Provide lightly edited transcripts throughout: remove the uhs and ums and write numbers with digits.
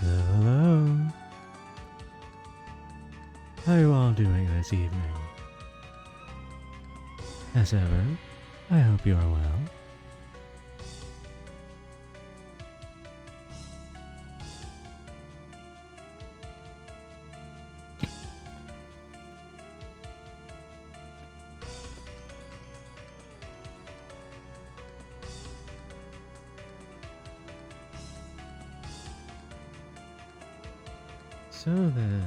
Hello. How are you all doing this evening? As ever, I hope you are well. So then,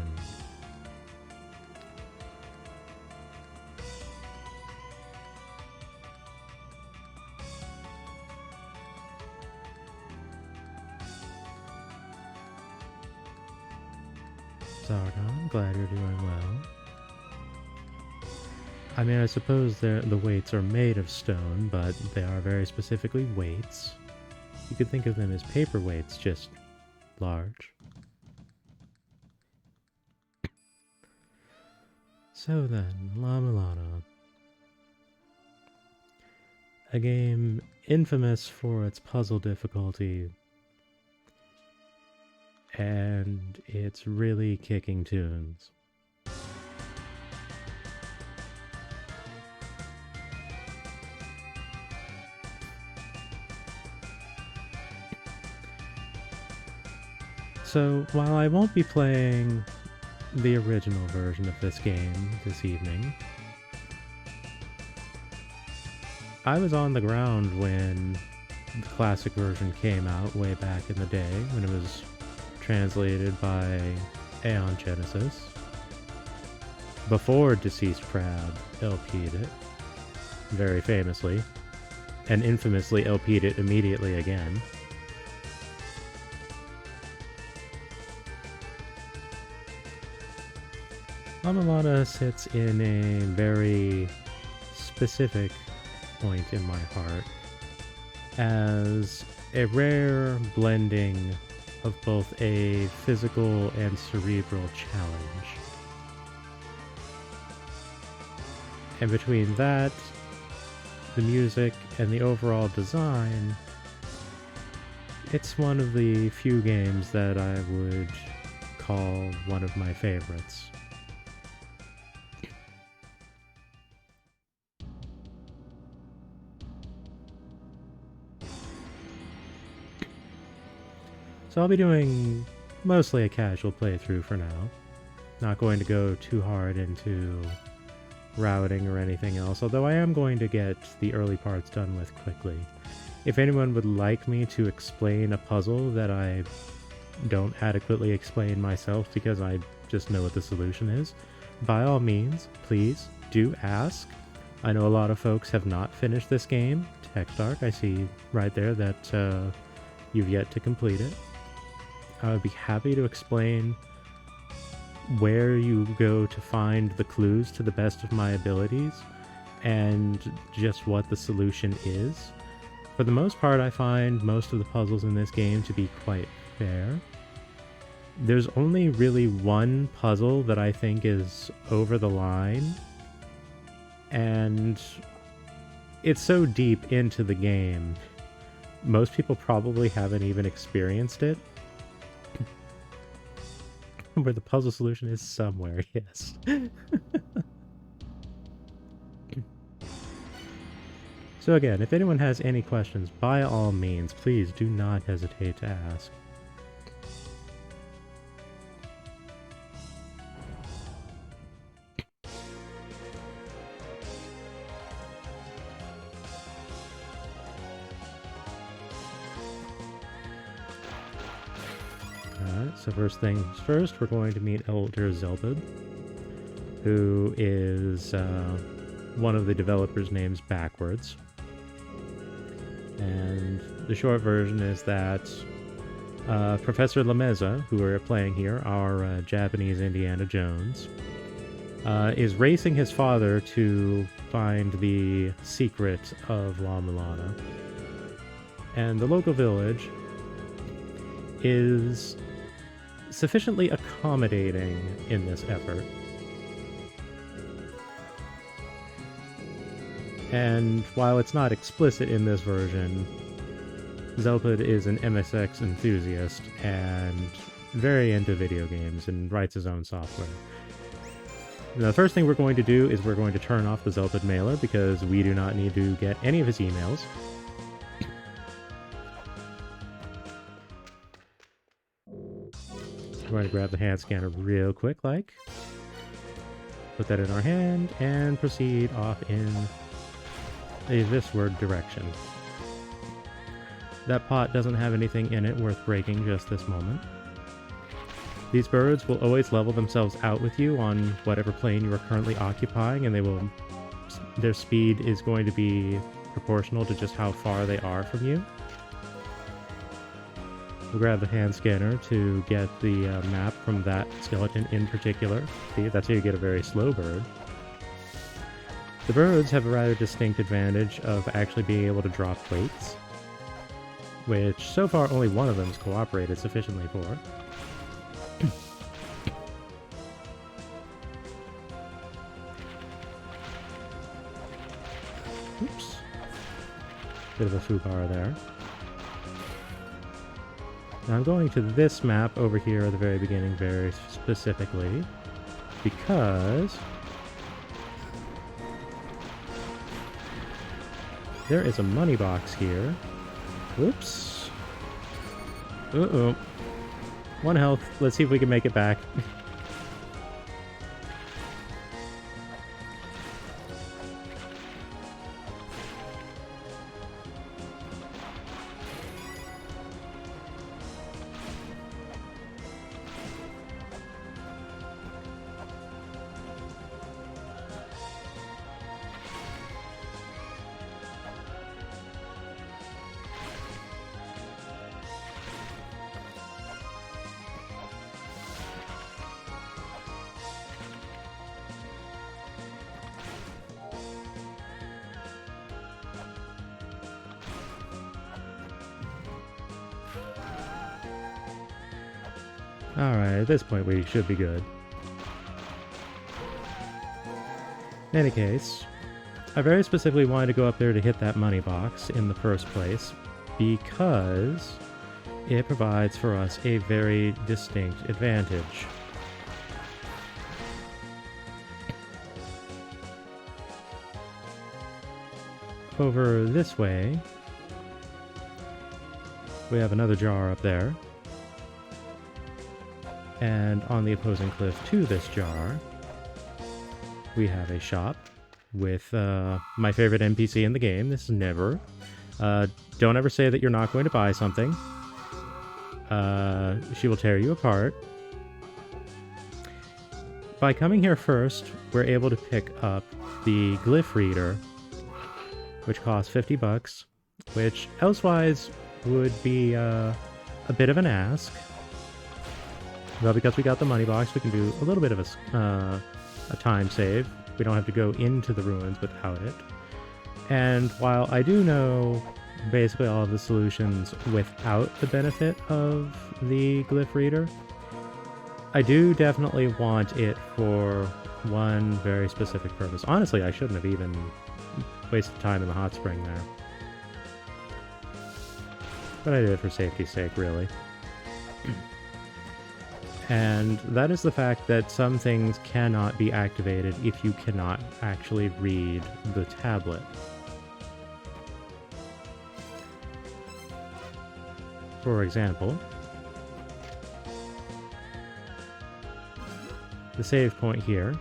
Zargon, glad you're doing well. I mean, I suppose the weights are made of stone, but they are very specifically weights. You could think of them as paperweights, just large. So then, La-Mulana. A game infamous for its puzzle difficulty, and it's really kicking tunes. So, while I won't be playing the original version of this game this evening, I was on the ground when the classic version came out way back in the day, when it was translated by Aeon Genesis, before Deceased Crab LP'd it, very famously, and infamously LP'd it immediately again. La-Mulana sits in a very specific point in my heart as a rare blending of both a physical and cerebral challenge. And between that, the music, and the overall design, it's one of the few games that I would call one of my favorites. So I'll be doing mostly a casual playthrough for now. Not going to go too hard into routing or anything else, although I am going to get the early parts done with quickly. If anyone would like me to explain a puzzle that I don't adequately explain myself because I just know what the solution is, by all means, please do ask. I know a lot of folks have not finished this game. Techdark, I see right there that you've yet to complete it. I would be happy to explain where you go to find the clues to the best of my abilities and just what the solution is. For the most part, I find most of the puzzles in this game to be quite fair. There's only really one puzzle that I think is over the line, and it's so deep into the game, most people probably haven't even experienced it. Where the puzzle solution is somewhere, yes. So again, if anyone has any questions, by all means, please do not hesitate to ask. So first things first, we're going to meet Elder Zelbud, who is one of the developers' names backwards. And the short version is that Professor Lameza, who we're playing here, our Japanese Indiana Jones, is racing his father to find the secret of La-Mulana. And the local village is sufficiently accommodating in this effort. And while it's not explicit in this version, Zelpud is an MSX enthusiast and very into video games and writes his own software. Now, the first thing we're going to do is we're going to turn off the Zelpid mailer because we do not need to get any of his emails. We're going to grab the hand scanner real quick, like. Put that in our hand and proceed off in a thisward direction. That pot doesn't have anything in it worth breaking just this moment. These birds will always level themselves out with you on whatever plane you are currently occupying, and their speed is going to be proportional to just how far they are from you. We'll grab the hand scanner to get the map from that skeleton in particular. See, that's how you get a very slow bird. The birds have a rather distinct advantage of actually being able to drop weights, which so far only one of them has cooperated sufficiently for. Oops. Bit of a foobar there. Now I'm going to this map over here at the very beginning very specifically because there is a money box here. Whoops. Uh-oh. 1 health. Let's see if we can make it back. Alright, at this point we should be good. In any case, I very specifically wanted to go up there to hit that money box in the first place because it provides for us a very distinct advantage. Over this way, we have another jar up there. And on the opposing cliff to this jar, we have a shop with my favorite NPC in the game. This is Never. Don't ever say that you're not going to buy something. She will tear you apart. By coming here first, we're able to pick up the glyph reader, which costs 50 bucks, which elsewise would be a bit of an ask. Well, because we got the money box, we can do a little bit of a time save. We don't have to go into the ruins without it. And while I do know basically all of the solutions without the benefit of the glyph reader, I do definitely want it for one very specific purpose. Honestly, I shouldn't have even wasted time in the hot spring there. But I did it for safety's sake, really. And that is the fact that some things cannot be activated if you cannot actually read the tablet. For example, the save point here,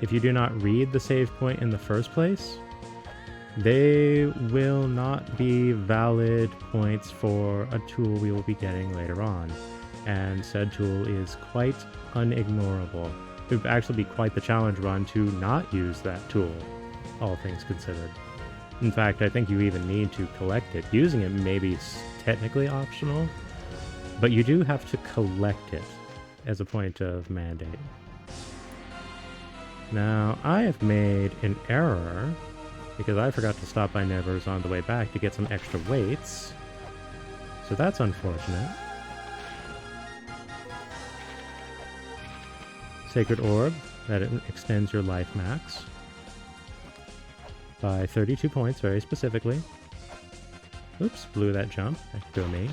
if you do not read the save point in the first place, they will not be valid points for a tool we will be getting later on. And said tool is quite unignorable. It would actually be quite the challenge run to not use that tool, all things considered. In fact, I think you even need to collect it. Using it may be technically optional, but you do have to collect it as a point of mandate. Now, I have made an error because I forgot to stop by Never's on the way back to get some extra weights. So that's unfortunate. Sacred Orb, that extends your life max by 32 points, very specifically. Oops, blew that jump. That could go me.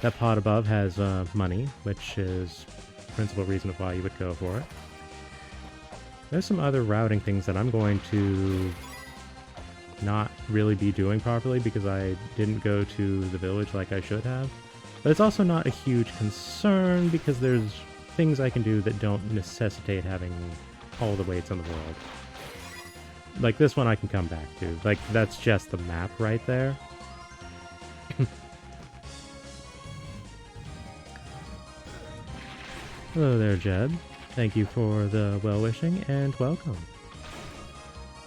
That pot above has money, which is the principal reason why you would go for it. There's some other routing things that I'm going to not really be doing properly because I didn't go to the village like I should have. But it's also not a huge concern because there's things I can do that don't necessitate having all the weights in the world. Like this one I can come back to. Like, that's just the map right there. Hello there, Jed. Thank you for the well-wishing and welcome.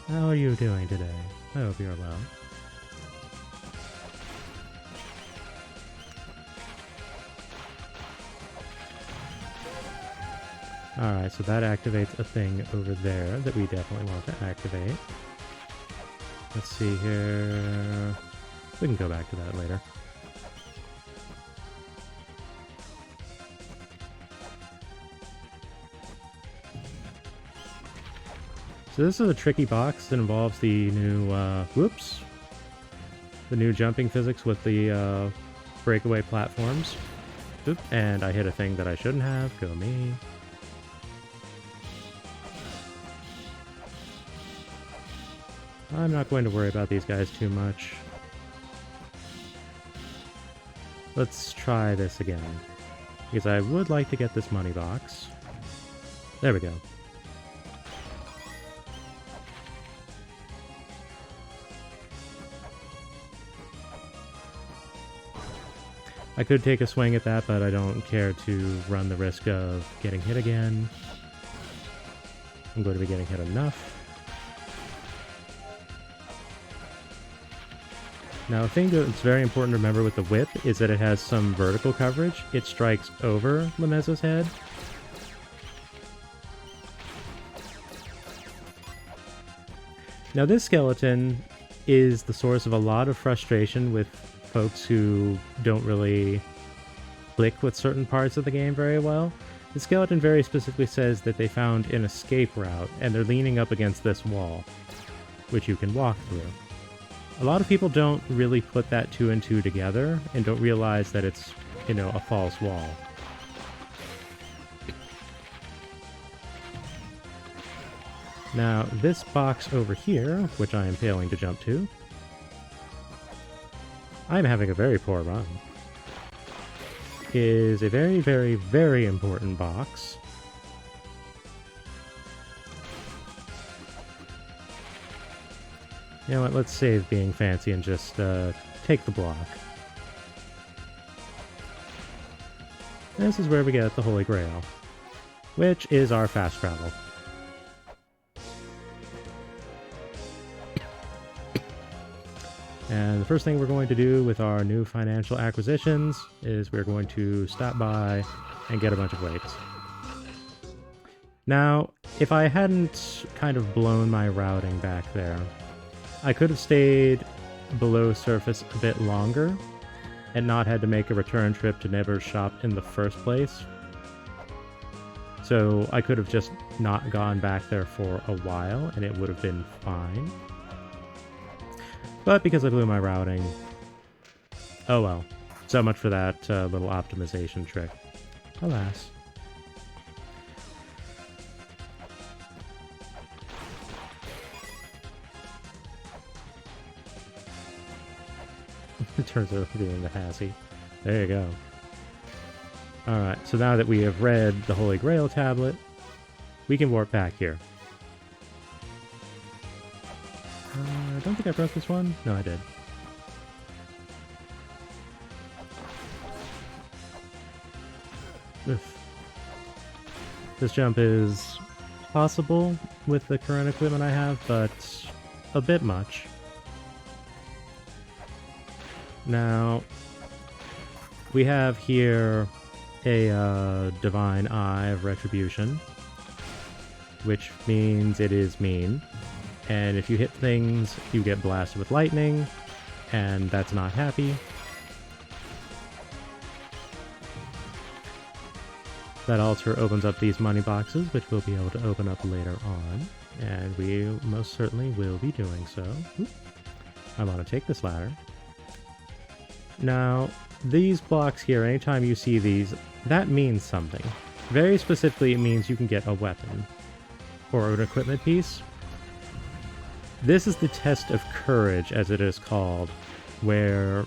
How are you doing today? I hope you're well. Alright, so that activates a thing over there that we definitely want to activate. Let's see here. We can go back to that later. So this is a tricky box that involves the new, the new jumping physics with the breakaway platforms. Oop, and I hit a thing that I shouldn't have. Go me. I'm not going to worry about these guys too much. Let's try this again, because I would like to get this money box. There we go. I could take a swing at that, but I don't care to run the risk of getting hit again. I'm going to be getting hit enough. Now, a thing that's very important to remember with the whip is that it has some vertical coverage. It strikes over Lemezzo's head. Now, this skeleton is the source of a lot of frustration with folks who don't really click with certain parts of the game very well. The skeleton very specifically says that they found an escape route, and they're leaning up against this wall, which you can walk through. A lot of people don't really put that two and two together, and don't realize that it's, you know, a false wall. Now, this box over here, which I am failing to jump to, I'm having a very poor run, is a very, very, very important box. You know what, let's save being fancy and just take the block. This is where we get the Holy Grail, which is our fast travel. And the first thing we're going to do with our new financial acquisitions is we're going to stop by and get a bunch of weights. Now, if I hadn't kind of blown my routing back there, I could have stayed below surface a bit longer and not had to make a return trip to Never's shop in the first place. So I could have just not gone back there for a while and it would have been fine. But because I blew my routing, oh well. So much for that little optimization trick. Alas. It turns out being the Hassie. There you go. Alright, so now that we have read the Holy Grail tablet, we can warp back here. I don't think I broke this one. No, I did. Oof. This jump is possible with the current equipment I have, but a bit much. Now, we have here a Divine Eye of Retribution, which means it is mean. And if you hit things, you get blasted with lightning, and that's not happy. That altar opens up these money boxes, which we'll be able to open up later on, and we most certainly will be doing so. Oop. I want to take this ladder. Now, these blocks here, anytime you see these, that means something. Very specifically, it means you can get a weapon or an equipment piece. This is the test of courage, as it is called, where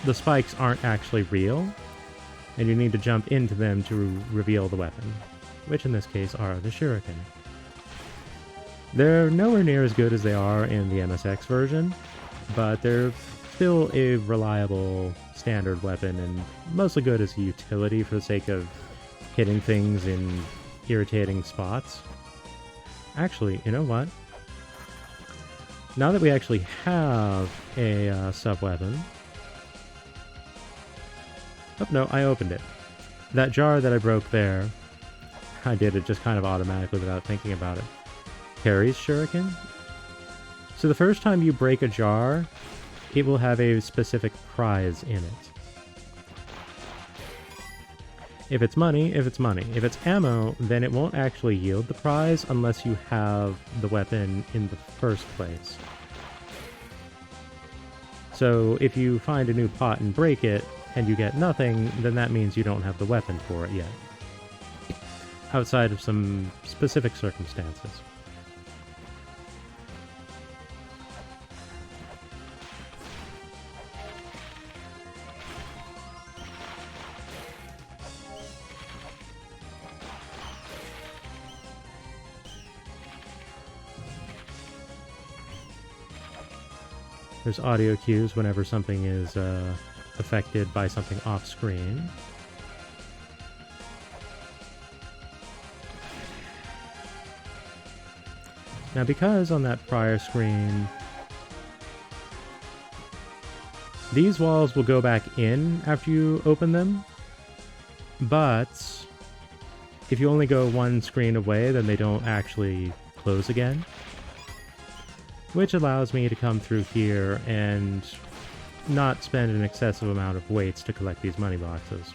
the spikes aren't actually real, and you need to jump into them to reveal the weapon, which in this case are the shuriken. They're nowhere near as good as they are in the MSX version, but they're still a reliable standard weapon and mostly good as a utility for the sake of hitting things in irritating spots. Actually, you know what? Now that we actually have a sub-weapon... Oh, no, I opened it. That jar that I broke there, I did it just kind of automatically without thinking about it. Carries shuriken. So the first time you break a jar, it will have a specific prize in it. If it's money, if it's money. If it's ammo, then it won't actually yield the prize unless you have the weapon in the first place. So if you find a new pot and break it, and you get nothing, then that means you don't have the weapon for it yet. Outside of some specific circumstances. There's audio cues whenever something is affected by something off-screen. Now because on that prior screen, these walls will go back in after you open them, but if you only go one screen away, then they don't actually close again. Which allows me to come through here and not spend an excessive amount of weights to collect these money boxes.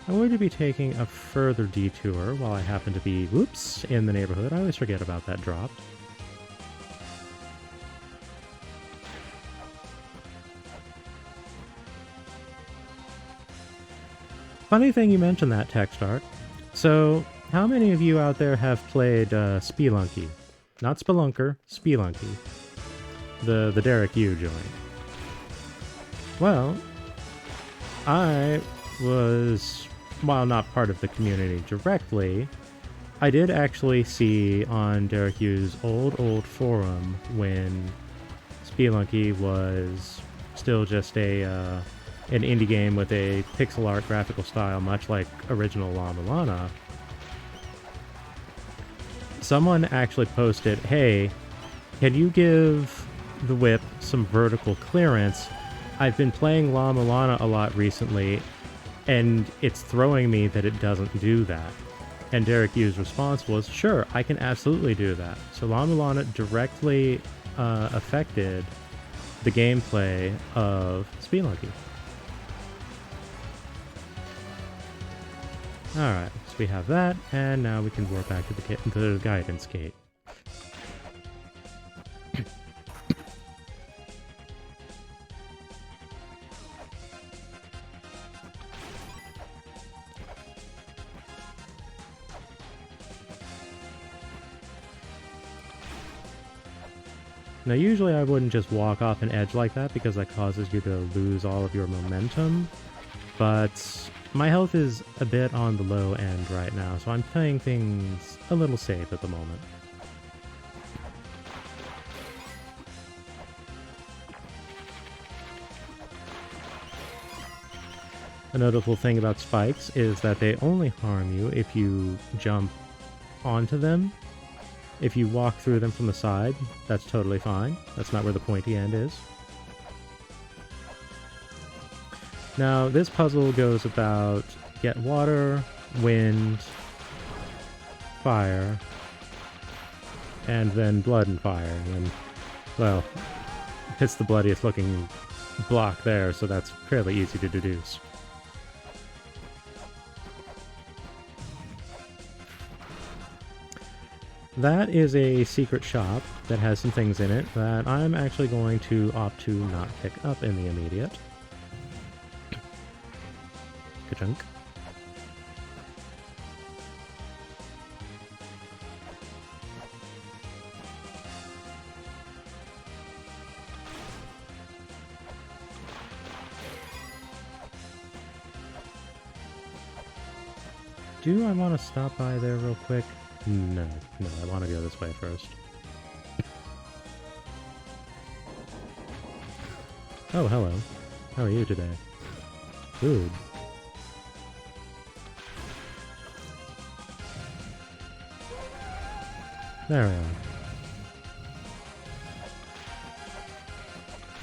I'm going to be taking a further detour while I happen to be, whoops, in the neighborhood. I always forget about that drop. Funny thing you mentioned that, text art. So, how many of you out there have played Spelunky? Not Spelunker, Spelunky. The Derek Yu joint. Well, I was, while not part of the community directly, I did actually see on Derek Yu's old forum when Spelunky was still just an indie game with a pixel art graphical style, much like original La-Mulana. Someone actually posted, hey, can you give the whip some vertical clearance? I've been playing La-Mulana a lot recently, and it's throwing me that it doesn't do that. And Derek Yu's response was, sure, I can absolutely do that. So La-Mulana directly affected the gameplay of Spelunky. Alright, so we have that, and now we can warp back to the guidance gate. Now usually I wouldn't just walk off an edge like that because that causes you to lose all of your momentum, but my health is a bit on the low end right now, so I'm playing things a little safe at the moment. A notable thing about spikes is that they only harm you if you jump onto them. If you walk through them from the side, that's totally fine. That's not where the pointy end is. Now, this puzzle goes about get water, wind, fire, and then blood and fire. And, well, it's the bloodiest looking block there, so that's fairly easy to deduce. That is a secret shop that has some things in it that I'm actually going to opt to not pick up in the immediate. Ka-chunk. Do I want to stop by there real quick? No, I want to go this way first. Oh, hello. How are you today? Food. There we are.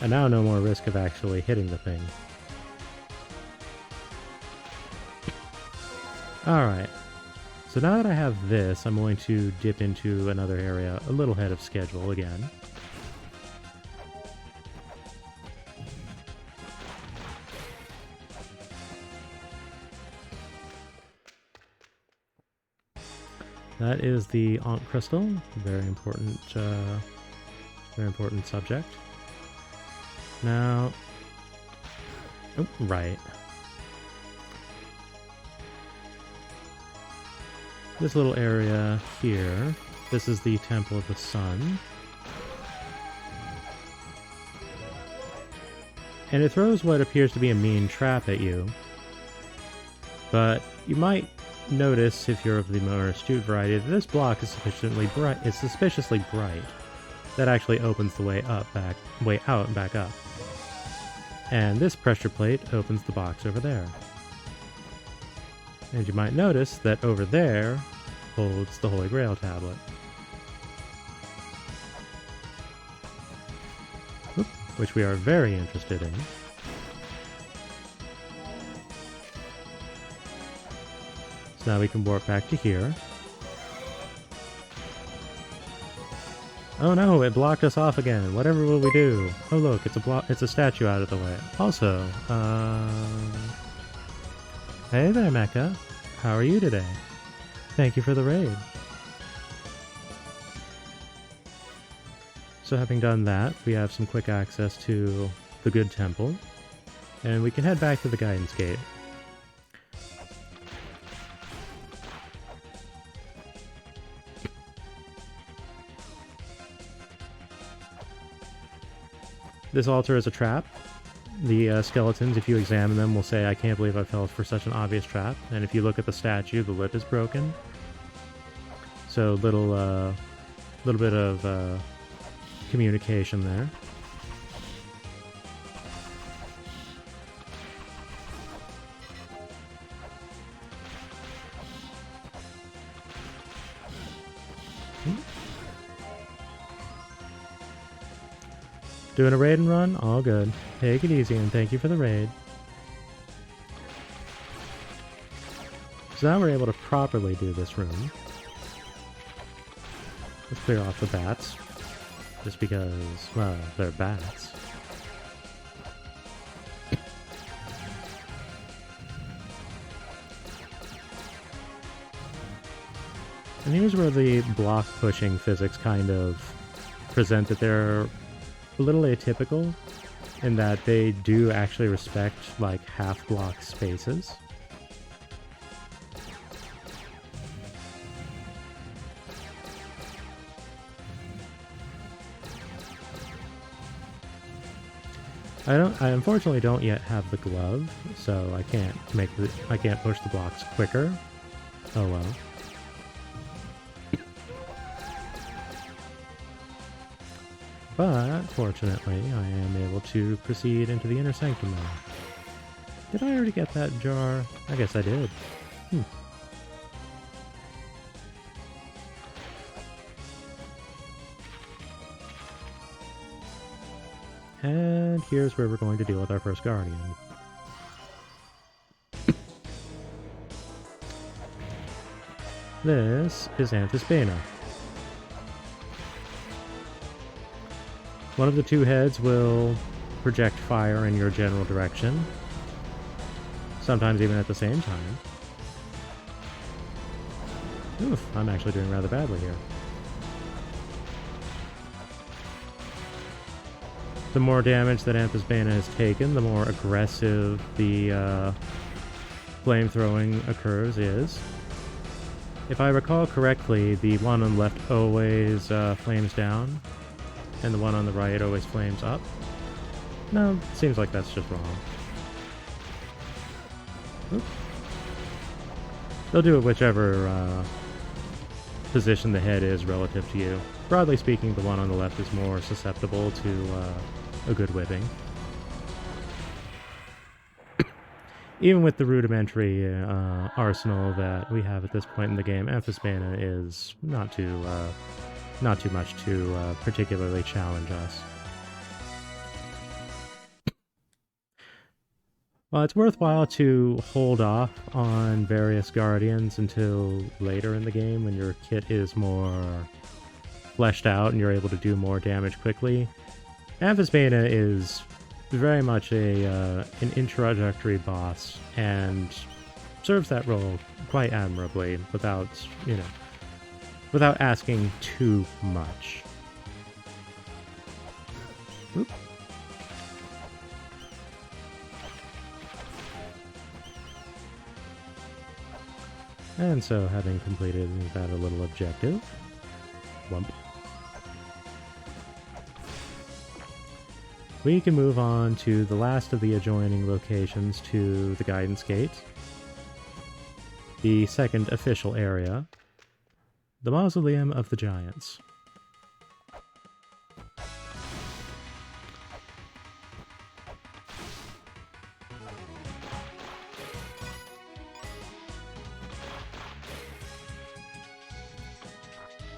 And now no more risk of actually hitting the thing. Alright. So now that I have this, I'm going to dip into another area a little ahead of schedule again. That is the Ankh Crystal, very important subject. Now, oh, right. This little area here, this is the Temple of the Sun. And it throws what appears to be a mean trap at you. But you might notice, if you're of the more astute variety, that this block is suspiciously bright. That actually opens the way out and back up. And this pressure plate opens the box over there. And you might notice that over there holds the Holy Grail tablet. Oop, which we are very interested in. So now we can warp back to here. Oh no, it blocked us off again. Whatever will we do? Oh look, it's a statue out of the way. Also, hey there, Mecha. How are you today? Thank you for the raid. So having done that, we have some quick access to the good temple, and we can head back to the guidance gate. This altar is a trap. The skeletons, if you examine them, will say, "I can't believe I fell for such an obvious trap." And if you look at the statue, the lip is broken. So little bit of communication there. Doing a raid and run? All good. Take it easy, and thank you for the raid. So now we're able to properly do this room. Let's clear off the bats. Just because, well, they're bats. And here's where the block pushing physics kind of present that they're a little atypical in that they do actually respect like half block spaces. I unfortunately don't yet have the glove, so I can't push the blocks quicker. Oh well. But, fortunately, I am able to proceed into the inner sanctum now. Did I already get that jar? I guess I did. And here's where we're going to deal with our first guardian. This is Anthespena. One of the two heads will project fire in your general direction, sometimes even at the same time. Oof, I'm actually doing rather badly here. The more damage that Anthespena has taken, the more aggressive the flamethrowing occurs is, if I recall correctly, the one on the left always flames down, and the one on the right always flames up. No, seems like that's just wrong. Oop. They'll do it whichever position the head is relative to you. Broadly speaking, the one on the left is more susceptible to a good whipping. Even with the rudimentary arsenal that we have at this point in the game, Amphisbaena is not too much to particularly challenge us. Well, it's worthwhile to hold off on various guardians until later in the game when your kit is more fleshed out and you're able to do more damage quickly. Amphisbaena is very much an introductory boss and serves that role quite admirably without asking too much. Oop. And so, having completed that little objective, whump, we can move on to the last of the adjoining locations to the Guidance Gate, the second official area, the Mausoleum of the Giants.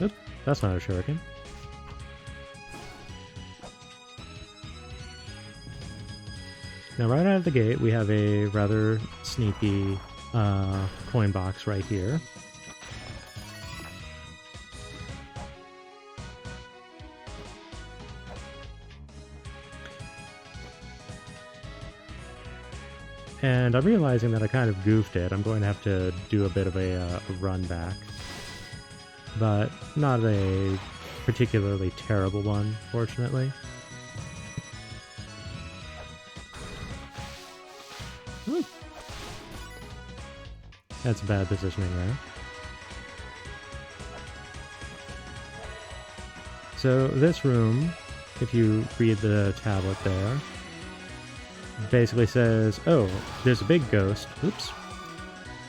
Oop, that's not a shuriken. Now right out of the gate, we have a rather sneaky coin box right here. And I'm realizing that I kind of goofed it. I'm going to have to do a bit of a run back. But not a particularly terrible one, fortunately. Woo. That's bad positioning there. So this room, if you read the tablet there, basically says, oh, there's a big ghost, oops,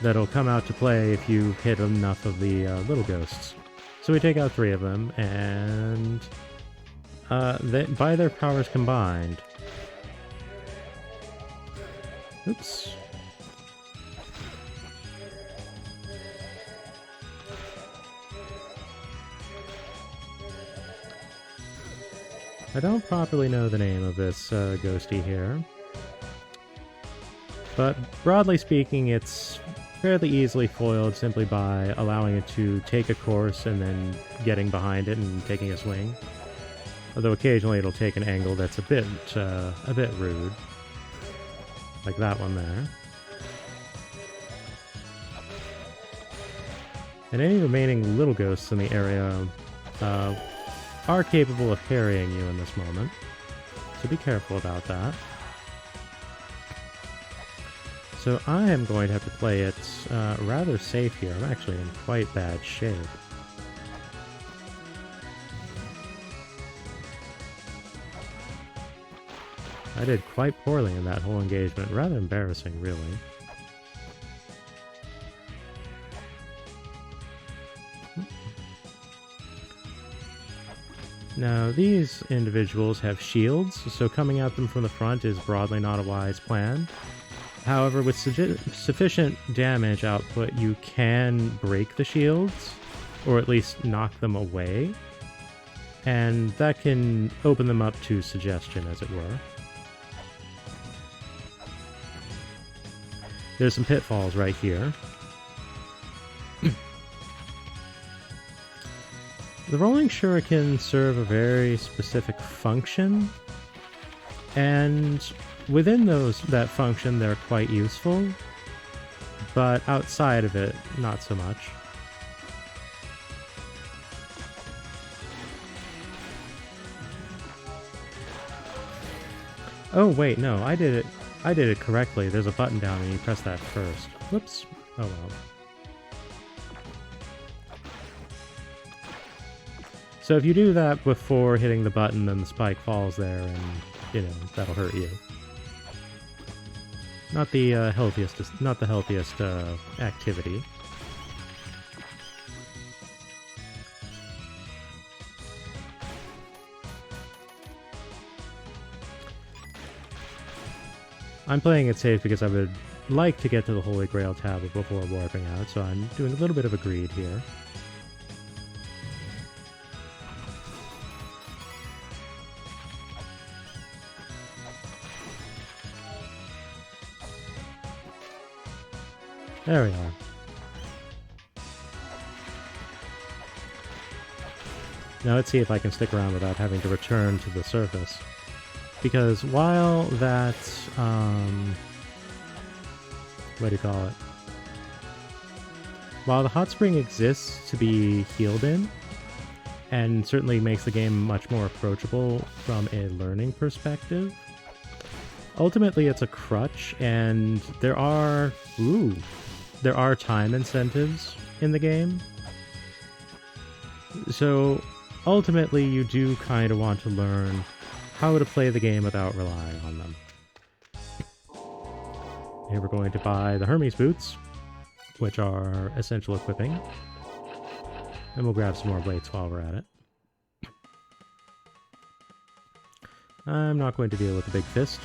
that'll come out to play if you hit enough of the little ghosts. So we take out 3 of them, and by their powers combined... Oops. I don't properly know the name of this ghosty here. But broadly speaking, it's fairly easily foiled simply by allowing it to take a course and then getting behind it and taking a swing. Although occasionally it'll take an angle that's a bit rude. Like that one there. And any remaining little ghosts in the area are capable of parrying you in this moment. So be careful about that. So I am going to have to play it rather safe here. I'm actually in quite bad shape. I did quite poorly in that whole engagement. Rather embarrassing, really. Now, these individuals have shields, so coming at them from the front is broadly not a wise plan. However, with sufficient damage output, you can break the shields, or at least knock them away, and that can open them up to suggestion, as it were. There's some pitfalls right here. The rolling shurikens serve a very specific function, and within that function they're quite useful, but outside of it, not so much. Oh wait, no, I did it. I did it correctly. There's a button down and you press that first. Whoops. Oh well. So if you do that before hitting the button, then the spike falls there and, you know, that'll hurt you. Not the healthiest activity. I'm playing it safe because I would like to get to the Holy Grail tablet before warping out, so I'm doing a little bit of a greed here. There we are. Now let's see if I can stick around without having to return to the surface. Because while that, what do you call it? While the hot spring exists to be healed in, and certainly makes the game much more approachable from a learning perspective, ultimately it's a crutch, and there are time incentives in the game. So ultimately you do kind of want to learn how to play the game without relying on them. Here we're going to buy the Hermes boots, which are essential equipping. And we'll grab some more weights while we're at it. I'm not going to deal with the big fist.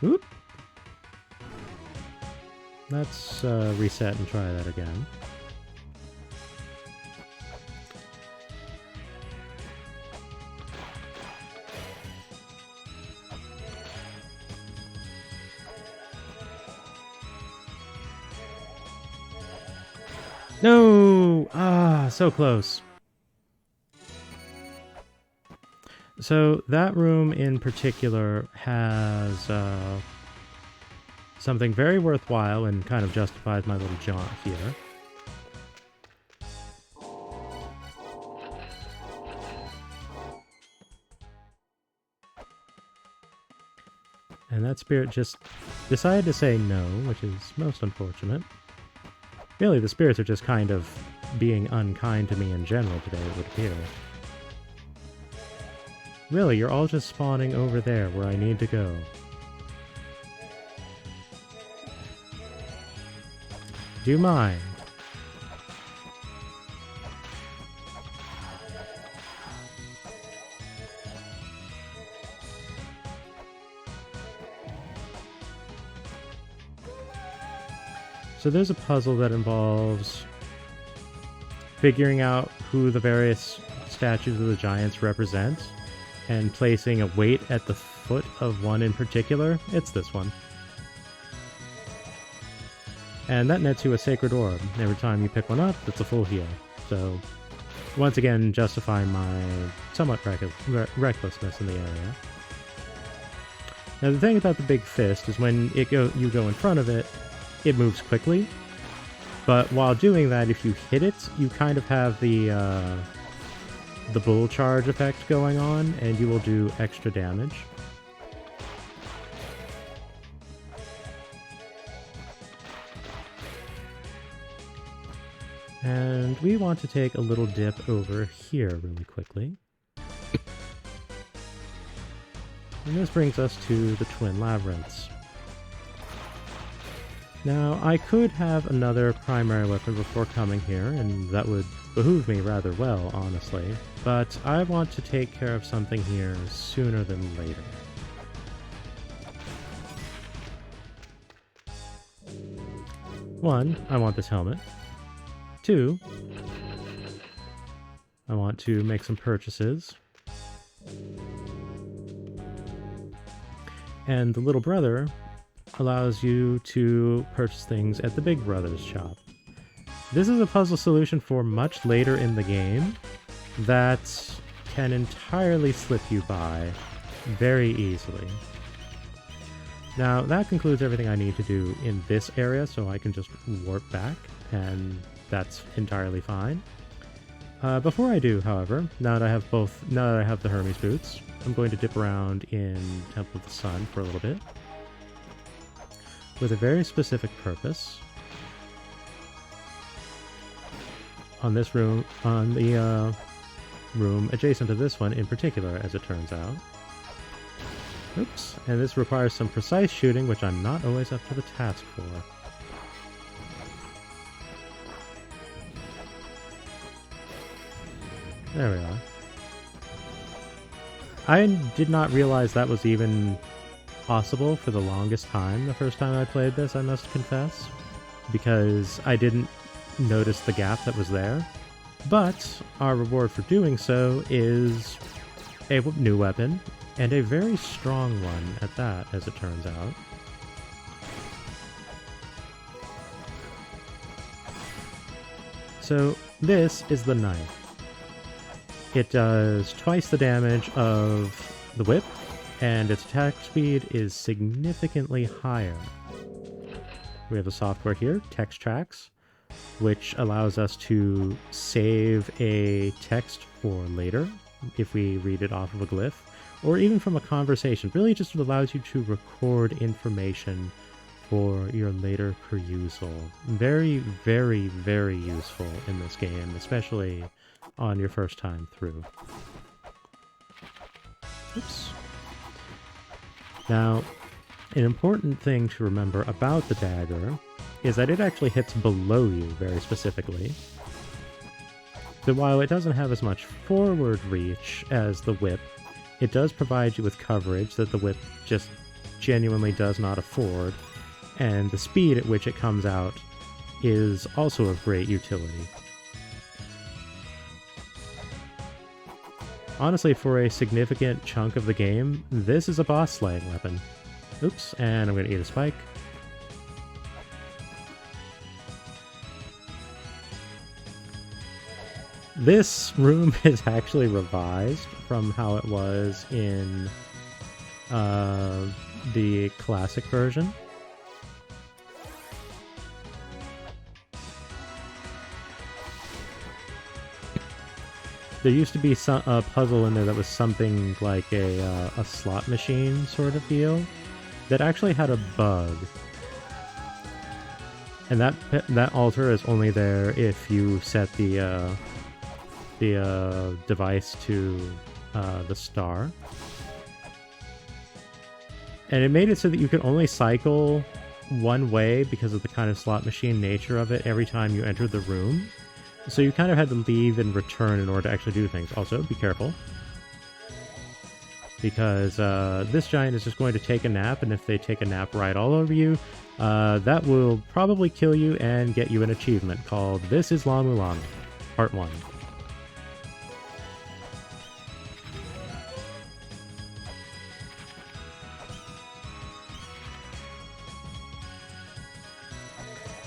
Oop! Let's reset and try that again. No! Ah, so close. So that room in particular has something very worthwhile and kind of justifies my little jaunt here. And that spirit just decided to say no, which is most unfortunate. Really, the spirits are just kind of being unkind to me in general today, it would appear. Really, you're all just spawning over there where I need to go. Do you mind? So there's a puzzle that involves figuring out who the various statues of the giants represent and placing a weight at the foot of one in particular. It's this one. And that nets you a sacred orb. Every time you pick one up, it's a full heal. So, once again, justifying my somewhat recklessness in the area. Now the thing about the big fist is when you go in front of it, it moves quickly, but while doing that, if you hit it, you kind of have the bull charge effect going on, and you will do extra damage. And we want to take a little dip over here really quickly. And this brings us to the Twin Labyrinths. Now, I could have another primary weapon before coming here, and that would behoove me rather well, honestly. But I want to take care of something here sooner than later. One, I want this helmet. Two, I want to make some purchases. And the little brother allows you to purchase things at the big brother's shop. This is a puzzle solution for much later in the game that can entirely slip you by very easily. Now, that concludes everything I need to do in this area, so I can just warp back, and that's entirely fine. Before I do, however, now that I have the Hermes boots, I'm going to dip around in Temple of the Sun for a little bit, with a very specific purpose. On this room, on the room adjacent to this one in particular, as it turns out. Oops, and this requires some precise shooting, which I'm not always up to the task for. There we are. I did not realize that was even possible for the longest time the first time I played this, I must confess, because I didn't notice the gap that was there. But our reward for doing so is a new weapon, and a very strong one at that, as it turns out. So this is the knife. It does twice the damage of the whip, and its attack speed is significantly higher. We have the software here, Text Tracks, which allows us to save a text for later if we read it off of a glyph, or even from a conversation. Really just allows you to record information for your later perusal. Very, very, very useful in this game, especially on your first time through. Oops. Now, an important thing to remember about the dagger is that it actually hits below you very specifically. So while it doesn't have as much forward reach as the whip, it does provide you with coverage that the whip just genuinely does not afford, and the speed at which it comes out is also of great utility. Honestly, for a significant chunk of the game, this is a boss slaying weapon. Oops, and I'm going to eat a spike. This room is actually revised from how it was in the classic version. There used to be a puzzle in there that was something like a slot machine sort of deal that actually had a bug. And that altar is only there if you set the device to the star. And it made it so that you could only cycle one way because of the kind of slot machine nature of it every time you entered the room. So you kind of had to leave and return in order to actually do things. Also, be careful, because this giant is just going to take a nap, and if they take a nap right all over you, that will probably kill you and get you an achievement called This is La-Mulana, Part 1.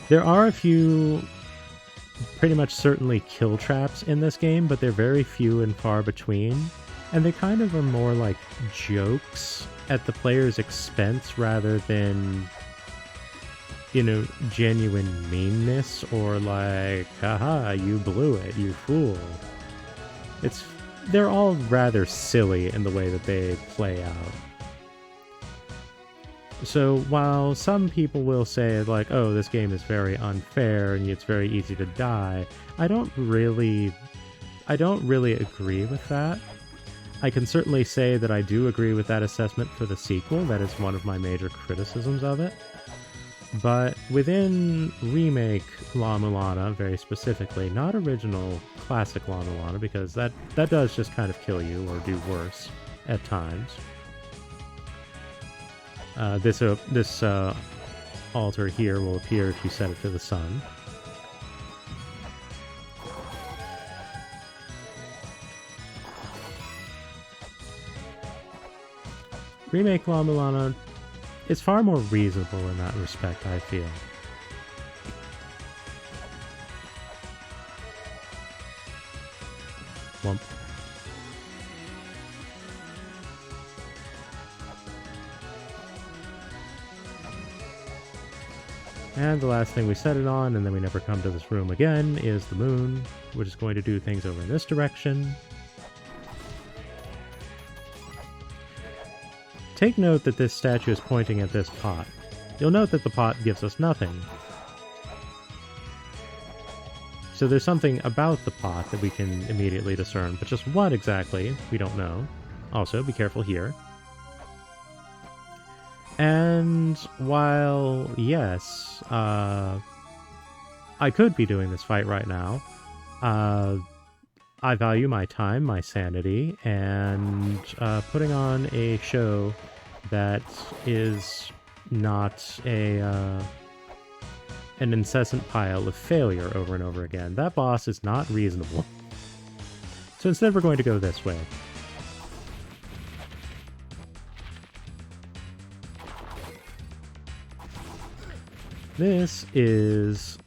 There are a few pretty much certainly kill traps in this game, but they're very few and far between, and they kind of are more like jokes at the player's expense rather than, you know, genuine meanness or like, haha, you blew it, you fool. They're all rather silly in the way that they play out. So while some people will say, like, oh, this game is very unfair and it's very easy to die, I don't really agree with that. I can certainly say that I do agree with that assessment for the sequel. That is one of my major criticisms of it. But within remake La-Mulana, very specifically, not original classic La-Mulana, because that does just kind of kill you or do worse at times. This altar here will appear if you set it to the sun. Remake La-Mulana is far more reasonable in that respect, I feel. Womp. And the last thing we set it on, and then we never come to this room again, is the moon, which is going to do things over in this direction. Take note that this statue is pointing at this pot. You'll note that the pot gives us nothing. So there's something about the pot that we can immediately discern, but just what exactly, we don't know. Also, be careful here. And while, yes, I could be doing this fight right now, I value my time, my sanity, and putting on a show that is not an incessant pile of failure over and over again. That boss is not reasonable. So instead we're going to go this way. This is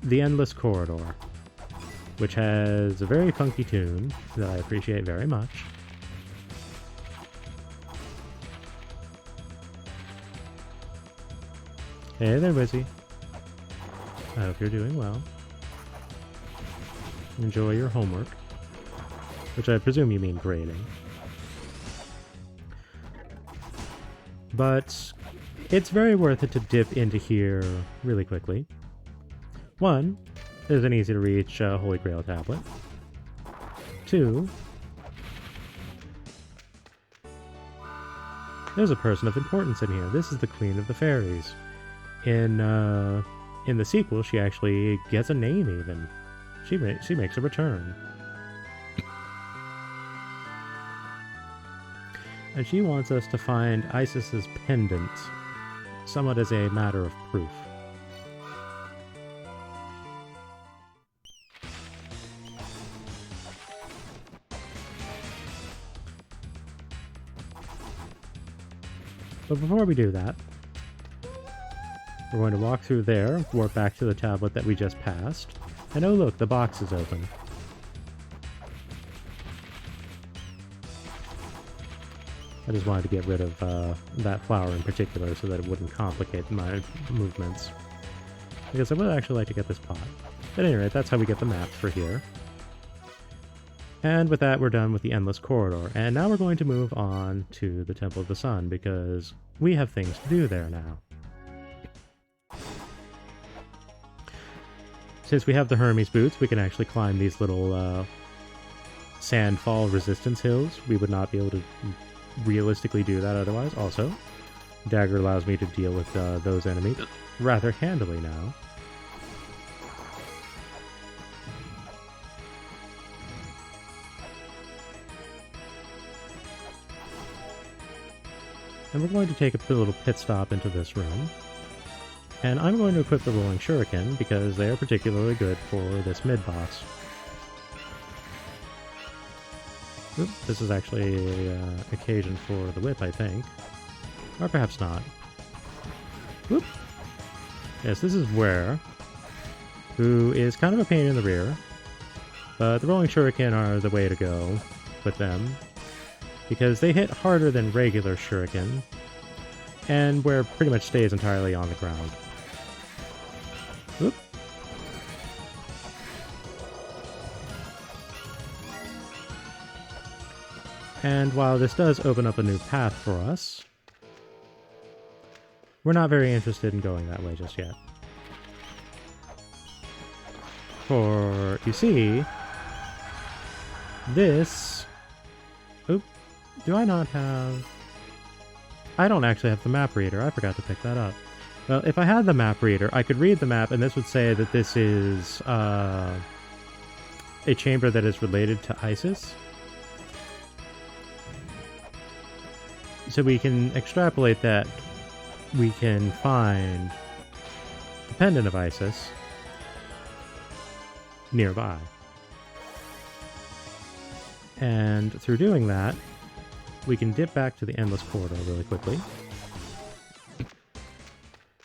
the Endless Corridor, which has a very funky tune that I appreciate very much. Hey there, Wizzy. I hope you're doing well. Enjoy your homework, which I presume you mean grading. But it's very worth it to dip into here really quickly. One, there's an easy-to-reach Holy Grail tablet. Two, there's a person of importance in here. This is the Queen of the Fairies. In the sequel, she actually gets a name even. She makes a return. And she wants us to find Isis's pendant, somewhat as a matter of proof. But before we do that, we're going to walk through there, warp back to the tablet that we just passed, and oh look, the box is open. I just wanted to get rid of that flower in particular so that it wouldn't complicate my movements. Because I would actually like to get this pot. At any rate, that's how we get the maps for here. And with that, we're done with the Endless Corridor. And now we're going to move on to the Temple of the Sun, because we have things to do there now. Since we have the Hermes boots, we can actually climb these little sandfall resistance hills. We would not be able to realistically do that otherwise. Also, Dagger allows me to deal with those enemies rather handily now. And we're going to take a little pit stop into this room. And I'm going to equip the Rolling Shuriken because they are particularly good for this mid-boss. Oop, this is actually an occasion for the whip, I think. Or perhaps not. Oop. Yes, this is Where, who is kind of a pain in the rear. But the Rolling Shuriken are the way to go with them, because they hit harder than regular Shuriken, and Where pretty much stays entirely on the ground. Oop. And while this does open up a new path for us, we're not very interested in going that way just yet. For, you see, this... Oop. Do I not have... I don't actually have the map reader. I forgot to pick that up. Well, if I had the map reader, I could read the map, and this would say that this is a chamber that is related to Isis. So we can extrapolate that we can find the pendant of Isis nearby. And through doing that, we can dip back to the Endless Corridor really quickly.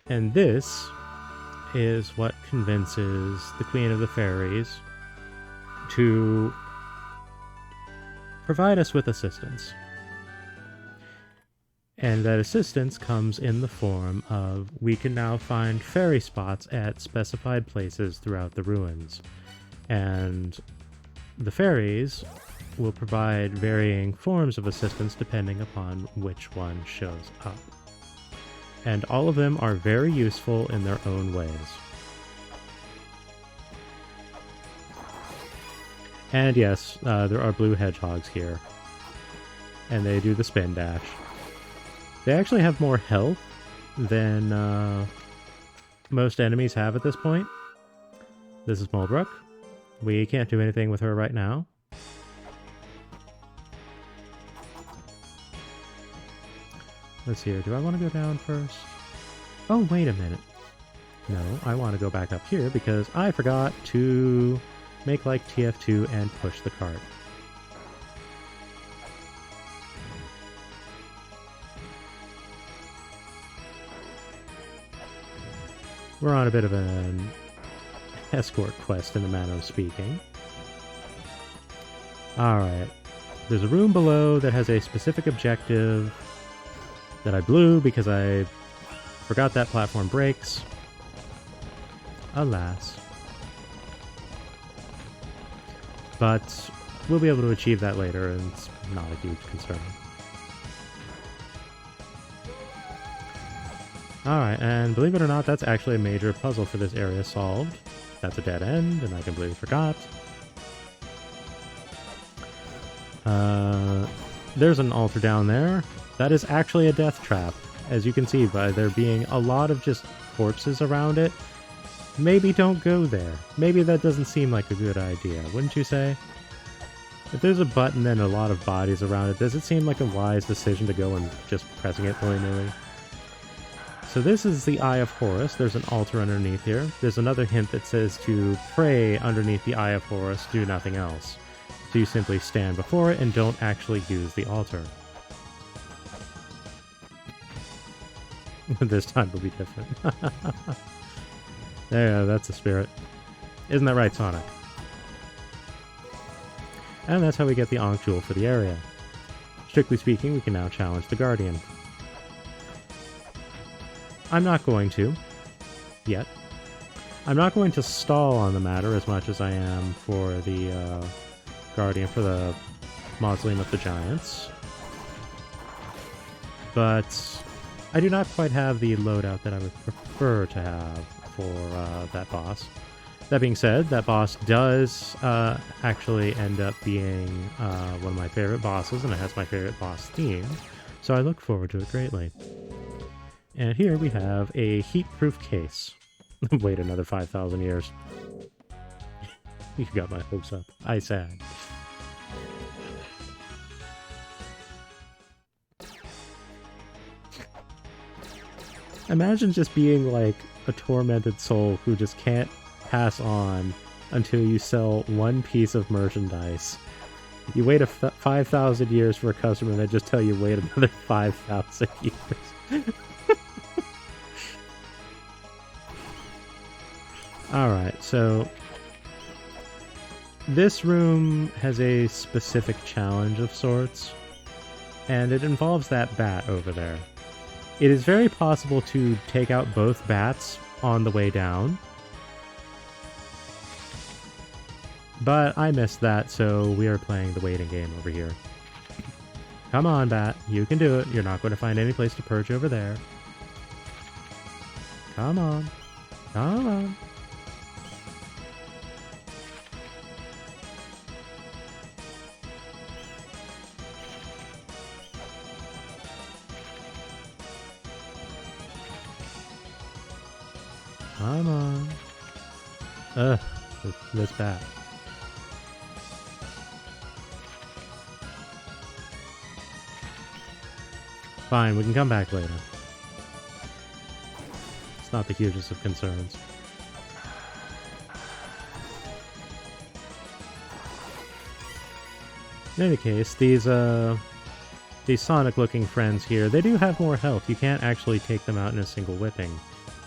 And this is what convinces the Queen of the Fairies to provide us with assistance. And that assistance comes in the form of we can now find fairy spots at specified places throughout the ruins. And the fairies will provide varying forms of assistance depending upon which one shows up. And all of them are very useful in their own ways. And yes, there are blue hedgehogs here. And they do the spin dash. They actually have more health than most enemies have at this point. This is Mulbrook. We can't do anything with her right now. Let's see here. Do I want to go down first? Oh, wait a minute. No, I want to go back up here because I forgot to make like TF2 and push the cart. We're on a bit of an escort quest in the manner of speaking. Alright. There's a room below that has a specific objective that I blew because I forgot that platform breaks. Alas. But we'll be able to achieve that later, and it's not a huge concern. Alright, and believe it or not, that's actually a major puzzle for this area solved. That's a dead end, and I completely forgot. There's an altar down there. That is actually a death trap, as you can see by there being a lot of just corpses around it. Maybe don't go there. Maybe that doesn't seem like a good idea, wouldn't you say? If there's a button and a lot of bodies around it, does it seem like a wise decision to go and just pressing it willy-nilly? So this is the Eye of Horus. There's an altar underneath here. There's another hint that says to pray underneath the Eye of Horus, do nothing else. So you simply stand before it and don't actually use the altar. This time will be different. Yeah, that's the spirit. Isn't that right, Sonic? And that's how we get the Ankh Jewel for the area. Strictly speaking, we can now challenge the Guardian. I'm not going to. Yet. I'm not going to stall on the matter as much as I am for the Guardian for the Mausoleum of the Giants. But I do not quite have the loadout that I would prefer to have for that boss. That being said, that boss does actually end up being one of my favorite bosses, and it has my favorite boss theme, so I look forward to it greatly. And here we have a heat-proof case. Wait another 5,000 years. You got my hopes up. I sad. Imagine just being like a tormented soul who just can't pass on until you sell one piece of merchandise. You wait 5,000 years for a customer and they just tell you wait another 5,000 years. Alright, so this room has a specific challenge of sorts, and it involves that bat over there. It is very possible to take out both bats on the way down, but I missed that, so we are playing the waiting game over here. Come on, bat. You can do it. You're not going to find any place to perch over there. Come on. Come on. Come on. Ugh, this bat. Fine, we can come back later. It's not the hugest of concerns. In any case, these Sonic-looking friends here, they do have more health. You can't actually take them out in a single whipping.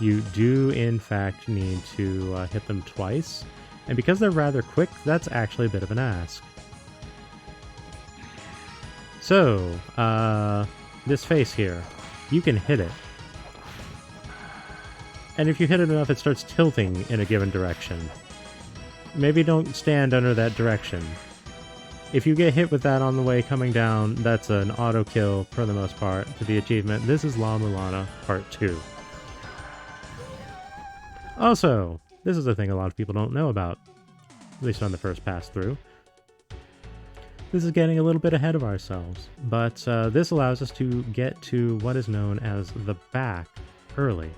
You do, in fact, need to hit them twice. And because they're rather quick, that's actually a bit of an ask. So, this face here, you can hit it. And if you hit it enough, it starts tilting in a given direction. Maybe don't stand under that direction. If you get hit with that on the way coming down, that's an auto kill for the most part to the achievement. This is La-Mulana Part 2. Also, this is a thing a lot of people don't know about, at least on the first pass through. This is getting a little bit ahead of ourselves, but this allows us to get to what is known as the back early.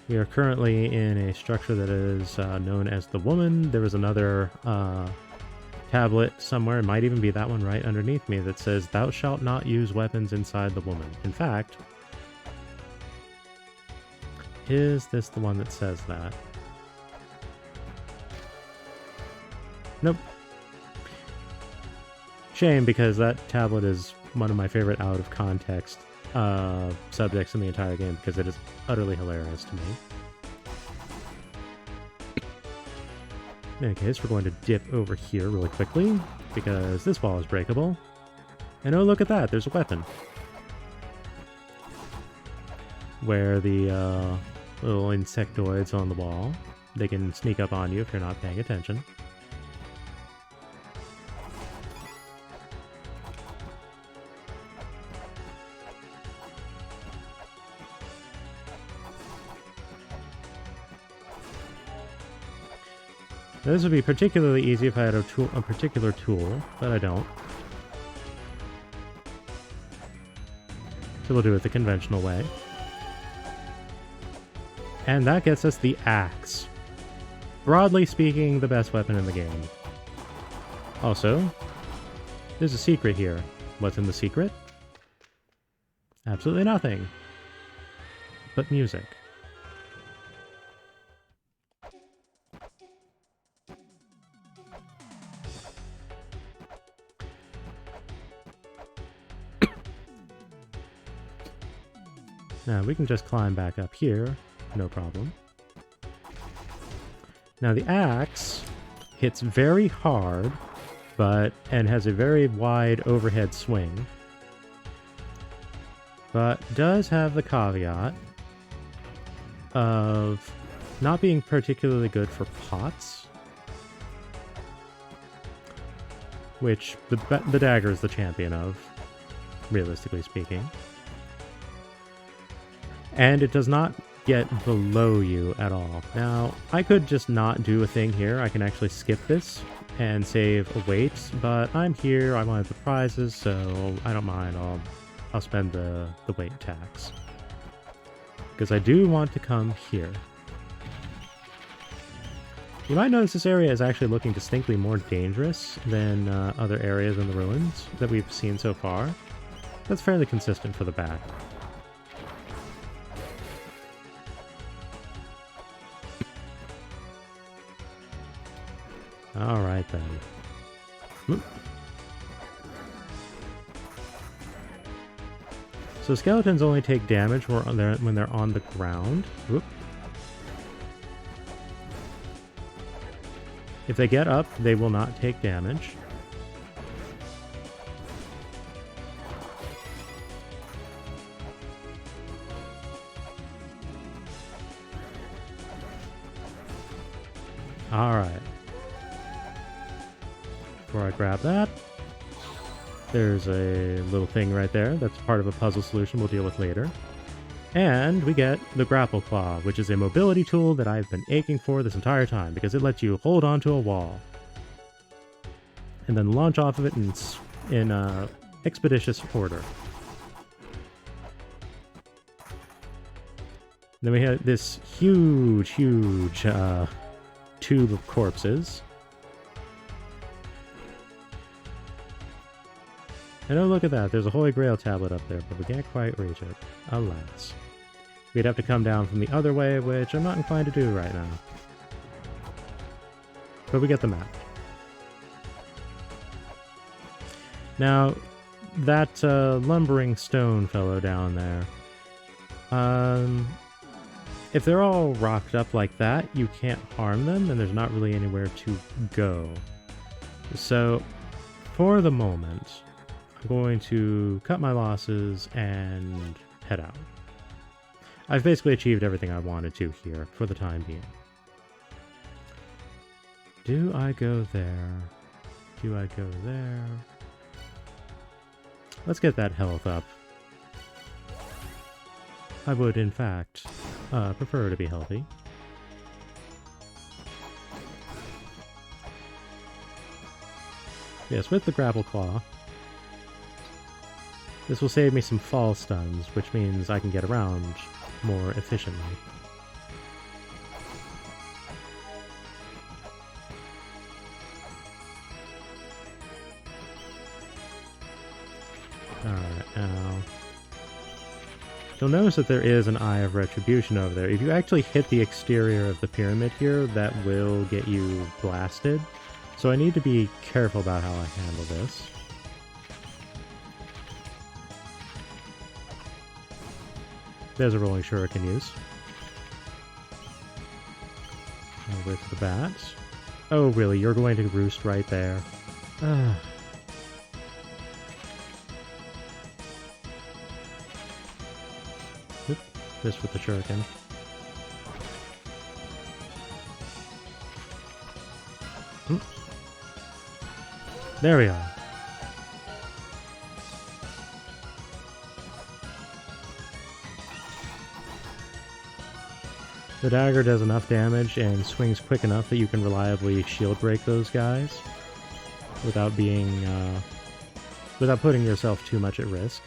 We are currently in a structure that is known as the Woman. There is another tablet somewhere, it might even be that one right underneath me, that says, "Thou shalt not use weapons inside the Woman." In fact, is this the one that says that? Nope. Shame, because that tablet is one of my favorite out of context subjects in the entire game, because it is utterly hilarious to me. In any case, we're going to dip over here really quickly, because this wall is breakable. And oh, look at that, there's a weapon. Where the little insectoids on the wall, they can sneak up on you if you're not paying attention. This would be particularly easy if I had a particular tool, but I don't. So we'll do it the conventional way. And that gets us the axe. Broadly speaking, the best weapon in the game. Also, there's a secret here. What's in the secret? Absolutely nothing. But music. Now, we can just climb back up here, no problem. Now, the axe hits very hard, and has a very wide overhead swing, but does have the caveat of not being particularly good for pots, which the dagger is the champion of, realistically speaking. And it does not get below you at all. Now, I could just not do a thing here. I can actually skip this and save a weight, but I'm here, I wanted the prizes, so I don't mind. I'll spend the weight tax. Because I do want to come here. You might notice this area is actually looking distinctly more dangerous than other areas in the ruins that we've seen so far. That's fairly consistent for the back. Alright then. Whoop. So skeletons only take damage when they're on the ground. Whoop. If they get up, they will not take damage. Alright. Before I grab that, there's a little thing right there that's part of a puzzle solution we'll deal with later. And we get the grapple claw, which is a mobility tool that I've been aching for this entire time, because it lets you hold onto a wall and then launch off of it in expeditious order. Then we have this huge tube of corpses. And oh, look at that, there's a Holy Grail tablet up there, but we can't quite reach it, alas. We'd have to come down from the other way, which I'm not inclined to do right now. But we get the map. Now, that lumbering stone fellow down there, if they're all rocked up like that, you can't harm them, and there's not really anywhere to go. So, for the moment, I'm going to cut my losses and head out. I've basically achieved everything I wanted to here for the time being. Do I go there? Do I go there? Let's get that health up. I would, in fact, prefer to be healthy. Yes, with the grapple claw. This will save me some fall stuns, which means I can get around more efficiently. Alright, now... You'll notice that there is an Eye of Retribution over there. If you actually hit the exterior of the pyramid here, that will get you blasted. So I need to be careful about how I handle this. There's a rolling shuriken use. I'll wait for the bats. Oh really, you're going to roost right there. Oop, this with the shuriken. There we are. The dagger does enough damage and swings quick enough that you can reliably shield break those guys without being, without putting yourself too much at risk.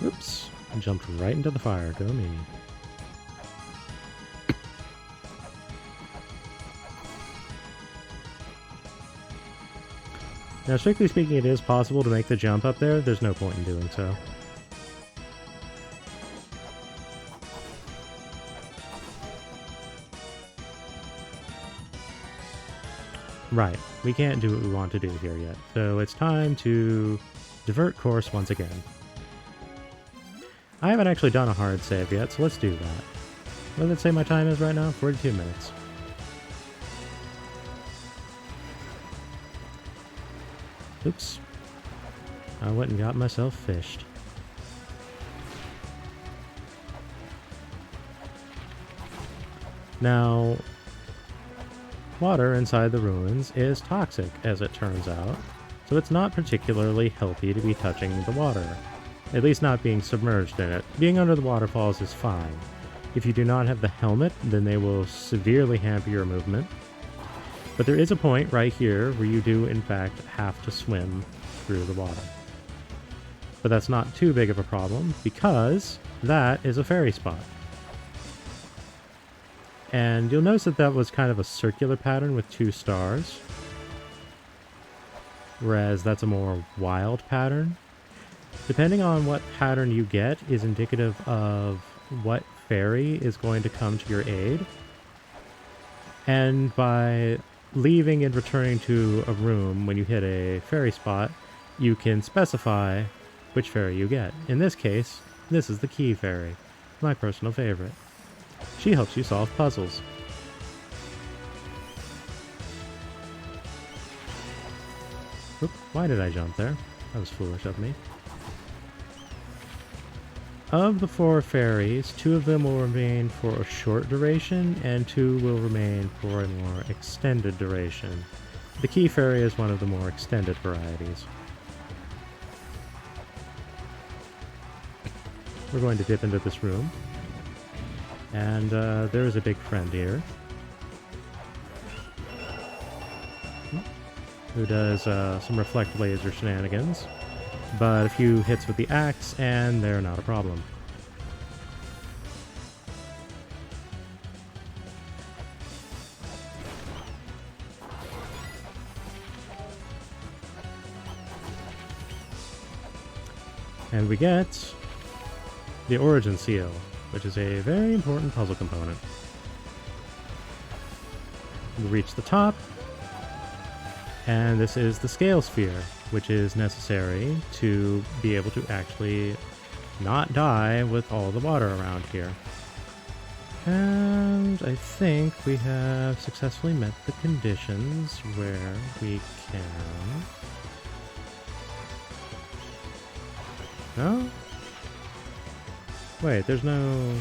Oops, I jumped right into the fire, go me. Now, strictly speaking, it is possible to make the jump up there. There's no point in doing so. Right, we can't do what we want to do here yet. So it's time to divert course once again. I haven't actually done a hard save yet, so let's do that. What did it say my time is right now? 42 minutes. Oops. I went and got myself fished. Now, water inside the ruins is toxic, as it turns out, so it's not particularly healthy to be touching the water. At least not being submerged in it. Being under the waterfalls is fine. If you do not have the helmet, then they will severely hamper your movement. But there is a point right here where you do, in fact, have to swim through the water. But that's not too big of a problem, because that is a fairy spot. And you'll notice that that was kind of a circular pattern with 2 stars. Whereas that's a more wild pattern. Depending on what pattern you get is indicative of what fairy is going to come to your aid. And by leaving and returning to a room when you hit a fairy spot, you can specify which fairy you get. In this case, this is the Key Fairy, my personal favorite. She helps you solve puzzles. Oop, why did I jump there? That was foolish of me. Of the 4 fairies, 2 of them will remain for a short duration, and 2 will remain for a more extended duration. The Key Fairy is one of the more extended varieties. We're going to dip into this room. And there is a big friend here. Who does some reflect laser shenanigans. But a few hits with the axe, and they're not a problem. And we get the Origin Seal, which is a very important puzzle component. We reach the top, and this is the Scale Sphere, which is necessary to be able to actually not die with all the water around here. And I think we have successfully met the conditions where we can... No? Wait, there's no...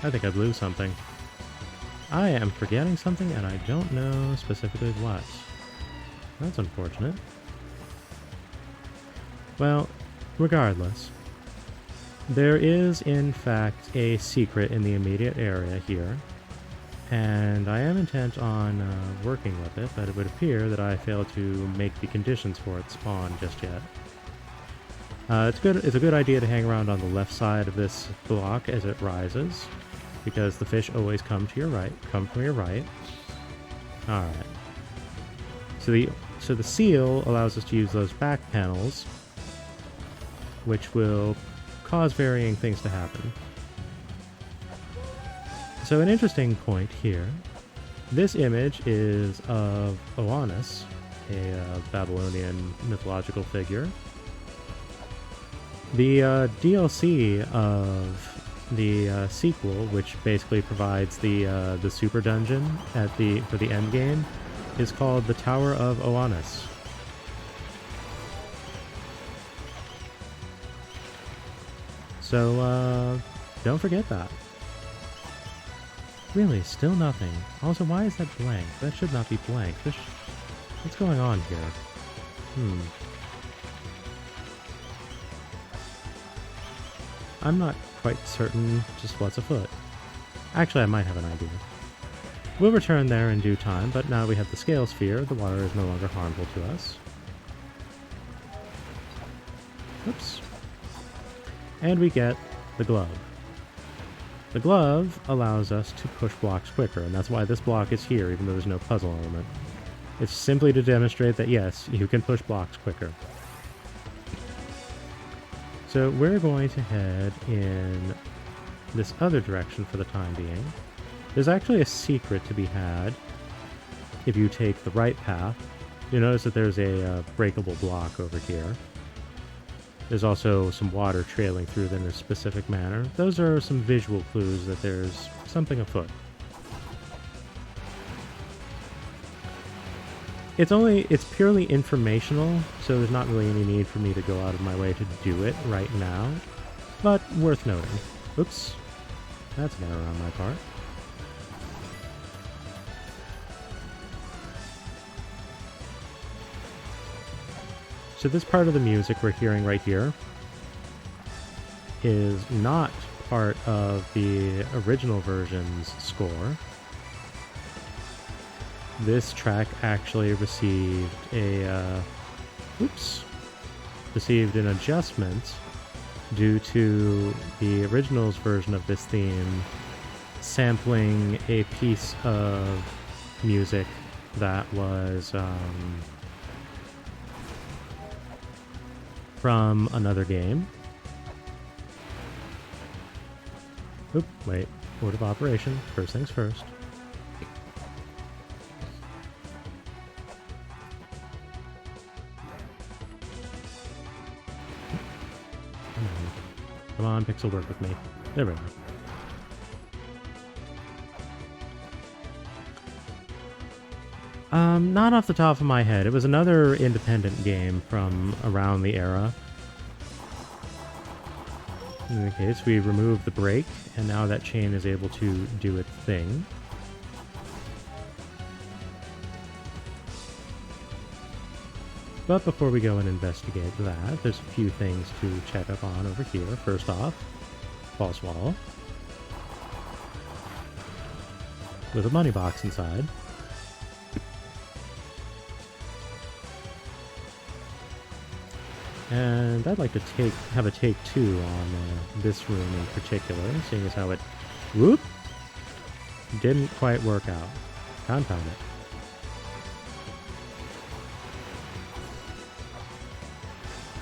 I think I blew something. I am forgetting something and I don't know specifically what. That's unfortunate. Well, regardless, there is in fact a secret in the immediate area here, and I am intent on working with it, but it would appear that I failed to make the conditions for it spawn just yet. It's a good idea to hang around on the left side of this block as it rises, because the fish always come from your right. Alright. So the seal allows us to use those back panels, which will cause varying things to happen. So an interesting point here. This image is of Oannes, a Babylonian mythological figure. The DLC of the sequel, which basically provides the super dungeon for the end game, is called the Tower of Oannes. So, don't forget that. Really, still nothing. Also, why is that blank? That should not be blank. What's going on here? I'm not quite certain just what's afoot. Actually, I might have an idea. We'll return there in due time, but now we have the scale sphere, the water is no longer harmful to us. Oops. And we get the glove. The glove allows us to push blocks quicker, and that's why this block is here, even though there's no puzzle element. It's simply to demonstrate that, yes, you can push blocks quicker. So we're going to head in this other direction for the time being. There's actually a secret to be had if you take the right path. You'll notice that there's a breakable block over here. There's also some water trailing through in a specific manner. Those are some visual clues that there's something afoot. It's purely informational, so there's not really any need for me to go out of my way to do it right now, but worth noting. Oops, that's an error on my part. So this part of the music we're hearing right here is not part of the original version's score. This track actually received received an adjustment due to the original's version of this theme sampling a piece of music that was from another game. Oop, wait. Order of operation. First things first. Come on, Pixel, work with me. There we go. Not off the top of my head. It was another independent game from around the era. In any case, we removed the brake, and now that chain is able to do its thing. But before we go and investigate that, there's a few things to check up on over here. First off, false wall with a money box inside. And I'd like to have a take two on this room in particular, seeing as how it, whoop, didn't quite work out. Confound it.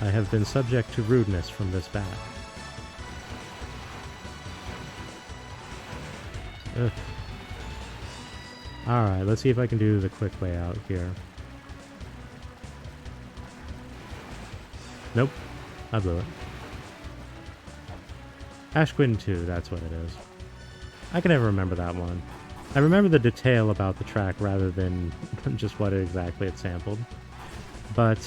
I have been subject to rudeness from this bat. Ugh. Alright, let's see if I can do the quick way out here. Nope, I blew it. Ashquin 2, that's what it is. I can never remember that one. I remember the detail about the track rather than just what exactly it sampled. But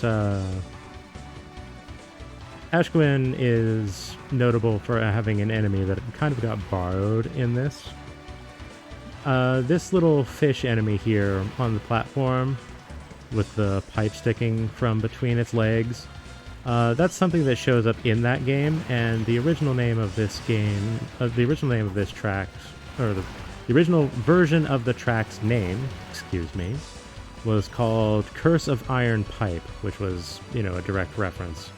Ashquin is notable for having an enemy that kind of got borrowed in this. This little fish enemy here on the platform with the pipe sticking from between its legs, that's something that shows up in that game, and the original name of this game, the original name of this track, or the original version of the track's name, excuse me, was called Curse of Iron Pipe, which was, you know, a direct reference.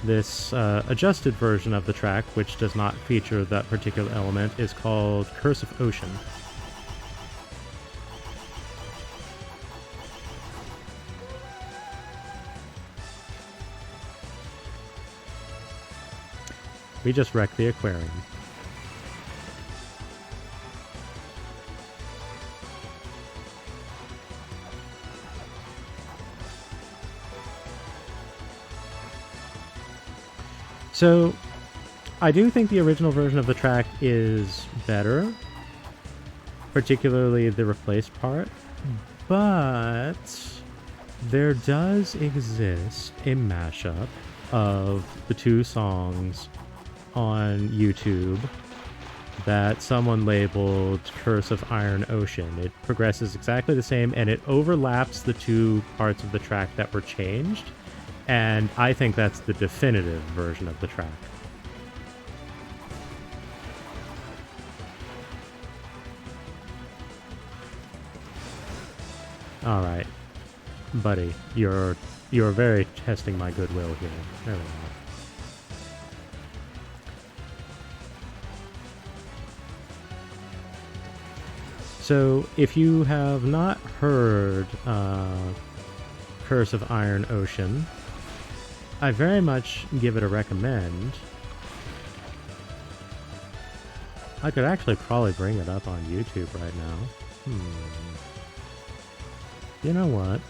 This adjusted version of the track, which does not feature that particular element, is called Curse of Ocean. We just wrecked the aquarium. So, I do think the original version of the track is better, particularly the replaced part, but there does exist a mashup of the two songs on YouTube that someone labeled Curse of Iron Ocean. It progresses exactly the same, and it overlaps the two parts of the track that were changed, and I think that's the definitive version of the track. All right, buddy, you're very testing my goodwill here. There we go. So, if you have not heard Curse of Iron Ocean, I very much give it a recommend. I could actually probably bring it up on YouTube right now. You know what?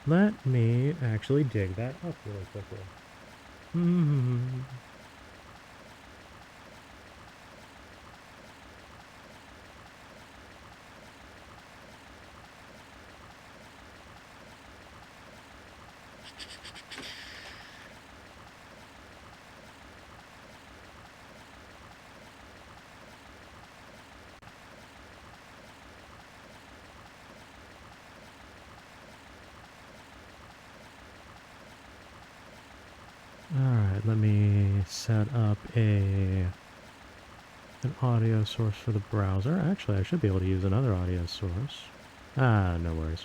Let me actually dig that up really quickly. Alright, let me set up an audio source for the browser. Actually, I should be able to use another audio source. No worries.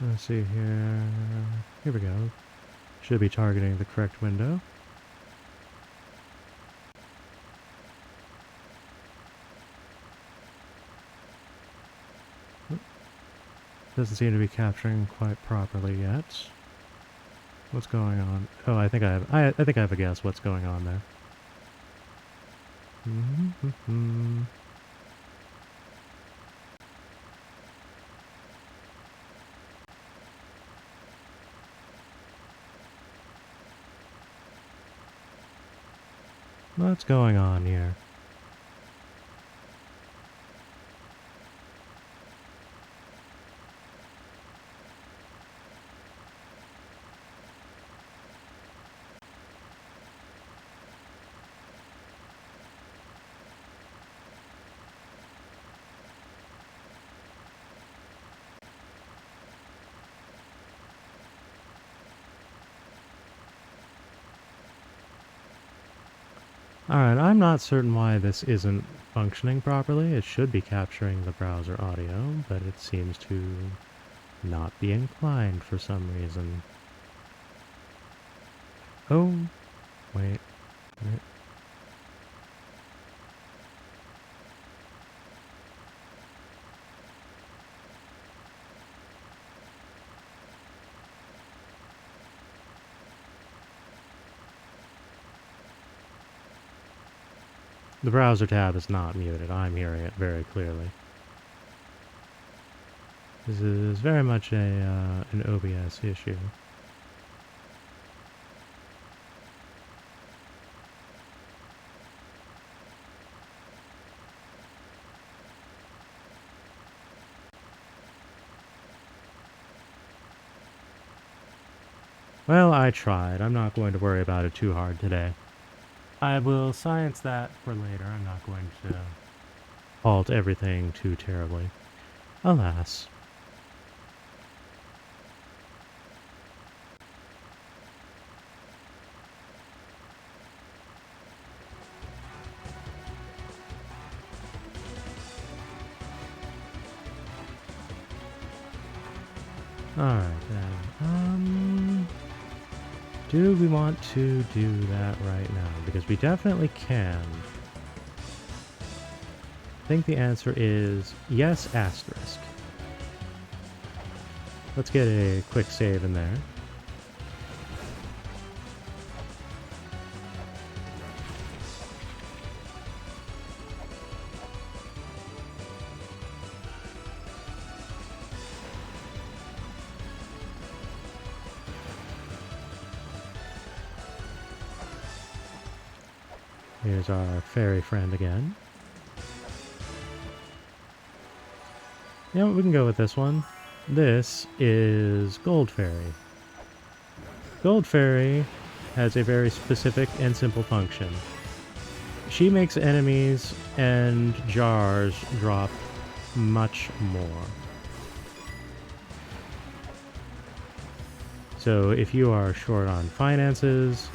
Let's see here. Here we go. Should be targeting the correct window. Doesn't seem to be capturing quite properly yet. What's going on? Oh, I think I have a guess what's going on there. What's going on here? Alright, I'm not certain why this isn't functioning properly. It should be capturing the browser audio, but it seems to not be inclined for some reason. Oh, wait. The browser tab is not muted. I'm hearing it very clearly. This is very much an OBS issue. Well, I tried. I'm not going to worry about it too hard today. I will science that for later. I'm not going to halt everything too terribly. Alas. Alright then. Do we want to do that right now? Because we definitely can. I think the answer is yes, asterisk. Let's get a quick save in there. Here's our fairy friend again. Yeah, we can go with this one. This is Gold Fairy. Gold Fairy has a very specific and simple function. She makes enemies and jars drop much more. So if you are short on finances,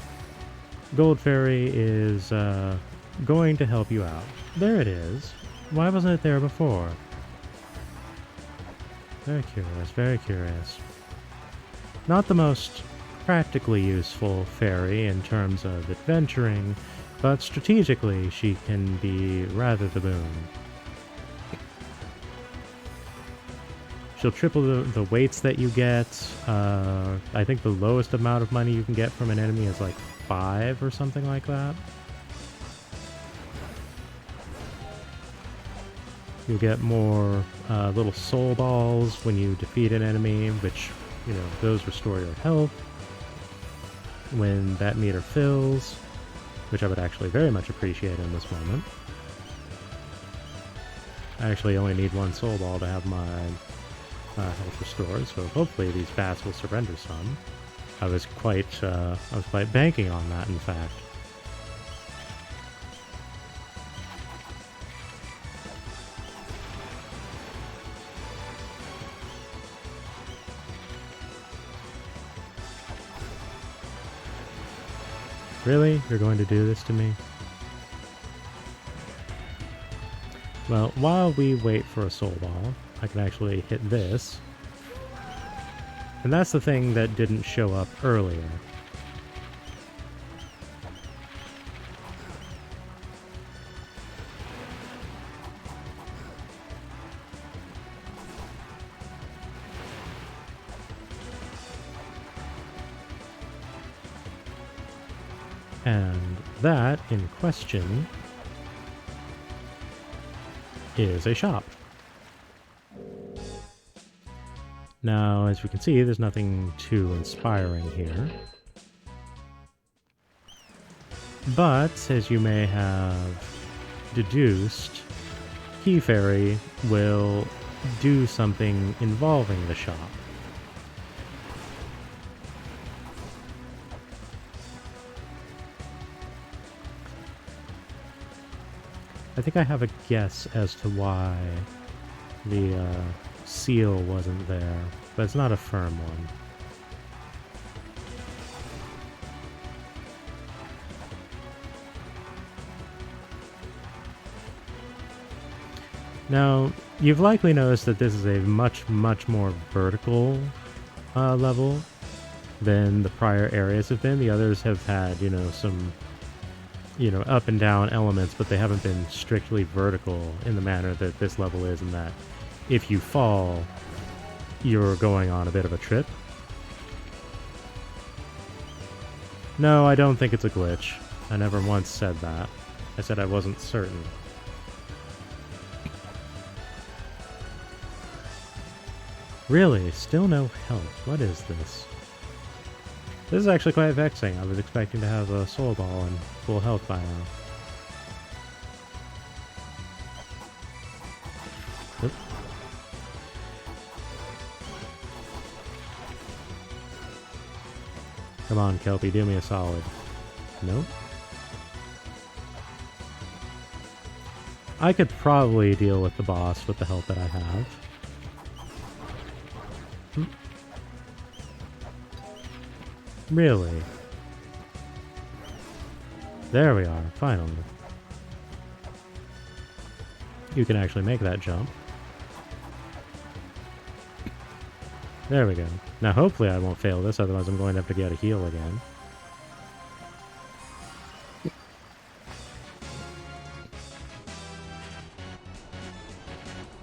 Gold Fairy is going to help you out. There it is. Why wasn't it there before? Very curious, very curious. Not the most practically useful fairy in terms of adventuring, but strategically she can be rather the boon. She'll triple the weights that you get. I think the lowest amount of money you can get from an enemy is like 5 or something like that. You'll get more little soul balls when you defeat an enemy, which, you know, those restore your health when that meter fills, which I would actually very much appreciate in this moment. I actually only need 1 soul ball to have my health restored, so hopefully these bats will surrender some. I was quite banking on that, in fact. Really? You're going to do this to me? Well, while we wait for a soul ball, I can actually hit this. And that's the thing that didn't show up earlier. And that, in question, is a shop. Now, as we can see, there's nothing too inspiring here. But, as you may have deduced, Key Fairy will do something involving the shop. I think I have a guess as to why the seal wasn't there, but it's not a firm one. Now, you've likely noticed that this is a much more vertical level than the prior areas have been. The others have had, some, up and down elements, but they haven't been strictly vertical in the manner that this level is, in that if you fall, you're going on a bit of a trip. No, I don't think it's a glitch. I never once said that. I said I wasn't certain. Really? Still no health? What is this? This is actually quite vexing. I was expecting to have a soul ball and full health by now. Oop. Come on, Kelpie, do me a solid. Nope. I could probably deal with the boss with the help that I have. Really? There we are, finally. You can actually make that jump. There we go. Now hopefully I won't fail this, otherwise I'm going to have to get a heal again.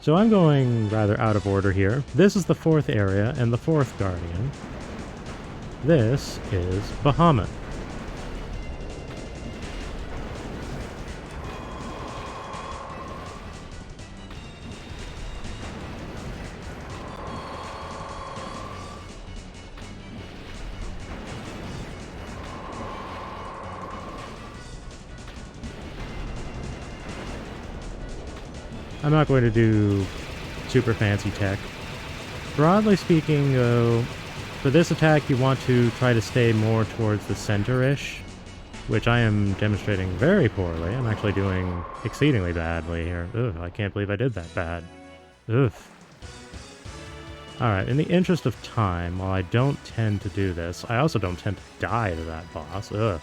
So I'm going rather out of order here. This is the 4th area and the 4th Guardian. This is Bahamut. I'm not going to do super fancy tech. Broadly speaking, though, for this attack you want to try to stay more towards the center-ish, which I am demonstrating very poorly. I'm actually doing exceedingly badly here. Ugh, I can't believe I did that bad. Ugh. Alright, in the interest of time, while I don't tend to do this, I also don't tend to die to that boss. Ugh.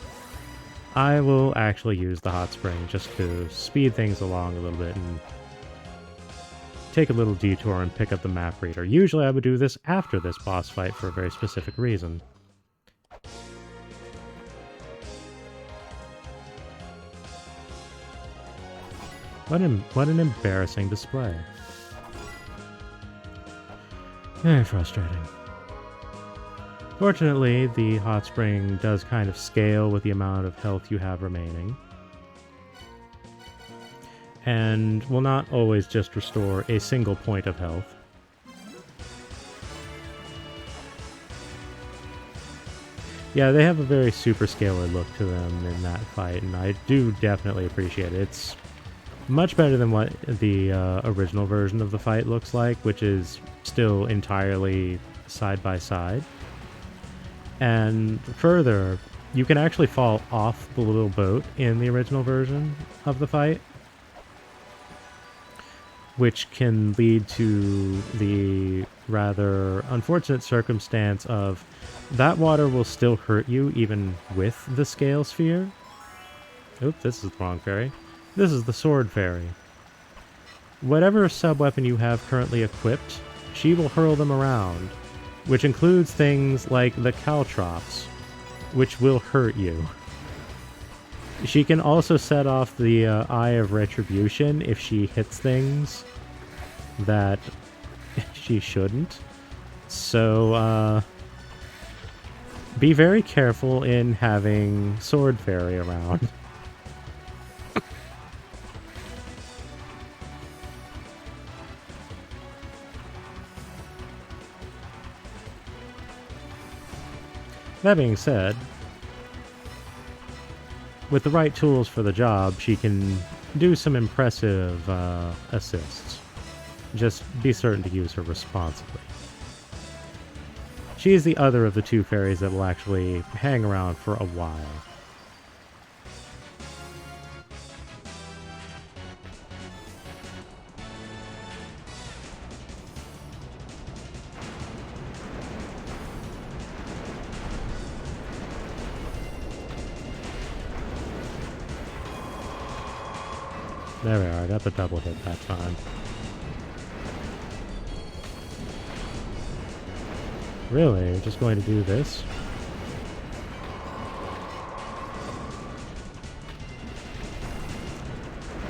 I will actually use the hot spring just to speed things along a little bit and take a little detour and pick up the map reader. Usually I would do this after this boss fight for a very specific reason. What an embarrassing display. Very frustrating. Fortunately, the hot spring does kind of scale with the amount of health you have remaining, and will not always just restore a single point of health. Yeah, they have a very super scalar look to them in that fight, and I do definitely appreciate it. It's much better than what the original version of the fight looks like, which is still entirely side by side. And further, you can actually fall off the little boat in the original version of the fight, which can lead to the rather unfortunate circumstance of that water will still hurt you even with the scale sphere. Oop, this is the wrong fairy. This is the sword fairy. Whatever sub-weapon you have currently equipped, she will hurl them around, which includes things like the caltrops, which will hurt you. She can also set off the Eye of Retribution if she hits things that she shouldn't. So, be very careful in having Sword Fairy around. That being said, with the right tools for the job, she can do some impressive assists. Just be certain to use her responsibly. She is the other of the two fairies that will actually hang around for a while. There we are, I got the double hit that time. Really? You're just going to do this?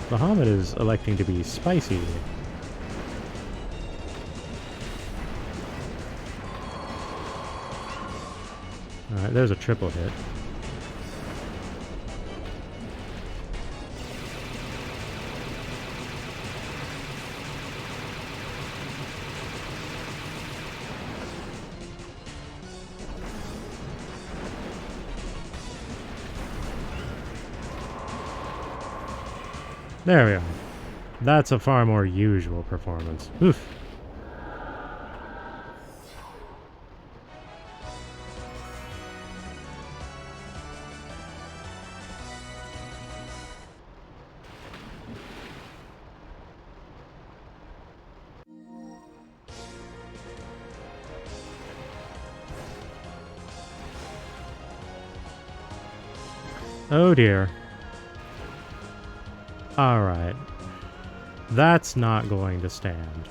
Bahamut is electing to be spicy. Alright, there's a triple hit. There we are. That's a far more usual performance. Oof. Oh dear. Alright. That's not going to stand.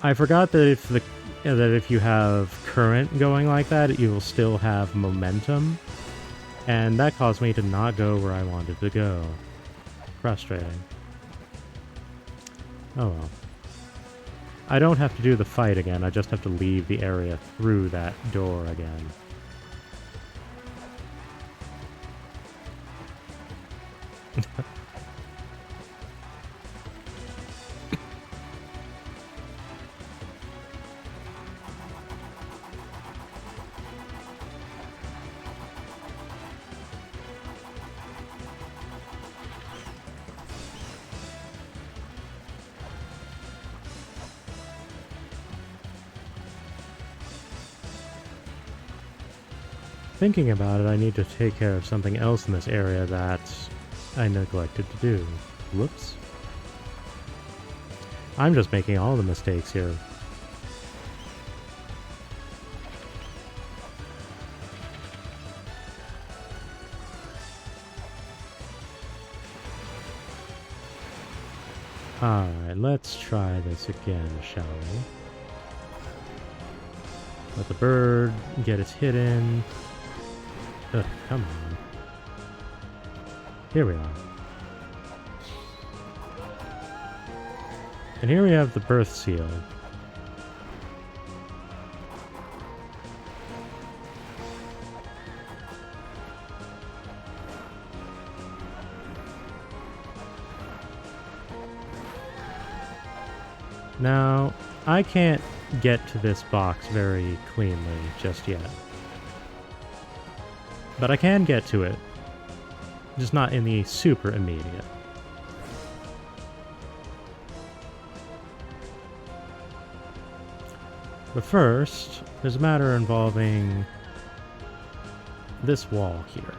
I forgot that if you have current going like that, you will still have momentum. And that caused me to not go where I wanted to go. Frustrating. Oh well. I don't have to do the fight again, I just have to leave the area through that door again. Thinking about it, I need to take care of something else in this area that I neglected to do. Whoops. I'm just making all the mistakes here. Alright, let's try this again, shall we? Let the bird get its hit in. Ugh, come on. Here we are. And here we have the birth seal. Now, I can't get to this box very cleanly just yet. But I can get to it. Just not in the super immediate. But first, there's a matter involving this wall here.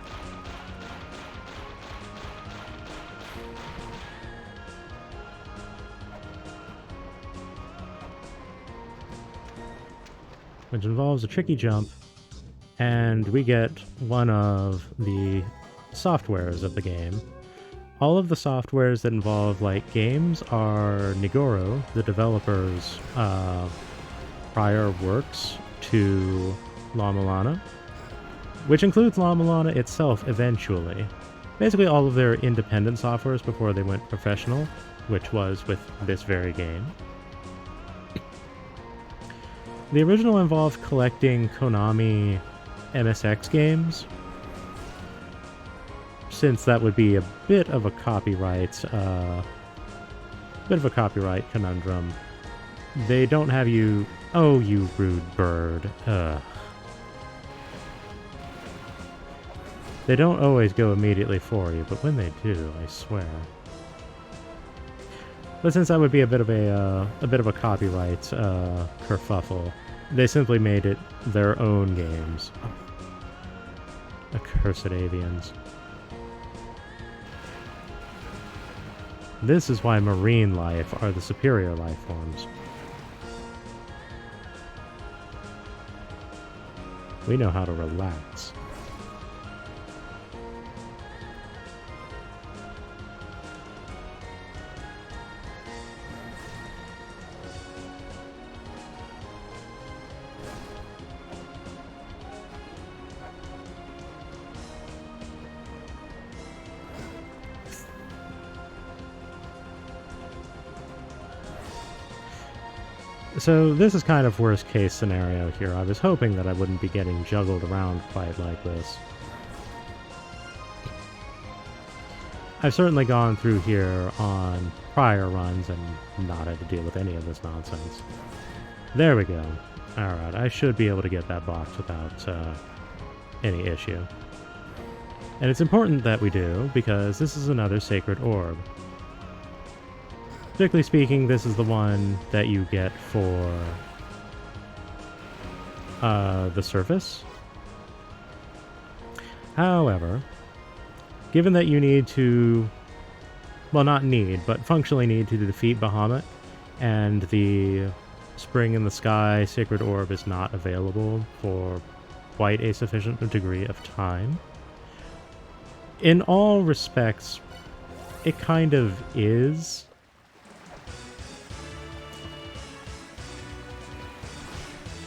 Which involves a tricky jump, and we get one of the softwares of the game. All of the softwares that involve, like, games are Nigoro, the developer's prior works to La-Mulana, which includes La-Mulana itself eventually. Basically all of their independent softwares before they went professional, which was with this very game. The original involved collecting Konami MSX games, since that would be a bit of a copyright conundrum. They don't have you... Oh, you rude bird. Ugh. They don't always go immediately for you, but when they do, I swear. But since that would be a bit of a copyright kerfuffle, they simply made it their own games. Accursed avians. This is why marine life are the superior life forms. We know how to relax. So this is kind of worst case scenario here. I was hoping that I wouldn't be getting juggled around quite like this. I've certainly gone through here on prior runs and not had to deal with any of this nonsense. There we go. Alright, I should be able to get that box without any issue. And it's important that we do, because this is another sacred orb. Strictly speaking, this is the one that you get for the surface. However, given that you need to, well, not need, but functionally need to defeat Bahamut, and the Spring in the Sky Sacred Orb is not available for quite a sufficient degree of time, in all respects, it kind of is.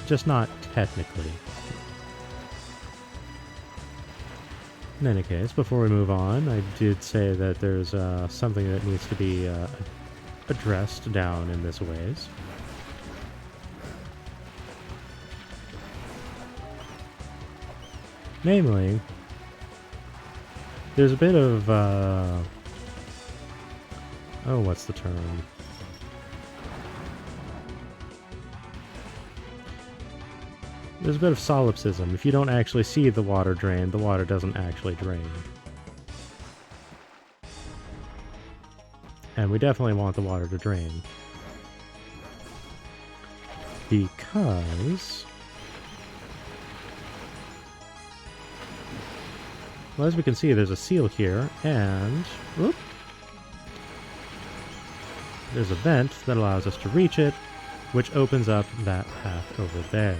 Just not technically. In any case, before we move on, I did say that there's something that needs to be addressed down in this ways. Namely, there's a bit of, oh, what's the term? There's a bit of solipsism. If you don't actually see the water drain, the water doesn't actually drain. And we definitely want the water to drain. Because... well, as we can see, there's a seal here, and... whoop, there's a vent that allows us to reach it, which opens up that path over there.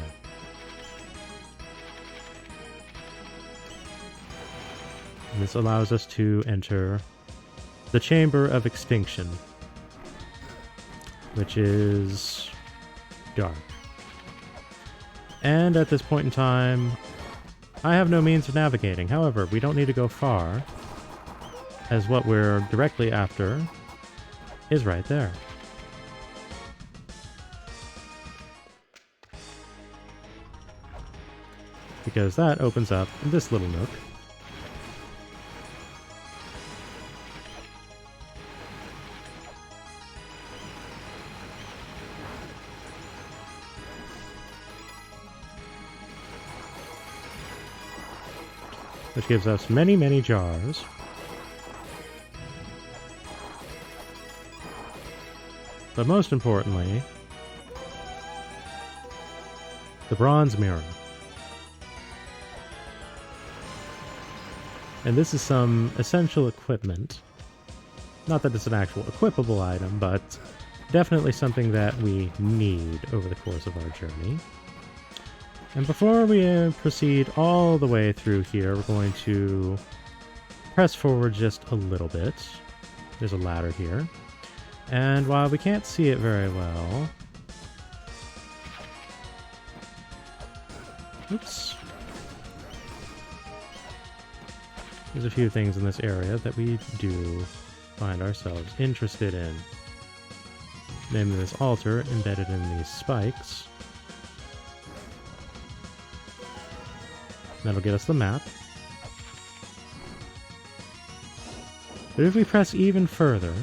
And this allows us to enter the Chamber of Extinction, which is dark. And at this point in time, I have no means of navigating. However, we don't need to go far, as what we're directly after is right there. Because that opens up this little nook. Which gives us many, many jars. But most importantly, the bronze mirror. And this is some essential equipment. Not that it's an actual equipable item, but definitely something that we need over the course of our journey. And before we proceed all the way through here, we're going to press forward just a little bit. There's a ladder here. And while we can't see it very well... oops. There's a few things in this area that we do find ourselves interested in. Namely this altar embedded in these spikes. That'll get us the map. But if we press even further...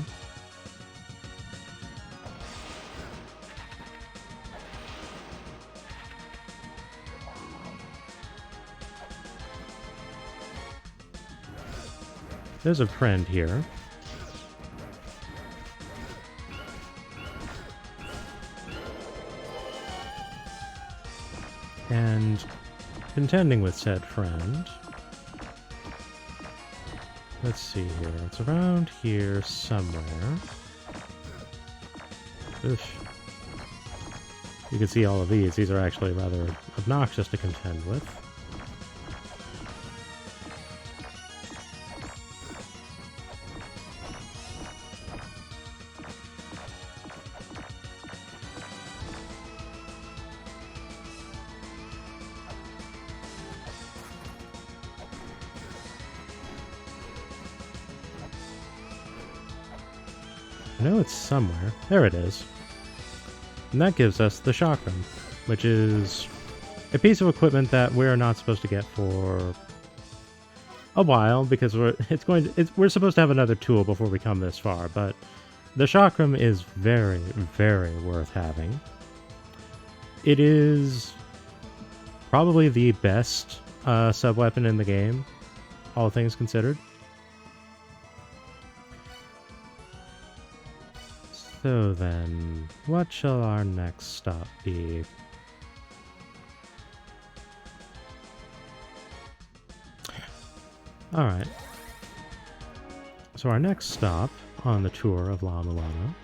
there's a friend here. And contending with said friend... let's see here. It's around here somewhere. Oof. You can see all of these. These are actually rather obnoxious to contend with. I know it's somewhere. There it is. And that gives us the chakram, which is a piece of equipment that we're not supposed to get for a while, because we're supposed to have another tool before we come this far, but the chakram is very, very worth having. It is probably the best sub-weapon in the game, all things considered. So then, what shall our next stop be? Alright. So our next stop on the tour of La-Mulana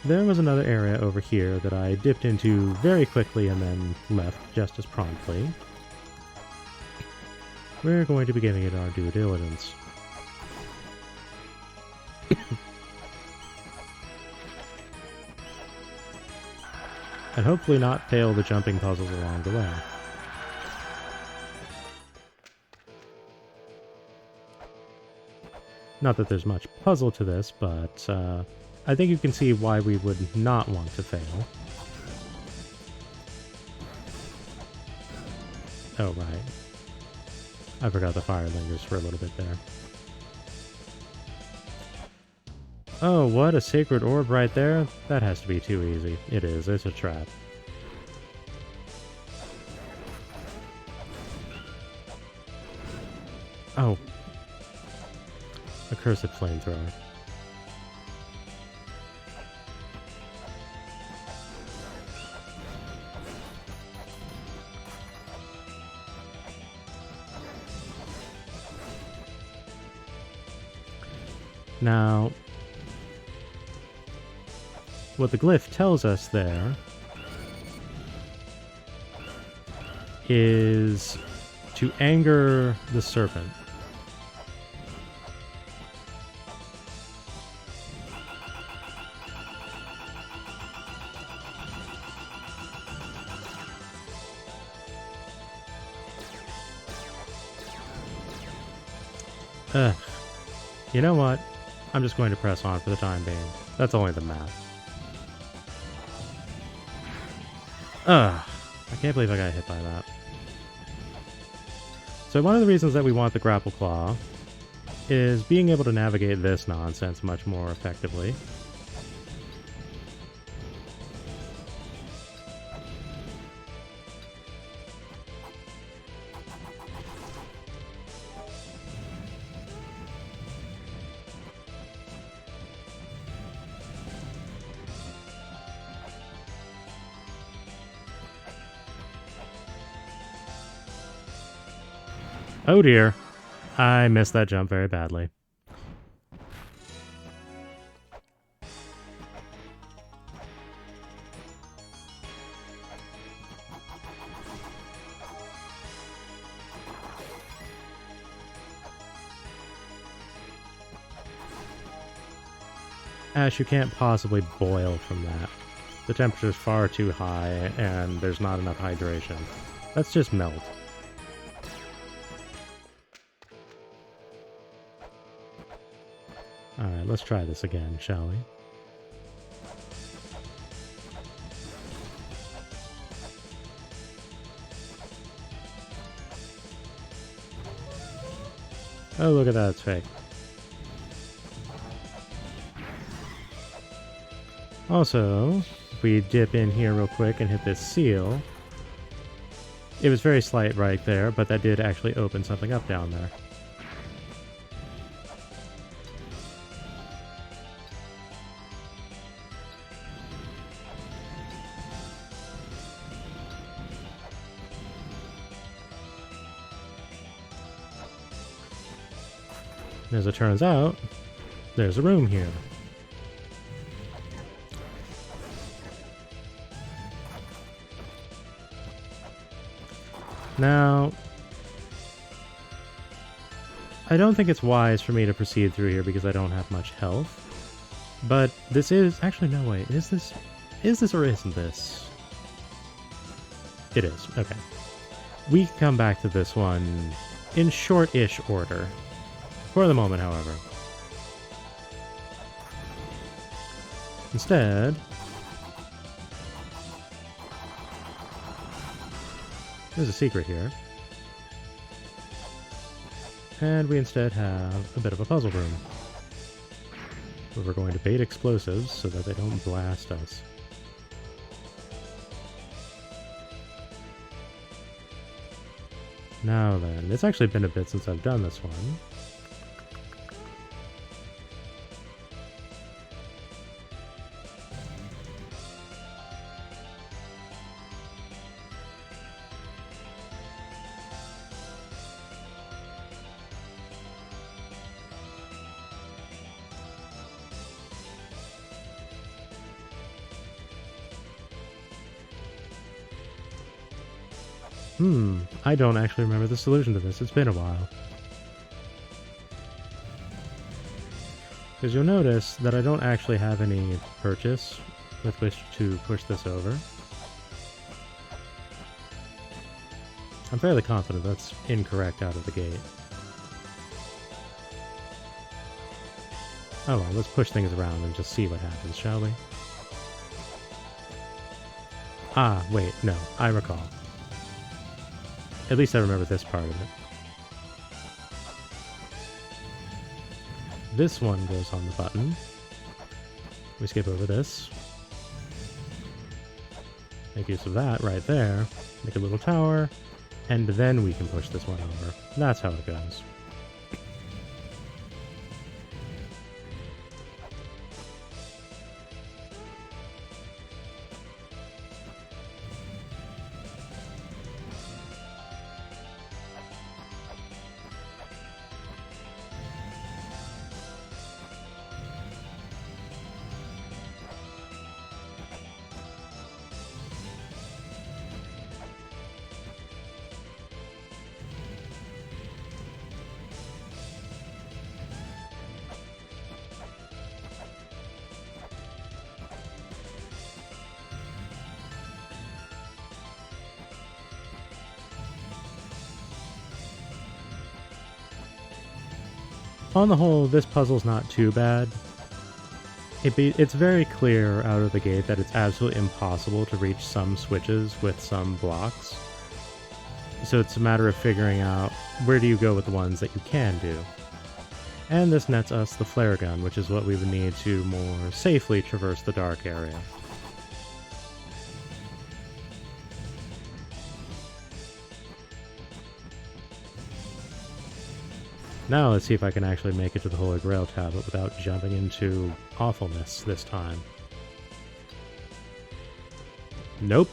there was another area over here that I dipped into very quickly and then left just as promptly. We're going to be giving it our due diligence. And hopefully not fail the jumping puzzles along the way. Not that there's much puzzle to this, but I think you can see why we would not want to fail. Oh, right. I forgot the fire lingers for a little bit there. Oh, what? A sacred orb right there? That has to be too easy. It is. It's a trap. Oh. A cursed flamethrower. Now, what the glyph tells us there is to anger the serpent. Ugh. You know what? I'm just going to press on for the time being. That's only the math. Ugh. I can't believe I got hit by that. So one of the reasons that we want the grapple claw is being able to navigate this nonsense much more effectively. Oh dear. I missed that jump very badly. Ash, you can't possibly boil from that. The temperature's far too high, and there's not enough hydration. Let's just melt. Alright, let's try this again, shall we? Oh, look at that, it's fake. Also, if we dip in here real quick and hit this seal, it was very slight right there, but that did actually open something up down there. As it turns out, there's a room here. Now, I don't think it's wise for me to proceed through here because I don't have much health. But this is... Actually, no, wait. Is this or isn't this? It is. Okay. We can come back to this one in short-ish order. For the moment, however. Instead, there's a secret here. And we instead have a bit of a puzzle room, where we're going to bait explosives so that they don't blast us. Now then, it's actually been a bit since I've done this one. I don't actually remember the solution to this. It's been a while. Because you'll notice that I don't actually have any purchase with which to push this over. I'm fairly confident that's incorrect out of the gate. Oh well, let's push things around and just see what happens, shall we? Ah, wait, no, I recall. At least I remember this part of it. This one goes on the button. We skip over this. Make use of that right there. Make a little tower. And then we can push this one over. That's how it goes. On the whole, this puzzle's not too bad. It's very clear out of the gate that it's absolutely impossible to reach some switches with some blocks. So it's a matter of figuring out where do you go with the ones that you can do. And this nets us the flare gun, which is what we would need to more safely traverse the dark area. Now let's see if I can actually make it to the Holy Grail tablet without jumping into awfulness this time. Nope.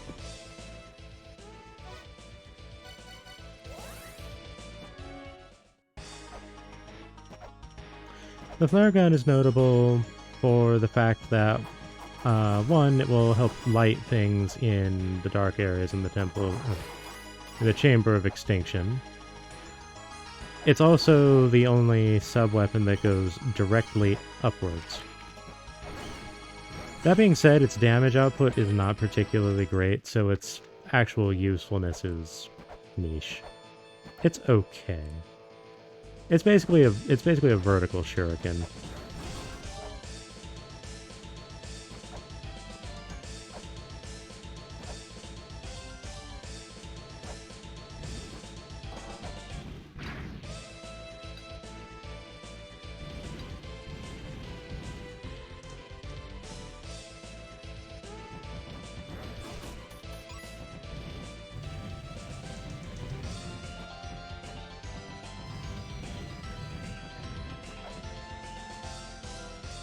The flare gun is notable for the fact that, one, it will help light things in the dark areas in the temple, in the Chamber of Extinction. It's also the only sub-weapon that goes directly upwards. That being said, its damage output is not particularly great, so its actual usefulness is niche. It's okay. It's basically a vertical shuriken.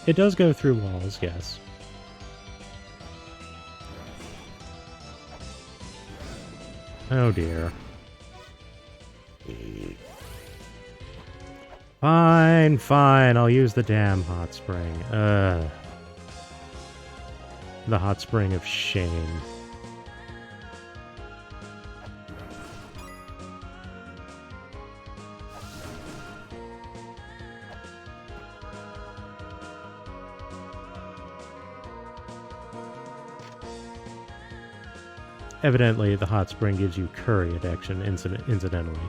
It does go through walls, yes. Oh dear. Fine, fine, I'll use the damn hot spring. The hot spring of shame. Evidently, the hot spring gives you curry addiction incidentally.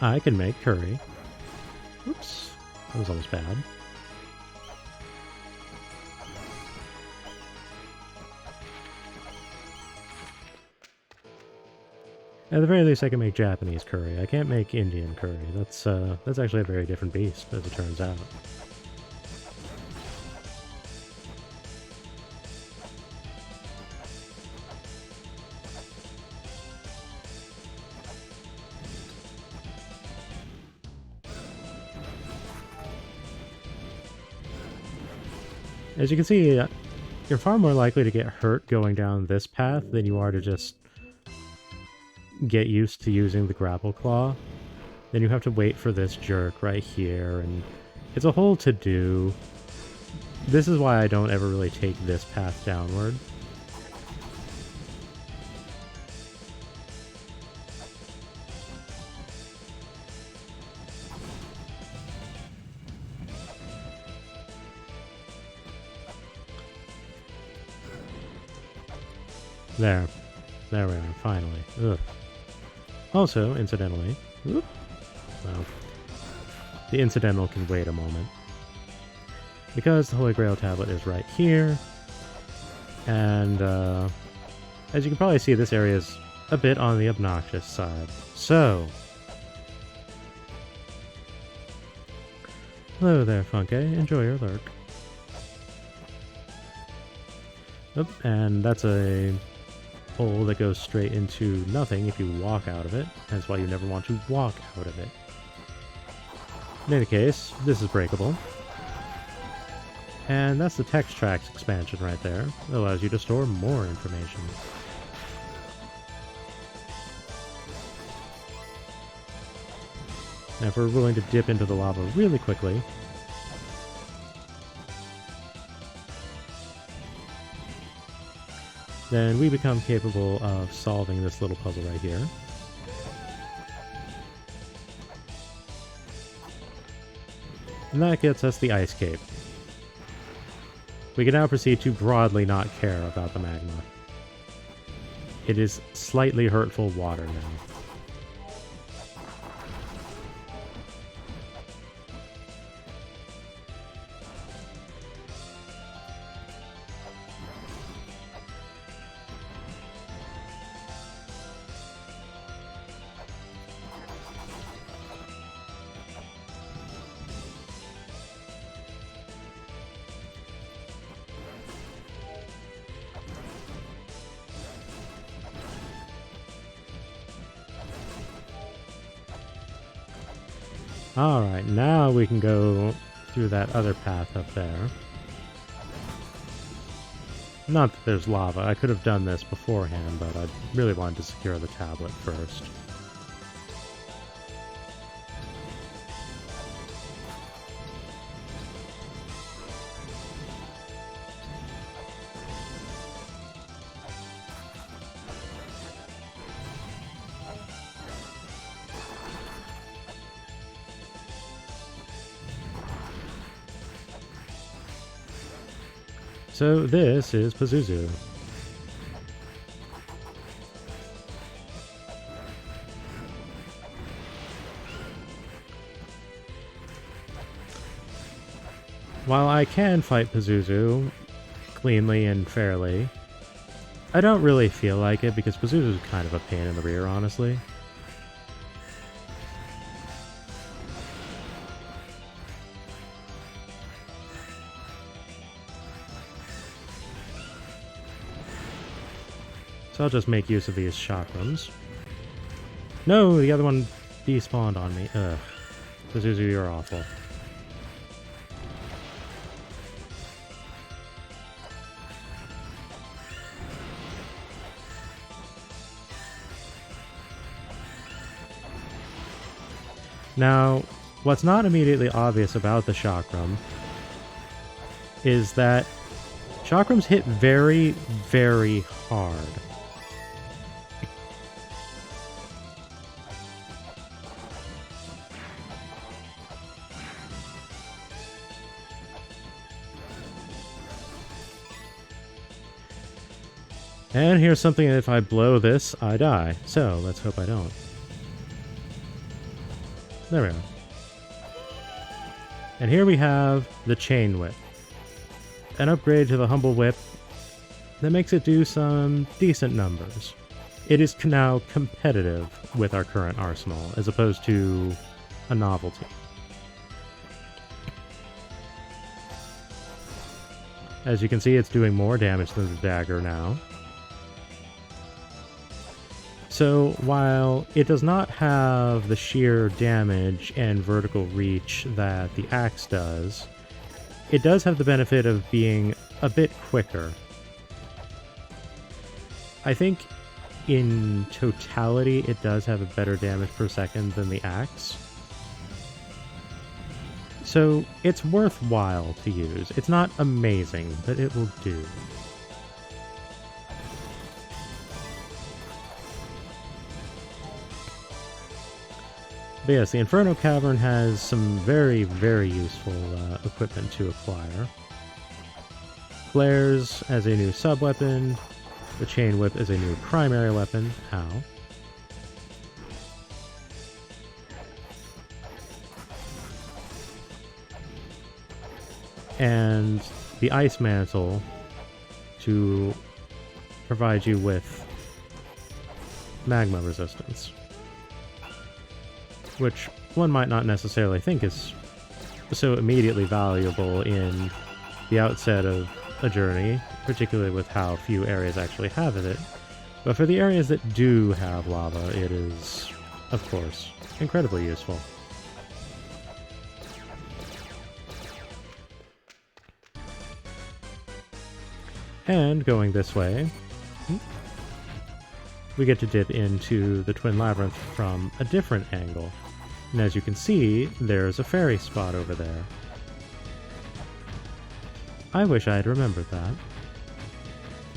I can make curry. Oops, that was almost bad. At the very least, I can make Japanese curry. I can't make Indian curry. That's actually a very different beast, as it turns out. As you can see, you're far more likely to get hurt going down this path than you are to just get used to using the grapple claw. Then you have to wait for this jerk right here, and it's a whole to-do. This is why I don't ever really take this path downward. There we are, finally. Ugh. Also, incidentally, well, the incidental can wait a moment. Because the Holy Grail tablet is right here, and as you can probably see, this area is a bit on the obnoxious side. So, hello there, Funke. Enjoy your lurk. Oop, and that's a hole that goes straight into nothing if you walk out of it. That's why you never want to walk out of it. In any case, this is breakable. And that's the text tracks expansion right there. It allows you to store more information. Now if we're willing to dip into the lava really quickly, then we become capable of solving this little puzzle right here. And that gets us the ice cape. We can now proceed to broadly not care about the magma. It is slightly hurtful water now. Alright, now we can go through that other path up there. Not that there's lava. I could have done this beforehand, but I really wanted to secure the tablet first. So this is Pazuzu. While I can fight Pazuzu cleanly and fairly, I don't really feel like it because Pazuzu is kind of a pain in the rear, honestly. So I'll just make use of these chakrams. No, the other one despawned on me. Ugh. Pazuzu, you're awful. Now, what's not immediately obvious about the chakram is that chakrams hit very, very hard. And here's something that if I blow this, I die. So, let's hope I don't. There we are. And here we have the Chain Whip. An upgrade to the Humble Whip that makes it do some decent numbers. It is now competitive with our current arsenal, as opposed to a novelty. As you can see, it's doing more damage than the dagger now. So, while it does not have the sheer damage and vertical reach that the axe does, it does have the benefit of being a bit quicker. I think in totality it does have a better damage per second than the axe. So it's worthwhile to use. It's not amazing, but it will do. But yes, the Inferno Cavern has some very, very useful equipment to acquire. Flares as a new sub-weapon. The Chain Whip is a new primary weapon. Ow. And the Ice Mantle to provide you with magma resistance, which one might not necessarily think is so immediately valuable in the outset of a journey, particularly with how few areas actually have it. But for the areas that do have lava, it is, of course, incredibly useful. And going this way, we get to dip into the Twin Labyrinth from a different angle. And as you can see, there's a fairy spot over there. I wish I had remembered that.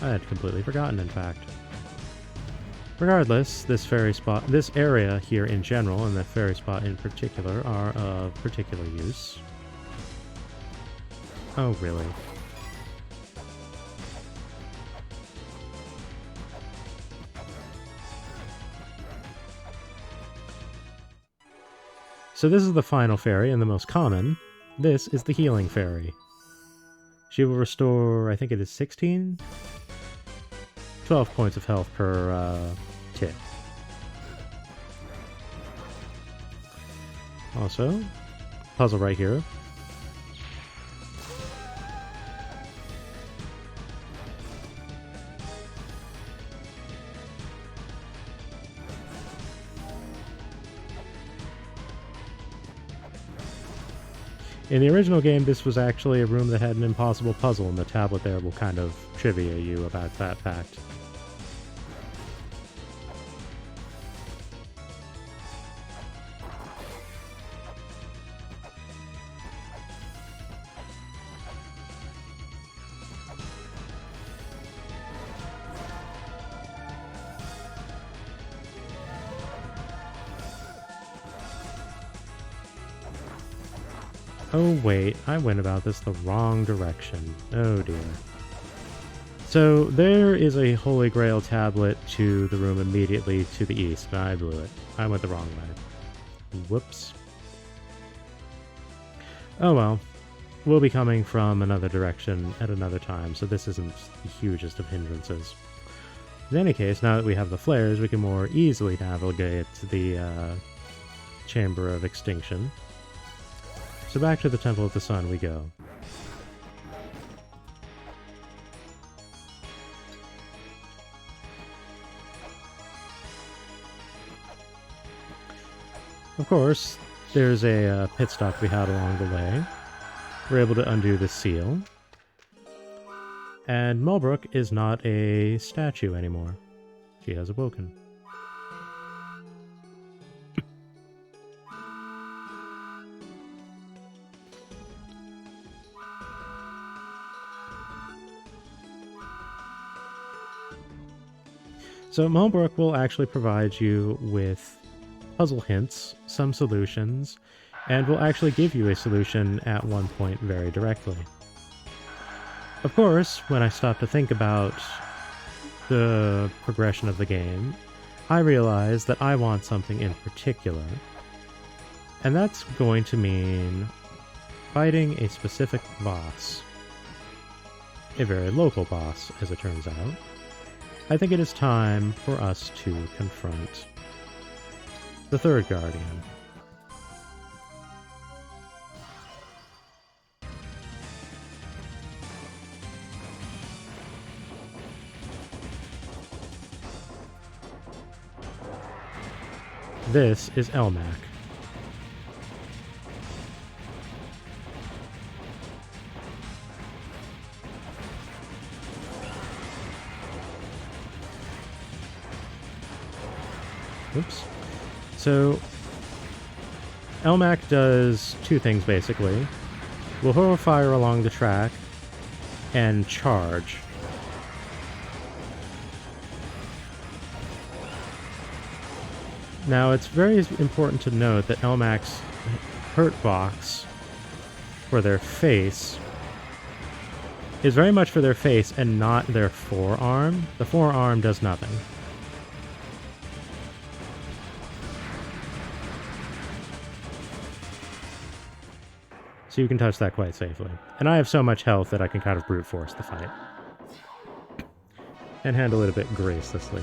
I had completely forgotten, in fact. Regardless, this fairy spot, this area here in general, and the fairy spot in particular, are of particular use. Oh, really? So this is the final fairy, and the most common. This is the Healing Fairy. She will restore, I think it is 16? 12 points of health per tick. Also, puzzle right here. In the original game, this was actually a room that had an impossible puzzle, and the tablet there will kind of trivia you about that fact. Oh wait, I went about this the wrong direction. Oh dear. So there is a Holy Grail tablet to the room immediately to the east, and I blew it. I went the wrong way. Whoops. Oh well. We'll be coming from another direction at another time, so this isn't the hugest of hindrances. In any case, now that we have the flares, we can more easily navigate the Chamber of Extinction. So back to the Temple of the Sun we go. Of course, there's a pit stop we had along the way. We're able to undo the seal. And Mulbrook is not a statue anymore. She has awoken. So Mulbrook will actually provide you with puzzle hints, some solutions, and will actually give you a solution at one point very directly. Of course, when I stop to think about the progression of the game, I realize that I want something in particular. And that's going to mean fighting a specific boss. A very local boss, as it turns out. I think it is time for us to confront the third Guardian. This is Elmac. Oops. So, Elmac does two things, basically. Will hurl fire along the track and charge. Now, it's very important to note that Elmac's hurt box for their face is very much for their face and not their forearm. The forearm does nothing. So you can touch that quite safely. And I have so much health that I can kind of brute force the fight. And handle it a bit graciously.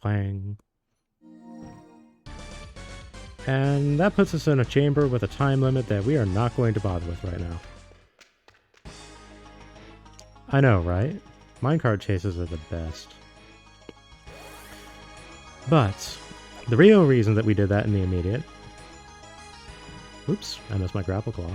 Clang. And that puts us in a chamber with a time limit that we are not going to bother with right now. I know, right? Minecart chases are the best. But the real reason that we did that in the immediate... Oops, I missed my grapple claw.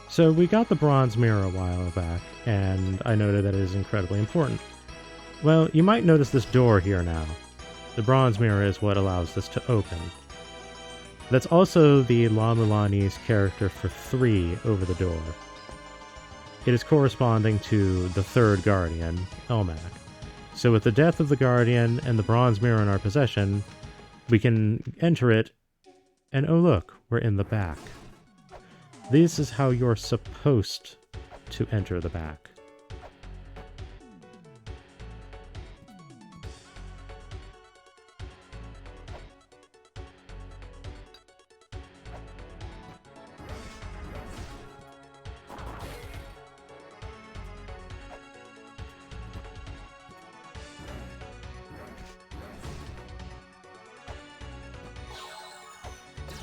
So we got the bronze mirror a while back, and I noted that it is incredibly important. Well, you might notice this door here now. The bronze mirror is what allows this to open. That's also the La-Mulana's character for 3 over the door. It is corresponding to the third Guardian, Elmac. So with the death of the Guardian and the bronze mirror in our possession, we can enter it, and oh look, we're in the back. This is how you're supposed to enter the back.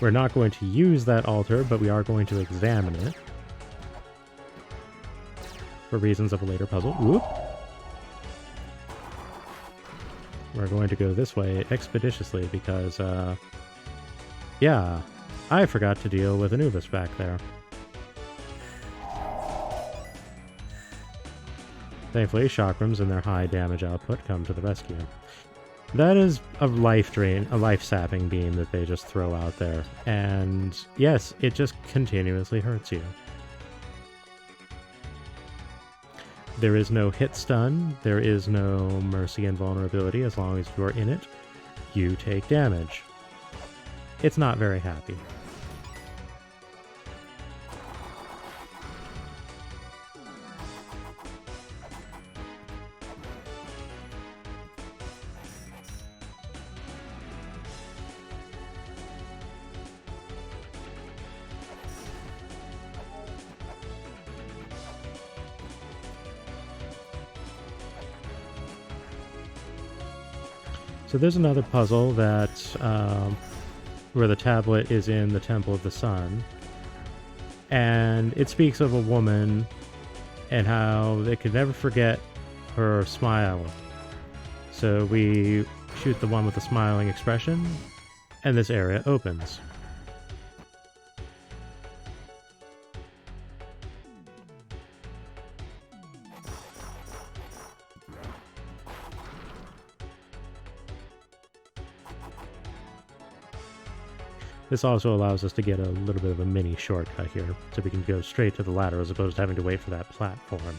We're not going to use that altar, but we are going to examine it. For reasons of a later puzzle. Whoop! We're going to go this way expeditiously because, yeah, I forgot to deal with Anubis back there. Thankfully, chakrams and their high damage output come to the rescue. That is a life drain, a life-sapping beam that they just throw out there. And yes, it just continuously hurts you. There is no hit stun, there is no mercy and vulnerability. As long as you're in it, you take damage. It's not very happy. So there's another puzzle that where the tablet is in the Temple of the Sun, and it speaks of a woman and how they could never forget her smile. So we shoot the one with the smiling expression, and this area opens. This also allows us to get a little bit of a mini shortcut here, so we can go straight to the ladder as opposed to having to wait for that platform.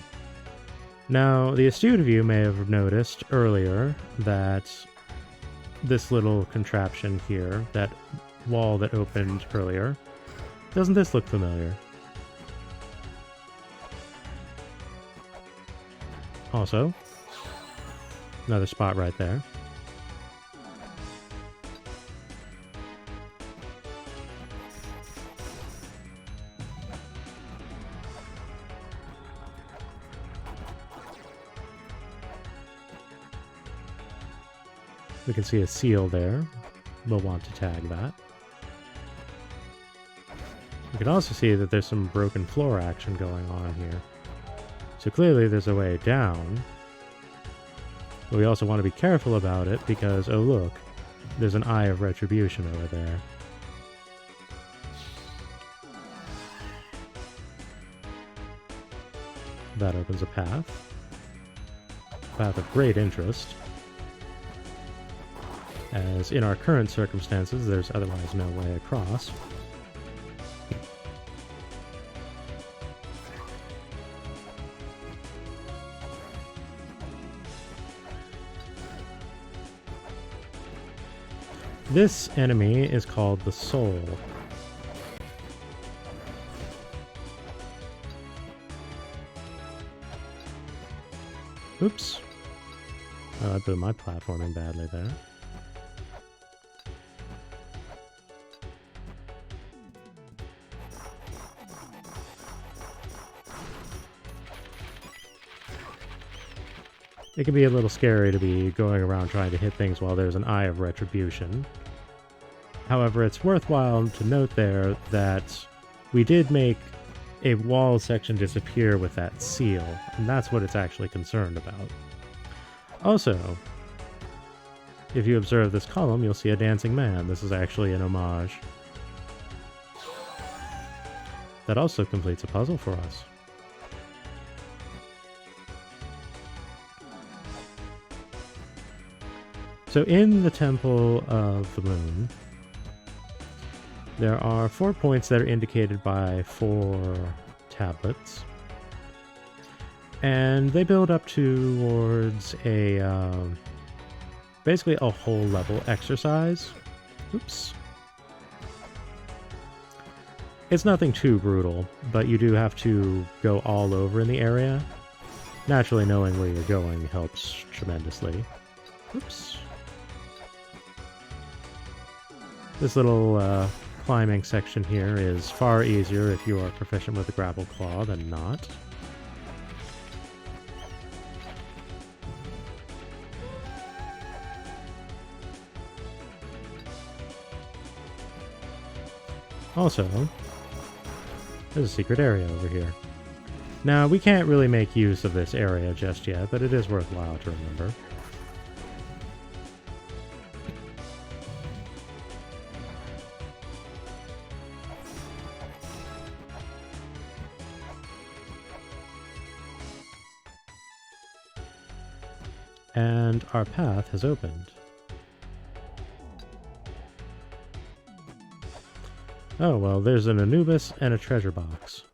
Now, the astute of you may have noticed earlier that this little contraption here, that wall that opened earlier, doesn't this look familiar? Also, another spot right there. We can see a seal there. We'll want to tag that. We can also see that there's some broken floor action going on here. So clearly there's a way down. But we also want to be careful about it because, oh look, there's an Eye of Retribution over there. That opens a path. Path of great interest. As in our current circumstances, there's otherwise no way across. This enemy is called the Soul. Oops. Oh, I blew my platforming badly there. It can be a little scary to be going around trying to hit things while there's an Eye of Retribution. However, it's worthwhile to note there that we did make a wall section disappear with that seal, and that's what it's actually concerned about. Also, if you observe this column, you'll see a dancing man. This is actually an homage. That also completes a puzzle for us. So in the Temple of the Moon, there are 4 points that are indicated by 4 tablets. And they build up towards a, basically a whole level exercise. Oops. It's nothing too brutal, but you do have to go all over in the area. Naturally, knowing where you're going helps tremendously. Oops. This little climbing section here is far easier if you are proficient with the grapple claw than not. Also, there's a secret area over here. Now, we can't really make use of this area just yet, but it is worthwhile to remember. And our path has opened. Oh, well, there's an Anubis and a treasure box.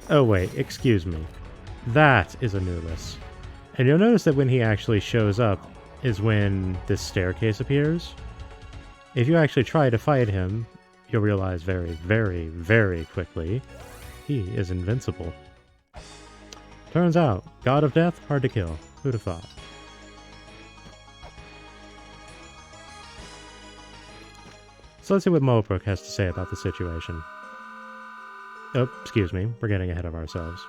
Oh, wait, excuse me. That is Anubis. And you'll notice that when he actually shows up is when this staircase appears. If you actually try to fight him, you'll realize very, very, very quickly he is invincible. Turns out, God of Death, hard to kill. Who'd have thought? So let's see what Mulbrook has to say about the situation. Oh, excuse me, we're getting ahead of ourselves.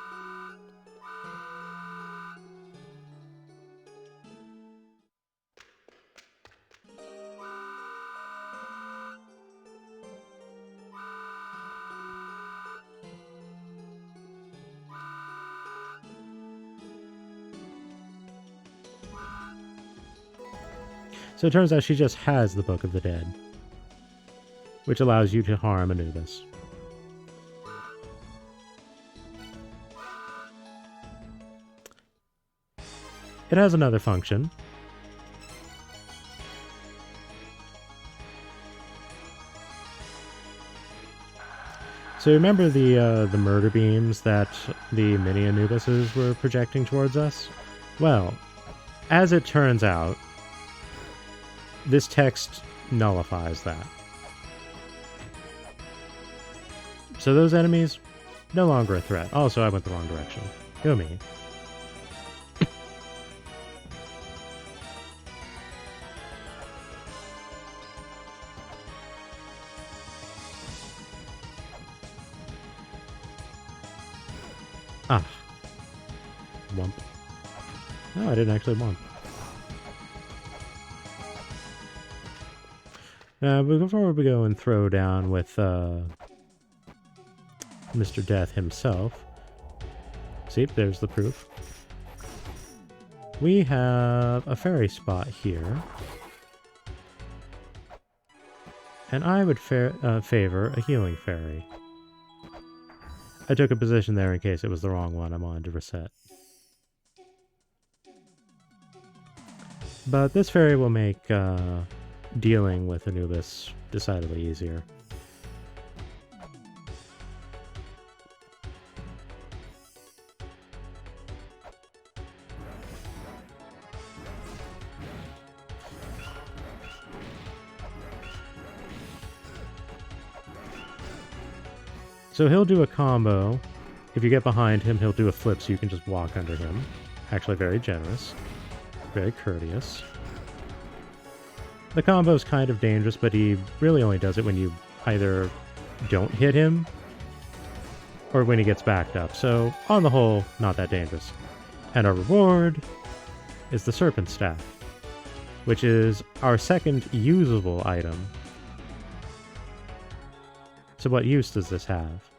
So it turns out she just has the Book of the Dead, which allows you to harm Anubis. It has another function. So remember the murder beams that the mini Anubises were projecting towards us? Well, as it turns out, this text nullifies that. So those enemies, no longer a threat. Also, I went the wrong direction. Go me. Ah, wump. No, I didn't actually wump. But before we go and throw down with Mr. Death himself, see, there's the proof. We have a fairy spot here. And I would favor a healing fairy. I took a position there in case it was the wrong one I wanted to reset. But this fairy will make dealing with Anubis decidedly easier. So he'll do a combo. If you get behind him, he'll do a flip so you can just walk under him. Actually very generous. Very courteous. The combo's kind of dangerous, but he really only does it when you either don't hit him or when he gets backed up. So, on the whole, not that dangerous. And our reward is the Serpent Staff, which is our second usable item. So what use does this have?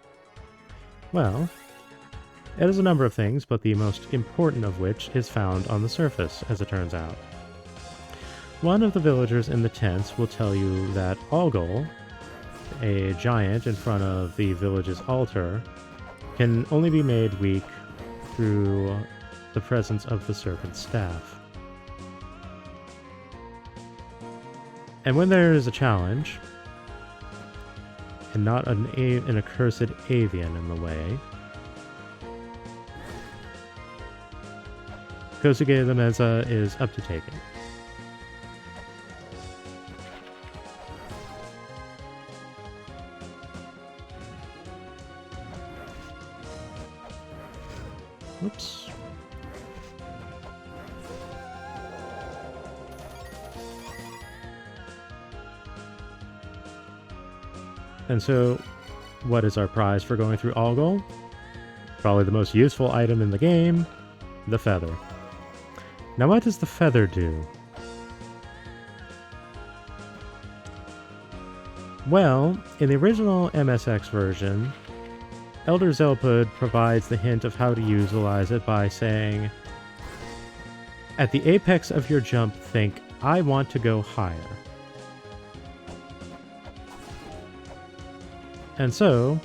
Well, it has a number of things, but the most important of which is found on the surface, as it turns out. One of the villagers in the tents will tell you that Algol, a giant in front of the village's altar, can only be made weak through the presence of the Serpent Staff. And when there is a challenge, and not an accursed avian in the way, Kosuke Lameza is up to take it. Whoops. And so, what is our prize for going through Algol? Probably the most useful item in the game, the feather. Now what does the feather do? Well, in the original MSX version, Elder Zelpud provides the hint of how to utilize it by saying, at the apex of your jump, think, I want to go higher. And so,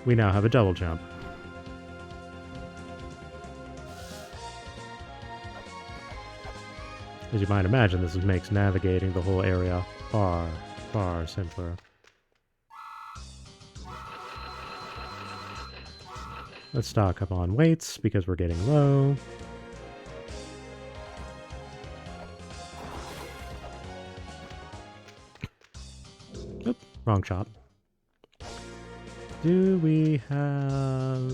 we now have a double jump. As you might imagine, this makes navigating the whole area far, far simpler. Let's stock up on weights because we're getting low. Oop, wrong shot. Do we have...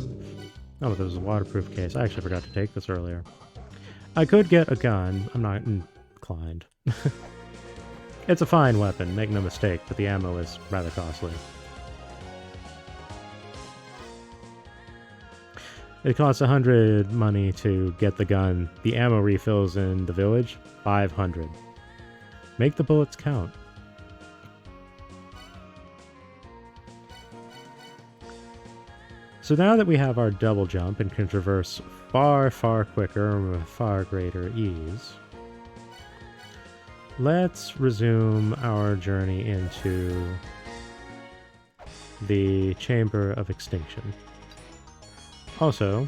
Oh, there was a waterproof case. I actually forgot to take this earlier. I could get a gun. I'm not inclined. It's a fine weapon, make no mistake, but the ammo is rather costly. It costs 100 money to get the gun. The ammo refills in the village, 500. Make the bullets count. So now that we have our double jump and can traverse far, far quicker and with far greater ease, let's resume our journey into the Chamber of Extinction. Also,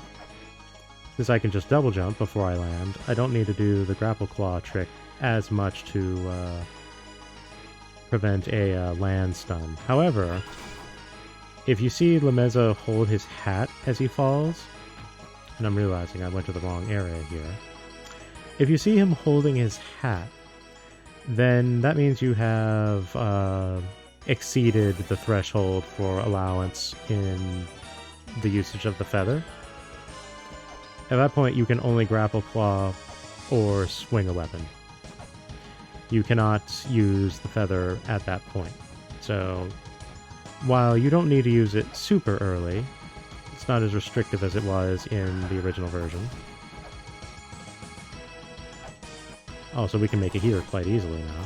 since I can just double jump before I land, I don't need to do the grapple claw trick as much to prevent a land stun. However, if you see Lameza hold his hat as he falls, and I'm realizing I went to the wrong area here. If you see him holding his hat, then that means you have exceeded the threshold for allowance in the usage of the feather. At that point, you can only grapple claw or swing a weapon. You cannot use the feather at that point. So, while you don't need to use it super early, It's not as restrictive as it was in the original version. Oh, so we can make it here quite easily now.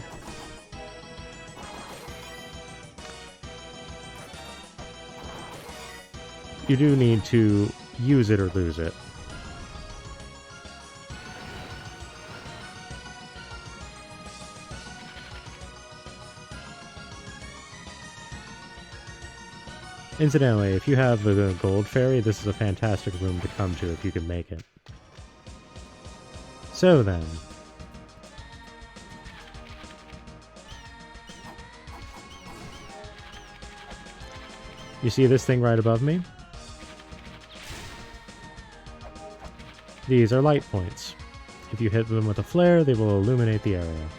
You do need to use it or lose it. Incidentally, if you have the gold fairy, this is a fantastic room to come to if you can make it. So then. You see this thing right above me? These are light points. If you hit them with a flare, they will illuminate the area.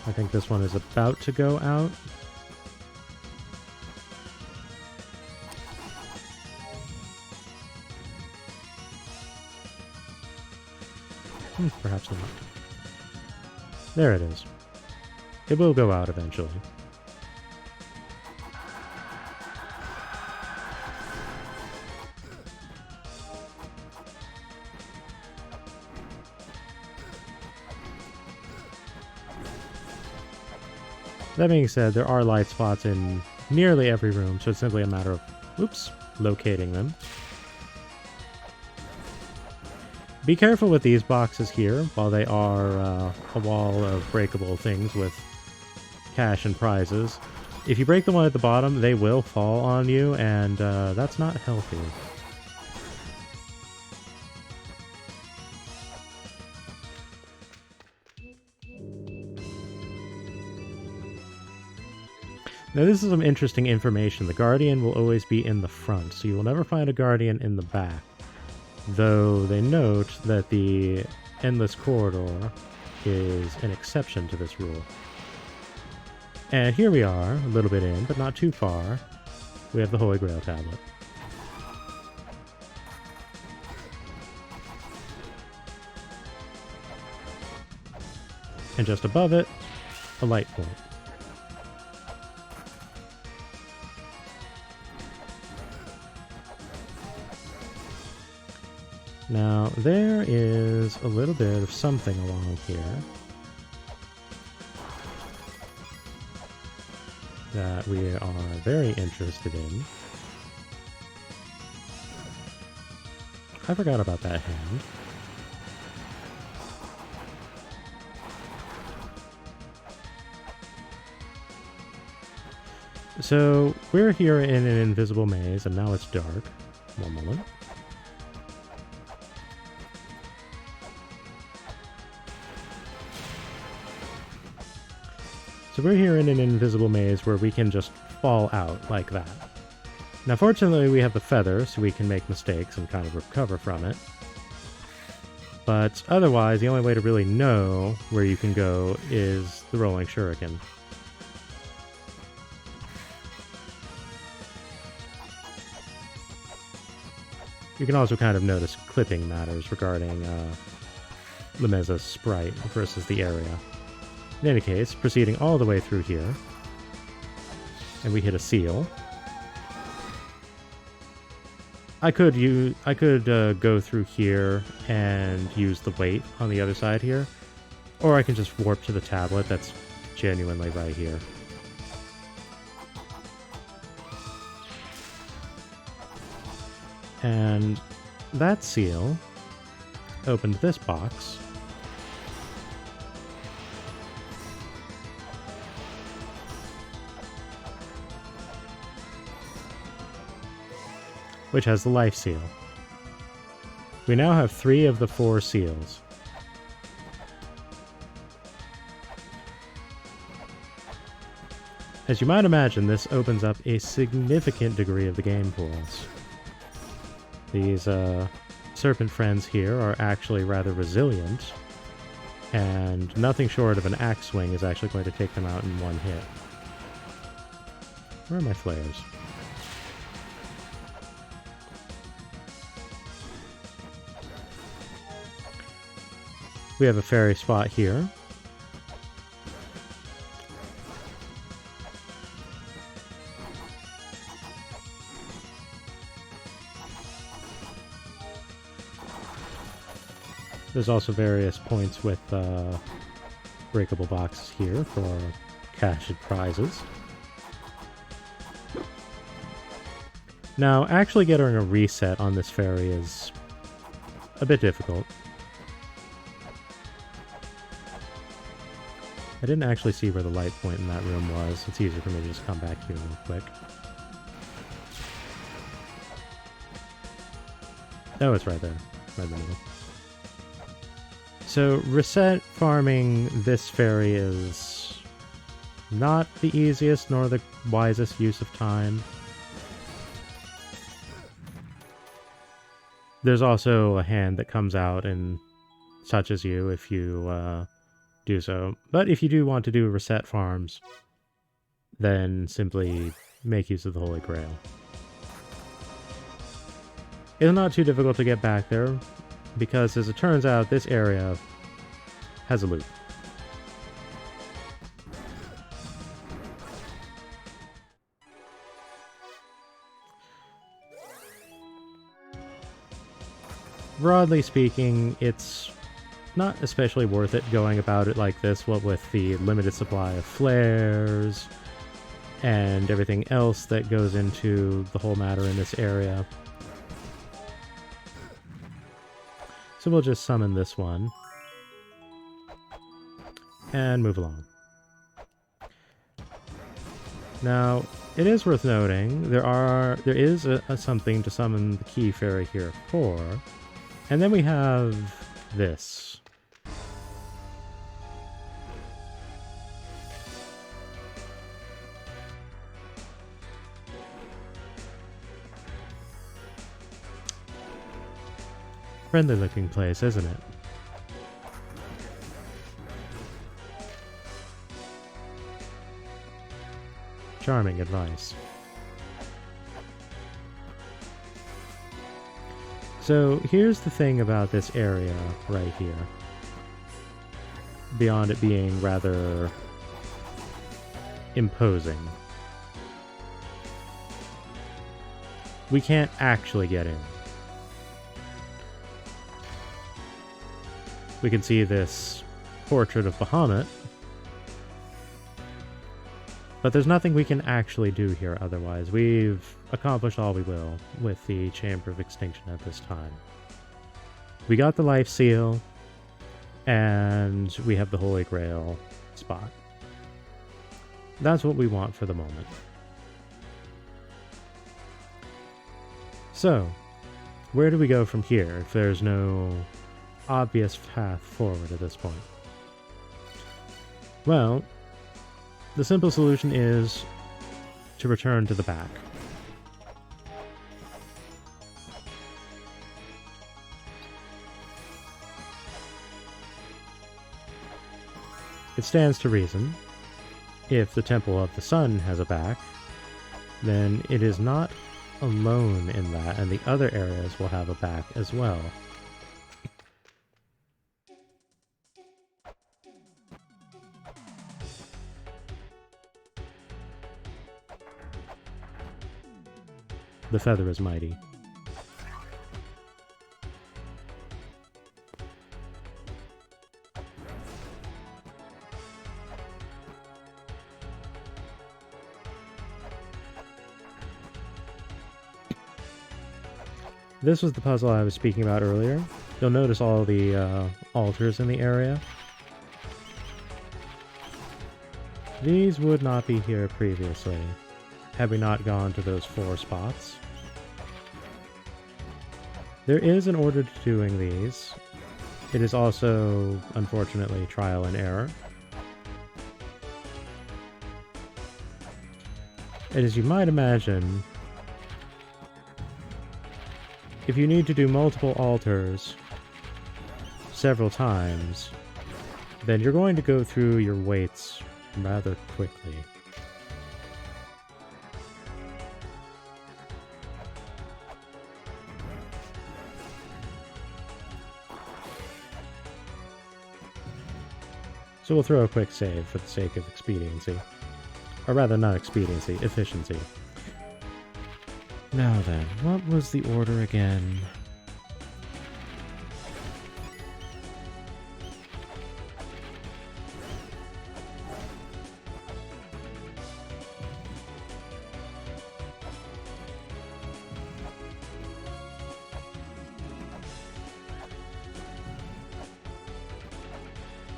I think this one is about to go out. Perhaps not. There it is. It will go out eventually. That being said, there are light spots in nearly every room, so it's simply a matter of, oops, locating them. Be careful with these boxes here, while they are a wall of breakable things with cash and prizes. If you break the one at the bottom, they will fall on you, and that's not healthy. Now this is some interesting information. The Guardian will always be in the front, so you will never find a Guardian in the back. Though they note that the Endless Corridor is an exception to this rule. And here we are, a little bit in, but not too far. We have the Holy Grail tablet. And just above it, a light point. Now, there is a little bit of something along here that we are very interested in. I forgot about that hand. So, we're here in an invisible maze, and now it's dark. One moment. So we're here in an invisible maze where we can just fall out like that. Now fortunately we have the feather, so we can make mistakes and kind of recover from it. But otherwise, the only way to really know where you can go is the rolling shuriken. You can also kind of notice clipping matters regarding Lameza's sprite versus the area. In any case, proceeding all the way through here, and we hit a seal. I could go through here and use the weight on the other side here, or I can just warp to the tablet that's genuinely right here. And that seal opened this box, which has the life seal. We now have 3 of the 4 seals. As you might imagine, this opens up a significant degree of the game for us. These serpent friends here are actually rather resilient, and nothing short of an axe swing is actually going to take them out in one hit. Where are my flares? We have a ferry spot here. There's also various points with breakable boxes here for cached prizes. Now, actually getting a reset on this ferry is a bit difficult. I didn't actually see where the light point in that room was. It's easier for me to just come back here real quick. Oh, it's right there. Right in the middle. So, reset farming this ferry is not the easiest nor the wisest use of time. There's also a hand that comes out and touches you if you do so. But if you do want to do reset farms, then simply make use of the Holy Grail. It's not too difficult to get back there, because as it turns out, this area has a loop. Broadly speaking, it's not especially worth it going about it like this, what with the limited supply of flares and everything else that goes into the whole matter in this area. So we'll just summon this one and move along. Now, it is worth noting there is something to summon the key fairy here for, and then we have this. Friendly looking place, isn't it? Charming advice. So here's the thing about this area right here. Beyond it being rather imposing, we can't actually get in. We can see this portrait of Bahamut, but there's nothing we can actually do here otherwise. We've accomplished all we will with the Chamber of Extinction at this time. We got the Life Seal, and we have the Holy Grail spot. That's what we want for the moment. So, where do we go from here if there's no obvious path forward at this point? Well, the simple solution is to return to the back. It stands to reason, if the Temple of the Sun has a back, then it is not alone in that, and the other areas will have a back as well. The feather is mighty. This was the puzzle I was speaking about earlier. You'll notice all the altars in the area. These would not be here previously, had we not gone to those 4 spots. There is an order to doing these. It is also, unfortunately, trial and error. And as you might imagine, if you need to do multiple altars several times, then you're going to go through your weights rather quickly. So we'll throw a quick save for the sake of expediency. Or rather, not expediency, efficiency. Now then, what was the order again?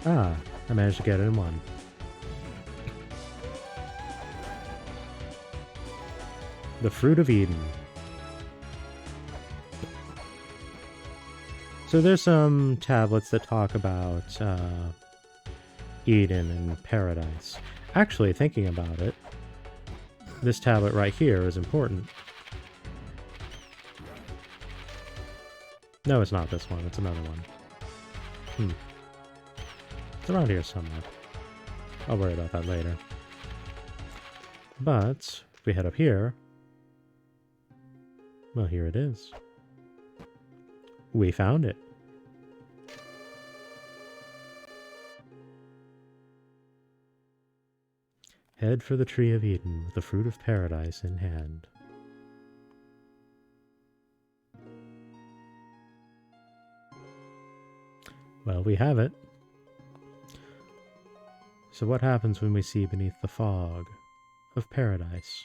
Ah, I managed to get it in one. The Fruit of Eden. So there's some tablets that talk about Eden and paradise. Actually, thinking about it, this tablet right here is important. No, it's not this one. It's another one. It's around here somewhere. I'll worry about that later. But if we head up here, well, here it is. We found it. Head for the Tree of Eden with the Fruit of Paradise in hand. Well, we have it. So what happens when we see beneath the fog of paradise?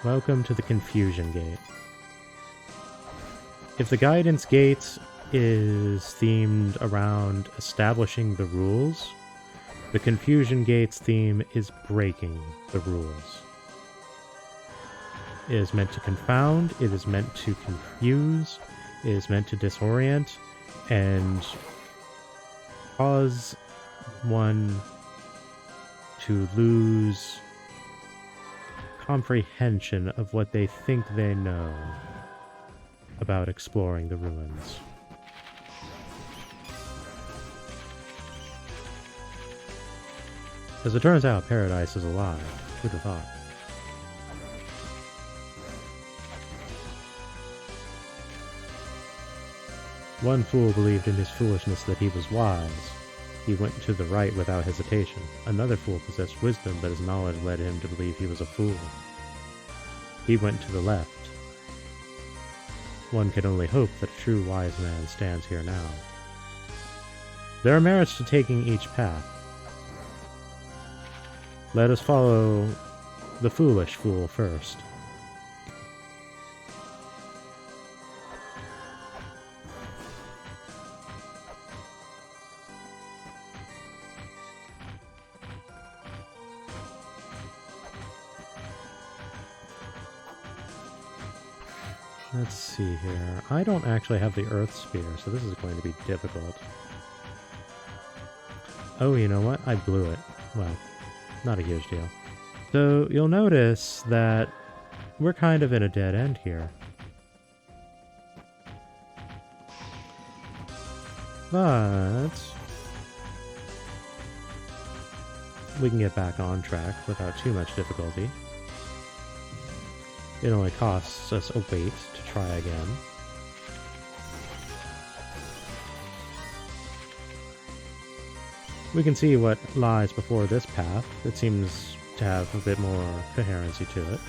Welcome to the Confusion Gate. If the Guidance Gate is themed around establishing the rules, the Confusion Gate's theme is breaking the rules. It is meant to confound, it is meant to confuse, it is meant to disorient, and cause one to lose comprehension of what they think they know about exploring the ruins. As it turns out, paradise is alive. Who'd have thought? One fool believed in his foolishness that he was wise. He went to the right without hesitation. Another fool possessed wisdom, but his knowledge led him to believe he was a fool. He went to the left. One can only hope that a true wise man stands here now. There are merits to taking each path. Let us follow the foolish fool first. Let's see here. I don't actually have the Earth Spear, so this is going to be difficult. Oh, you know what? I blew it. Well, not a huge deal. So you'll notice that we're kind of in a dead end here. But we can get back on track without too much difficulty. It only costs us a wait to try again. We can see what lies before this path. It seems to have a bit more coherency to it.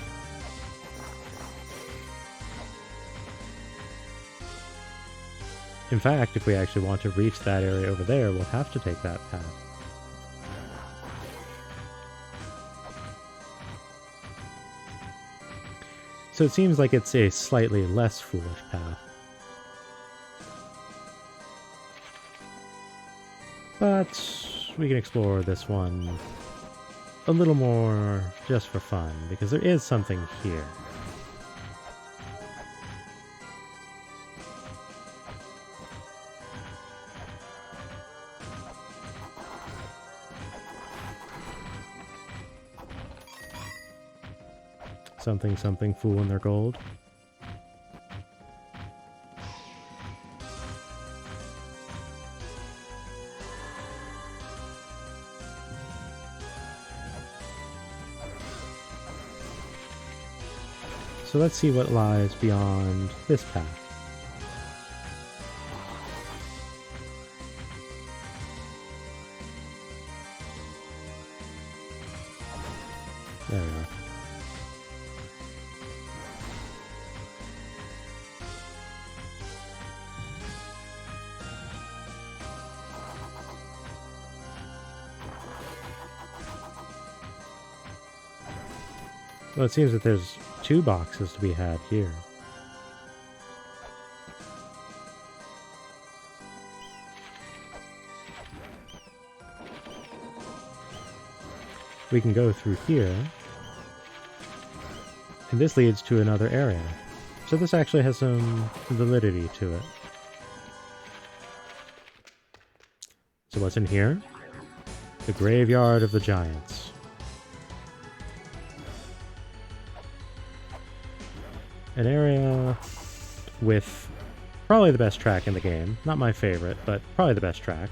In fact, if we actually want to reach that area over there, we'll have to take that path. So it seems like it's a slightly less foolish path. But we can explore this one a little more just for fun, because there is something here. Something, something, fool in their gold. So let's see what lies beyond this path. There we are. Well, it seems that there's 2 boxes to be had here. We can go through here, and this leads to another area. So this actually has some validity to it. So what's in here? The Graveyard of the Giants. An area with probably the best track in the game. Not my favorite, but probably the best track.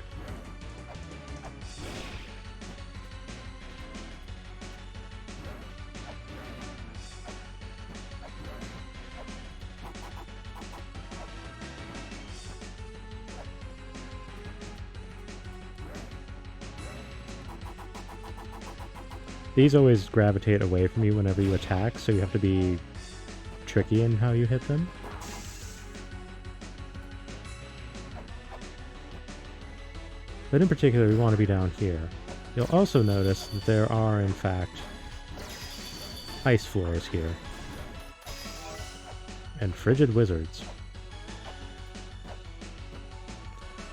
These always gravitate away from you whenever you attack, so you have to be tricky in how you hit them. But in particular, we want to be down here. You'll also notice that there are, in fact, ice floors here. And frigid wizards.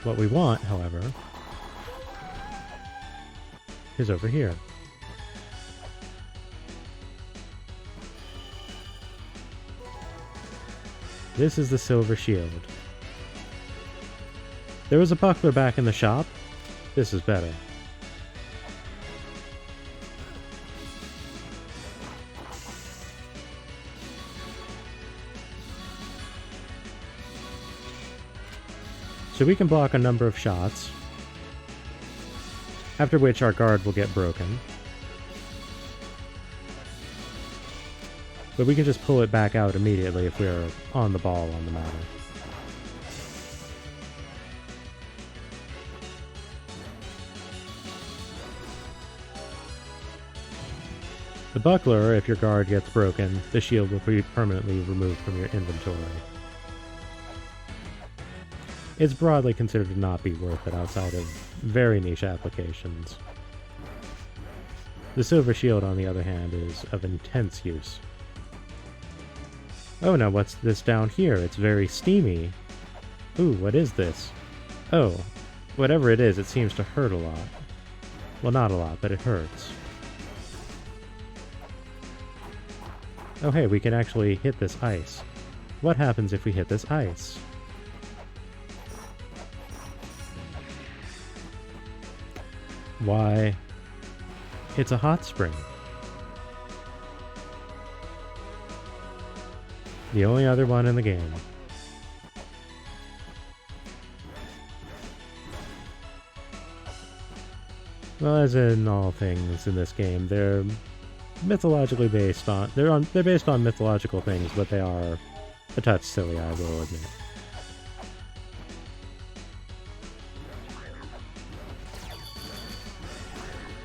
What we want, however, is over here. This is the Silver Shield. There was a buckler back in the shop. This is better. So we can block a number of shots, after which our guard will get broken. But we can just pull it back out immediately if we're on the ball on the matter. The buckler, if your guard gets broken, the shield will be permanently removed from your inventory. It's broadly considered to not be worth it outside of very niche applications. The Silver Shield, on the other hand, is of intense use. Oh, now what's this down here? It's very steamy. Ooh, what is this? Oh, whatever it is, it seems to hurt a lot. Well, not a lot, but it hurts. Oh hey, we can actually hit this ice. What happens if we hit this ice? Why, it's a hot spring. The only other one in the game. Well, as in all things in this game, they're mythologically based on... They're based on mythological things, but they are a touch silly, I will admit.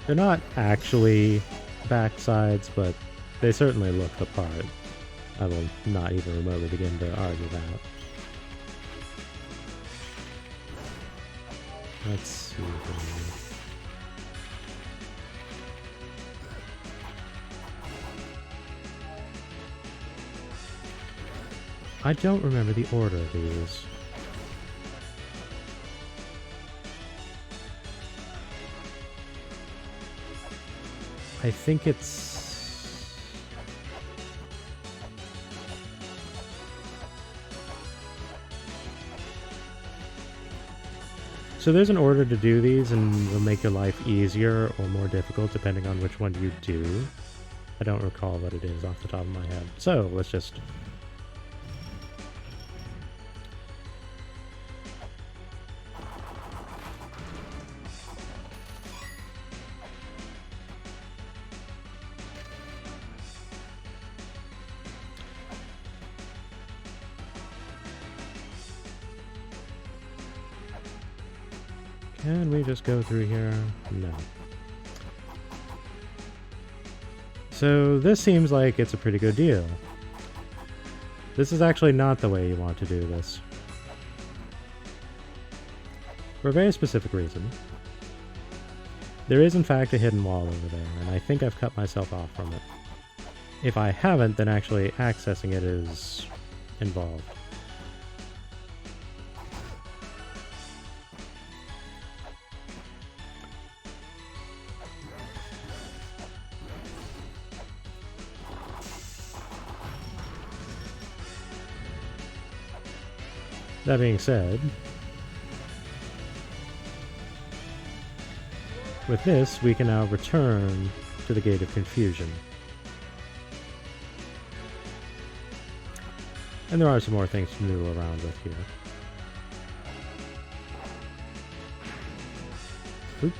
They're not actually backsides, but they certainly look the part. I will not even remotely begin to argue that. Let's see here. I don't remember the order of these. I think it's... So there's an order to do these, and it'll make your life easier or more difficult depending on which one you do. I don't recall what it is off the top of my head. So let's just... Can we just go through here? No. So this seems like it's a pretty good deal. This is actually not the way you want to do this. For a very specific reason. There is in fact a hidden wall over there, and I think I've cut myself off from it. If I haven't, then actually accessing it is involved. That being said, with this, we can now return to the Gate of Confusion. And there are some more things to noodle around with here. Oop.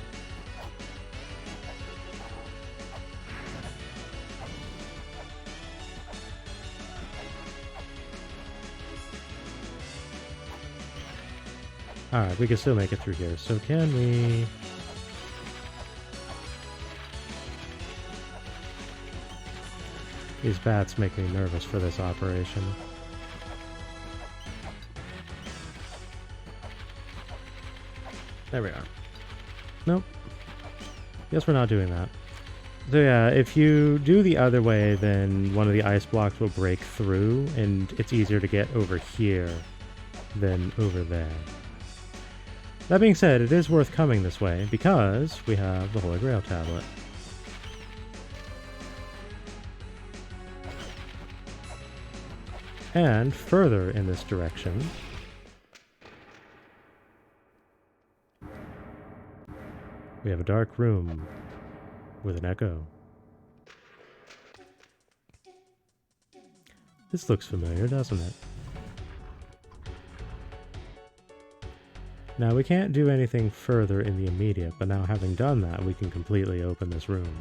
Alright, we can still make it through here. So can we... These bats make me nervous for this operation. There we are. Nope. Guess we're not doing that. So yeah, if you do the other way, then one of the ice blocks will break through, and it's easier to get over here than over there. That being said, it is worth coming this way, because we have the Holy Grail tablet. And further in this direction, we have a dark room with an echo. This looks familiar, doesn't it? Now, we can't do anything further in the immediate, but now having done that, we can completely open this room.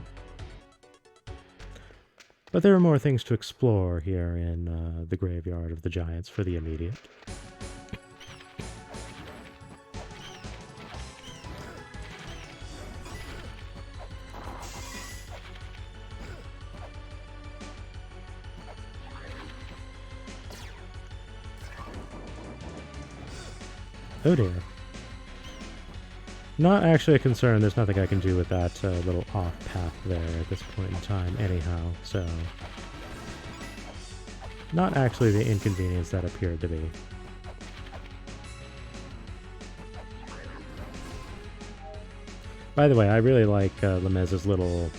But there are more things to explore here in the Graveyard of the Giants for the immediate. Oh dear. Not actually a concern, there's nothing I can do with that little off path there at this point in time anyhow, so... Not actually the inconvenience that appeared to be. By the way, I really like Lemez's little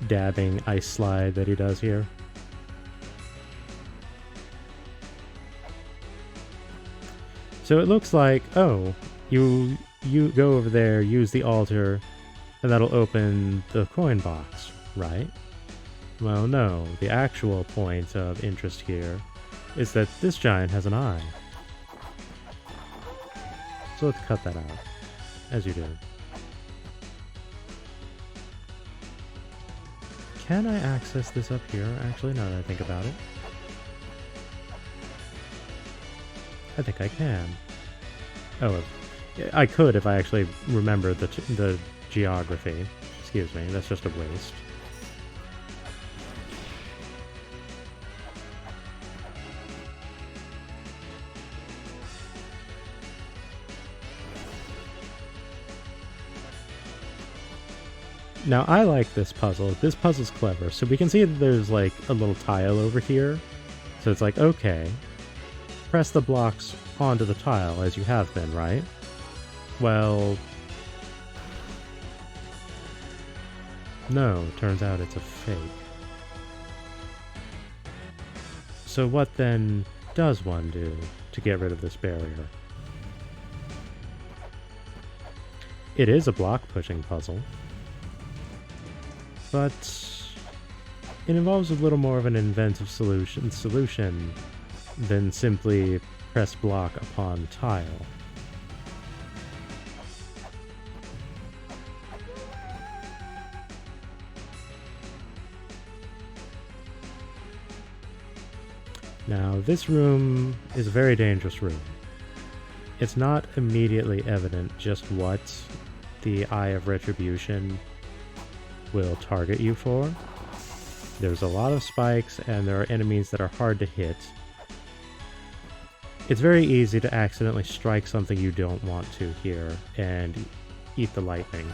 dabbing ice slide that he does here. So it looks like, oh, you go over there, use the altar, and that'll open the coin box, right? Well, no. The actual point of interest here is that this giant has an eye. So let's cut that out, as you do. Can I access this up here, actually, now that I think about it? I think I can. Oh, I could if I actually remembered the geography. Excuse me, that's just a waste. Now, I like this puzzle. This puzzle's clever. So we can see that there's like a little tile over here. So it's like, okay, press the blocks onto the tile as you have been, right? Well, no, turns out it's a fake. So what then does one do to get rid of this barrier? It is a block-pushing puzzle, but it involves a little more of an inventive solution than simply press block upon tile. Now, this room is a very dangerous room. it's not immediately evident just what the Eye of Retribution will target you for. There's a lot of spikes, and there are enemies that are hard to hit. It's very easy to accidentally strike something you don't want to here and eat the lightning.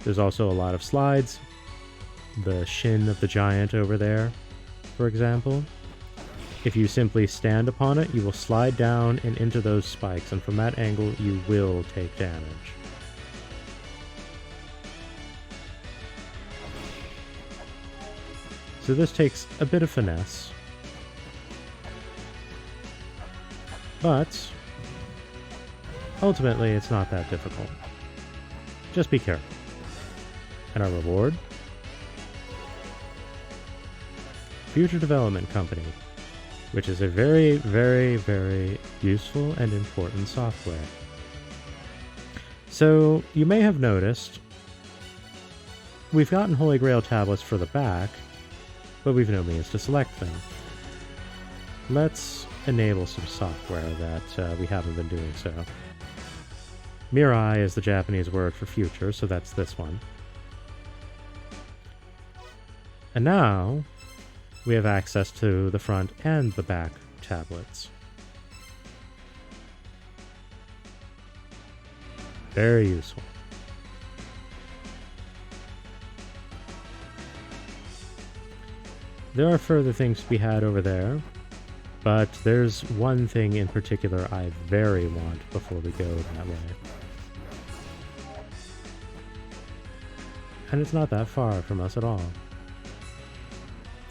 There's also a lot of slides. The shin of the giant over there, for example. If you simply stand upon it, you will slide down and into those spikes, and from that angle you will take damage. So this takes a bit of finesse. But ultimately it's not that difficult. Just be careful. And our reward? Future Development Company, which is a very, very, very useful and important software. So, you may have noticed, we've gotten Holy Grail tablets for the back, but we've no means to select them. Let's enable some software that we haven't been doing so. Mirai is the Japanese word for future, so that's this one. And now, we have access to the front and the back tablets. Very useful. There are further things to be had over there, but there's one thing in particular I very want before we go that way. And it's not that far from us at all.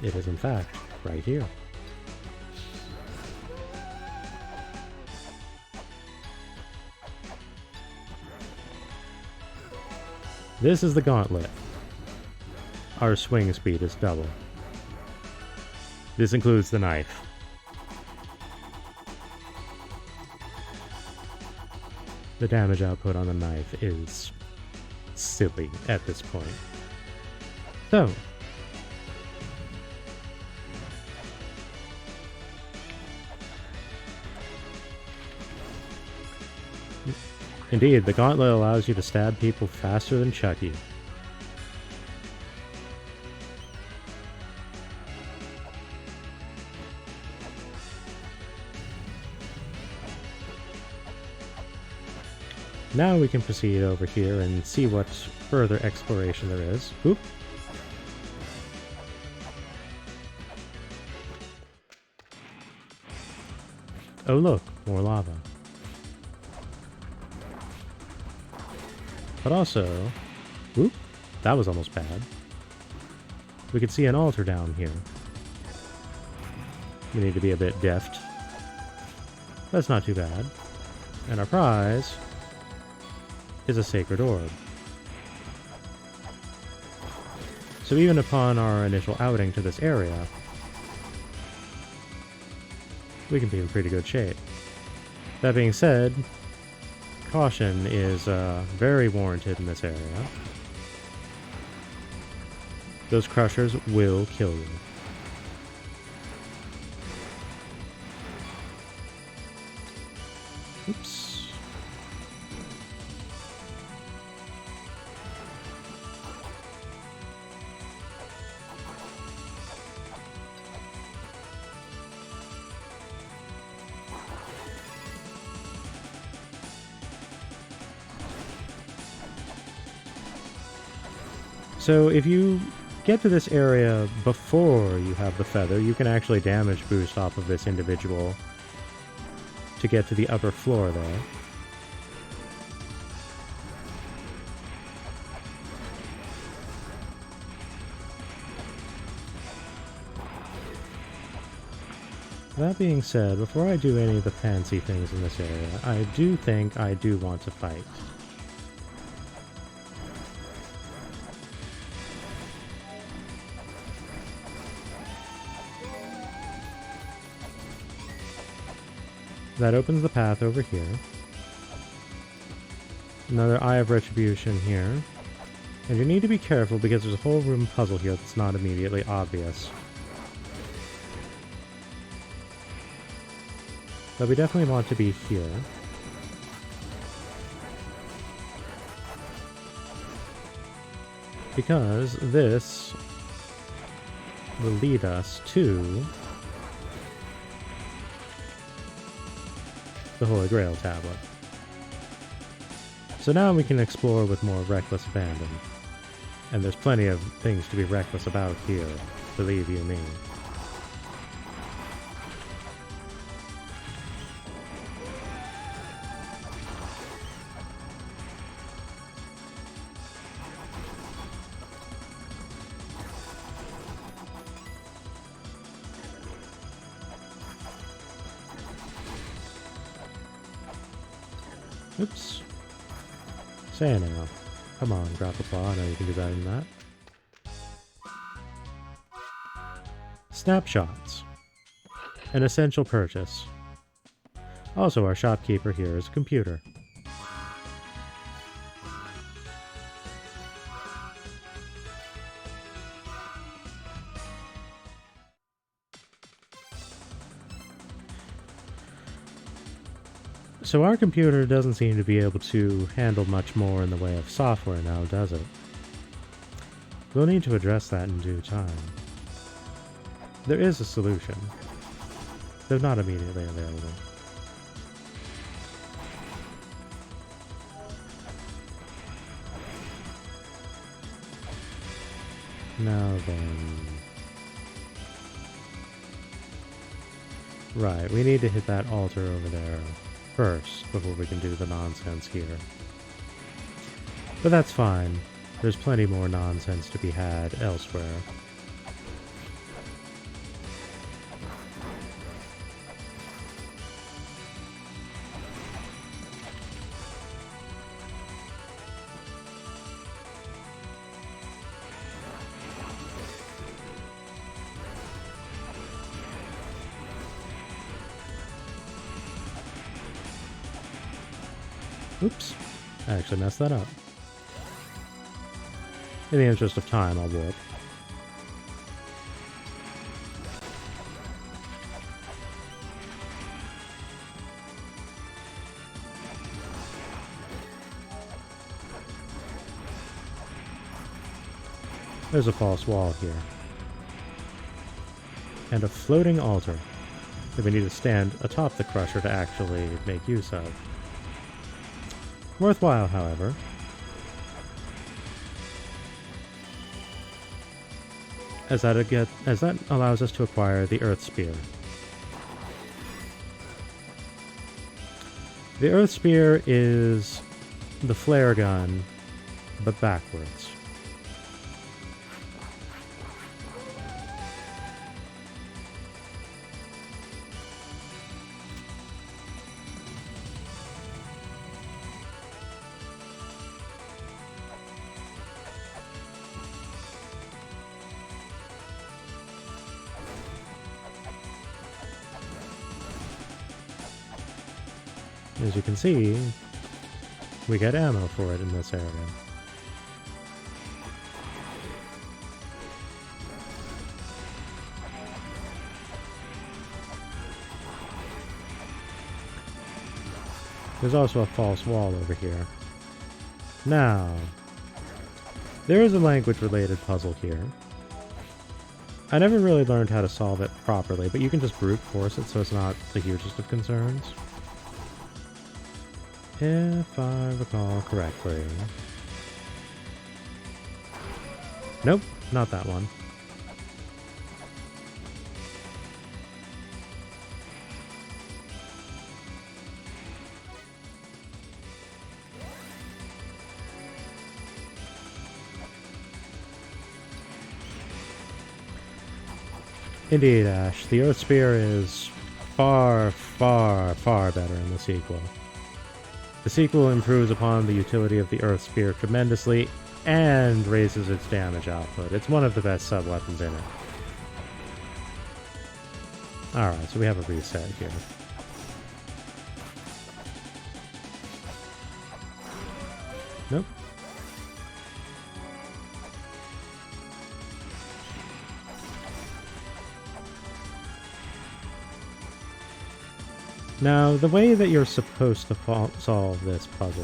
It is, in fact, right here. This is the gauntlet. Our swing speed is double. This includes the knife. The damage output on the knife is silly at this point. So, indeed, the gauntlet allows you to stab people faster than Chucky. Now we can proceed over here and see what further exploration there is. Oop. Oh look, more lava. But also, whoop, that was almost bad. We can see an altar down here. We need to be a bit deft. That's not too bad. And our prize is a sacred orb. So even upon our initial outing to this area, we can be in pretty good shape. That being said, caution is very warranted in this area. Those crushers will kill you. Oops. So if you get to this area before you have the feather, you can actually damage boost off of this individual to get to the upper floor there. That being said, before I do any of the fancy things in this area, I do think I do want to fight. That opens the path over here. Another Eye of Retribution here. And you need to be careful because there's a whole room puzzle here that's not immediately obvious. But we definitely want to be here. Because this will lead us to the Holy Grail tablet. So now we can explore with more reckless abandon. And there's plenty of things to be reckless about here, believe you me. Oops. Say now. Come on, Grapple Claw, I know you can do better than that. Snapshots. An essential purchase. Also, our shopkeeper here is a computer. So our computer doesn't seem to be able to handle much more in the way of software now, does it? We'll need to address that in due time. There is a solution, though not immediately available. Now then... Right, we need to hit that altar over there first, before we can do the nonsense here. But that's fine. There's plenty more nonsense to be had elsewhere. Oops. I actually messed that up. In the interest of time, I'll warp. There's a false wall here. And a floating altar that we need to stand atop the crusher to actually make use of. Worthwhile, however. As that allows us to acquire the Earth Spear. The Earth Spear is the flare gun, but backwards. As you can see, we get ammo for it in this area. There's also a false wall over here. Now, there is a language-related puzzle here. I never really learned how to solve it properly, but you can just brute force it so it's not the hugest of concerns. If I recall correctly. Nope, not that one. Indeed, Ash. The Earth Spear is far, far, far better in the sequel. The sequel improves upon the utility of the Earth Spear tremendously and raises its damage output. It's one of the best sub-weapons in it. Alright, so we have a reset here. Nope. Now, the way that you're supposed to solve this puzzle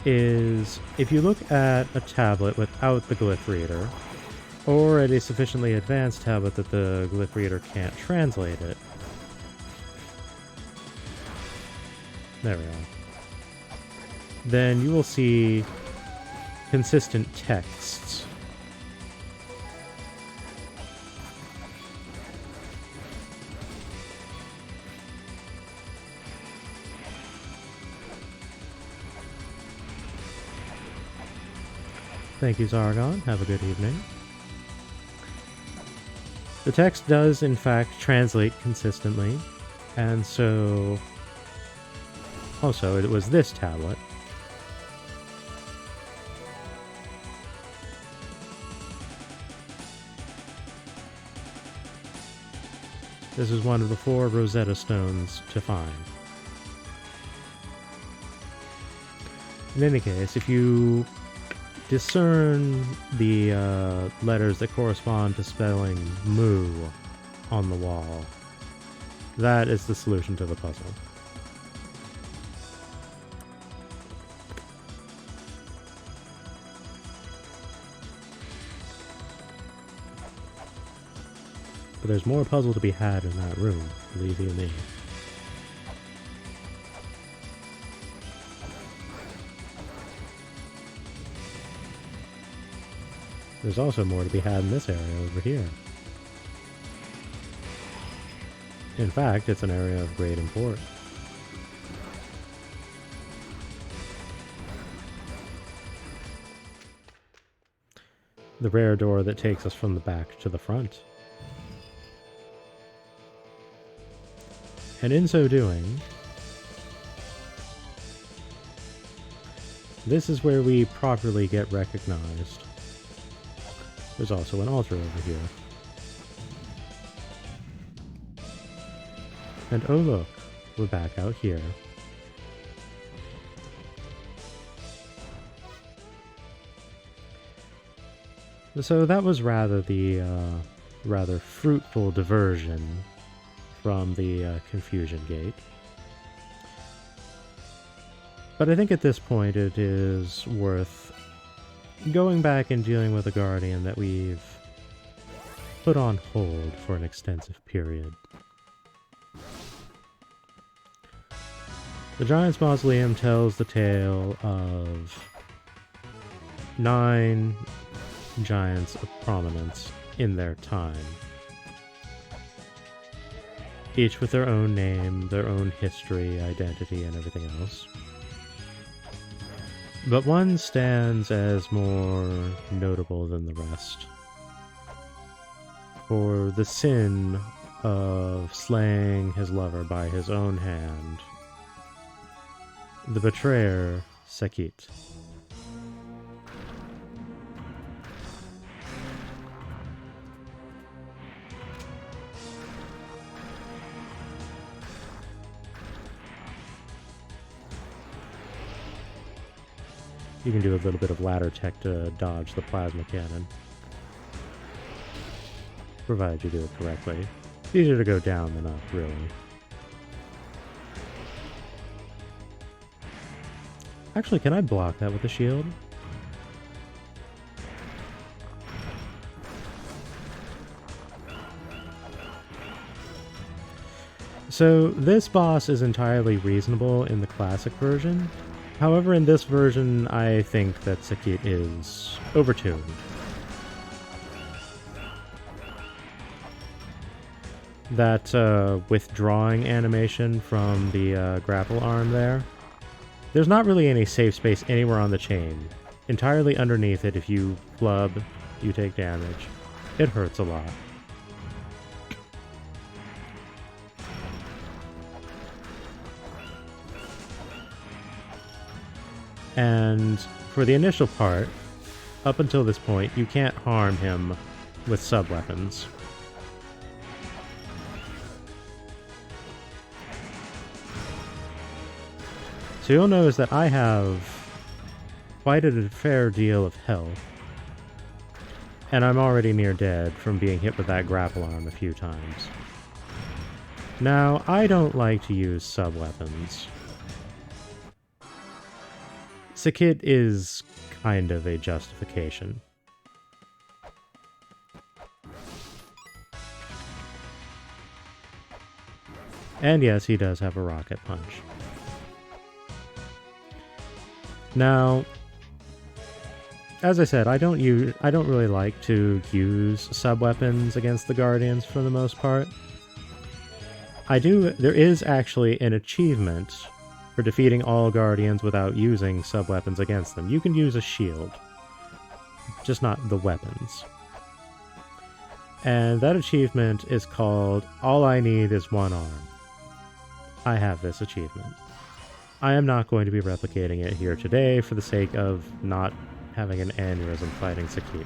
is if you look at a tablet without the glyph reader, or at a sufficiently advanced tablet that the glyph reader can't translate it. There we are. Then you will see consistent texts. Thank you, Zargon. Have a good evening. The text does, in fact, translate consistently, and so... Also, it was this tablet. This is one of the 4 Rosetta Stones to find. In any case, if you discern the letters that correspond to spelling moo on the wall, that is the solution to the puzzle. But there's more puzzle to be had in that room, believe you me. There's also more to be had in this area over here. In fact, it's an area of great import. The rare door that takes us from the back to the front. And in so doing, this is where we properly get recognized. There's also an altar over here. And oh look, we're back out here. So that was rather the rather fruitful diversion from the confusion gate. But I think at this point it is worth going back and dealing with a guardian that we've put on hold for an extensive period. The Giant's Mausoleum tells the tale of 9 giants of prominence in their time. Each with their own name, their own history, identity, and everything else. But one stands as more notable than the rest for the sin of slaying his lover by his own hand. The betrayer, Sakit. You can do a little bit of ladder tech to dodge the plasma cannon. Provided you do it correctly. It's easier to go down than up, really. Actually, can I block that with a shield? So, this boss is entirely reasonable in the classic version. However, in this version, I think that Sakit is overtuned. That withdrawing animation from the grapple arm there's not really any safe space anywhere on the chain. Entirely underneath it, if you flub, you take damage. It hurts a lot. And for the initial part, up until this point, you can't harm him with sub-weapons. So you'll notice that I have quite a fair deal of health. And I'm already near dead from being hit with that grapple arm a few times. Now, I don't like to use sub-weapons. Sakit is kind of a justification. And yes, he does have a rocket punch. Now, as I said, I don't really like to use sub-weapons against the Guardians for the most part. There is actually an achievement for defeating all Guardians without using sub-weapons against them. You can use a shield, just not the weapons. And that achievement is called All I Need Is One Arm. I have this achievement. I am not going to be replicating it here today for the sake of not having an aneurysm fighting Sakit.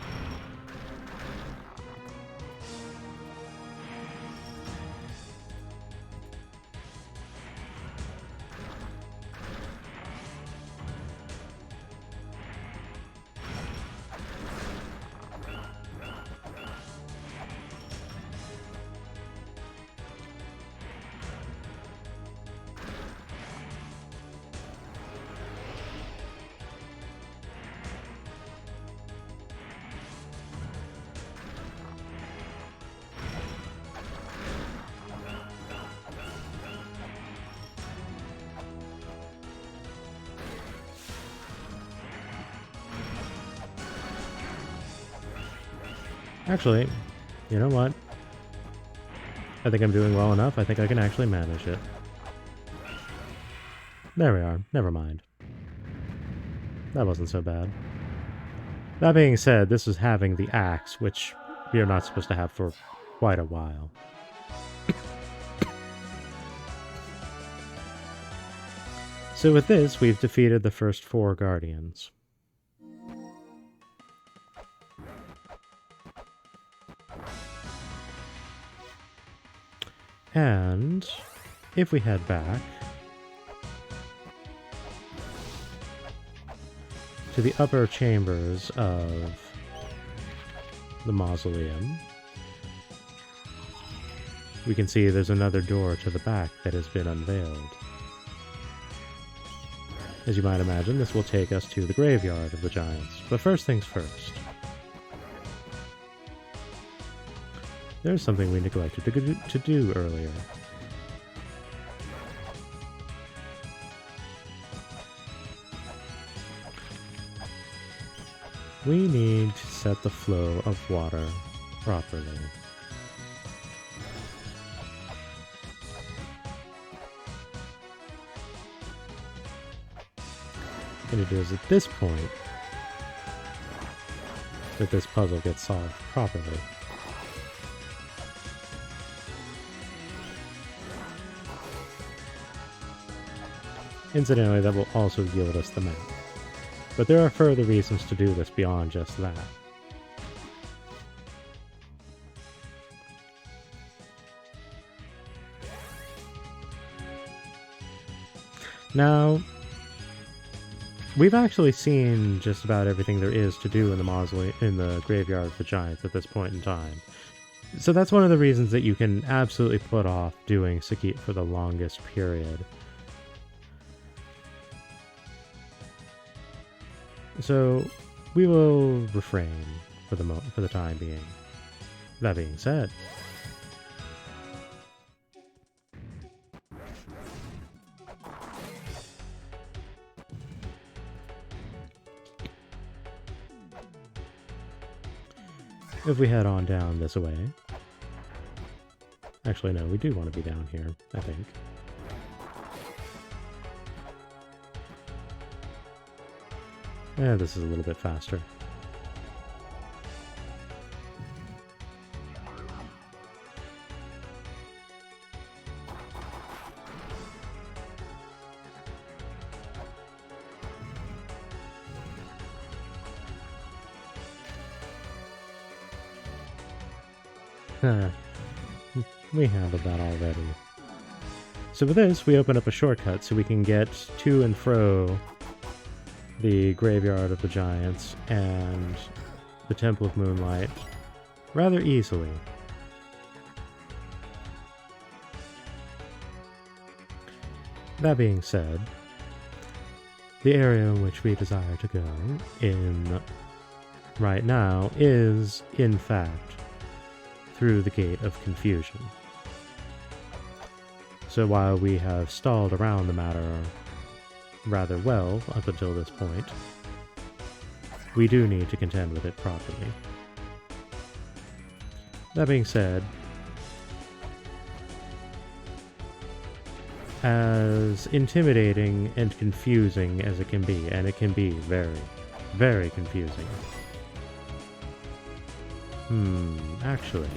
Actually, you know what? I think I'm doing well enough. I think I can actually manage it. There we are. Never mind. That wasn't so bad. That being said, this is having the axe, which we are not supposed to have for quite a while. So with this, we've defeated the first 4 Guardians. And if we head back to the upper chambers of the mausoleum, we can see there's another door to the back that has been unveiled. As you might imagine, this will take us to the graveyard of the giants. But first things first. There's something we neglected to do earlier. We need to set the flow of water properly. And it is at this point that this puzzle gets solved properly. Incidentally, that will also yield us the map. But there are further reasons to do this beyond just that. Now, we've actually seen just about everything there is to do in the mausoleum, in the graveyard of the giants at this point in time. So that's one of the reasons that you can absolutely put off doing Sakit for the longest period. So we will refrain for the time being. That being said, if we head on down this way, actually no, we do want to be down here, I think. Yeah, this is a little bit faster. We handled that already. So with this, we open up a shortcut so we can get to and fro the graveyard of the giants and the Temple of Moonlight rather easily. That being said, the area in which we desire to go in right now is, in fact, through the Gate of Confusion. So while we have stalled around the matter rather well up until this point, we do need to contend with it properly. That being said, as intimidating and confusing as it can be, and it can be very, very confusing. Actually,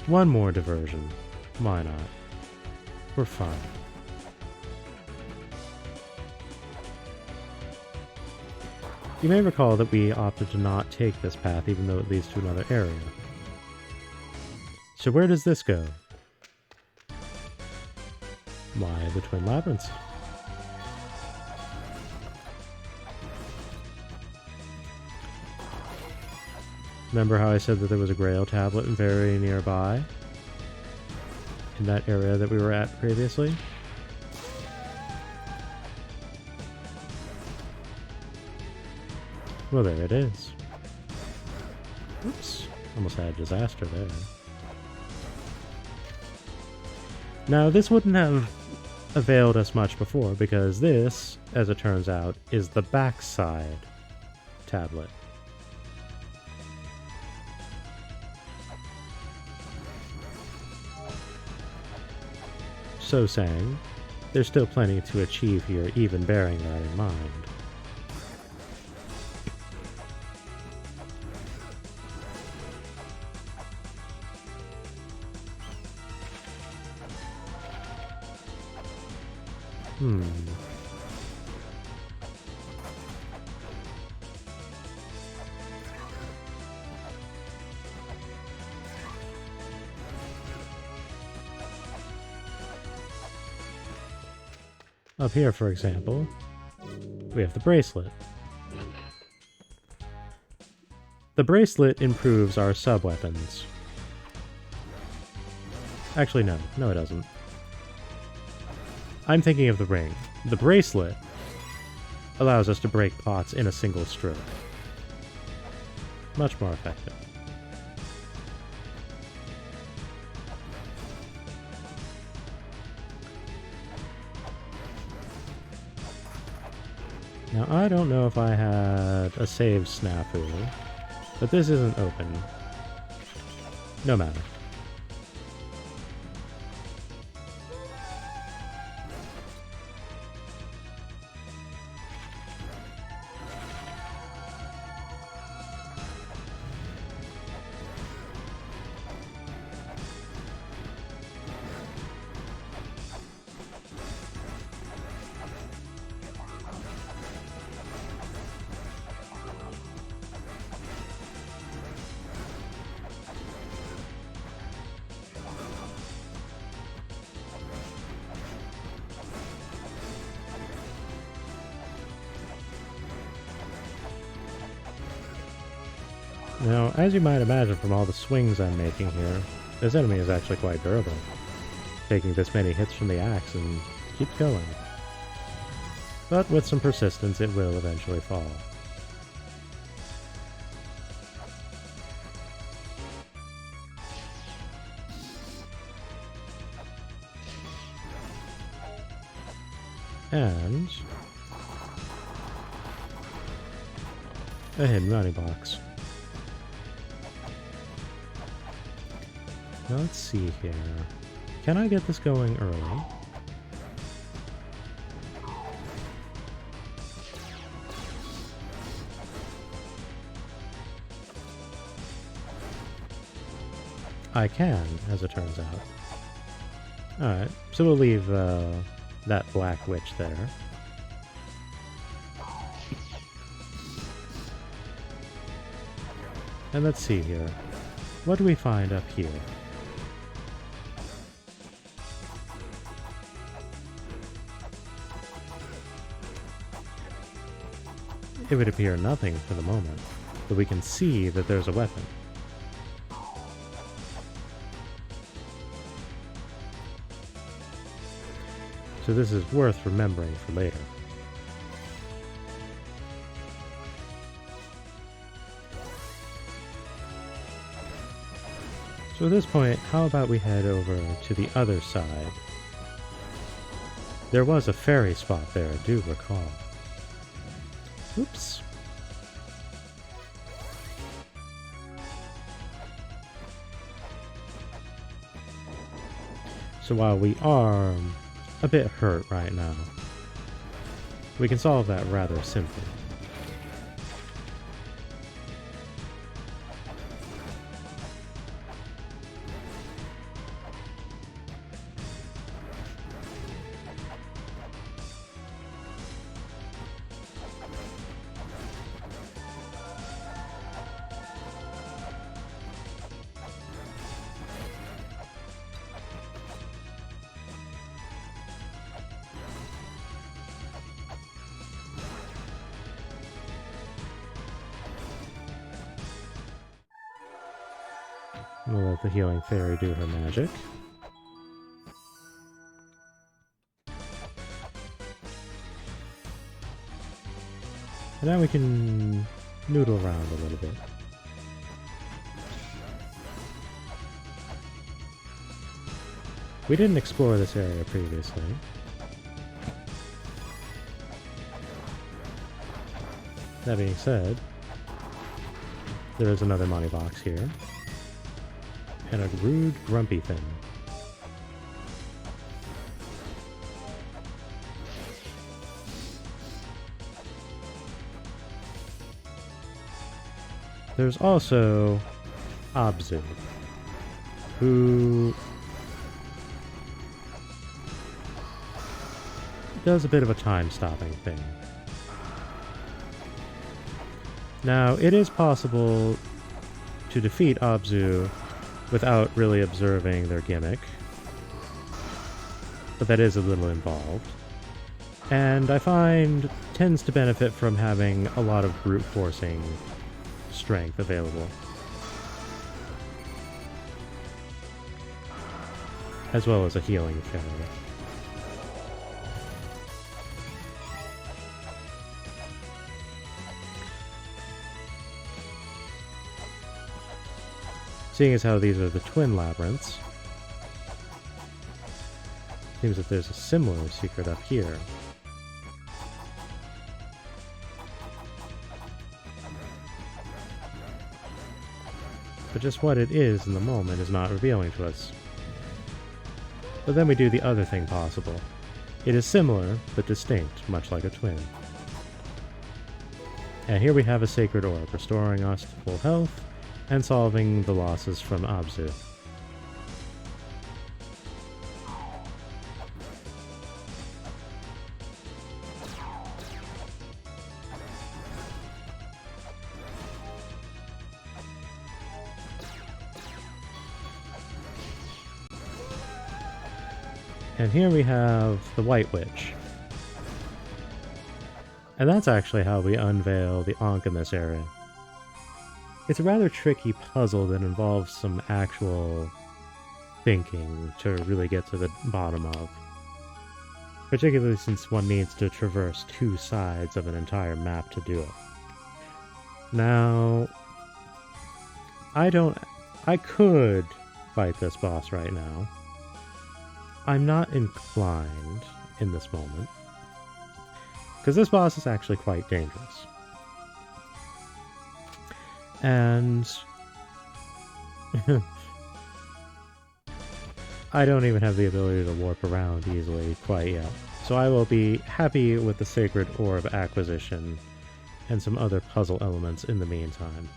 one more diversion. Why not? We're fine. You may recall that we opted to not take this path even though it leads to another area. So where does this go? Why, the Twin Labyrinths. Remember how I said that there was a Grail tablet very nearby? In that area that we were at previously? Well, there it is. Oops. Almost had a disaster there. Now, this wouldn't have availed us much before, because this, as it turns out, is the backside tablet. So saying, there's still plenty to achieve here, even bearing that in mind. Up here, for example, we have the bracelet. The bracelet improves our sub-weapons. Actually, no. No, it doesn't. I'm thinking of the ring. The bracelet allows us to break pots in a single stroke. Much more effective. Now, I don't know if I had a save snafu, but this isn't open. No matter. Now, as you might imagine from all the swings I'm making here, this enemy is actually quite durable, taking this many hits from the axe and keeps going. But with some persistence, it will eventually fall. And a hidden running box. Now let's see here. Can I get this going early? I can, as it turns out. Alright, so we'll leave that black witch there. And let's see here. What do we find up here? It would appear nothing for the moment. that we can see that there's a weapon. So this is worth remembering for later. So at this point, how about we head over to the other side? There was a ferry spot there, I do recall. Oops. So while we are a bit hurt right now, we can solve that rather simply. We'll let the healing fairy do her magic. And now we can noodle around a little bit. We didn't explore this area previously. That being said, there is another money box here. And a rude, grumpy thing. There's also Abzu, who does a bit of a time-stopping thing. Now, it is possible to defeat Abzu without really observing their gimmick, but that is a little involved. And I find tends to benefit from having a lot of brute forcing strength available, as well as a healing fairy. Seeing as how these are the twin labyrinths, seems that there's a similar secret up here. But just what it is in the moment is not revealing to us. But then we do the other thing possible. It is similar, but distinct, much like a twin. And here we have a sacred orb, restoring us to full health, and solving the losses from Abzu. And here we have the White Witch. And that's actually how we unveil the Ankh in this area. It's a rather tricky puzzle that involves some actual thinking to really get to the bottom of. Particularly since one needs to traverse two sides of an entire map to do it. Now, I could fight this boss right now. I'm not inclined in this moment, because this boss is actually quite dangerous. And I don't even have the ability to warp around easily quite yet. So I will be happy with the Sacred Orb acquisition and some other puzzle elements in the meantime.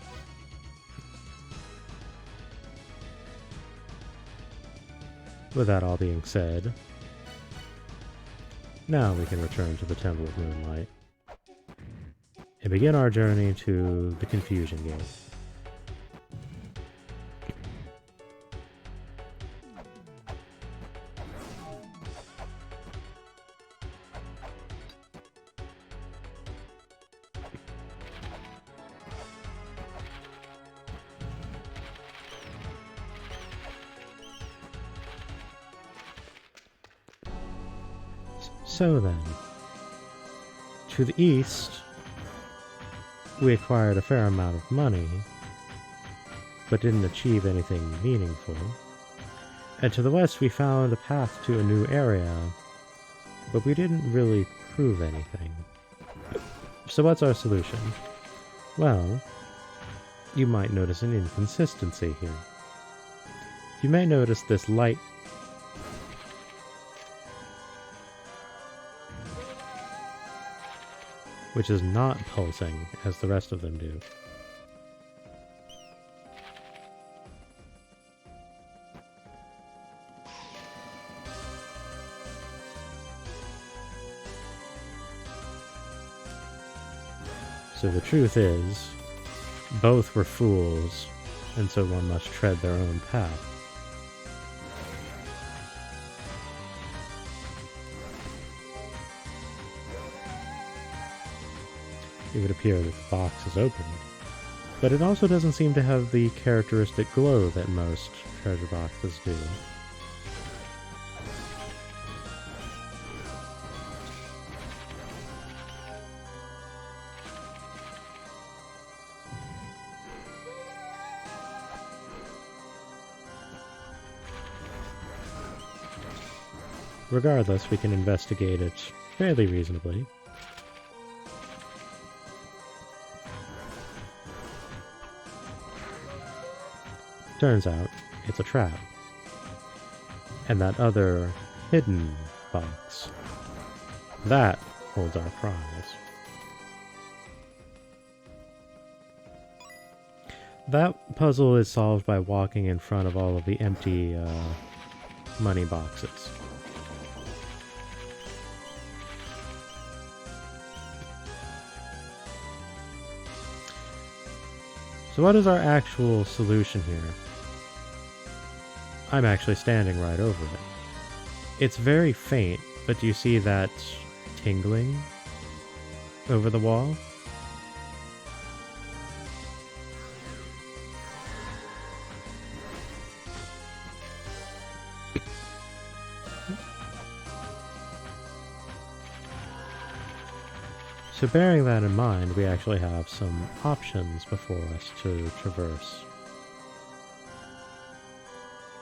With that all being said, now we can return to the Temple of Moonlight and begin our journey to the Confusion Gate. So then, to the east, we acquired a fair amount of money, but didn't achieve anything meaningful. And to the west, we found a path to a new area, but we didn't really prove anything. So what's our solution? Well, you might notice an inconsistency here. You may notice this light which is not pulsing as the rest of them do. So the truth is, both were fools, and so one must tread their own path. It would appear that the box is open, but it also doesn't seem to have the characteristic glow that most treasure boxes do. Regardless, we can investigate it fairly reasonably. Turns out, it's a trap. And that other hidden box, that holds our prize. That puzzle is solved by walking in front of all of the empty money boxes. So what is our actual solution here? I'm actually standing right over it. It's very faint, but do you see that tingling over the wall? So bearing that in mind, we actually have some options before us to traverse.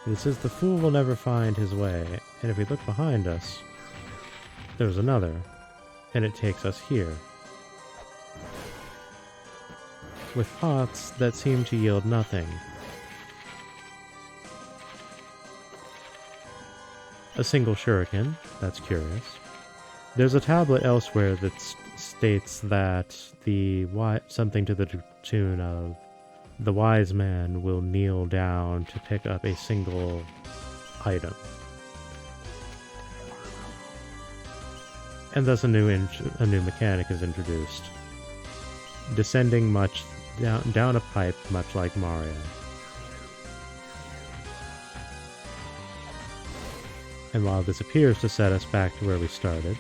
This is the fool will never find his way, and if we look behind us, there's another, and it takes us here. With pots that seem to yield nothing. A single shuriken, that's curious. There's a tablet elsewhere that states that something to the tune of the wise man will kneel down to pick up a single item. And thus a new mechanic is introduced. Descending down a pipe much like Mario. And while this appears to set us back to where we started,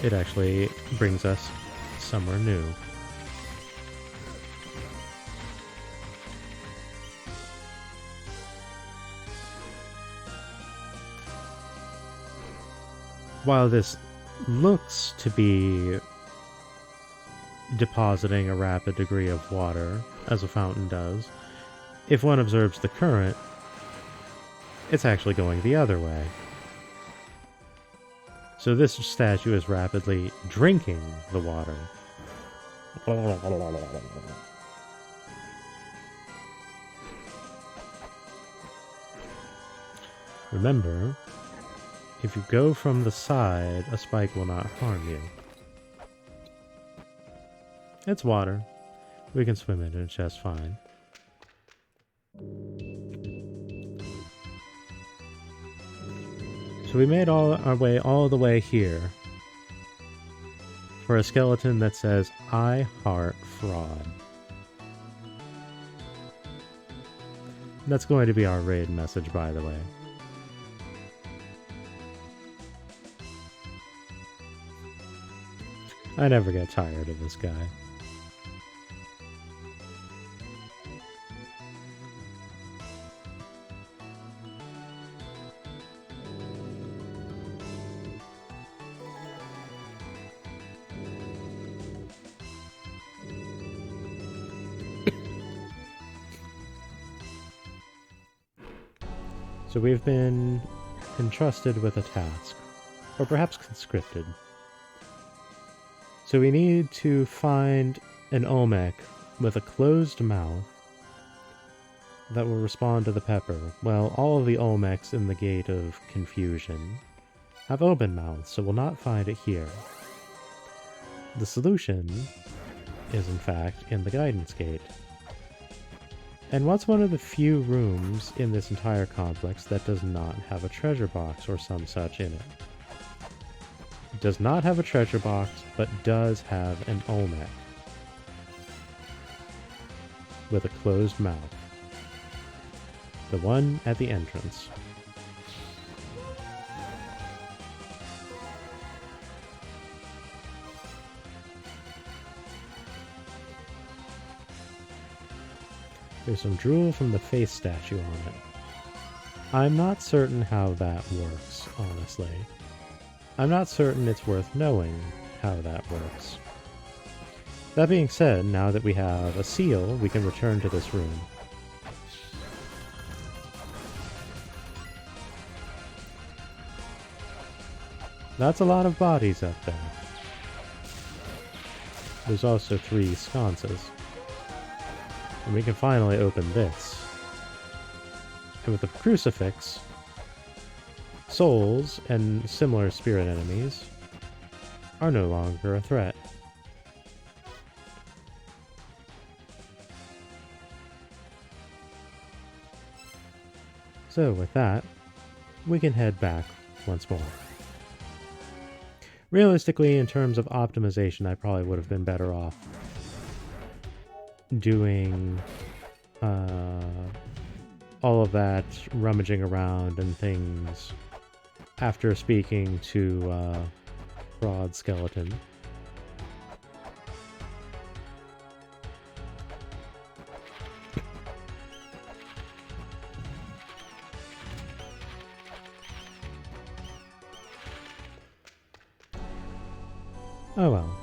it actually brings us somewhere new. While this looks to be depositing a rapid degree of water, as a fountain does, if one observes the current, it's actually going the other way. So this statue is rapidly drinking the water. Remember, if you go from the side, a spike will not harm you. It's water. We can swim in it just fine. So we made our way all the way here for a skeleton that says, "I heart fraud." That's going to be our raid message, by the way. I never get tired of this guy. So we've been entrusted with a task, or perhaps conscripted. So we need to find an Olmec with a closed mouth that will respond to the pepper. Well, all of the Olmecs in the Gate of Confusion have open mouths, so we'll not find it here. The solution is, in fact, in the Guidance Gate. And what's one of the few rooms in this entire complex that does not have a treasure box or some such in it? It does not have a treasure box, but does have an Olmec with a closed mouth. The one at the entrance. There's some drool from the face statue on it. I'm not certain how that works, honestly. I'm not certain it's worth knowing how that works. That being said, now that we have a seal, we can return to this room. That's a lot of bodies up there. There's also 3 sconces. And we can finally open this. And with the crucifix, souls and similar spirit enemies are no longer a threat. So with that, we can head back once more. Realistically, in terms of optimization, I probably would have been better off doing all of that rummaging around and things after speaking to Broad Skeleton. Oh well.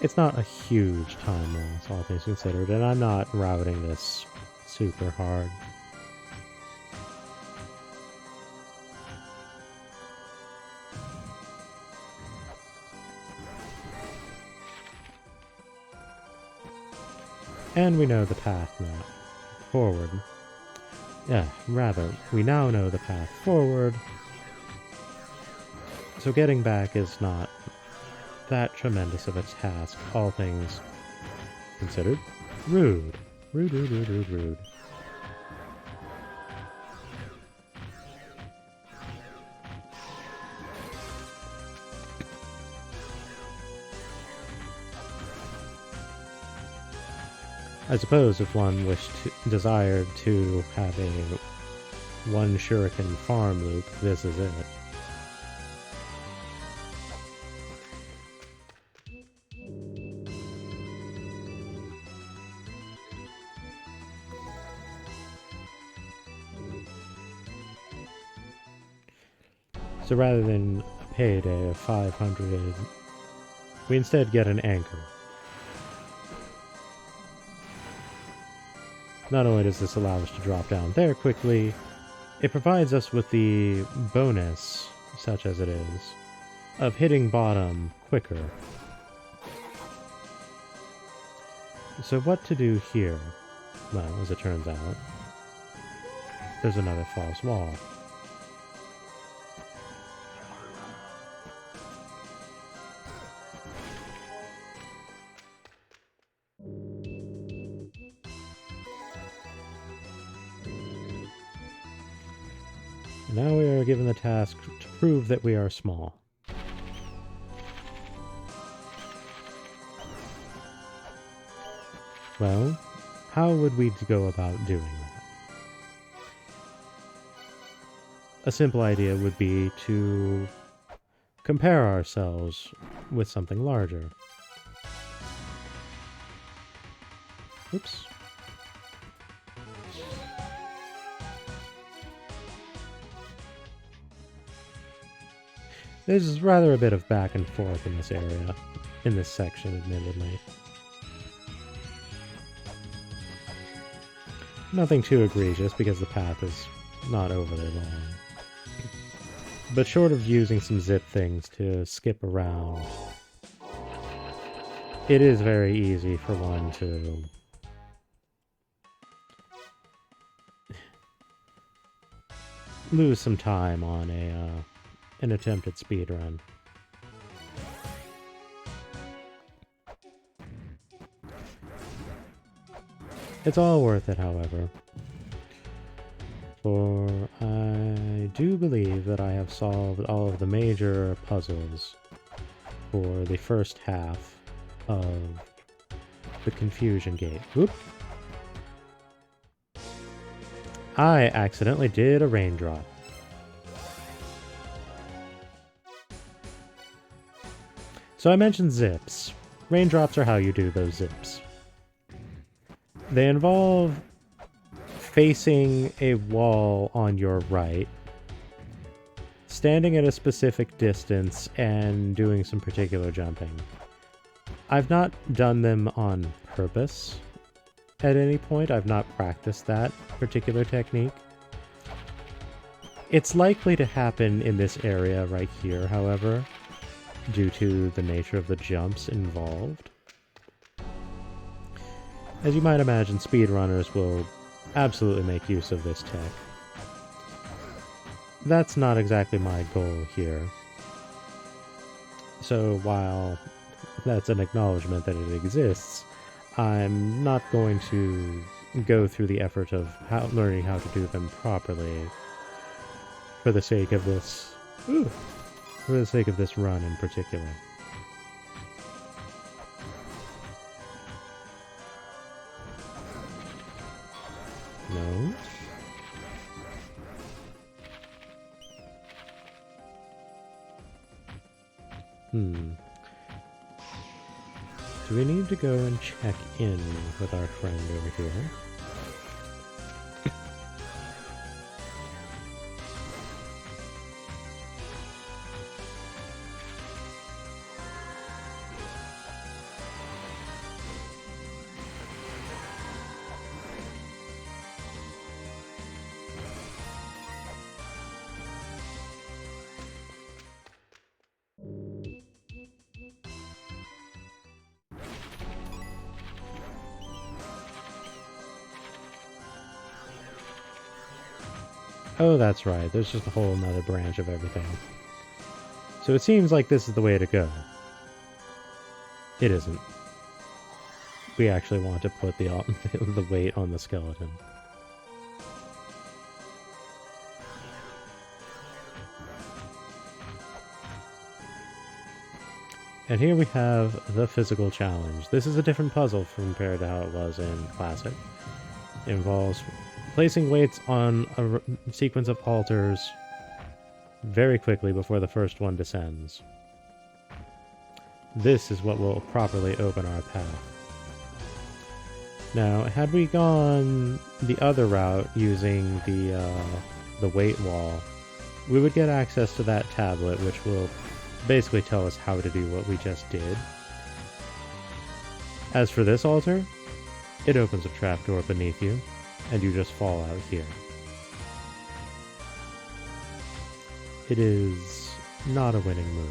It's not a huge time loss, all things considered, and I'm not routing this super hard. And we know the path now. Forward. Yeah, rather, we now know the path forward. So getting back is not that tremendous of a task, all things considered. Rude. Rude, rude, rude, rude, rude. I suppose if one desired to have a one shuriken farm loop, this is it. So rather than a payday of 500, we instead get an anchor. Not only does this allow us to drop down there quickly, it provides us with the bonus, such as it is, of hitting bottom quicker. So what to do here? Well, as it turns out, there's another false wall. Now we are given the task to prove that we are small. Well, how would we go about doing that? A simple idea would be to compare ourselves with something larger. Oops. There's rather a bit of back and forth in this area, in this section, admittedly. Nothing too egregious, because the path is not overly long. But short of using some zip things to skip around, it is very easy for one to lose some time on an attempted speedrun. It's all worth it, however. For I do believe that I have solved all of the major puzzles for the first half of the Confusion Gate. Whoop! I accidentally did a raindrop. So I mentioned zips. Raindrops are how you do those zips. They involve facing a wall on your right, standing at a specific distance, and doing some particular jumping. I've not done them on purpose at any point. I've not practiced that particular technique. It's likely to happen in this area right here, however, due to the nature of the jumps involved. As you might imagine, speedrunners will absolutely make use of this tech. That's not exactly my goal here. So while that's an acknowledgement that it exists, I'm not going to go through the effort of learning how to do them properly for the sake of this run in particular. No. Do we need to go and check in with our friend over here? Oh, that's right. There's just a whole nother branch of everything. So it seems like this is the way to go. It isn't. We actually want to put the weight on the skeleton. And here we have the physical challenge. This is a different puzzle compared to how it was in Classic. It involves placing weights on a sequence of altars very quickly before the first one descends. This is what will properly open our path. Now, had we gone the other route using the weight wall, we would get access to that tablet, which will basically tell us how to do what we just did. As for this altar, it opens a trapdoor beneath you, and you just fall out here. It is not a winning move.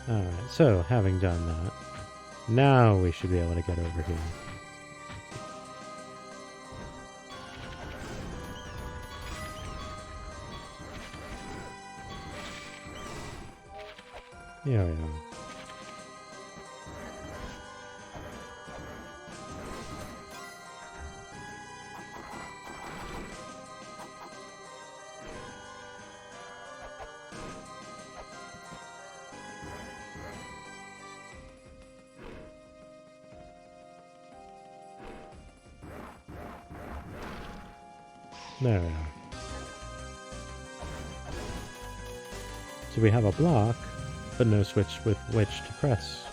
Alright, so having done that, now we should be able to get over here. There we are. There we are. So we have a block, but no switch with which to press.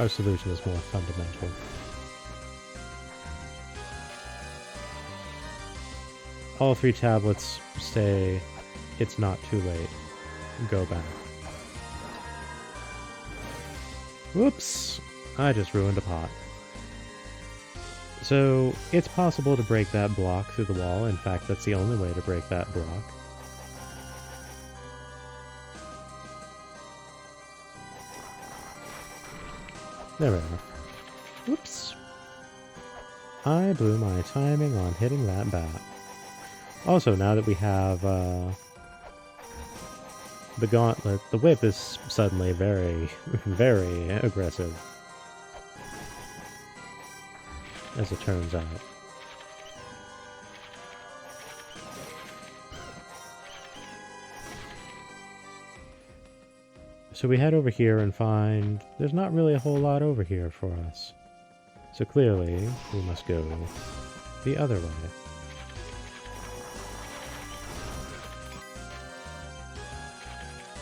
Our solution is more fundamental. All three tablets say it's not too late. Go back. Whoops! I just ruined a pot. So, it's possible to break that block through the wall. In fact, that's the only way to break that block. There we are. Whoops. I blew my timing on hitting that bat. Also, now that we have the gauntlet, the whip is suddenly very, very aggressive. As it turns out. So we head over here and find there's not really a whole lot over here for us. So clearly, we must go the other way.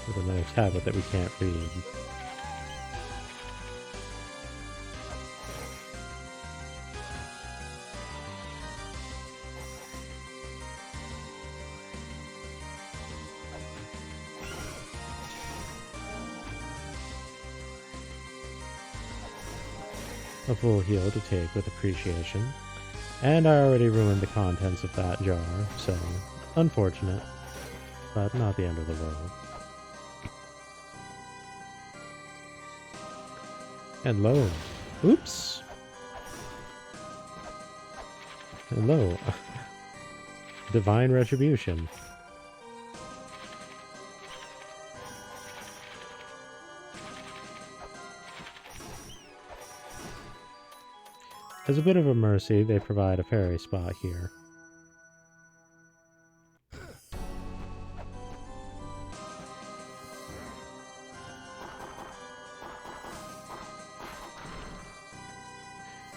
With another tablet that we can't read. A full heal to take with appreciation. And I already ruined the contents of that jar, so unfortunate, but not the end of the world. And lo, oops! Hello, divine retribution. As a bit of a mercy, they provide a fairy spot here.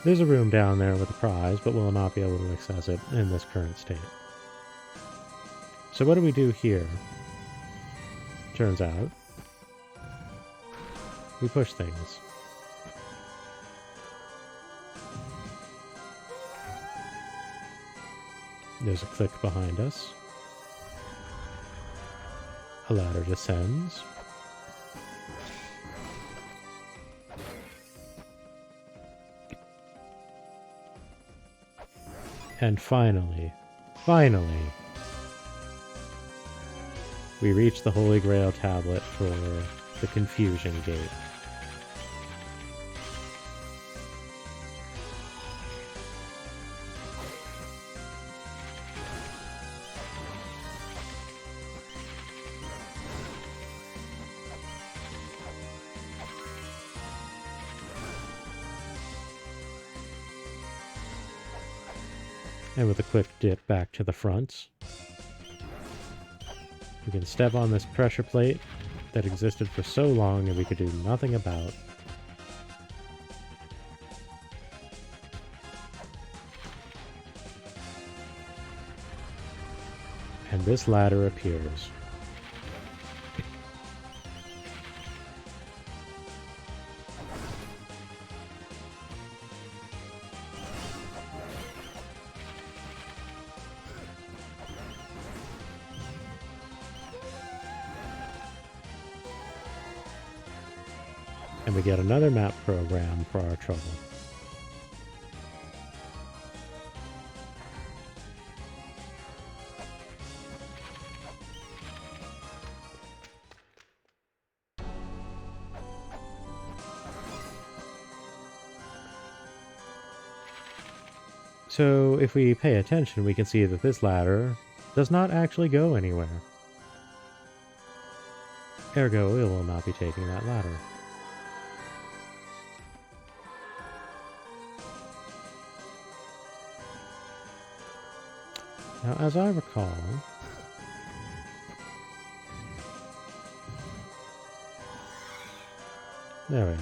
There's a room down there with a prize, but we'll not be able to access it in this current state. So what do we do here? Turns out, we push things. There's a click behind us. A ladder descends. And finally, we reach the Holy Grail tablet for the Confusion Gate. And with a quick dip back to the front, we can step on this pressure plate that existed for so long and we could do nothing about. And this ladder appears. And we get another map program for our trouble. So if we pay attention, we can see that this ladder does not actually go anywhere. Ergo, it will not be taking that ladder. Now, as I recall, there we are.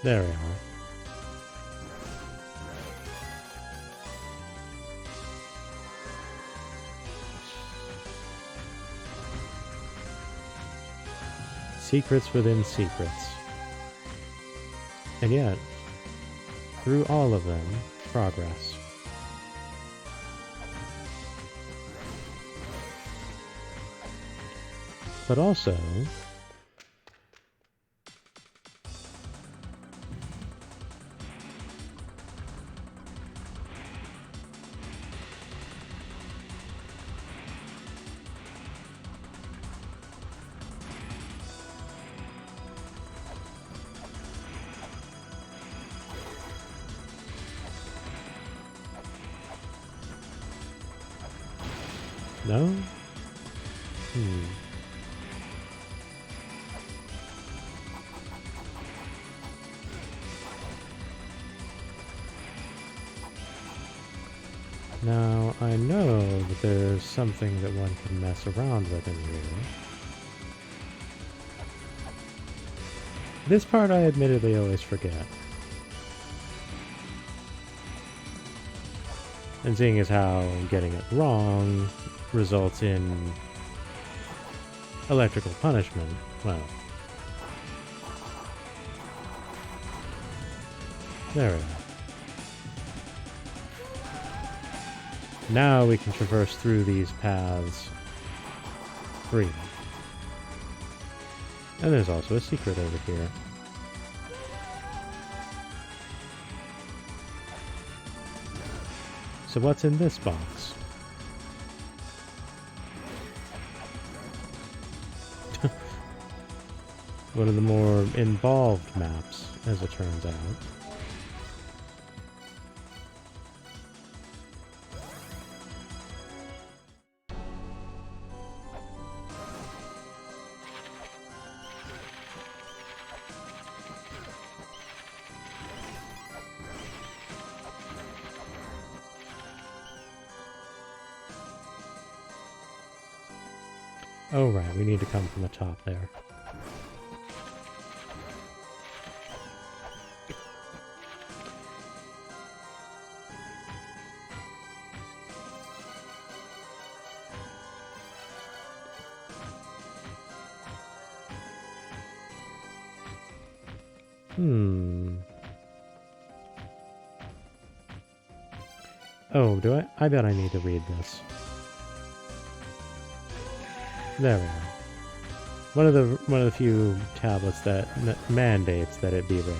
There we are. Secrets within secrets. And yet, through all of them, progress. But also, no? Now, I know that there's something that one can mess around with in here. This part I admittedly always forget. And seeing as how getting it wrong results in electrical punishment, well. There we go. Now we can traverse through these paths freely. And there's also a secret over here. So what's in this box? One of the more involved maps, as it turns out. Oh right, we need to come from the top there. Oh, do I? I bet I need to read this. There we are. One of the few tablets that mandates that it be read.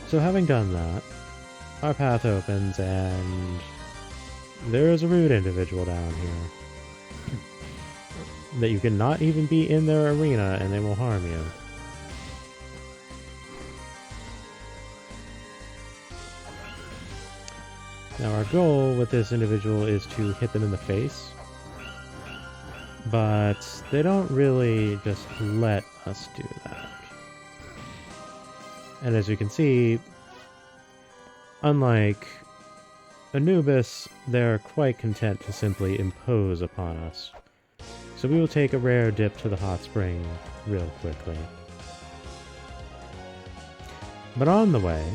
So having done that, our path opens and there is a rude individual down here. That you cannot even be in their arena and they will harm you. Now our goal with this individual is to hit them in the face, but they don't really just let us do that. And as you can see, unlike Anubis, they're quite content to simply impose upon us. So we will take a rare dip to the hot spring real quickly. But on the way,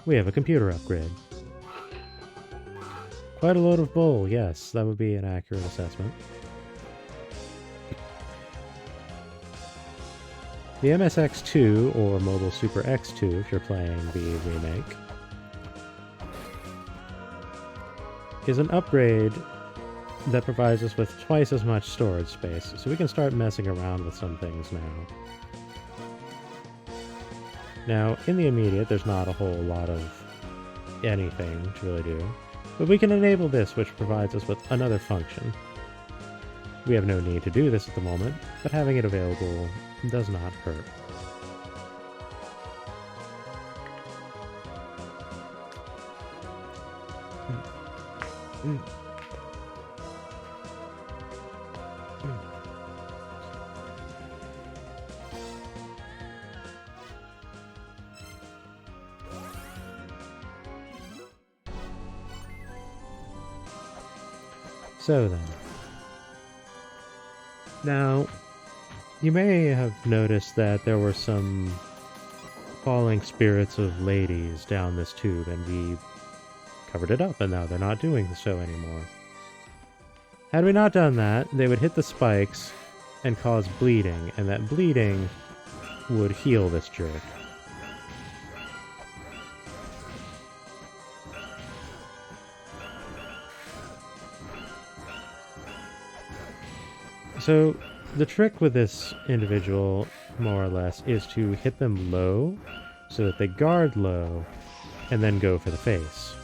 we have a computer upgrade. Quite a load of bull, yes, that would be an accurate assessment. The MSX2, or Mobile Super X2 if you're playing the remake, is an upgrade that provides us with twice as much storage space, so we can start messing around with some things now. Now, in the immediate, there's not a whole lot of anything to really do, but we can enable this, which provides us with another function. We have no need to do this at the moment, but having it available does not hurt. So then. Now, you may have noticed that there were some falling spirits of ladies down this tube, and we covered it up, and now they're not doing so anymore. Had we not done that, they would hit the spikes and cause bleeding, and that bleeding would heal this jerk. So, the trick with this individual, more or less, is to hit them low, so that they guard low, and then go for the face.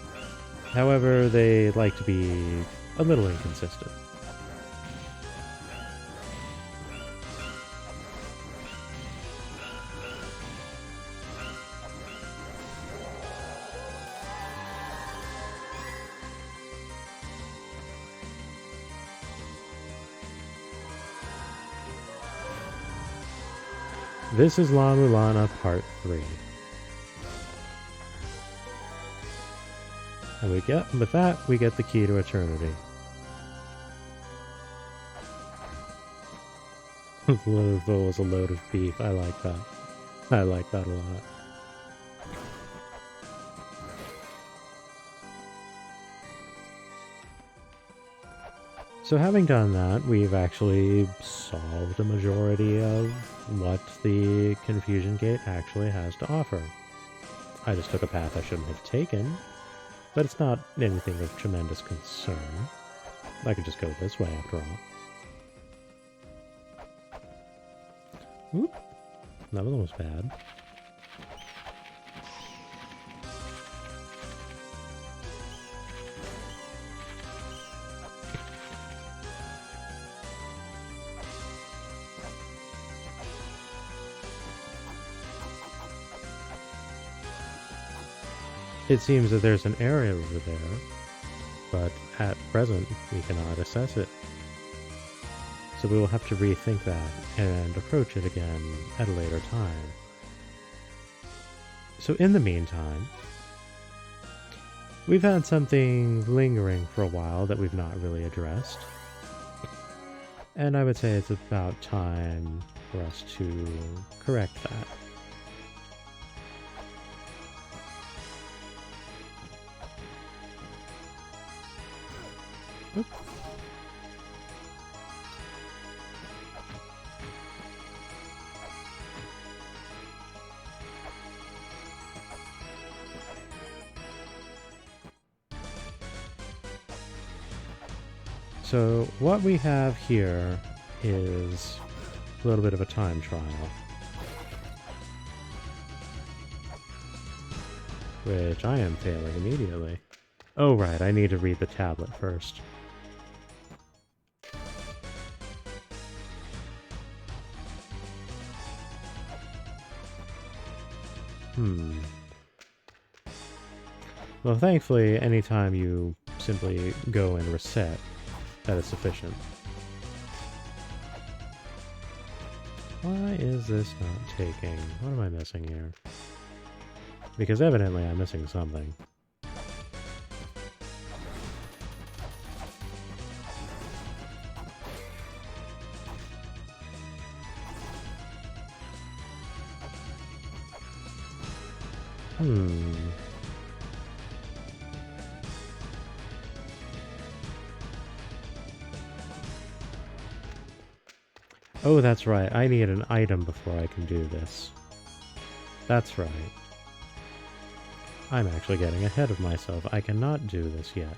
However, they like to be a little inconsistent. This is La-Mulana Part 3. And with that, we get the key to eternity. Load was a load of beef. I like that. I like that a lot. So having done that, we've actually solved a majority of what the Confusion Gate actually has to offer. I just took a path I shouldn't have taken, but it's not anything of tremendous concern. I could just go this way after all. Oop, that was almost bad. It seems that there's an area over there, but at present we cannot assess it. So we will have to rethink that and approach it again at a later time. So in the meantime, we've had something lingering for a while that we've not really addressed. And I would say it's about time for us to correct that. Oop. So what we have here is a little bit of a time trial, which I am failing immediately. Oh right, I need to read the tablet first. Well, thankfully, anytime you simply go and reset, that is sufficient. Why is this not taking? What am I missing here? Because evidently I'm missing something. Oh, that's right. I need an item before I can do this. That's right. I'm actually getting ahead of myself. I cannot do this yet.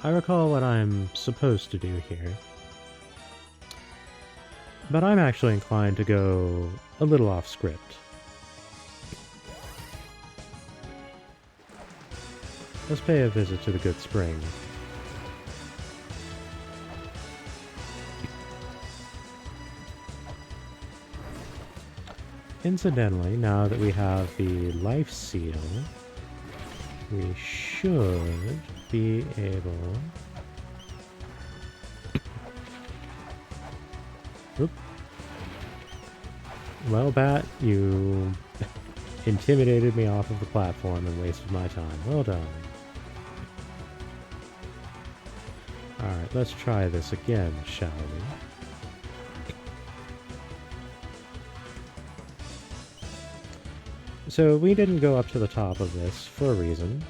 I recall what I'm supposed to do here. But I'm actually inclined to go a little off script. Let's pay a visit to the good spring. Incidentally, now that we have the life seal, we should be able... Oop. Well, Bat, you intimidated me off of the platform and wasted my time. Well done. Alright, let's try this again, shall we? So we didn't go up to the top of this for a reason.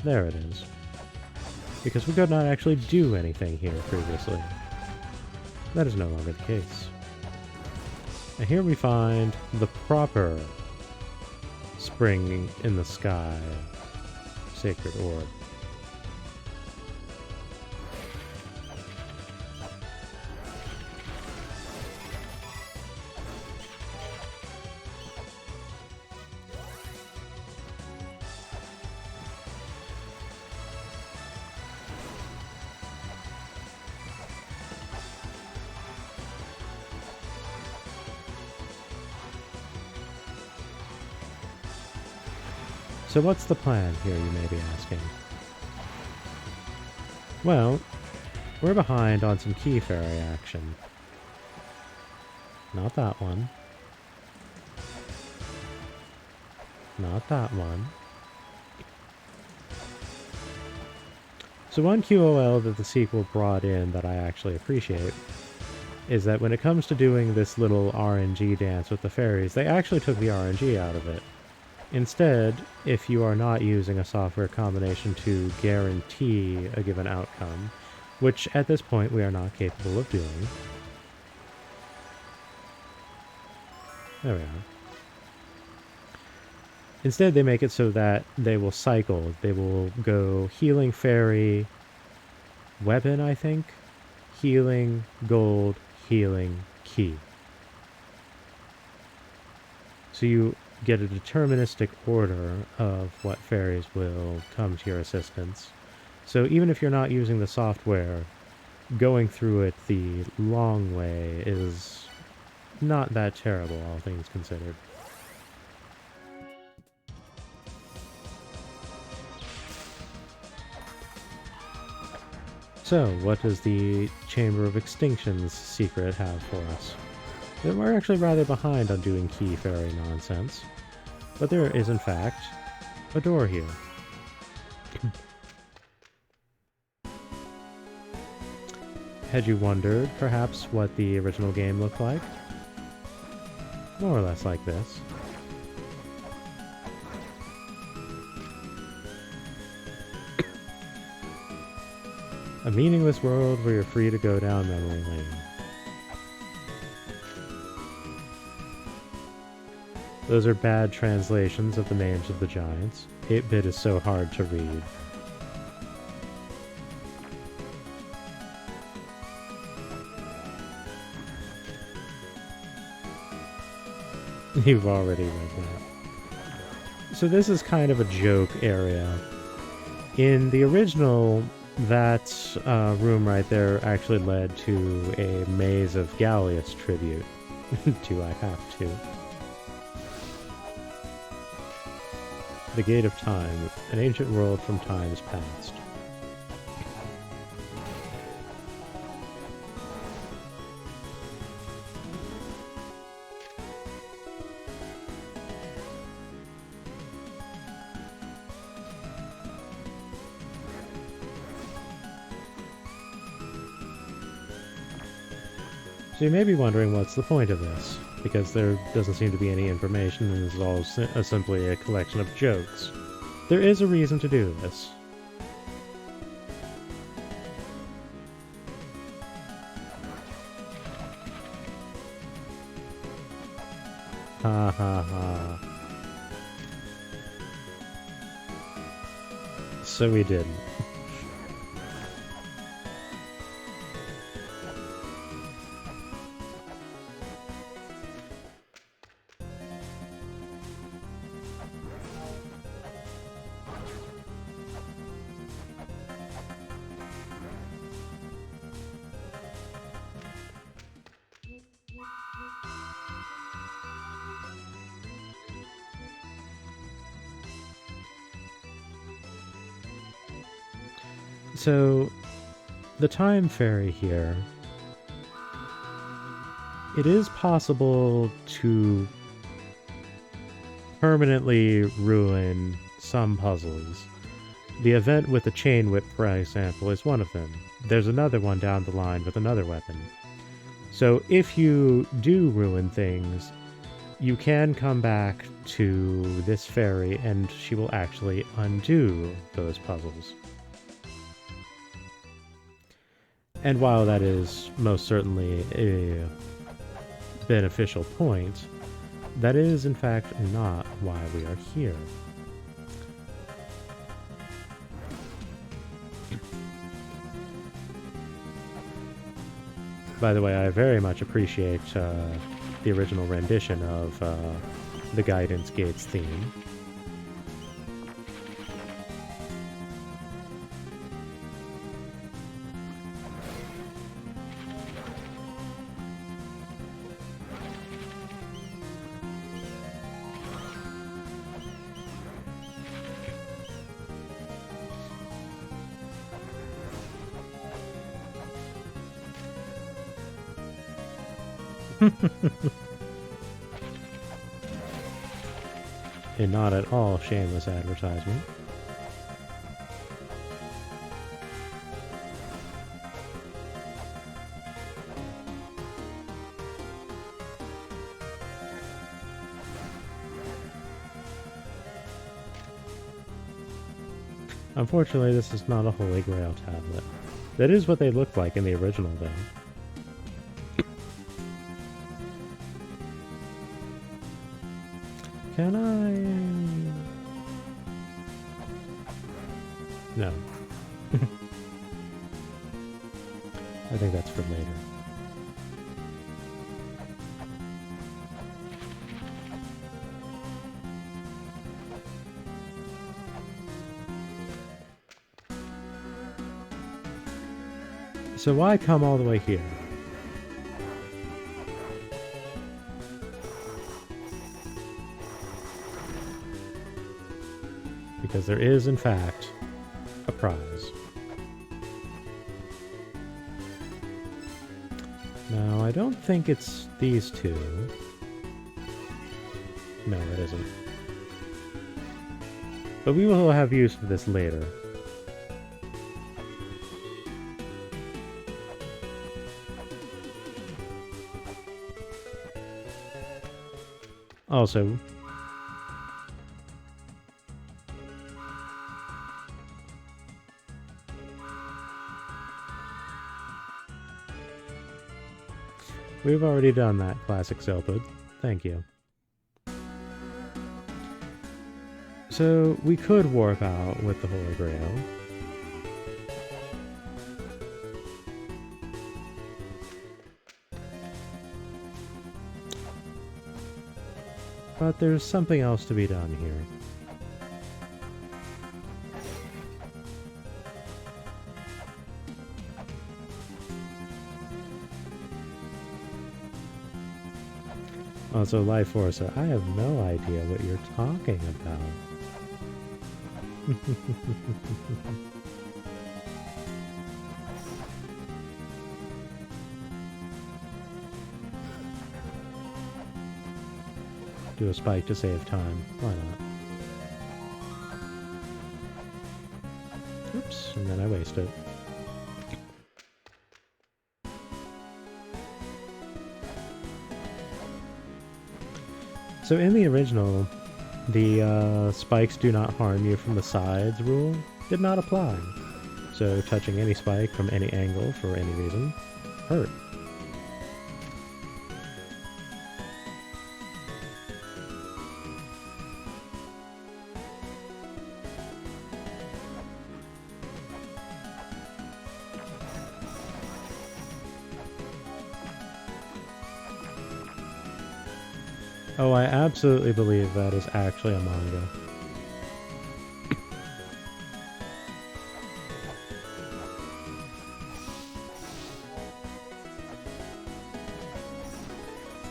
There it is. Because we could not actually do anything here previously. That is no longer the case. And here we find the proper spring in the sky sacred orb. So what's the plan here, you may be asking? Well, we're behind on some key fairy action. Not that one. Not that one. So one QOL that the sequel brought in that I actually appreciate is that when it comes to doing this little RNG dance with the fairies, they actually took the RNG out of it. Instead, if you are not using a software combination to guarantee a given outcome, which at this point we are not capable of doing. There we are. Instead, they make it so that they will cycle. They will go healing fairy, weapon, I think, healing, gold, healing, key. So you get a deterministic order of what fairies will come to your assistance. So even if you're not using the software, going through it the long way is not that terrible, all things considered. So, what does the Chamber of Extinction's secret have for us? We're actually rather behind on doing key fairy nonsense. But there is, in fact, a door here. Had you wondered, perhaps, what the original game looked like? More or less like this. A meaningless world where you're free to go down memory lane. Those are bad translations of the names of the giants. 8-bit is so hard to read. You've already read that. So this is kind of a joke area. In the original, that room right there actually led to a Maze of Gallius tribute. Do I have to? The Gate of Time, an ancient world from times past. So you may be wondering what's the point of this, because there doesn't seem to be any information and this is all simply a collection of jokes. There is a reason to do this. Ha ha ha. So we didn't. So, the Time Fairy here, it is possible to permanently ruin some puzzles The event with the chain whip, for example, is one of them. There's another one down the line with another weapon. So if you do ruin things, you can come back to this fairy and she will actually undo those puzzles. And while that is most certainly a beneficial point, that is in fact not why we are here. By the way, I very much appreciate the original rendition of the Guidance Gates theme. A not at all shameless advertisement. Unfortunately, this is not a Holy Grail tablet. That is what they looked like in the original, though. Can I... No. I think that's for later. So why come all the way here? Because there is, in fact, a prize. Now, I don't think it's these two. No, it isn't. But we will have use for this later. Also, we've already done that classic Zelda. Thank you. So, we could warp out with the Holy Grail. But there's something else to be done here. Also, Life Force, I have no idea what you're talking about. Do a spike to save time. Why not? Oops, and then I waste it. So in the original, the spikes do not harm you from the sides rule did not apply. So touching any spike from any angle for any reason hurt. Oh, I absolutely believe that is actually a manga.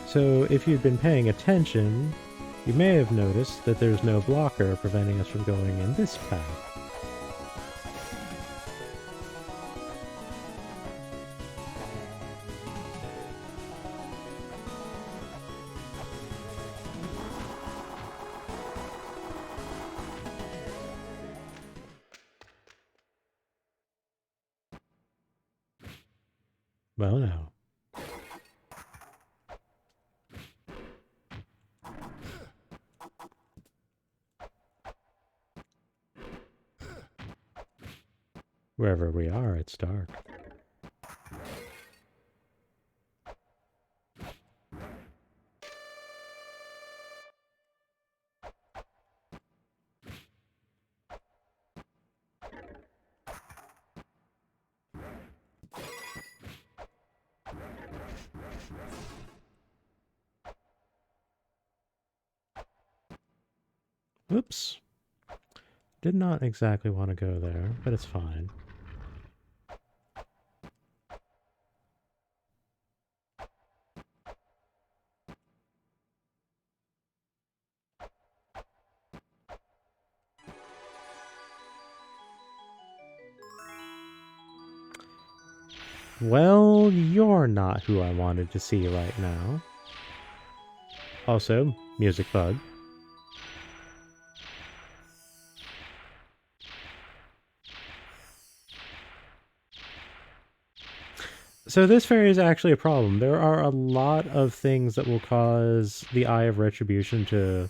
So, if you've been paying attention, you may have noticed that there's no blocker preventing us from going in this path. Well, now. Wherever we are, it's dark. Oops. Did not exactly want to go there, but it's fine. Well, you're not who I wanted to see right now. Also, music bug. So this fairy is actually a problem. There are a lot of things that will cause the Eye of Retribution to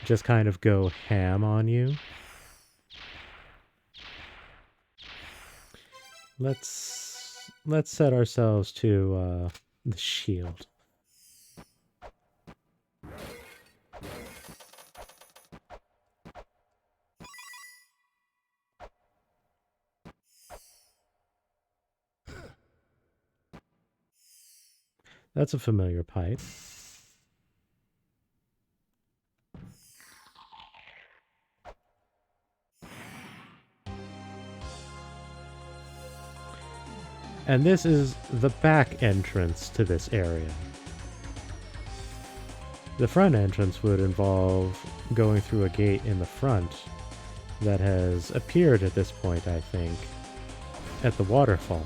just kind of go ham on you. Let's set ourselves to the shield. That's a familiar pipe. And this is the back entrance to this area. The front entrance would involve going through a gate in the front that has appeared at this point, I think, at the waterfall.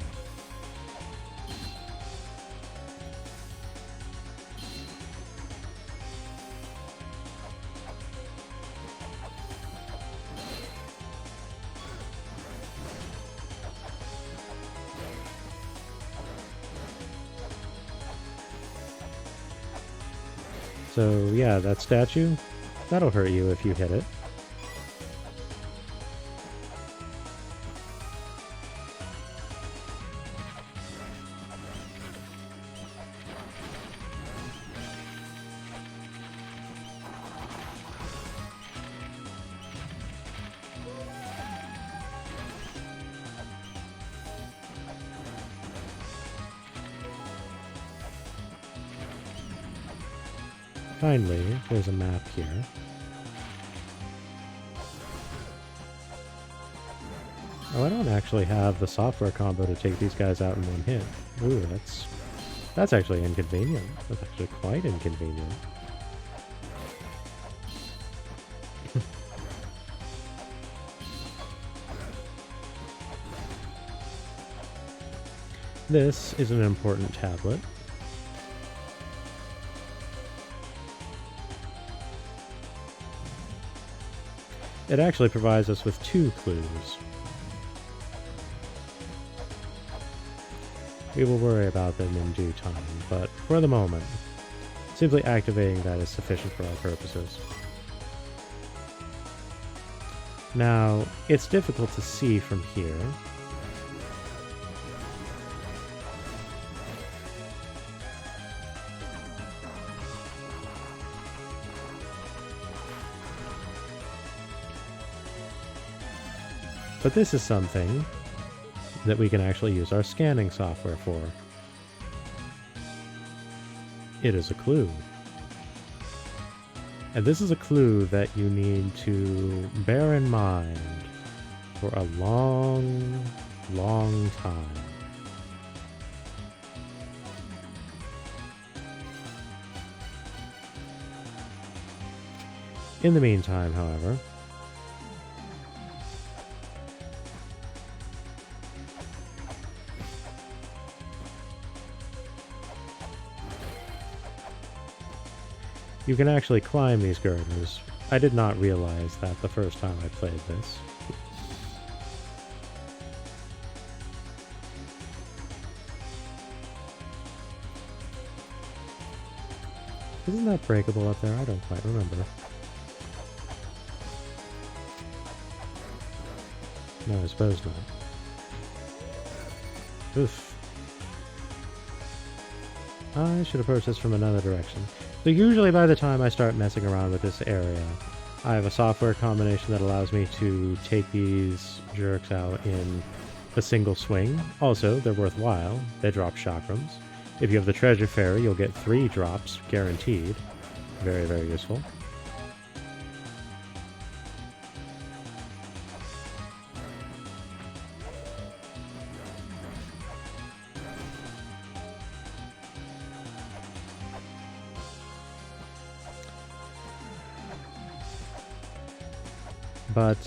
So yeah, that statue, that'll hurt you if you hit it. Finally, there's a map here. Oh, I don't actually have the software combo to take these guys out in one hit. Ooh, that's actually inconvenient. That's actually quite inconvenient. This is an important tablet. It actually provides us with 2 clues. We will worry about them in due time, but for the moment, simply activating that is sufficient for our purposes. Now, it's difficult to see from here. But this is something that we can actually use our scanning software for. It is a clue. And this is a clue that you need to bear in mind for a long, long time. In the meantime, however, you can actually climb these girders. I did not realize that the first time I played this. Isn't that breakable up there? I don't quite remember. No, I suppose not. Oof. I should approach this from another direction. So usually by the time I start messing around with this area, I have a software combination that allows me to take these jerks out in a single swing. Also, they're worthwhile. They drop chakrams. If you have the treasure fairy, you'll get 3 drops, guaranteed. Very, very useful. But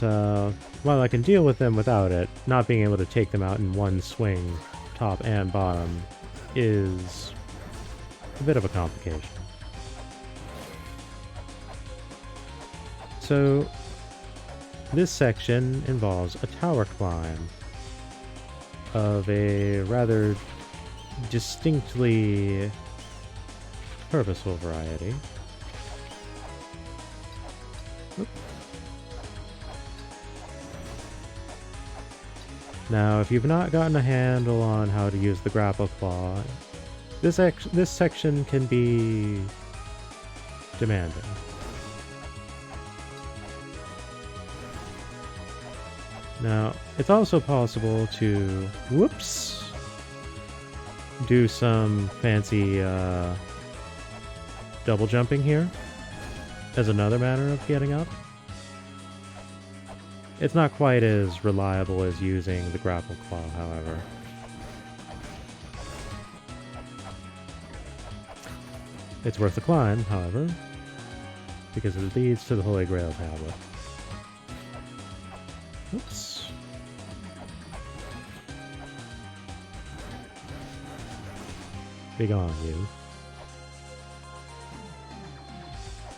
while I can deal with them without it, not being able to take them out in one swing, top and bottom, is a bit of a complication. So this section involves a tower climb of a rather distinctly purposeful variety. Oop. Now, if you've not gotten a handle on how to use the grapple claw, this section can be demanding. Now, it's also possible to, whoops, do some fancy double jumping here as another manner of getting up. It's not quite as reliable as using the grapple claw, however. It's worth the climb, however, because it leads to the Holy Grail tablet. Oops. Begone, you.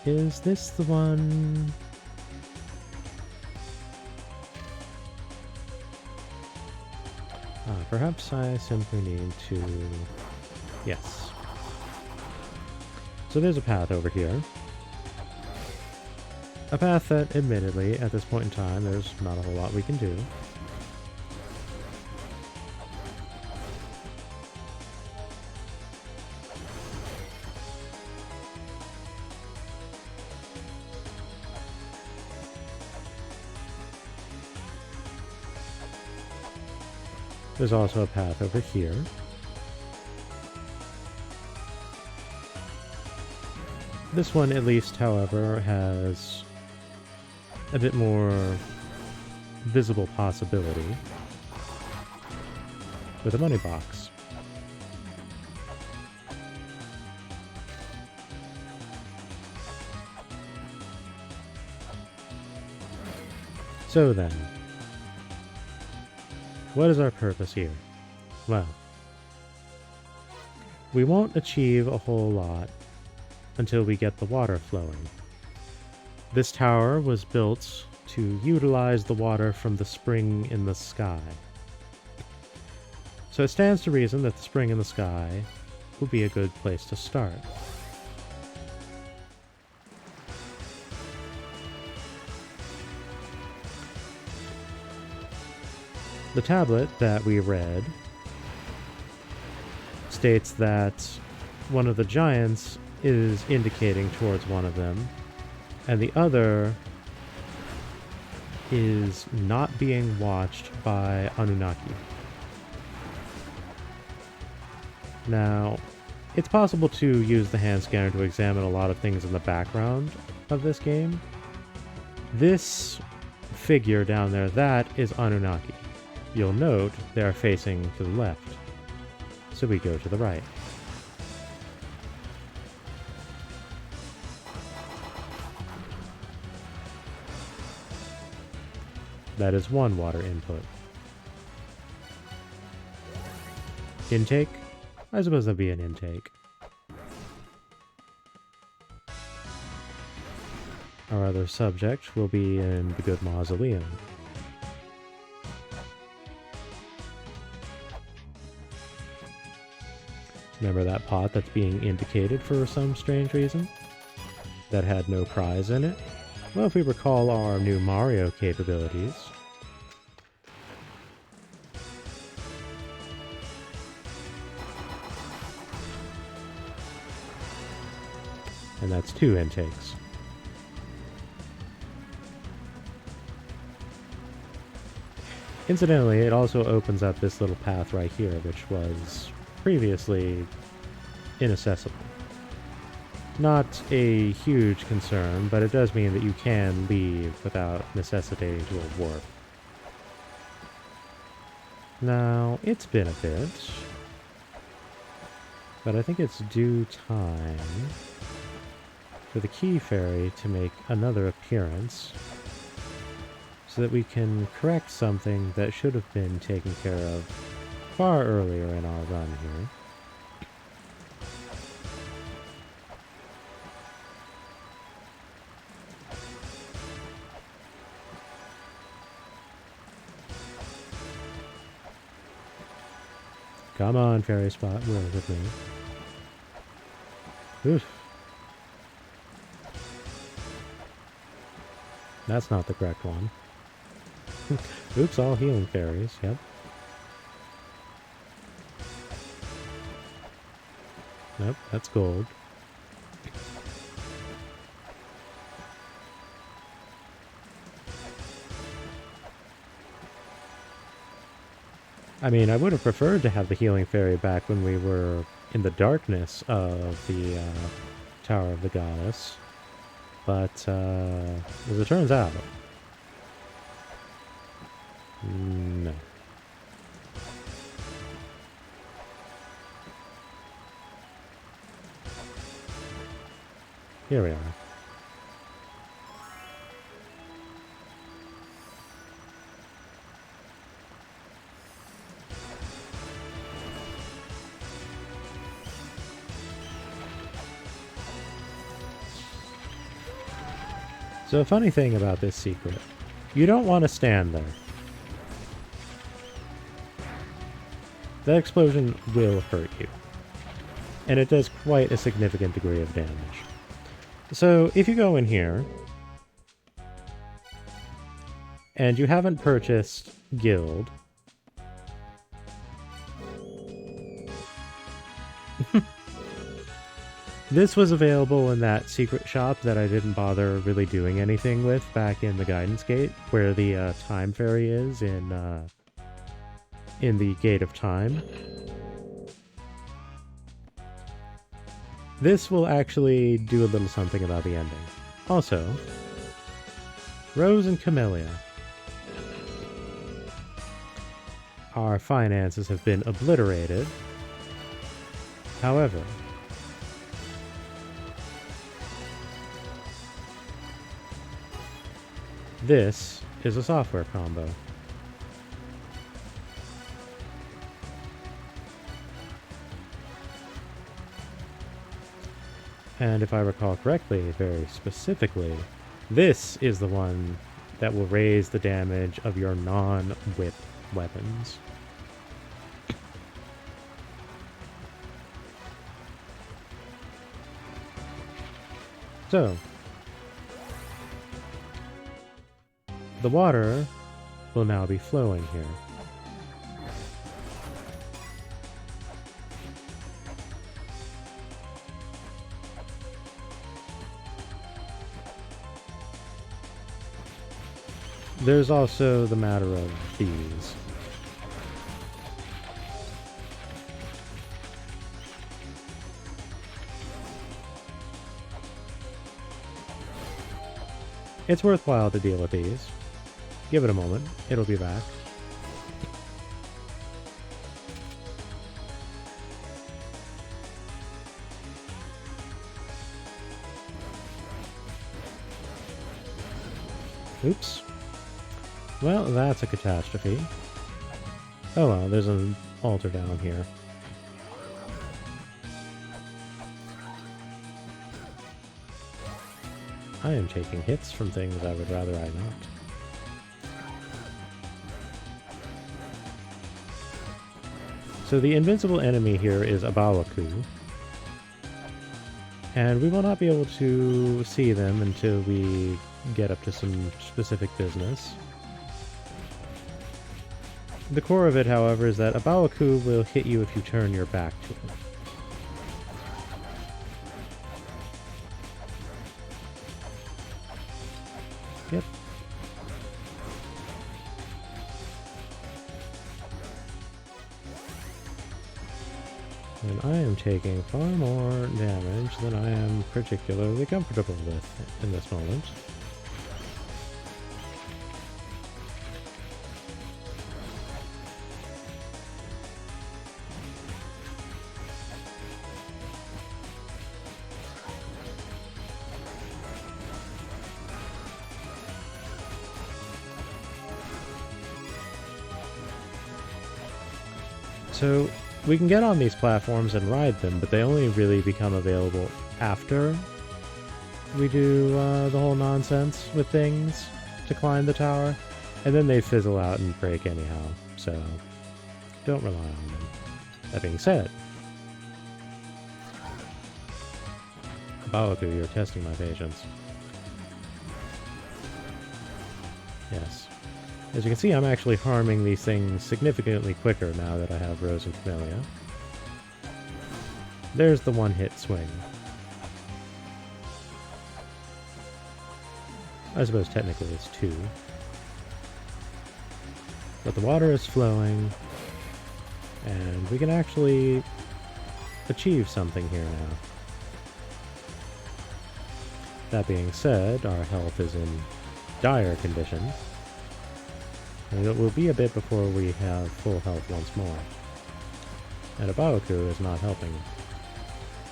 Is this the one? Perhaps I simply need to... Yes. So there's a path over here. A path that, admittedly, at this point in time, there's not a whole lot we can do. There's also a path over here. This one, at least, however, has a bit more visible possibility with a money box. So then, what is our purpose here? Well, we won't achieve a whole lot until we get the water flowing. This tower was built to utilize the water from the spring in the sky. So it stands to reason that the spring in the sky will be a good place to start. The tablet that we read states that one of the giants is indicating towards one of them, and the other is not being watched by Anunnaki. Now, it's possible to use the hand scanner to examine a lot of things in the background of this game. This figure down there, that is Anunnaki. You'll note they are facing to the left, so we go to the right. That is one water input. Intake? I suppose that'd be an intake. Our other subject will be in the good mausoleum. Remember that pot that's being indicated for some strange reason? That had no prize in it? Well, if we recall our new Mario capabilities... And that's 2 intakes. Incidentally, it also opens up this little path right here, which was previously inaccessible. Not a huge concern, but it does mean that you can leave without necessitating to a warp. Now, it's been a bit, but I think it's due time for the Key Fairy to make another appearance so that we can correct something that should have been taken care of far earlier in our run here. Come on, Fairy Spot, work with me. Oof. That's not the correct one. Oops, all healing fairies, yep. Nope, that's gold. I mean, I would have preferred to have the healing fairy back when we were in the darkness of the Tower of the Goddess. But, as it turns out, no. Here we are. So a funny thing about this secret, you don't want to stand there. That explosion will hurt you. And it does quite a significant degree of damage. So if you go in here, and you haven't purchased Guild, this was available in that secret shop that I didn't bother really doing anything with back in the Guidance Gate, where the Time Fairy is in the Gate of Time. This will actually do a little something about the ending. Also, Rose and Camellia. Our finances have been obliterated. However, this is a software combo. And if I recall correctly, very specifically, this is the one that will raise the damage of your non-whip weapons. So, the water will now be flowing here. There's also the matter of these. It's worthwhile to deal with these. Give it a moment, it'll be back. Oops. Well, that's a catastrophe. Oh well, there's an altar down here. I am taking hits from things I would rather I not. So the invincible enemy here is Abawaku. And we will not be able to see them until we get up to some specific business. The core of it, however, is that Abawaku will hit you if you turn your back to it. Yep. And I am taking far more damage than I am particularly comfortable with in this moment. So we can get on these platforms and ride them, but they only really become available after we do the whole nonsense with things to climb the tower, and then they fizzle out and break anyhow, so don't rely on them. That being said, Bawaku, you're testing my patience. Yes. As you can see, I'm actually harming these things significantly quicker now that I have Rose and Camellia. There's the one-hit swing. I suppose technically it's two. But the water is flowing, and we can actually achieve something here now. That being said, our health is in dire condition. And it will be a bit before we have full health once more. And Abawaku is not helping.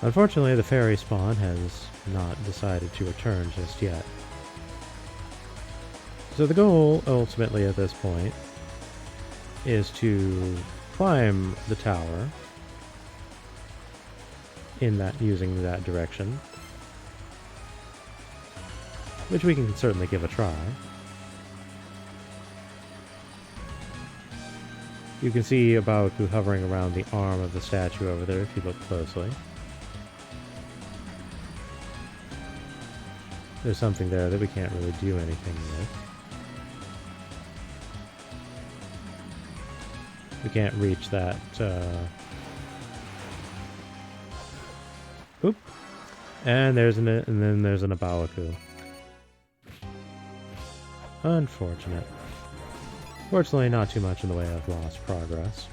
Unfortunately, the fairy spawn has not decided to return just yet. So the goal, ultimately at this point, is to climb the tower using that direction, which we can certainly give a try. You can see Abawaku hovering around the arm of the statue over there if you look closely. There's something there that we can't really do anything with. We can't reach that, Oop. And then there's an Abawaku. Unfortunate. Fortunately, not too much in the way of lost progress.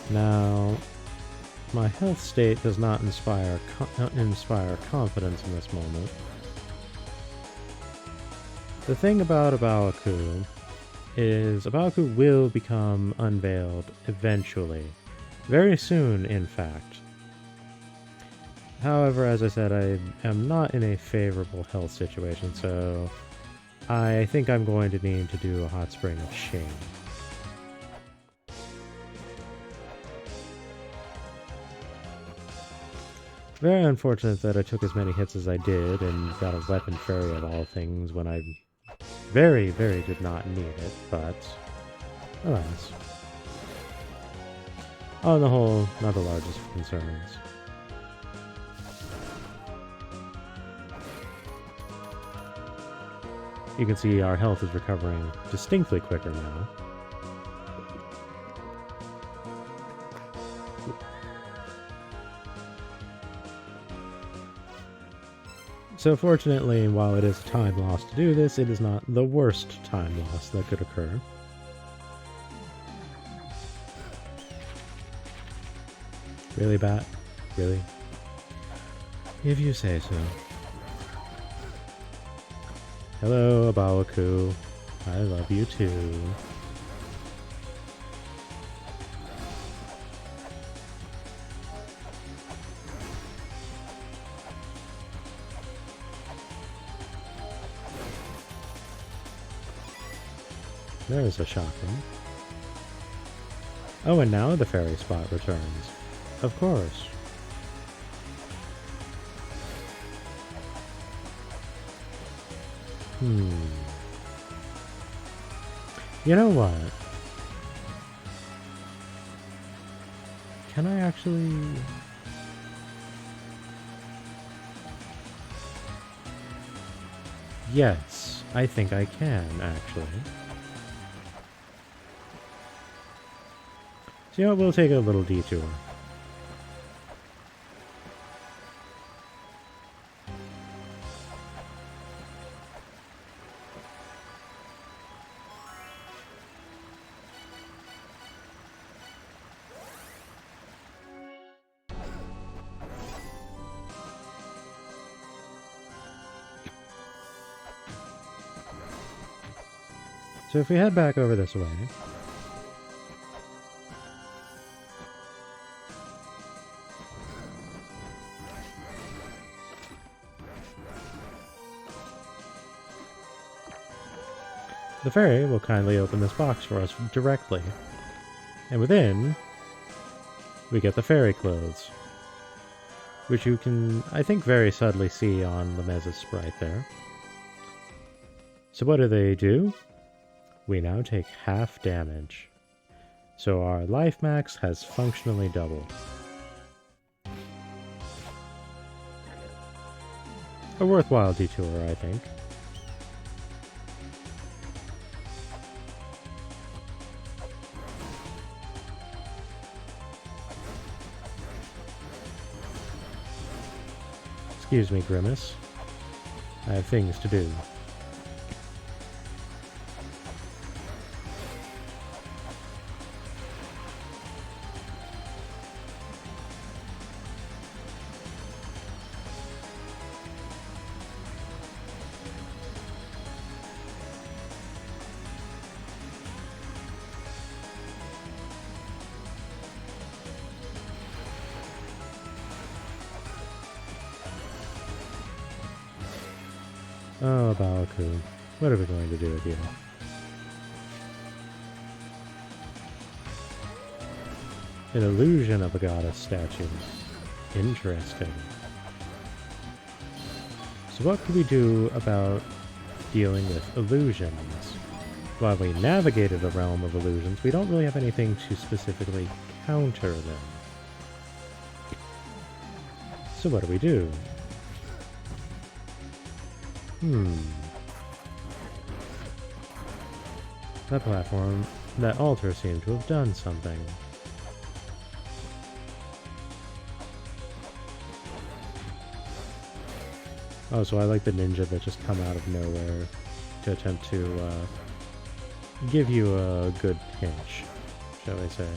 Now, my health state does not inspire confidence in this moment. The thing about Abawaku is Abawaku will become unveiled eventually. Very soon, in fact. However, as I said, I am not in a favorable health situation, so I think I'm going to need to do a hot spring of shame. Very unfortunate that I took as many hits as I did and got a weapon fairy of all things when I very, very did not need it, but alas. On the whole, not the largest of concerns. You can see our health is recovering distinctly quicker now. So fortunately, while it is time loss to do this, it is not the worst time loss that could occur. Really, Bat? Really? If you say so. Hello, Abawaku. I love you too. There's a shotgun. Oh, and now the ferry spot returns. Of course. You know what? Can I actually... Yes, I think I can, actually. So, you know what? We'll take a little detour. So if we head back over this way... The ferry will kindly open this box for us directly. And within, we get the ferry clothes. Which you can, I think, very subtly see on Lemez's sprite there. So what do? We now take half damage. So our life max has functionally doubled. A worthwhile detour, I think. Excuse me, Grimace. I have things to do. Oh, Baoku. What are we going to do with you? An illusion of a goddess statue. Interesting. So what could we do about dealing with illusions? While we navigated the realm of illusions, we don't really have anything to specifically counter them. So what do? That platform, that altar seemed to have done something. Oh, so I like the ninja that just come out of nowhere to attempt to give you a good pinch, shall we say.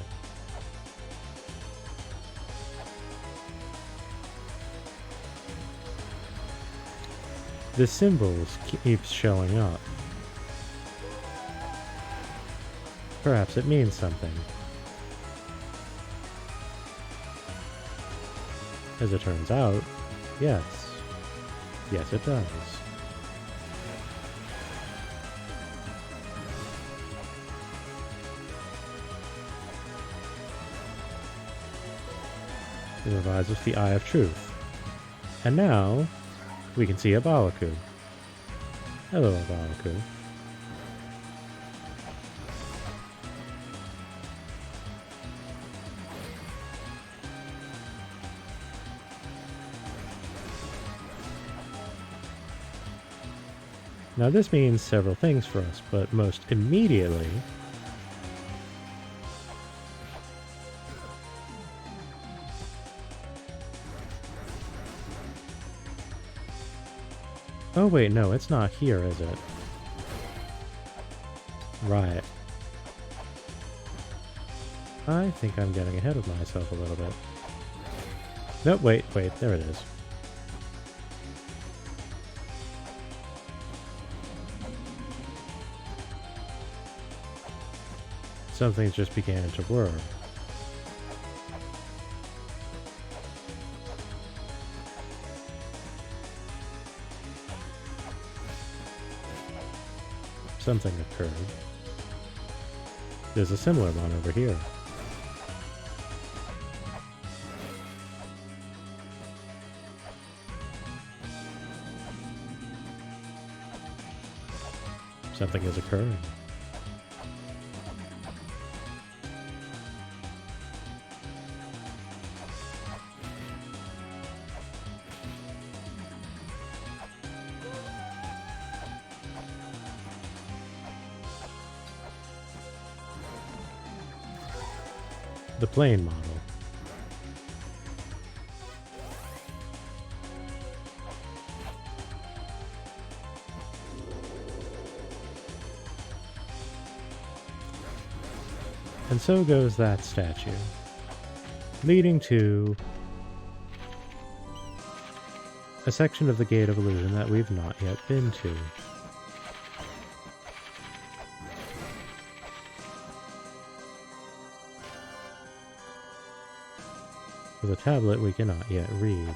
The symbols keeps showing up. Perhaps it means something. As it turns out, yes. Yes, it does. It provides us the Eye of Truth. And now, we can see a Baoku. Hello, Baoku. Now this means several things for us, but most immediately... Oh wait, no, it's not here, is it? Right. I think I'm getting ahead of myself a little bit. Nope, wait, there it is. Something just began to whir. Something occurred. There's a similar one over here. Something is occurring. The plane model. And so goes that statue, leading to a section of the Gate of Illusion that we've not yet been to. With a tablet we cannot yet read.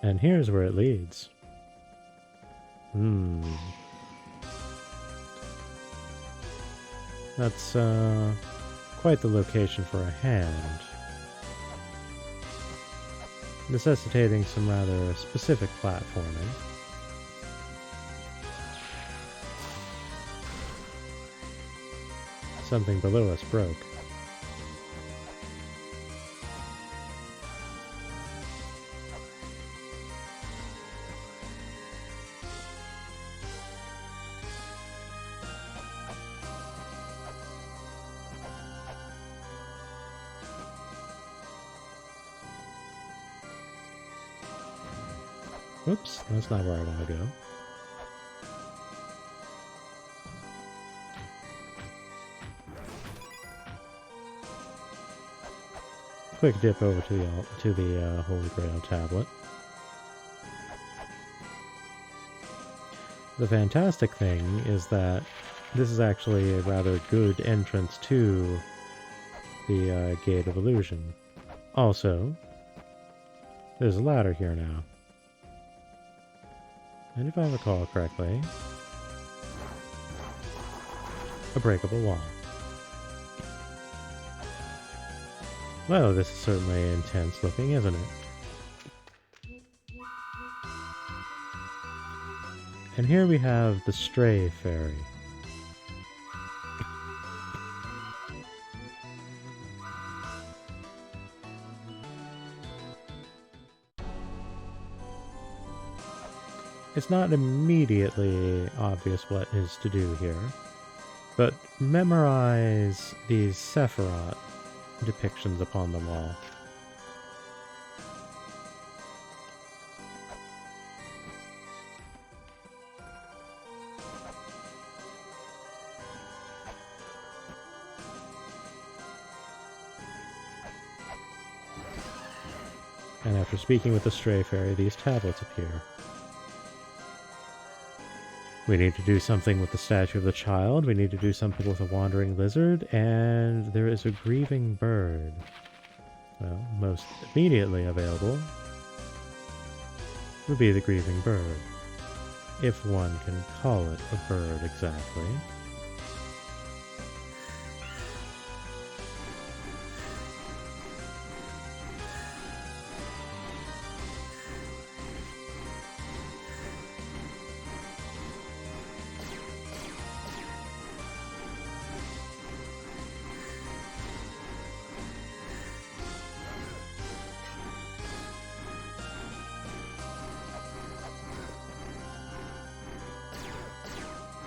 And here's where it leads. That's quite the location for a hand, necessitating some rather specific platforming. Something below us broke. Whoops, that's not where I want to go. Quick dip over to the Holy Grail tablet. The fantastic thing is that this is actually a rather good entrance to the Gate of Illusion. Also, there's a ladder here now. And if I recall correctly, a breakable wall. Well, this is certainly intense looking, isn't it? And here we have the Stray Fairy. It's not immediately obvious what is to do here, but memorize these Sephiroth depictions upon the wall. And after speaking with the Stray Fairy, these tablets appear. We need to do something with the statue of the child, we need to do something with a wandering lizard, and there is a grieving bird. Well, most immediately available would be the grieving bird, if one can call it a bird exactly.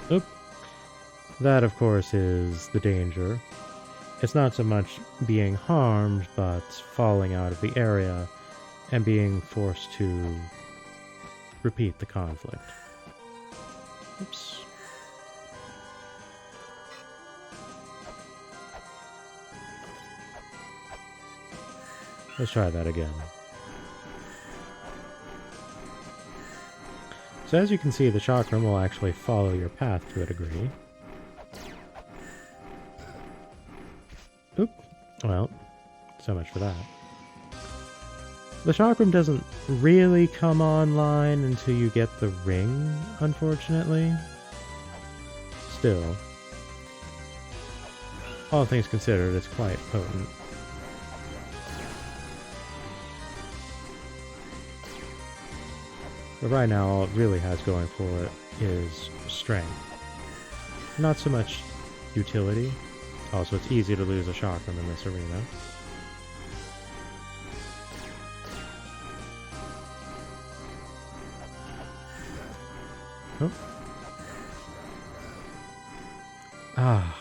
Oop. That, of course, is the danger. It's not so much being harmed, but falling out of the area and being forced to repeat the conflict. Oops. Let's try that again. So as you can see, the chakram will actually follow your path to a degree. Oop. Well, so much for that. The chakram doesn't really come online until you get the ring, unfortunately. Still, all things considered, it's quite potent. But right now, all it really has going for it is strength. Not so much utility. Also, it's easy to lose a chakram in this arena. Oh. Ah.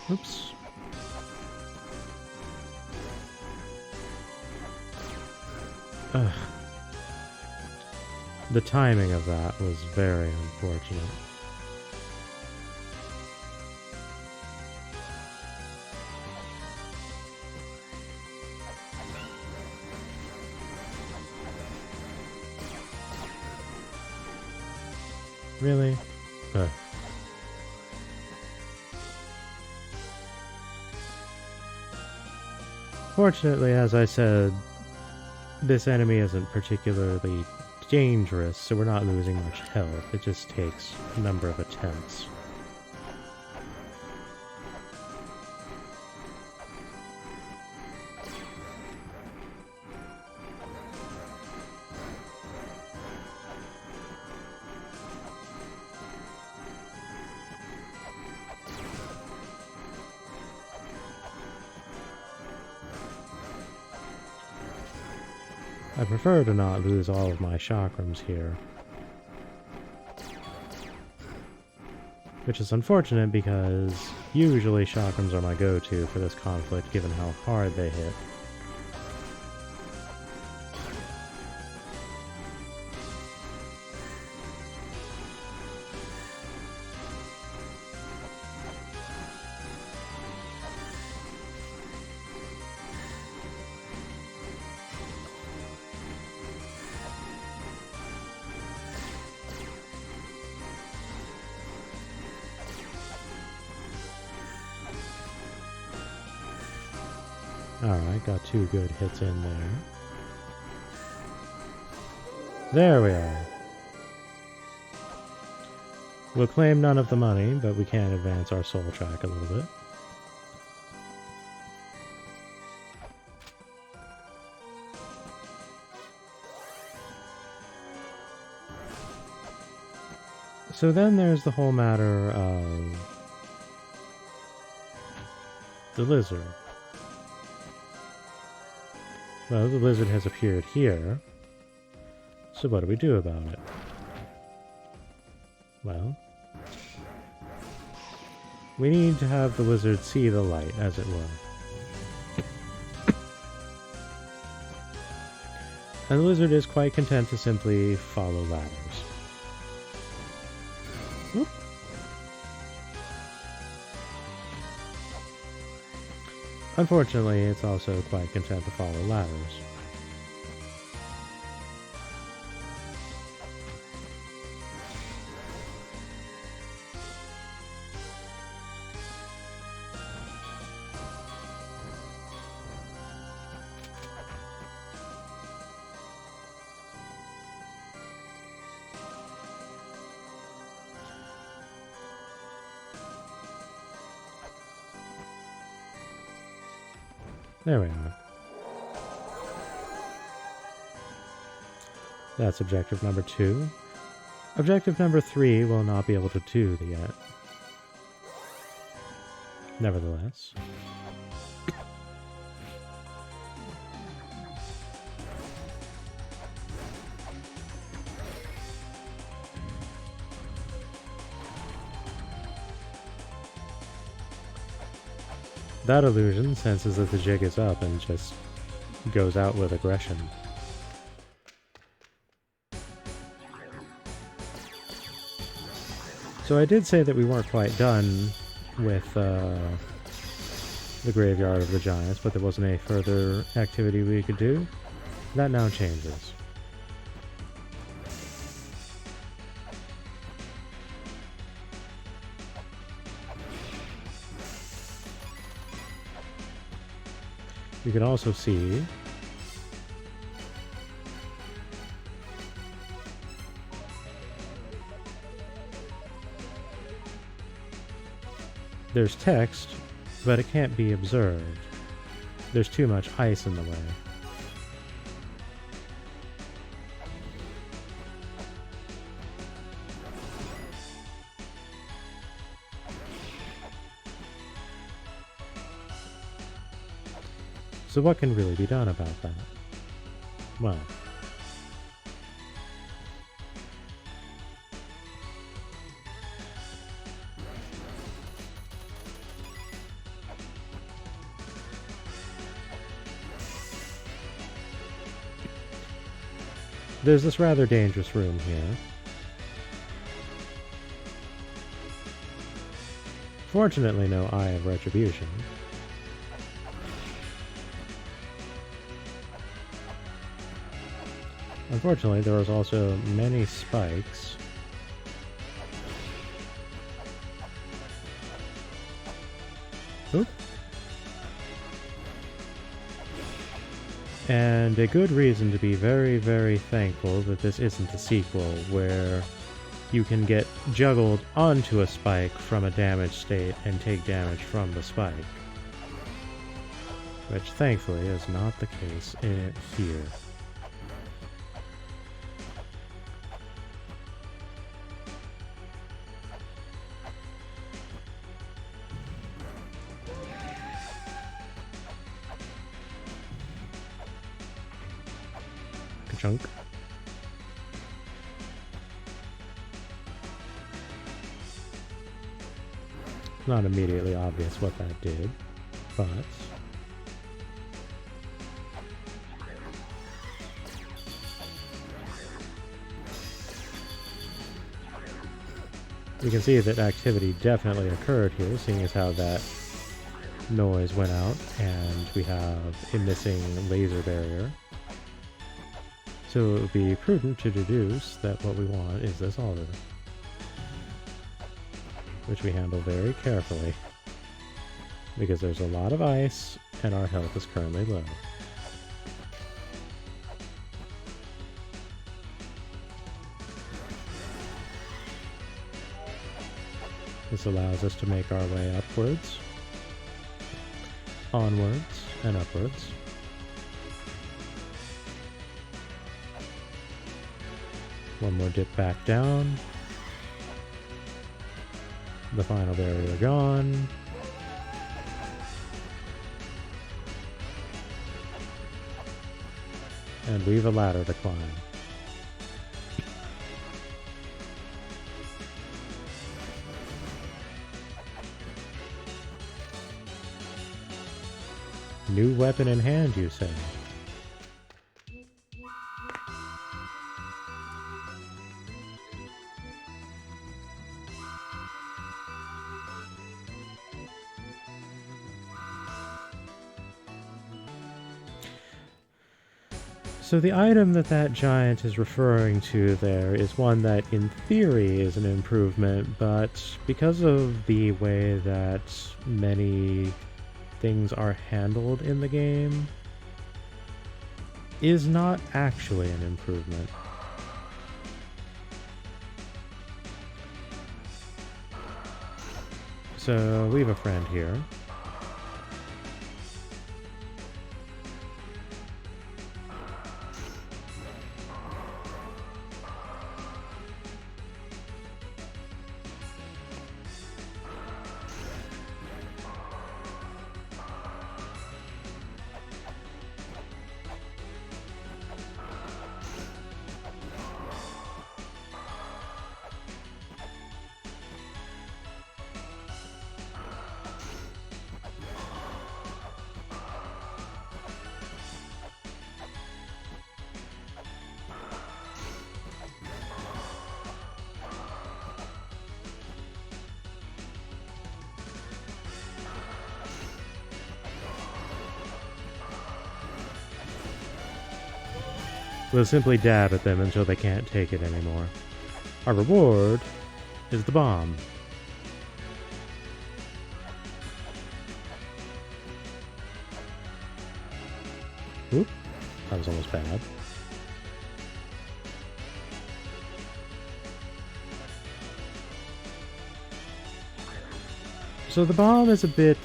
Oops. Ugh. The timing of that was very unfortunate. Really? Ugh. Fortunately, as I said, this enemy isn't particularly dangerous, so we're not losing much health. It just takes a number of attempts. I prefer to not lose all of my chakrams here. Which is unfortunate because usually chakrams are my go-to for this conflict given how hard they hit. Alright, got 2 good hits in there. There we are. We'll claim none of the money, but we can advance our soul track a little bit. So then there's the whole matter of the lizard. Well, the lizard has appeared here. So what do we do about it? Well, we need to have the lizard see the light, as it were. And the lizard is quite content to simply follow ladders. Whoop. Unfortunately, it's also quite content to follow ladders. There we are. That's objective number 2. Objective number 3 will not be able to do yet. Nevertheless. That illusion senses that the jig is up and just goes out with aggression. So I did say that we weren't quite done with the Graveyard of the Giants, but there wasn't any further activity we could do. That now changes. You can also see there's text, but it can't be observed. There's too much ice in the way. So what can really be done about that? Well, there's this rather dangerous room here. Fortunately, no Eye of Retribution. Unfortunately, there was also many spikes. Oop. And a good reason to be very, very thankful that this isn't the sequel, where you can get juggled onto a spike from a damaged state and take damage from the spike. Which, thankfully, is not the case here. Chunk. Not immediately obvious what that did, but you can see that activity definitely occurred here, seeing as how that noise went out and we have a missing laser barrier. So it would be prudent to deduce that what we want is this altar, which we handle very carefully, because there's a lot of ice and our health is currently low. This allows us to make our way upwards, onwards, and upwards. One more dip back down. The final barrier gone. And we've a ladder to climb. New weapon in hand, you say? So the item that giant is referring to there is one that in theory is an improvement, but because of the way that many things are handled in the game, is not actually an improvement. So we have a friend here. We'll simply dab at them until they can't take it anymore. Our reward is the bomb. Oop, that was almost bad. So the bomb is a bit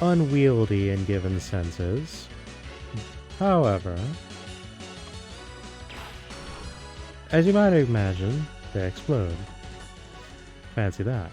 unwieldy in given senses. However, as you might imagine, they explode. Fancy that.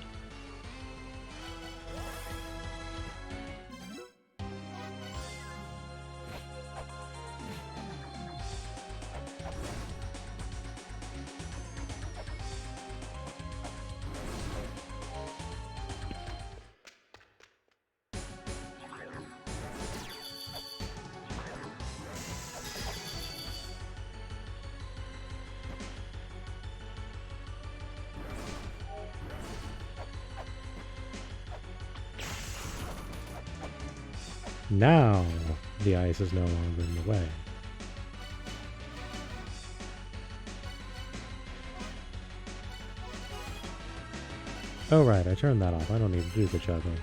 Now, the ice is no longer in the way. Oh right, I turned that off. I don't need to do the juggling.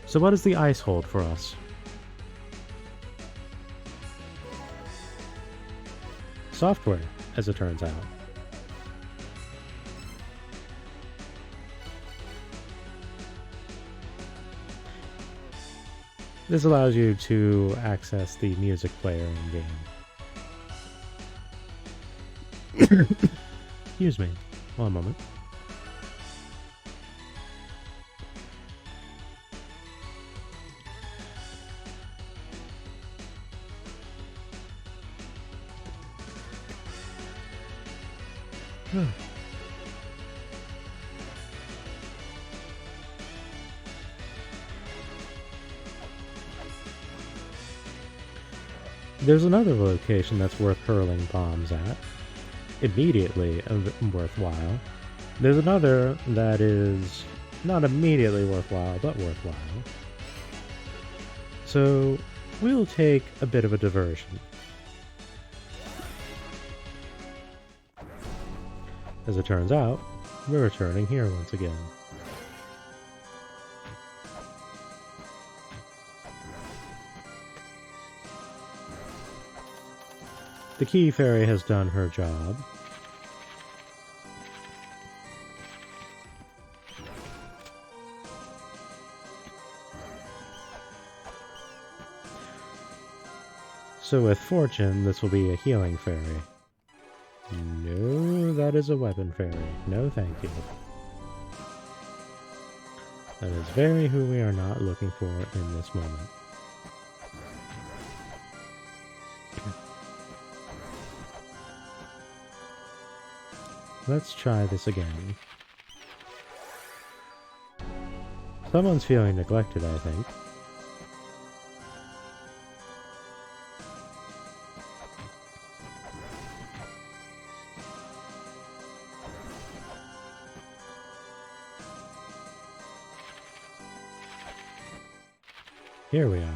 So what does the ice hold for us? Software, as it turns out. This allows you to access the music player in-game. Excuse me. One moment. There's another location that's worth hurling bombs at. Immediately worthwhile. There's another that is not immediately worthwhile, but worthwhile. So we'll take a bit of a diversion. As it turns out, we're returning here once again. The key fairy has done her job. So with fortune, this will be a healing fairy. No, that is a weapon fairy. No thank you. That is very who we are not looking for in this moment. Let's try this again. Someone's feeling neglected, I think. Here we are.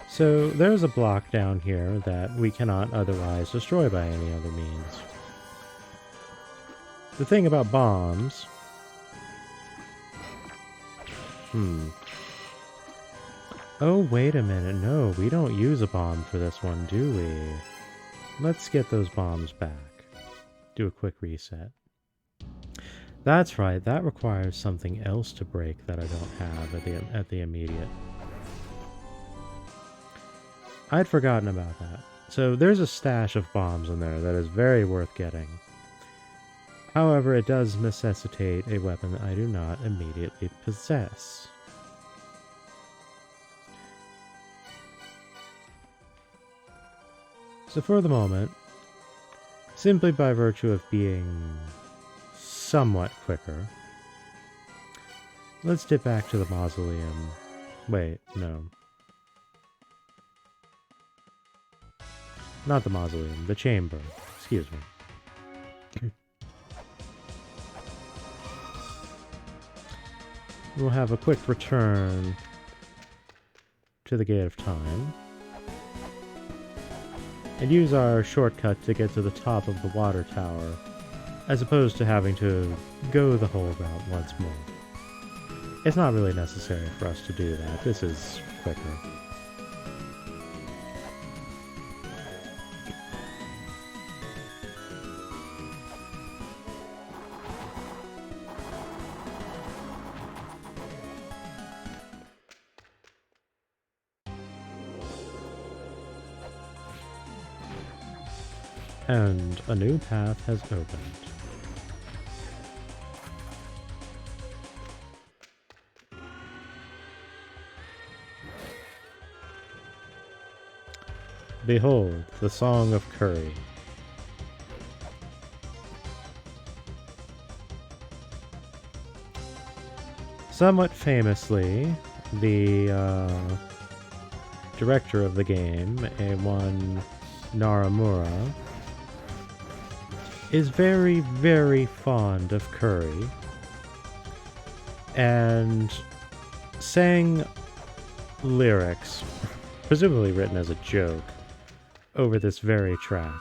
So there's a block down here that we cannot otherwise destroy by any other means. The thing about bombs... Oh, wait a minute. No, we don't use a bomb for this one, do we? Let's get those bombs back. Do a quick reset. That's right, that requires something else to break that I don't have at the immediate. I'd forgotten about that. So there's a stash of bombs in there that is very worth getting. However, it does necessitate a weapon that I do not immediately possess. So for the moment, simply by virtue of being somewhat quicker. Let's dip back to the mausoleum. Wait, no. Not the mausoleum, the chamber. Excuse me. We'll have a quick return to the Gate of Time. And use our shortcut to get to the top of the water tower, as opposed to having to go the whole route once more. It's not really necessary for us to do that. This is quicker. And a new path has opened. Behold, the Song of Curry. Somewhat famously, the director of the game, one Naramura, is very, very fond of curry, and sang lyrics, presumably written as a joke, over this very track.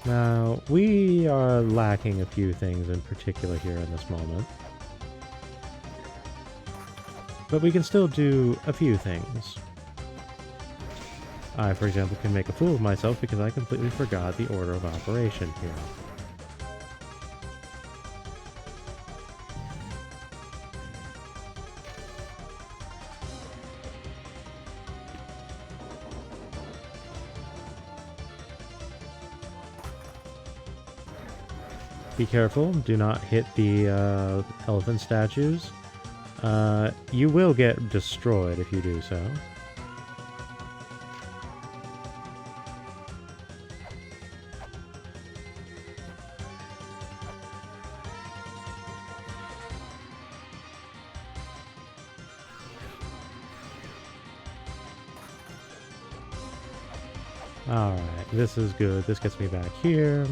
Now, we are lacking a few things in particular here in this moment. But we can still do a few things. I, for example, can make a fool of myself because I completely forgot the order of operation here. Be careful, do not hit the elephant statues. You will get destroyed if you do so. Alright, this is good. This gets me back here.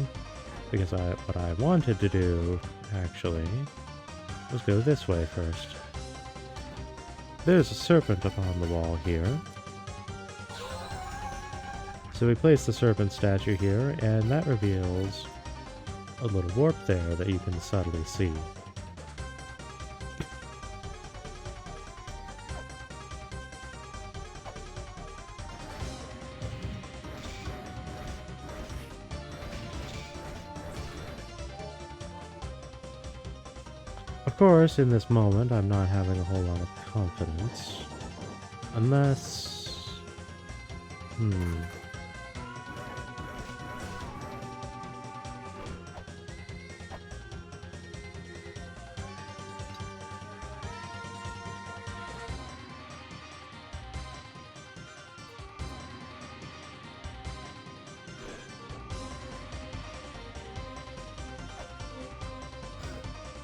Because what I wanted to do, actually, was go this way first. There's a serpent upon the wall here. So we place the serpent statue here, and that reveals a little warp there that you can subtly see. Of course, in this moment, I'm not having a whole lot of confidence. Unless...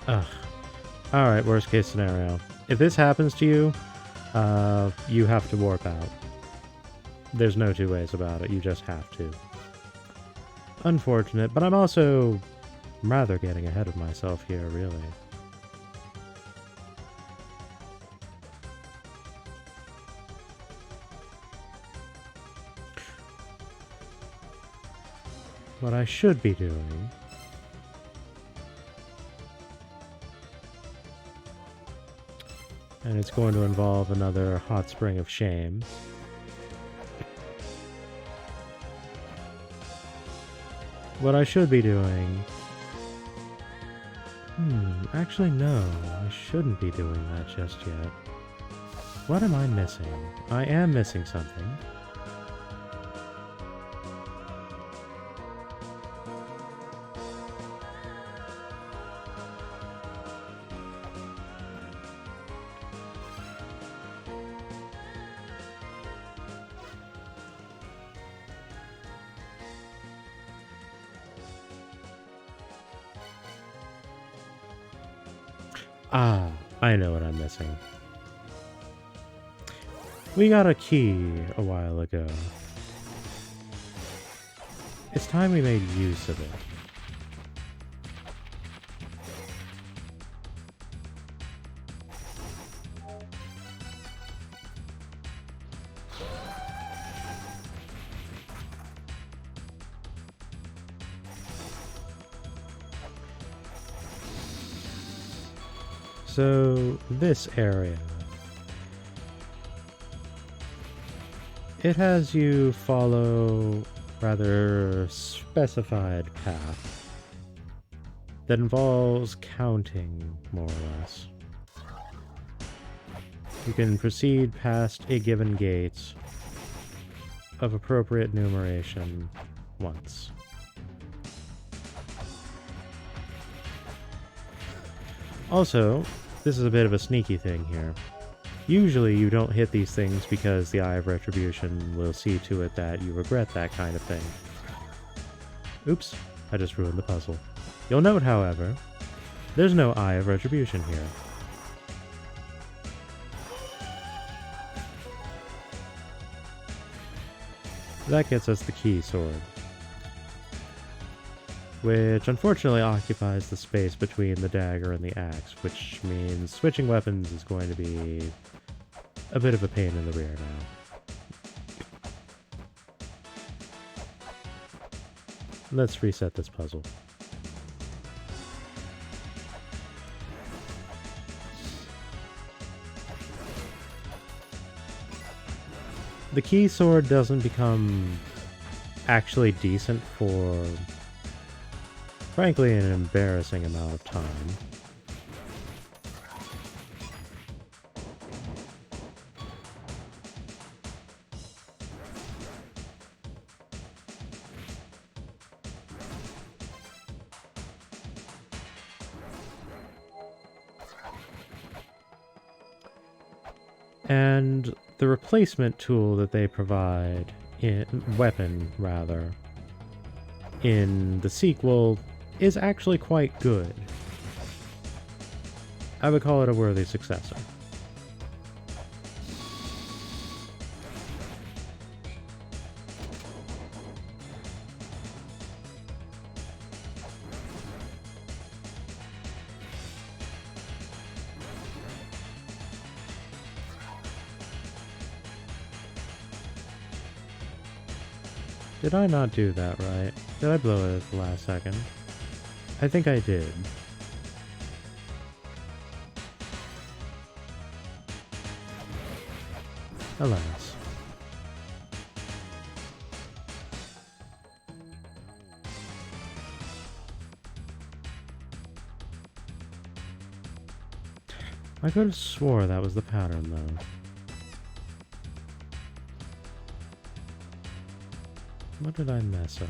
Ugh. Alright, worst case scenario. If this happens to you, you have to warp out. There's no two ways about it, you just have to. Unfortunate, but I'm also rather getting ahead of myself here, really. What I should be doing... and it's going to involve another hot spring of shame. What I should be doing... actually no, I shouldn't be doing that just yet. What am I missing? I am missing something. Ah, I know what I'm missing. We got a key a while ago. It's time we made use of it. So, this area, it has you follow rather specified path that involves counting, more or less. You can proceed past a given gate of appropriate numeration once. Also, this is a bit of a sneaky thing here. Usually you don't hit these things because the Eye of Retribution will see to it that you regret that kind of thing. Oops, I just ruined the puzzle. You'll note, however, there's no Eye of Retribution here. That gets us the key sword, which unfortunately occupies the space between the dagger and the axe, which means switching weapons is going to be a bit of a pain in the rear now. Let's reset this puzzle. The key sword doesn't become actually decent for, frankly, an embarrassing amount of time. And the replacement tool that they provide, weapon rather, in the sequel is actually quite good. I would call it a worthy successor. Did I not do that right? Did I blow it at the last second? I think I did. Alas. I could have swore that was the pattern, though. What did I mess up?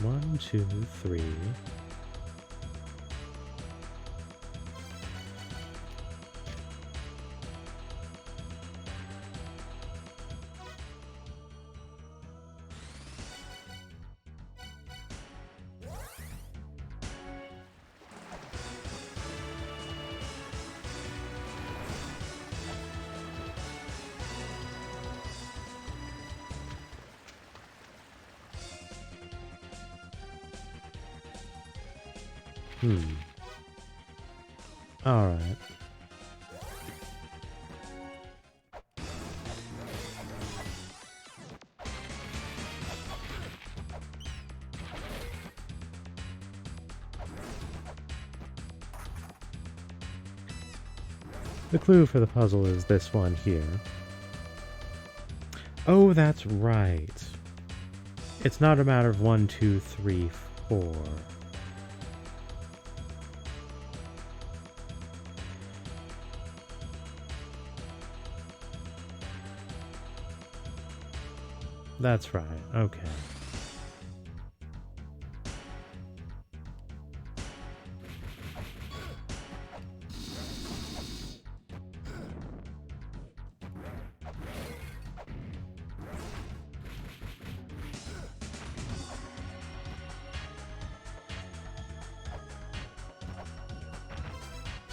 1, 2, 3. Alright. The clue for the puzzle is this one here. Oh, that's right. It's not a matter of 1, 2, 3, 4. That's right, okay.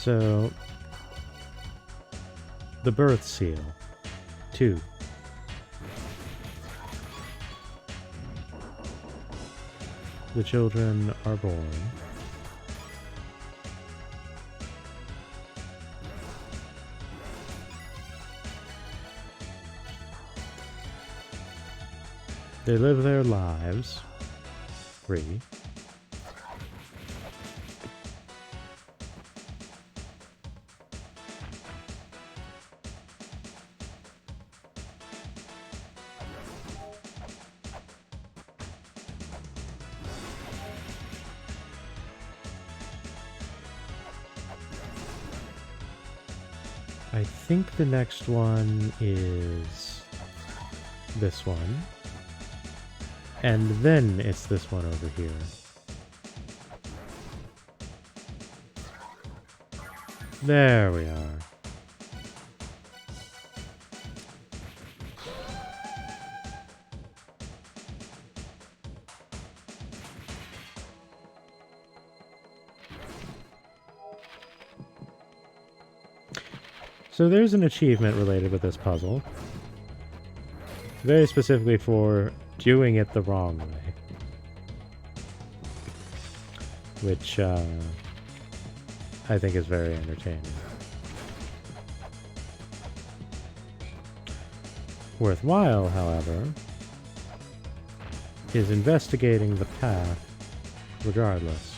So, the birth seal. 2. The children are born. They live their lives. 3. I think the next one is this one. And then it's this one over here. There we are. So there's an achievement related with this puzzle. Very specifically for doing it the wrong way. Which, I think is very entertaining. Worthwhile, however, is investigating the path regardless.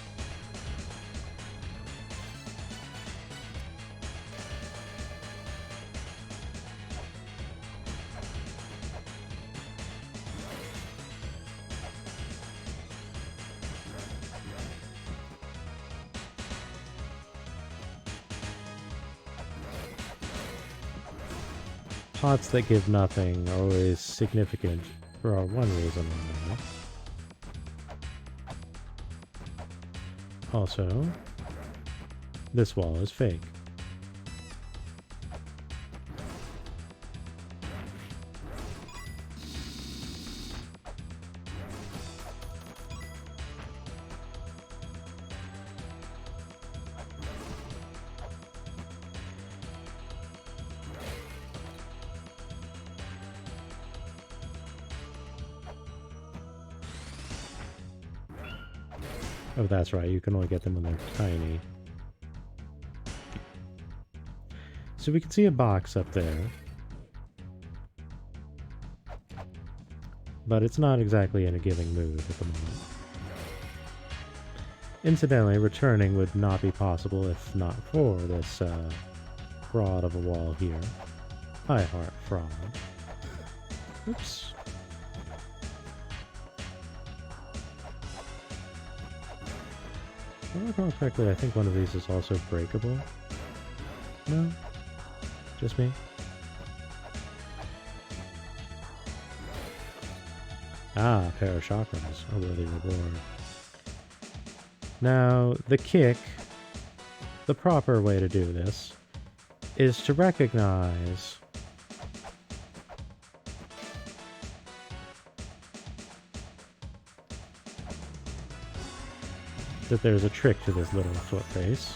Pots that give nothing are always significant for one reason or another. Also, this wall is fake. Oh, that's right, you can only get them when they're tiny. So we can see a box up there. But it's not exactly in a giving mood at the moment. Incidentally, returning would not be possible if not for this fraud of a wall here. I heart fraud. Oops. If I recall correctly, I think one of these is also breakable. No? Just me? Ah, a pair of chakrams. A worthy reward. Now, the kick, the proper way to do this, is to recognize that there's a trick to this little foot race.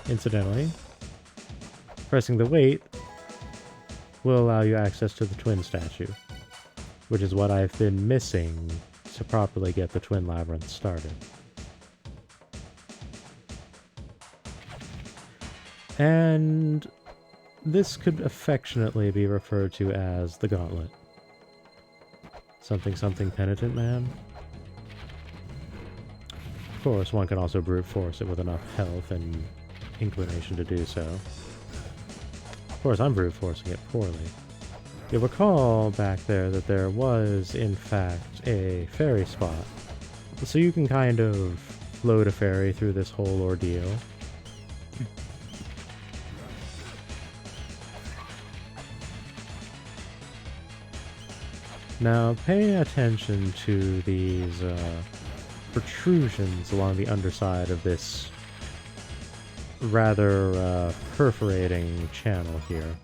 Incidentally, pressing the weight will allow you access to the twin statue, which is what I've been missing to properly get the twin labyrinth started. And this could affectionately be referred to as the gauntlet. Something something penitent man. Of course, one can also brute force it with enough health and inclination to do so. Of course, I'm brute forcing it poorly. You'll recall back there that there was, in fact, a ferry spot. So you can kind of float a ferry through this whole ordeal. Now, pay attention to these protrusions along the underside of this rather perforating channel here.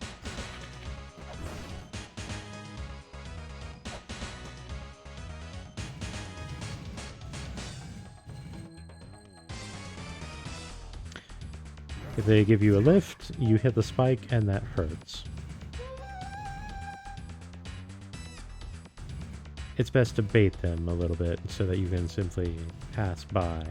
If they give you a lift, you hit the spike and that hurts. It's best to bait them a little bit so that you can simply pass by.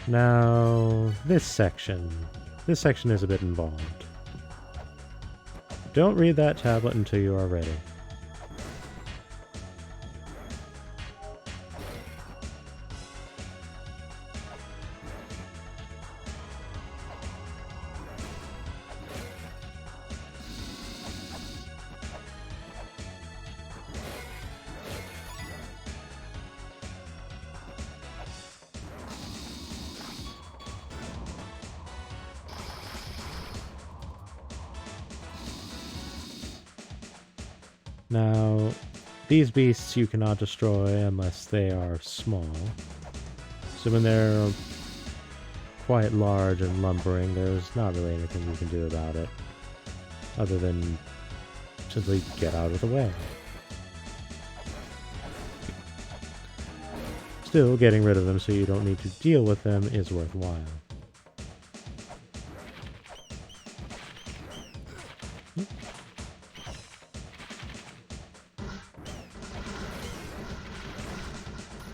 Now, this section is a bit involved. Don't read that tablet until you are ready. Now, these beasts you cannot destroy unless they are small. So when they're quite large and lumbering, there's not really anything you can do about it, other than simply get out of the way. Still, getting rid of them so you don't need to deal with them is worthwhile.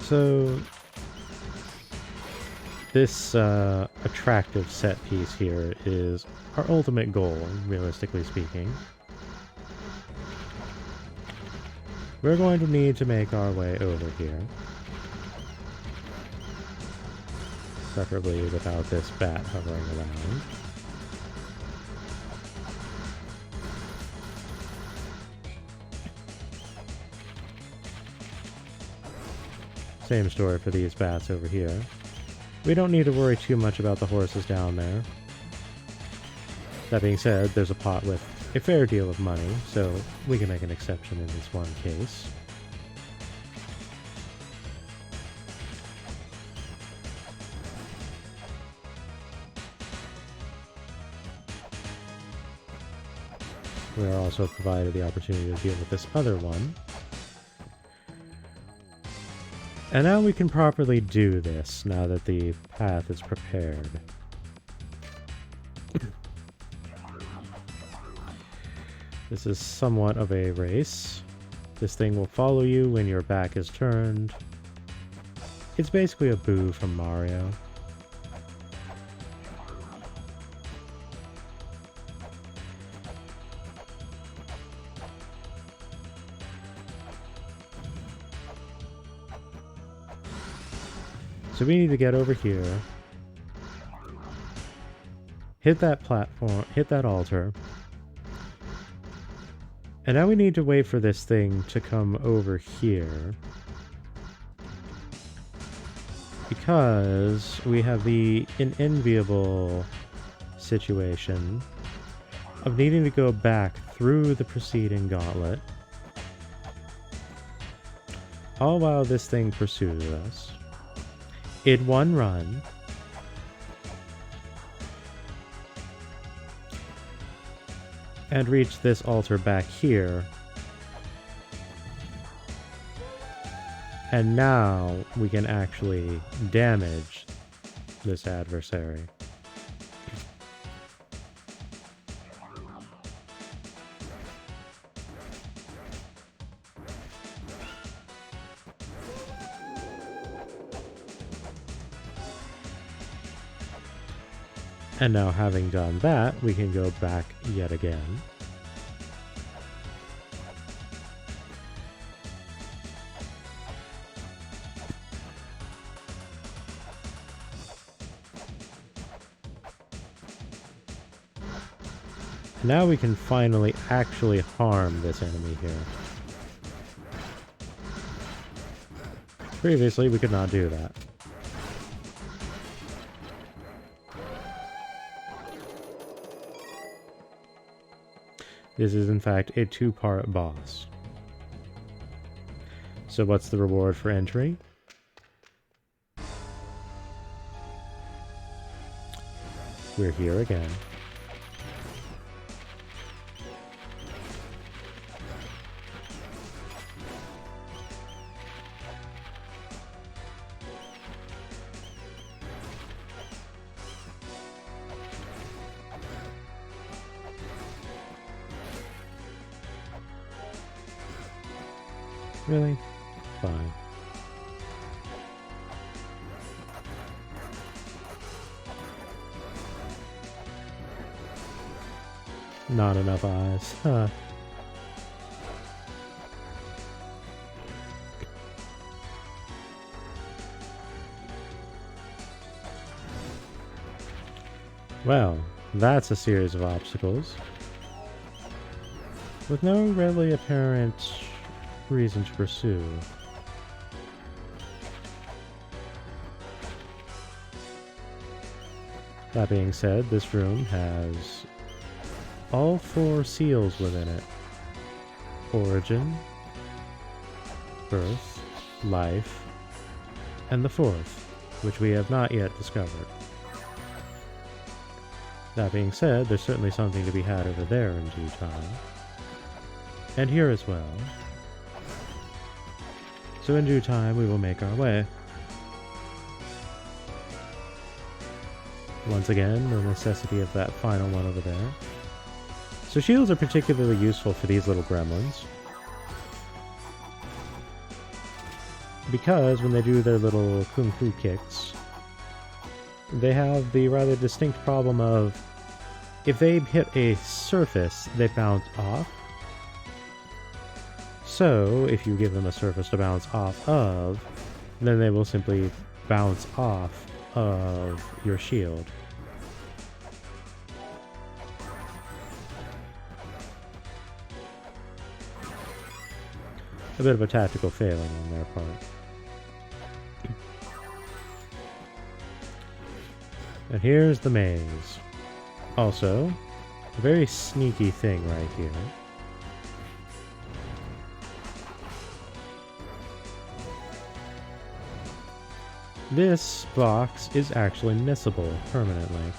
So, this attractive set piece here is our ultimate goal, realistically speaking. We're going to need to make our way over here. Preferably without this bat hovering around. Same story for these bats over here. We don't need to worry too much about the horses down there. That being said, there's a pot with a fair deal of money, so we can make an exception in this one case. We are also provided the opportunity to deal with this other one. And now we can properly do this, now that the path is prepared. This is somewhat of a race. This thing will follow you when your back is turned. It's basically a Boo from Mario. So we need to get over here, hit that platform, hit that altar, and now we need to wait for this thing to come over here, because we have the unenviable situation of needing to go back through the preceding gauntlet, all while this thing pursues us. In one run, and reach this altar back here, and now we can actually damage this adversary. And now, having done that, we can go back yet again. And now we can finally actually harm this enemy here. Previously, we could not do that. This is in fact a 2-part boss. So what's the reward for entry? We're here again. Really? Fine. Not enough eyes. Huh. Well, that's a series of obstacles. With no readily apparent reason to pursue. That being said, this room has all 4 seals within it. Origin, birth, life, and the 4th, which we have not yet discovered. That being said, there's certainly something to be had over there in due time. And here as well. So in due time, we will make our way. Once again, the necessity of that final one over there. So shields are particularly useful for these little gremlins. Because when they do their little kung fu kicks, they have the rather distinct problem of, if they hit a surface, they bounce off. So, if you give them a surface to bounce off of, then they will simply bounce off of your shield. A bit of a tactical failing on their part. And here's the maze. Also, a very sneaky thing right here. This box is actually missable permanently.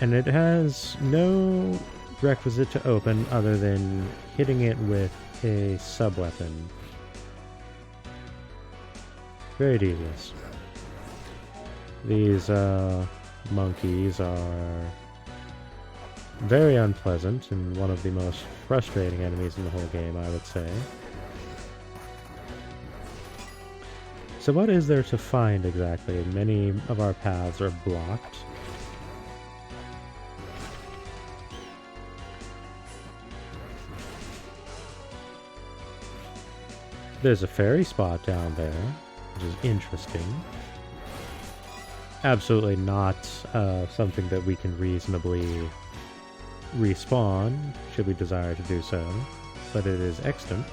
And it has no requisite to open other than hitting it with a sub-weapon. Very devious. These monkeys are very unpleasant and one of the most frustrating enemies in the whole game, I would say. So what is there to find exactly? Many of our paths are blocked. There's a fairy spot down there, which is interesting. Absolutely not something that we can reasonably respawn, should we desire to do so, but it is extant.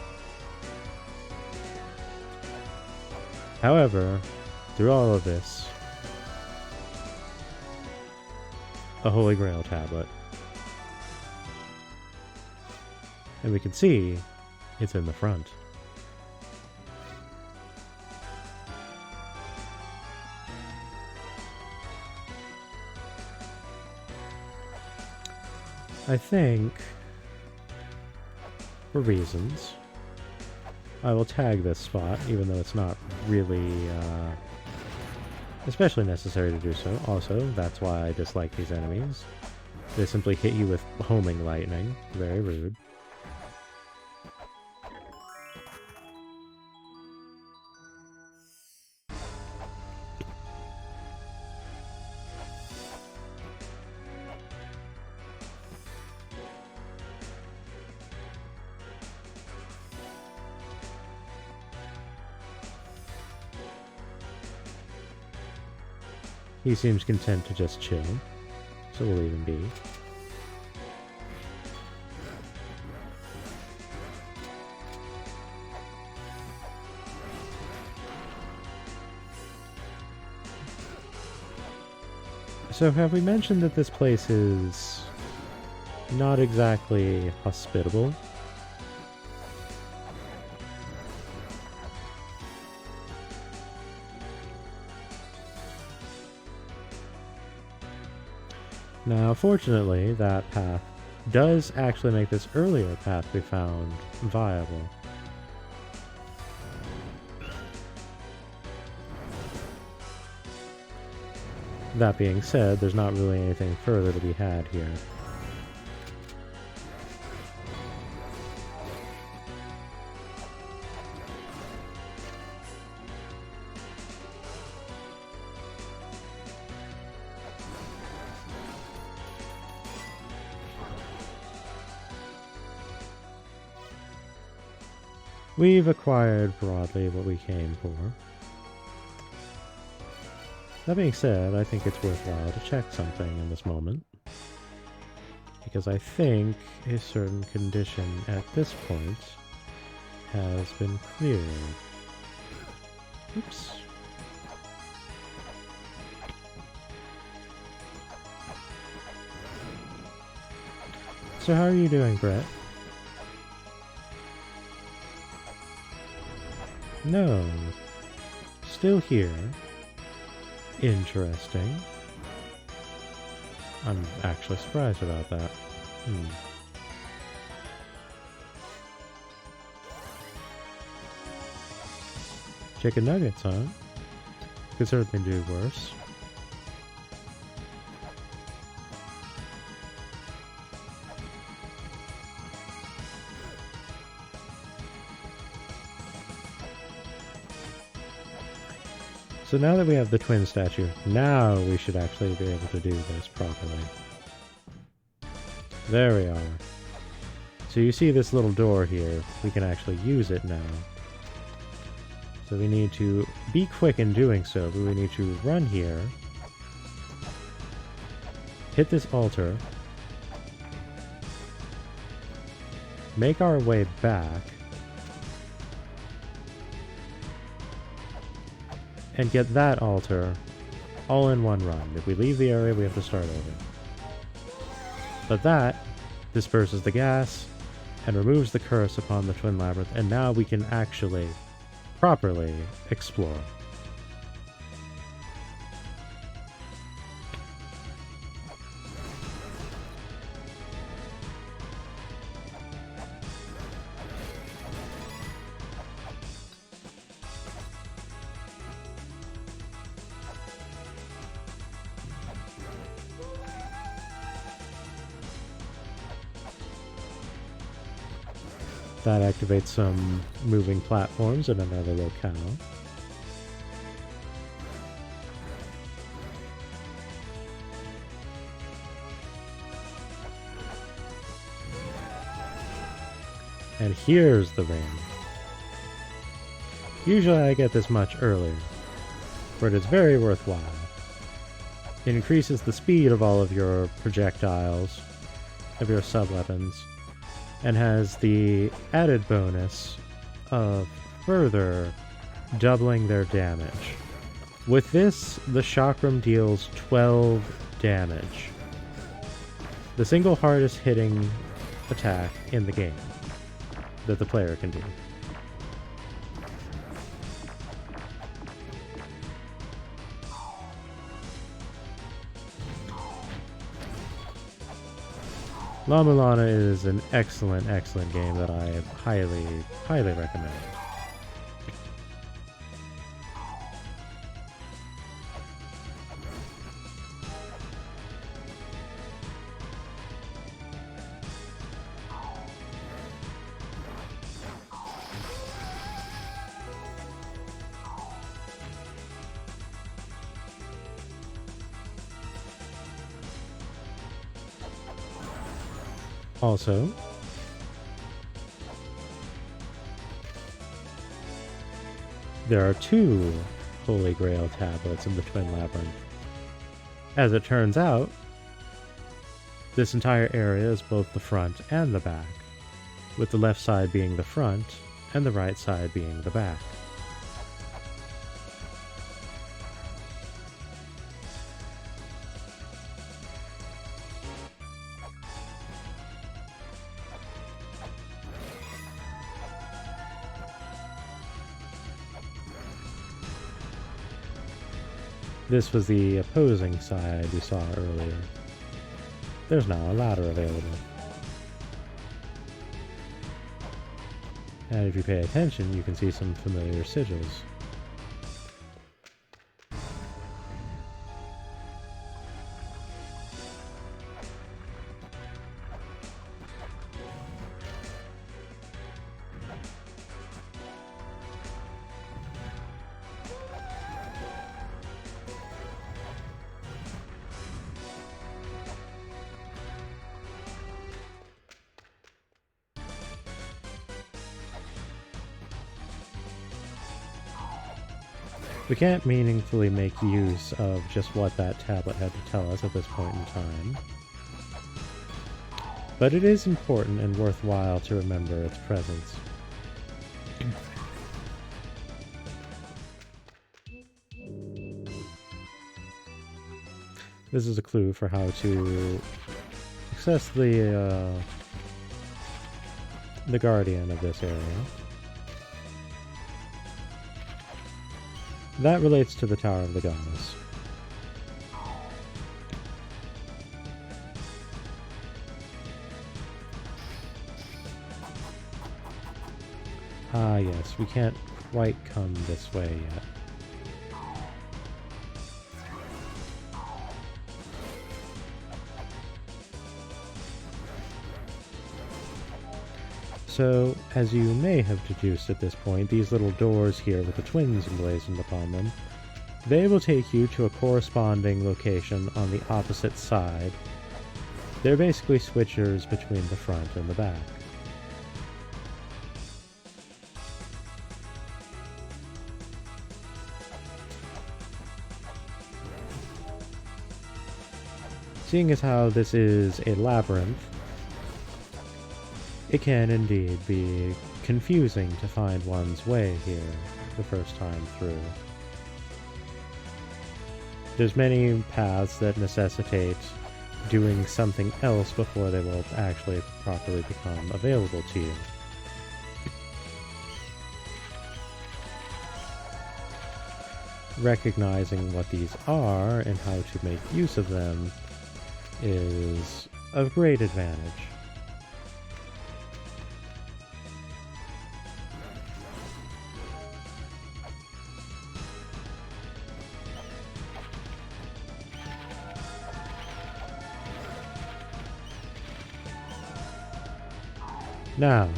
However, through all of this, a Holy Grail tablet. And we can see it's in the front. I think, for reasons, I will tag this spot, even though it's not really especially necessary to do so. Also, that's why I dislike these enemies. They simply hit you with homing lightning. Very rude. He seems content to just chill, so we'll leave him be. So have we mentioned that this place is not exactly hospitable. Now, fortunately, that path does actually make this earlier path we found viable. That being said, there's not really anything further to be had here. We've acquired broadly what we came for. That being said, I think it's worthwhile to check something in this moment. Because I think a certain condition at this point has been cleared. Oops. So how are you doing, Brett? No. Still here. Interesting. I'm actually surprised about that. Chicken nuggets, huh? Could certainly do worse. So now that we have the twin statue, now we should actually be able to do this properly. There we are. So you see this little door here, we can actually use it now. So we need to be quick in doing so, but we need to run here, hit this altar, make our way back, and get that altar all in one run. If we leave the area, we have to start over. But that disperses the gas and removes the curse upon the Twin Labyrinth, and now we can actually properly explore. That activates some moving platforms in another locale. And here's the ring. Usually I get this much earlier, but it's very worthwhile. It increases the speed of all of your projectiles, of your sub-weapons, and has the added bonus of further doubling their damage. With this, the chakram deals 12 damage. The single hardest hitting attack in the game that the player can do. La-Mulana is an excellent, excellent game that I highly, highly recommend. Also, there are 2 Holy Grail tablets in the Twin Labyrinth. As it turns out, this entire area is both the front and the back, with the left side being the front and the right side being the back. This was the opposing side we saw earlier. There's now a ladder available. And if you pay attention, you can see some familiar sigils. We can't meaningfully make use of just what that tablet had to tell us at this point in time. But it is important and worthwhile to remember its presence. This is a clue for how to access the guardian of this area. That relates to the Tower of the Goddess. Ah yes, we can't quite come this way yet. So, as you may have deduced at this point, these little doors here with the twins emblazoned upon them, they will take you to a corresponding location on the opposite side. They're basically switchers between the front and the back. Seeing as how this is a labyrinth, it can indeed be confusing to find one's way here the first time through. There's many paths that necessitate doing something else before they will actually properly become available to you. Recognizing what these are and how to make use of them is of great advantage. Now,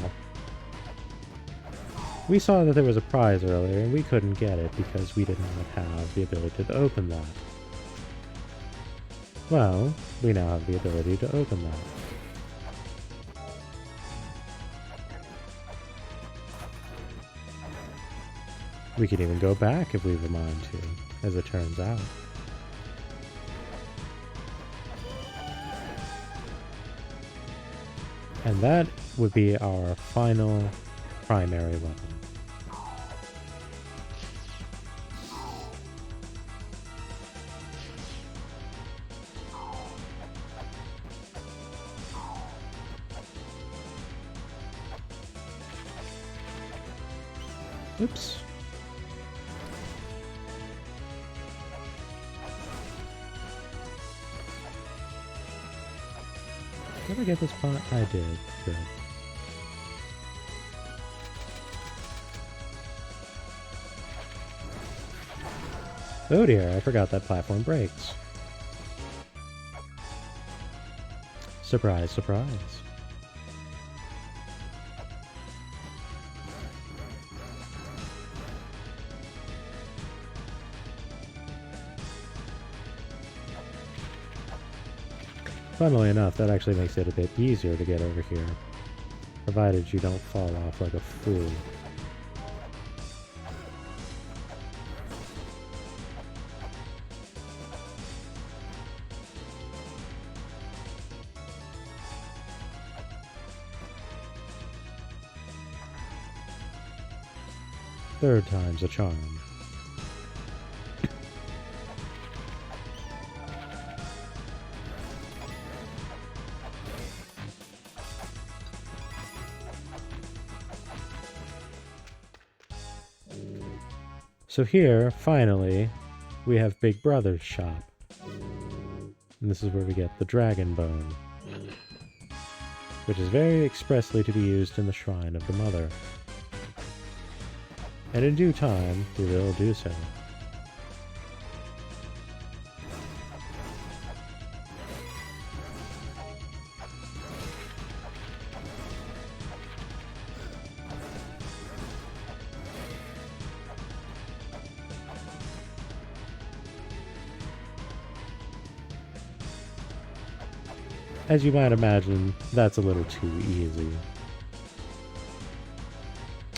we saw that there was a prize earlier and we couldn't get it because we did not have the ability to open that. Well, we now have the ability to open that. We can even go back if we have a mind to, as it turns out. And that would be our final primary weapon. Oops. Did I get this pot? I did. Good. Oh dear, I forgot that platform breaks. Surprise, surprise. Funnily enough, that actually makes it a bit easier to get over here, provided you don't fall off like a fool. Third time's a charm. So here, finally, we have Big Brother's shop. And this is where we get the dragon bone, which is very expressly to be used in the Shrine of the Mother. And in due time, we will do so. As you might imagine, that's a little too easy.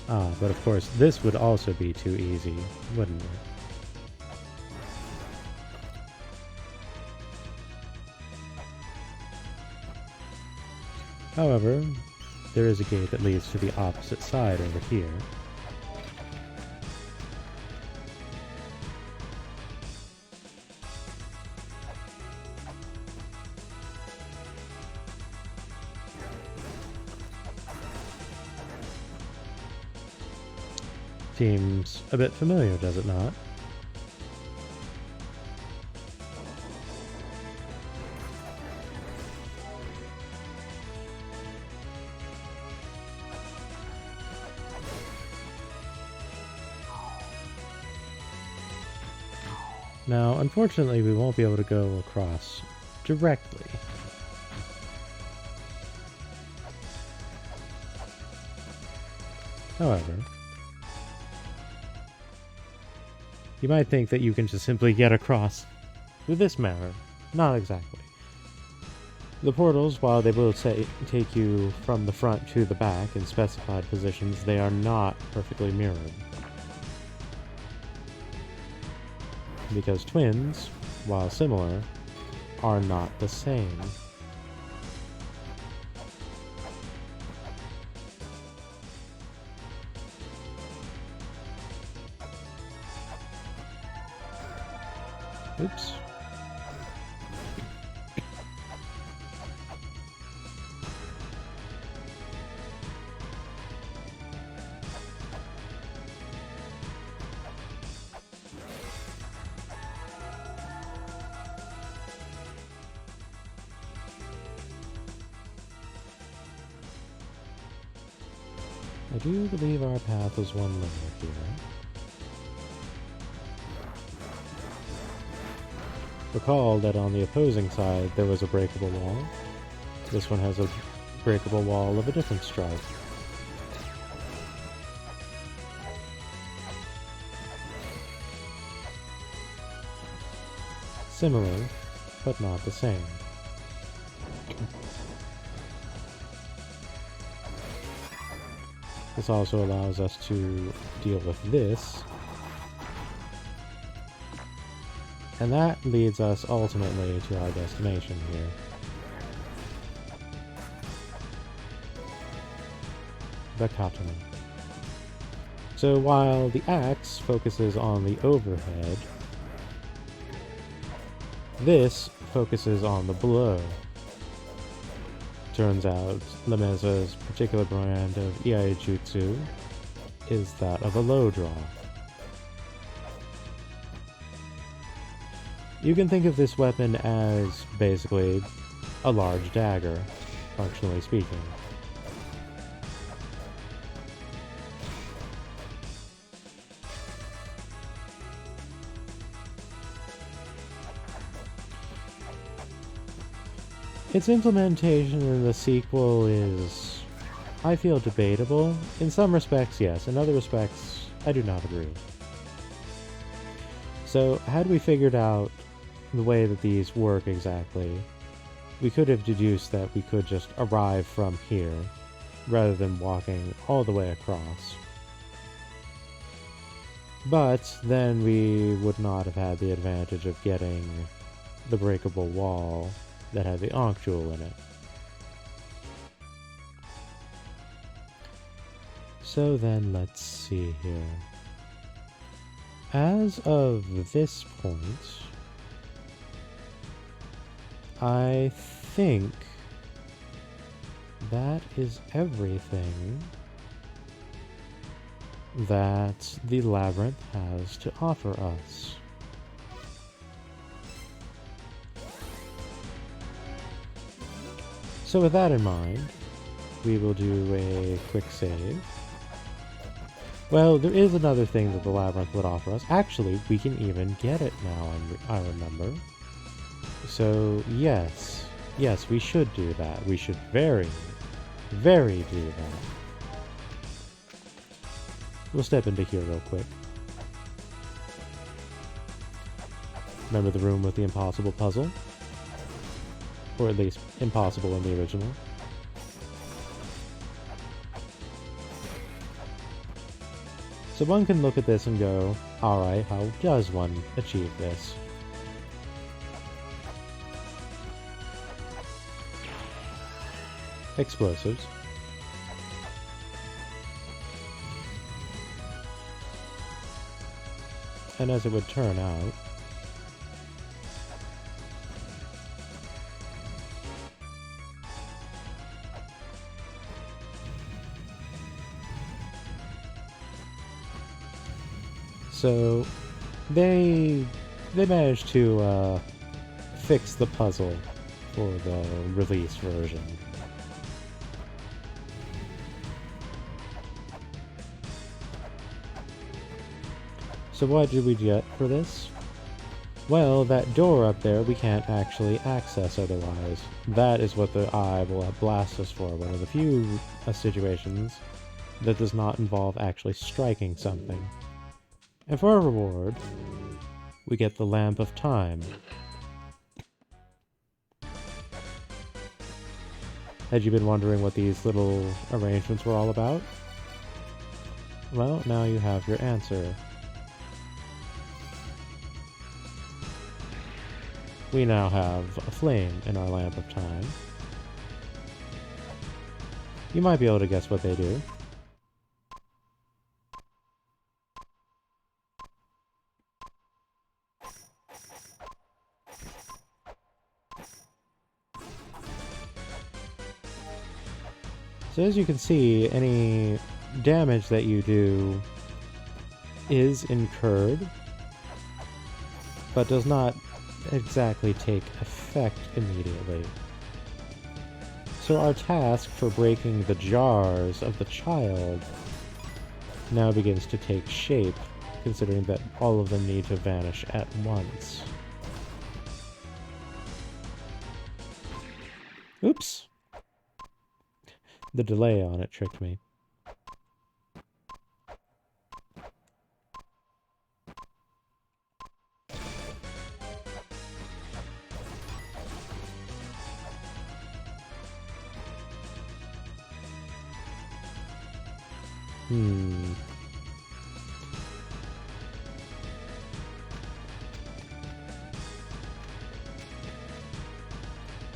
Ah, but of course, this would also be too easy, wouldn't it? However, there is a gate that leads to the opposite side over here. Seems a bit familiar, does it not? Now, unfortunately, we won't be able to go across directly. However, you might think that you can just simply get across with this manner. Not exactly. The portals, while they will take you from the front to the back in specified positions, they are not perfectly mirrored. Because twins, while similar, are not the same. Oops. I do believe our path was one layer here. Recall that on the opposing side there was a breakable wall. This one has a breakable wall of a different stripe. Similar, but not the same. This also allows us to deal with this. And that leads us ultimately to our destination here. The katana. So while the axe focuses on the overhead, this focuses on the blow. Turns out, Lameza's particular brand of Iaijutsu is that of a low draw. You can think of this weapon as basically a large dagger, functionally speaking. Its implementation in the sequel is, I feel, debatable. In some respects, yes. In other respects, I do not agree. So, had we figured out the way that these work exactly, we could have deduced that we could just arrive from here, rather than walking all the way across. But then we would not have had the advantage of getting the breakable wall that had the Ankh Jewel in it. So then, let's see here. As of this point, I think that is everything that the labyrinth has to offer us. So with that in mind, we will do a quick save. Well, there is another thing that the labyrinth would offer us. Actually, we can even get it now, I remember. So, yes. Yes, we should do that. We should very do that. We'll step into here real quick. Remember the room with the impossible puzzle? Or at least, impossible in the original. So one can look at this and go, alright, how does one achieve this? Explosives. And as it would turn out, so they managed to fix the puzzle for the release version. So what did we get for this? Well, that door up there we can't actually access otherwise. That is what the eye will blast us for, one of the few situations that does not involve actually striking something. And for a reward, we get the Lamp of Time. Had you been wondering what these little arrangements were all about? Well, now you have your answer. We now have a flame in our Lamp of Time. You might be able to guess what they do. So as you can see, any damage that you do is incurred, but does not exactly take effect immediately. So our task for breaking the jars of the child now begins to take shape, considering that all of them need to vanish at once. Oops! The delay on it tricked me.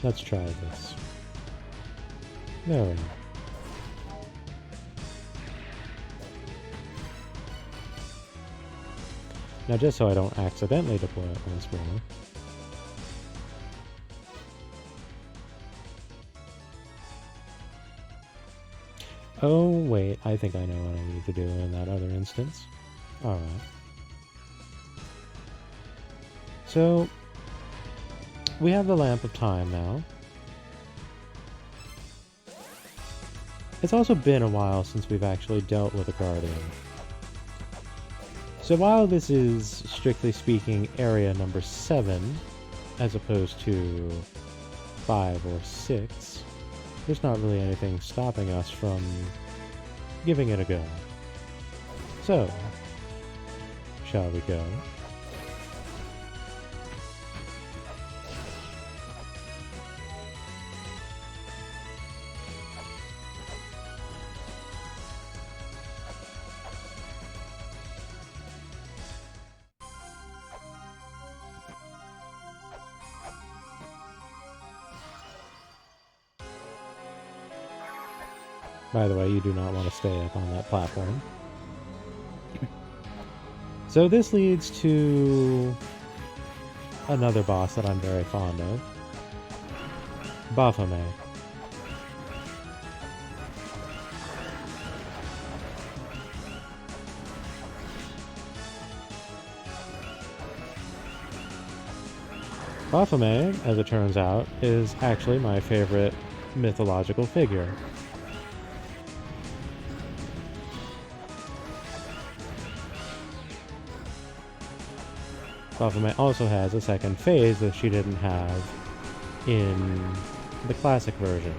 Let's try this. There we go. Now just so I don't accidentally deploy it once more. Oh wait, I think I know what I need to do in that other instance. Alright. So, we have the Lamp of Time now. It's also been a while since we've actually dealt with a Guardian. So while this is, strictly speaking, area number 7, as opposed to 5 or 6, there's not really anything stopping us from giving it a go. So, shall we go? By the way, you do not want to stay up on that platform. So this leads to another boss that I'm very fond of. Baphomet. Baphomet, as it turns out, is actually my favorite mythological figure. Baphomet also has a second phase that she didn't have in the classic version.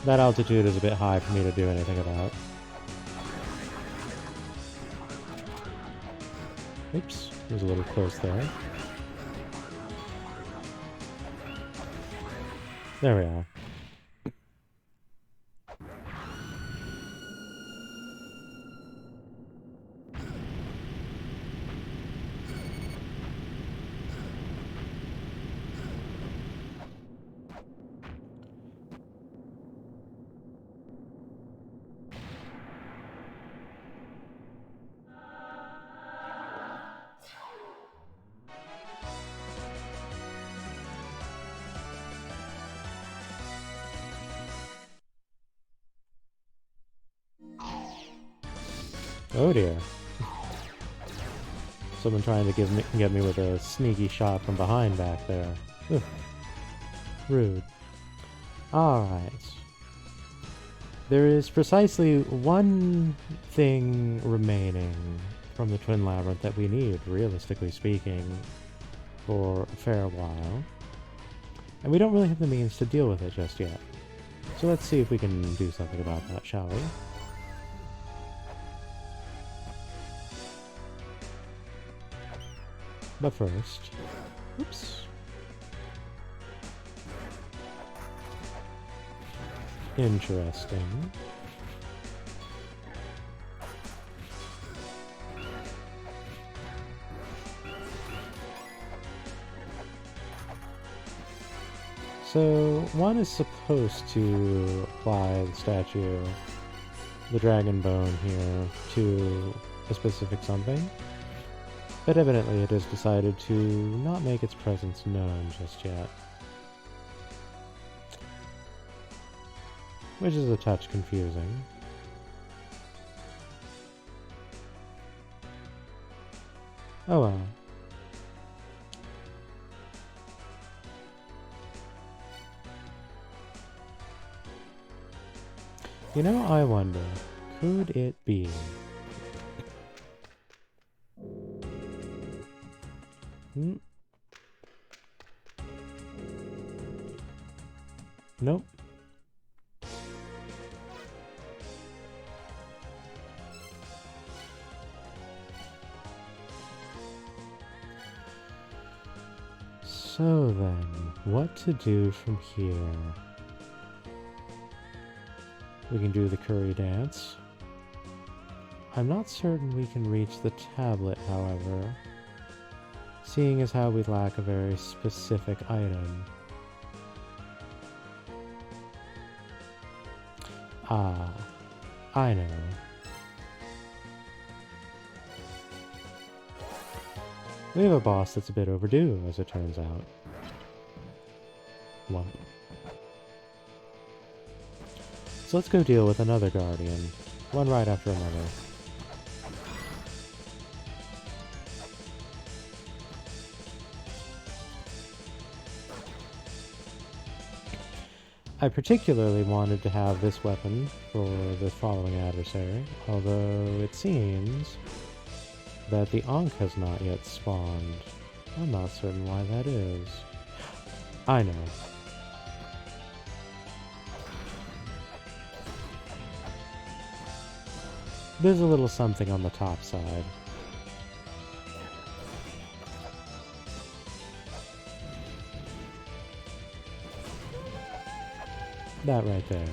That altitude is a bit high for me to do anything about. Oops, it was a little close there. There we are. Oh dear. Someone trying to get me with a sneaky shot from behind back there. Ugh. Rude. Alright. There is precisely one thing remaining from the Twin Labyrinth that we need, realistically speaking, for a fair while. And we don't really have the means to deal with it just yet. So let's see if we can do something about that, shall we? But first... Oops. Interesting. So, one is supposed to apply the statue, the dragon bone here, to a specific something, but evidently it has decided to not make its presence known just yet. Which is a touch confusing. Oh well. You know, I wonder, could it be? Nope. So then, what to do from here? We can do the curry dance. I'm not certain we can reach the tablet, however, seeing as how we lack a very specific item. Ah, I know. We have a boss that's a bit overdue, as it turns out. What? So let's go deal with another guardian, one right after another. I particularly wanted to have this weapon for the following adversary, although it seems that the Ankh has not yet spawned. I'm not certain why that is. I know. There's a little something on the top side. That right there.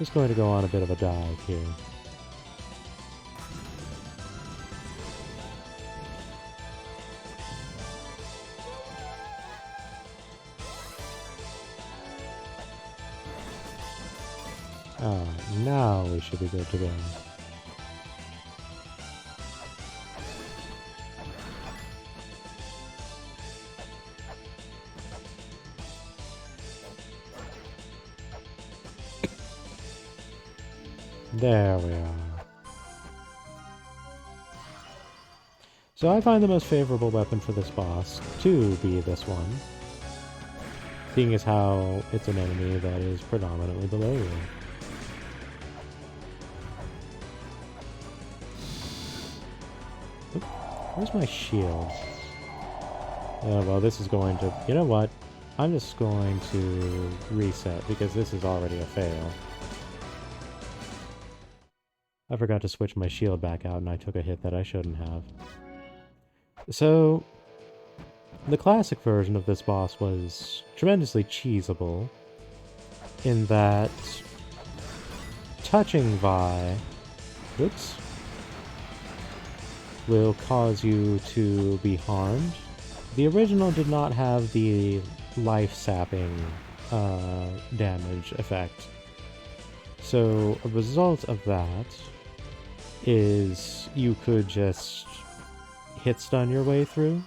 Just going to go on a bit of a dive here. Now we should be good to go. There we are. So I find the most favorable weapon for this boss to be this one, seeing as how it's an enemy that is predominantly below you. Oop, where's my shield? Oh, well, this is going to... You know what? I'm just going to reset, because this is already a fail. I forgot to switch my shield back out, and I took a hit that I shouldn't have. So, the classic version of this boss was tremendously cheesable, in that touching Vi, whoops, will cause you to be harmed. The original did not have the life-sapping damage effect. So, a result of that is you could just hit stun your way through,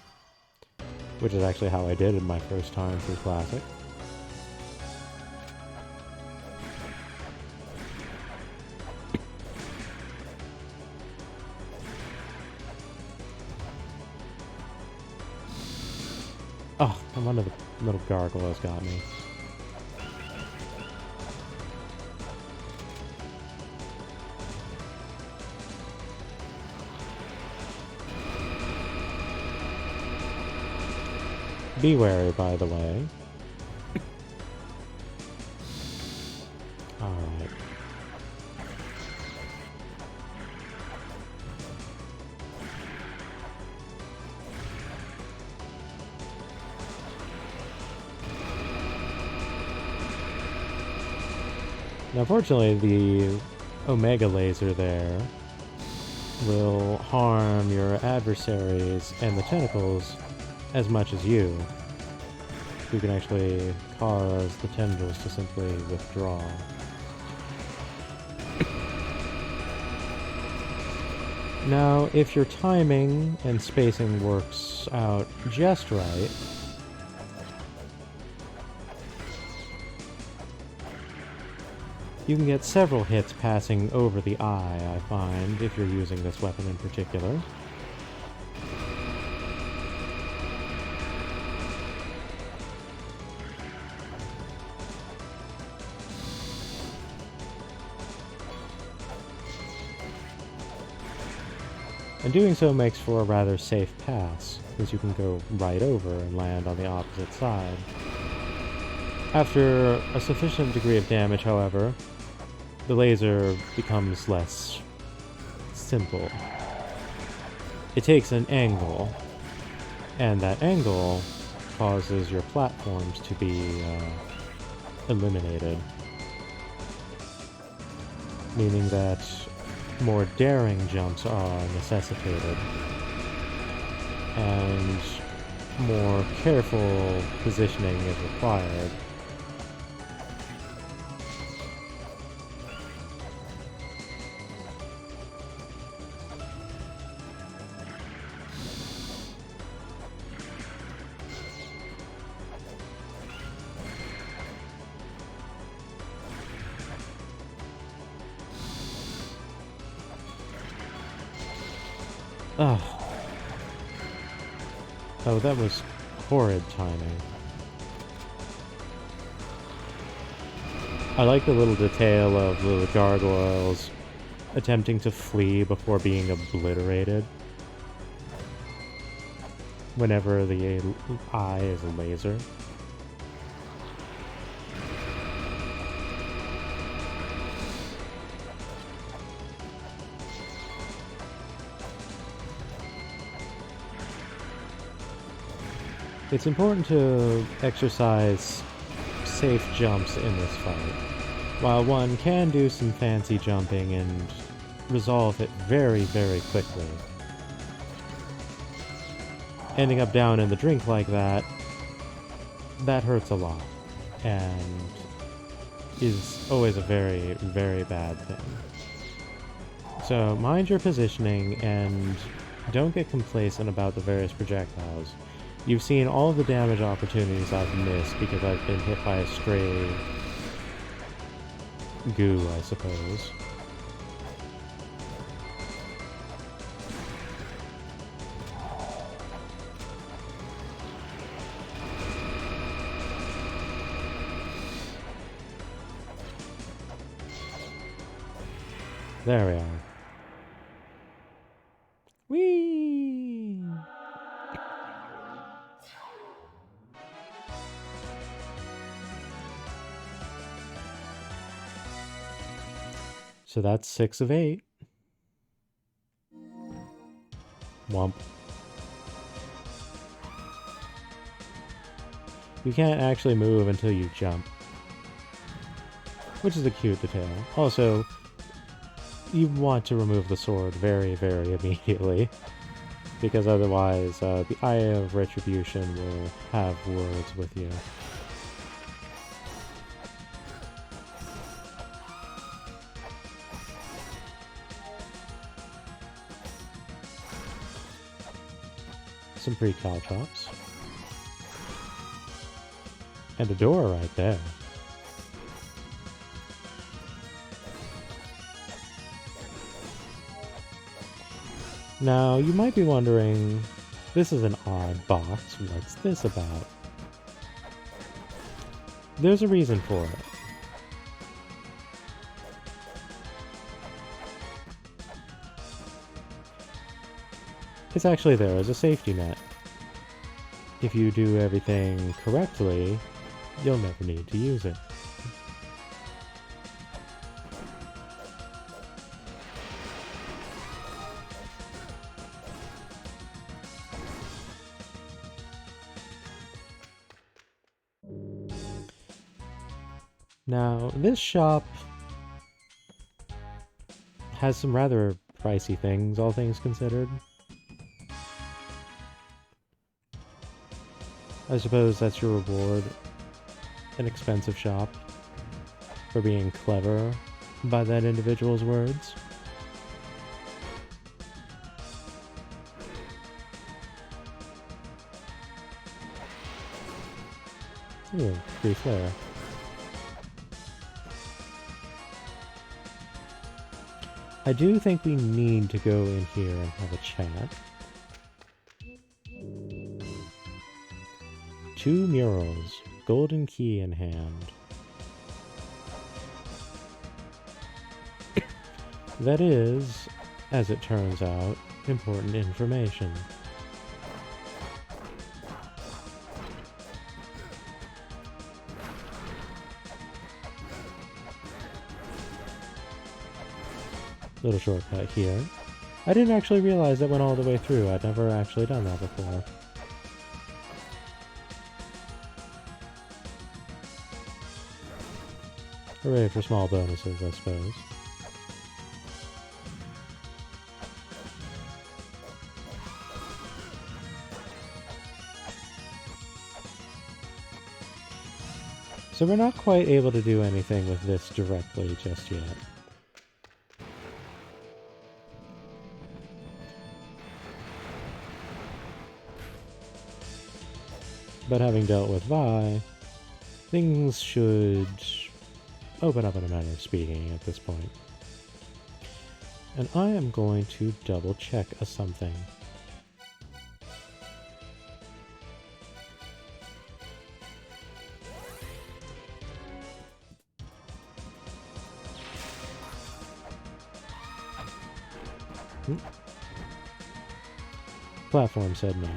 which is actually how I did it my first time through Classic. Oh, one of the little gargoyles got me. Be wary, by the way. Alright. Now, fortunately, the Omega laser there will harm your adversaries and the tentacles as much as you. You can actually cause the tendrils to simply withdraw. Now, if your timing and spacing works out just right, you can get several hits passing over the eye, I find, if you're using this weapon in particular. And doing so makes for a rather safe pass, because you can go right over and land on the opposite side. After a sufficient degree of damage, however, the laser becomes less simple. It takes an angle, and that angle causes your platforms to be eliminated. Meaning that more daring jumps are necessitated, and more careful positioning is required. Oh, that was horrid timing. I like the little detail of the gargoyles attempting to flee before being obliterated whenever the eye is a laser. It's important to exercise safe jumps in this fight. While one can do some fancy jumping and resolve it very, very quickly, ending up down in the drink like that, that hurts a lot, and is always a very, very bad thing. So mind your positioning and don't get complacent about the various projectiles. You've seen all the damage opportunities I've missed because I've been hit by a stray goo, I suppose. There we are. Whee! So that's 6 of 8. Womp. You can't actually move until you jump, which is a cute detail. Also, you want to remove the sword very, very immediately, because otherwise the Eye of Retribution will have words with you. Some pre-caltrops. And a door right there. Now, you might be wondering, this is an odd box, what's this about? There's a reason for it. It's actually there as a safety net. If you do everything correctly, you'll never need to use it. Now, this shop has some rather pricey things, all things considered. I suppose that's your reward. An expensive shop for being clever by that individual's words. Ooh, free flare. I do think we need to go in here and have a chat. 2 murals, golden key in hand. That is, as it turns out, important information. Little shortcut here. I didn't actually realize that went all the way through. I'd never actually done that before. Hooray for small bonuses, I suppose. So we're not quite able to do anything with this directly just yet. But having dealt with Vi, things should open up in a matter of speaking at this point. And I am going to double check a something. Platform said no.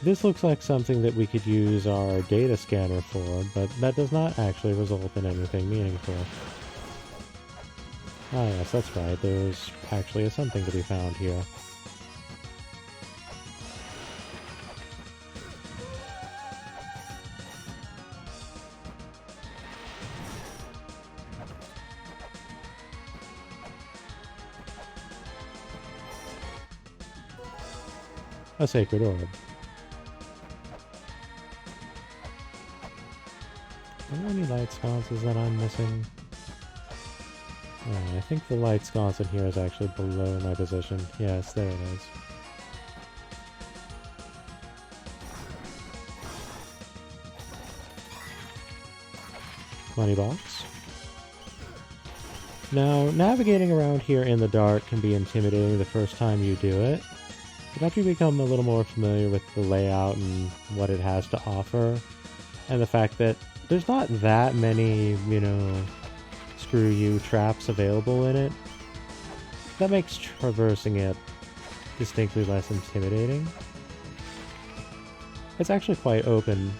This looks like something that we could use our data scanner for, but that does not actually result in anything meaningful. Ah yes, that's right, there's actually something to be found here. A sacred orb. Are there any light sconces that I'm missing? Oh, I think the light sconce in here is actually below my position. Yes, there it is. Money box. Now, navigating around here in the dark can be intimidating the first time you do it, but after you become a little more familiar with the layout and what it has to offer, and the fact that there's not that many, you know, screw you traps available in it, that makes traversing it distinctly less intimidating. It's actually quite open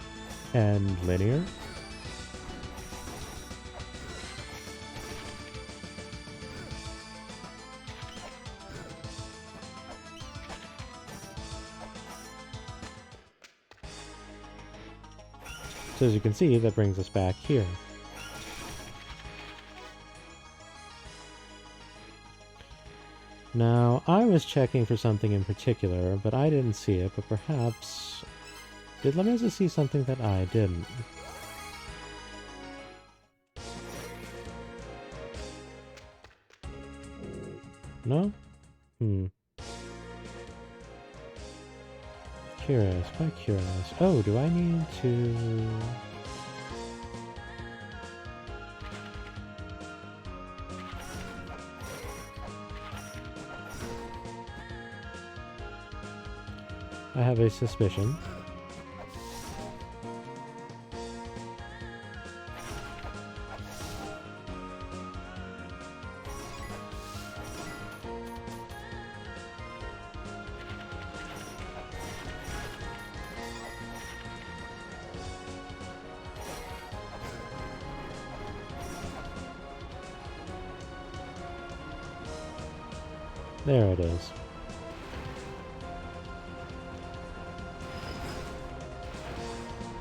and linear. So as you can see, that brings us back here. Now, I was checking for something in particular, but I didn't see it, but perhaps... Did Lemeza see something that I didn't? No? Curious, quite curious. Oh, do I need to... I have a suspicion. There it is.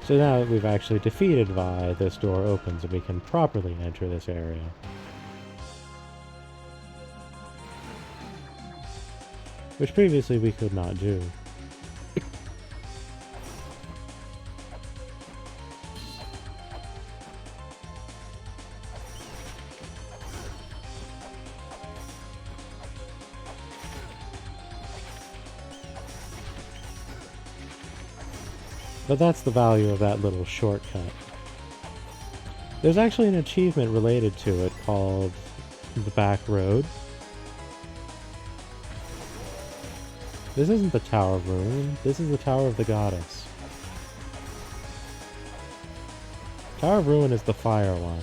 So now that we've actually defeated Vi, this door opens and we can properly enter this area. Which previously we could not do. But that's the value of that little shortcut. There's actually an achievement related to it called the Back Road. This isn't the Tower of Ruin, this is the Tower of the Goddess. Tower of Ruin is the fire one.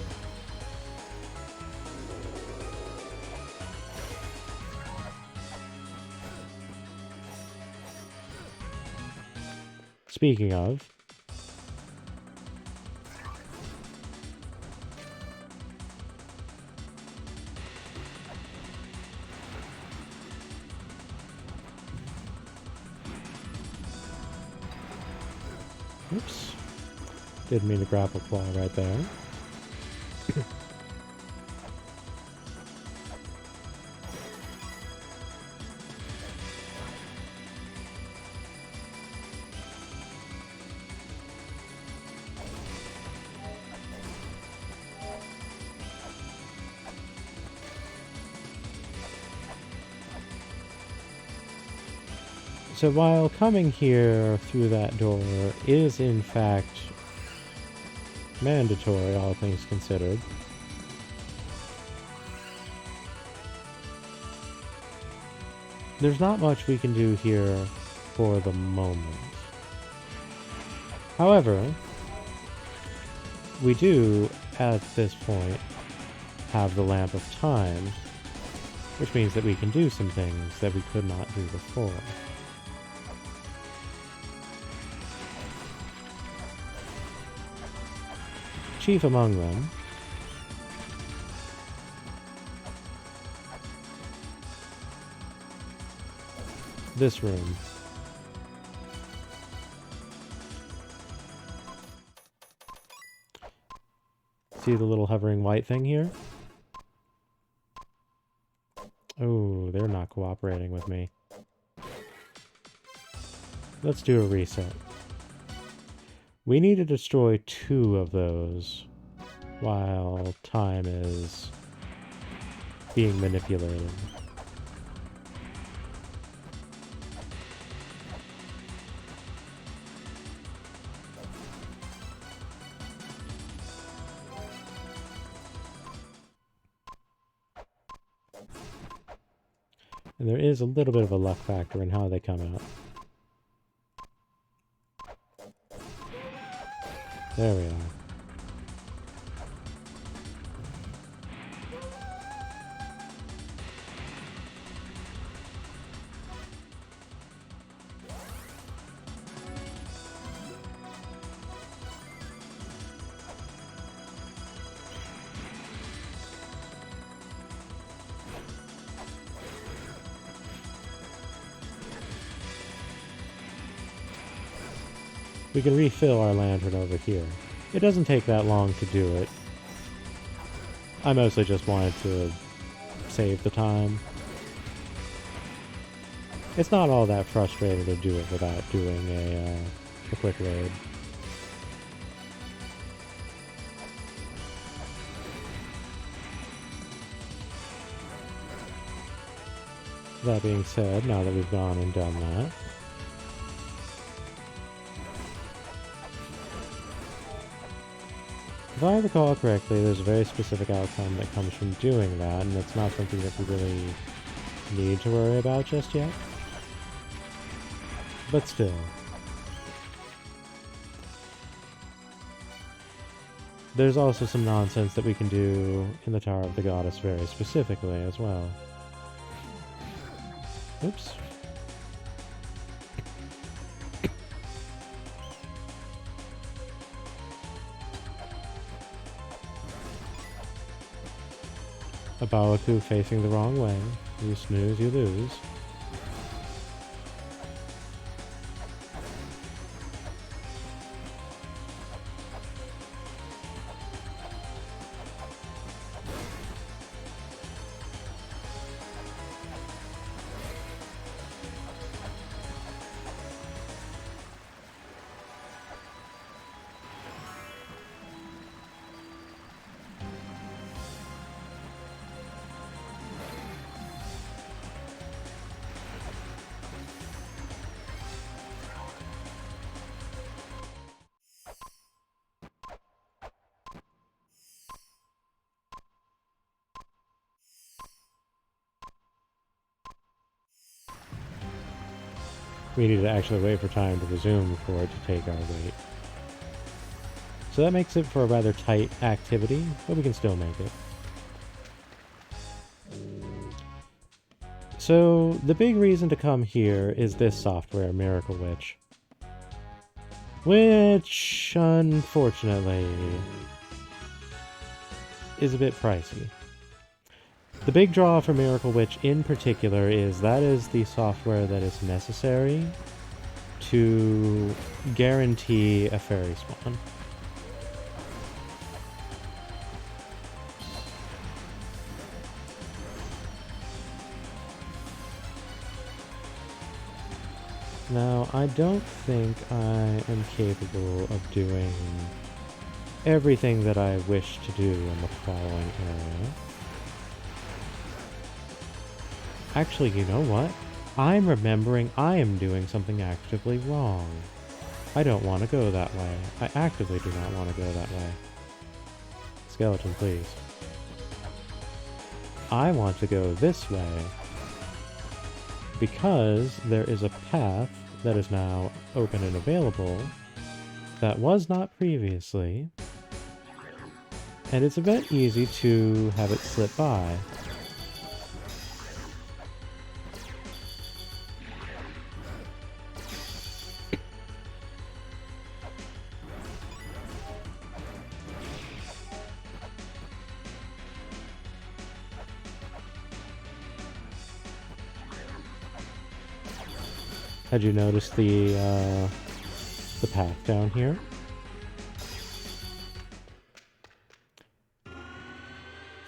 Speaking of, oops, didn't mean to grapple claw right there. So while coming here through that door is in fact mandatory, all things considered, there's not much we can do here for the moment. However, we do, at this point, have the Lamp of Time, which means that we can do some things that we could not do before. Chief among them. This room. See the little hovering white thing here? Oh, they're not cooperating with me. Let's do a reset. We need to destroy 2 of those while time is being manipulated. And there is a little bit of a luck factor in how they come out. There we are. We can refill our lantern over here. It doesn't take that long to do it. I mostly just wanted to save the time. It's not all that frustrating to do it without doing a quick raid. That being said, now that we've gone and done that, if I recall correctly, there's a very specific outcome that comes from doing that, and it's not something that we really need to worry about just yet. But still. There's also some nonsense that we can do in the Tower of the Goddess very specifically as well. Oops. A Bawaku facing the wrong way. You snooze, you lose. We need to actually wait for time to resume for it to take our weight. So that makes it for a rather tight activity, but we can still make it. So the big reason to come here is this software, Miracle Witch. Which, unfortunately, is a bit pricey. The big draw for Miracle Witch in particular is that is the software that is necessary to guarantee a fairy spawn. Now, I don't think I am capable of doing everything that I wish to do in the following area. Actually, you know what? I'm remembering I am doing something actively wrong. I don't want to go that way. I actively do not want to go that way. Skeleton, please. I want to go this way because there is a path that is now open and available that was not previously, and it's a bit easy to have it slip by. Had you noticed the path down here?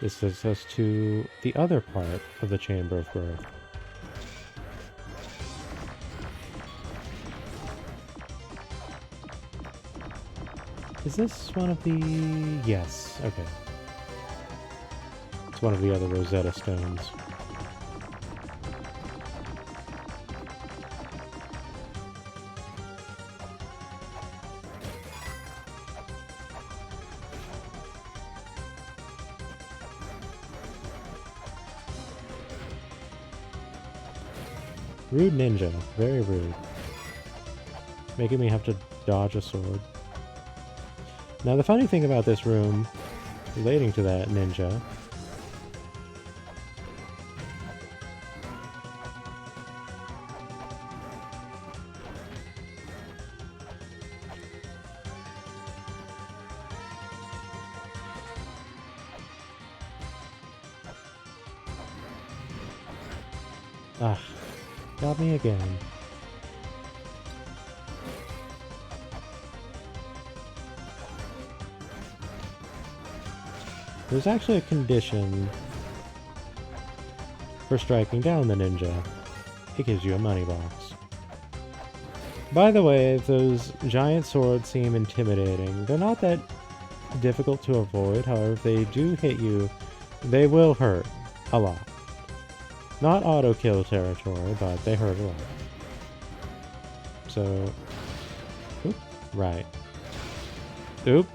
This takes us to the other part of the Chamber of Growth. Is this one of the... Yes, okay. It's one of the other Rosetta Stones. Rude ninja. Very rude. Making me have to dodge a sword. Now the funny thing about this room, relating to that ninja, ah, got me again. There's actually a condition for striking down the ninja. It gives you a money box. By the way, if those giant swords seem intimidating, they're not that difficult to avoid. However, if they do hit you, they will hurt a lot. Not auto-kill territory, but they hurt a lot. So... Oop, right. Oop.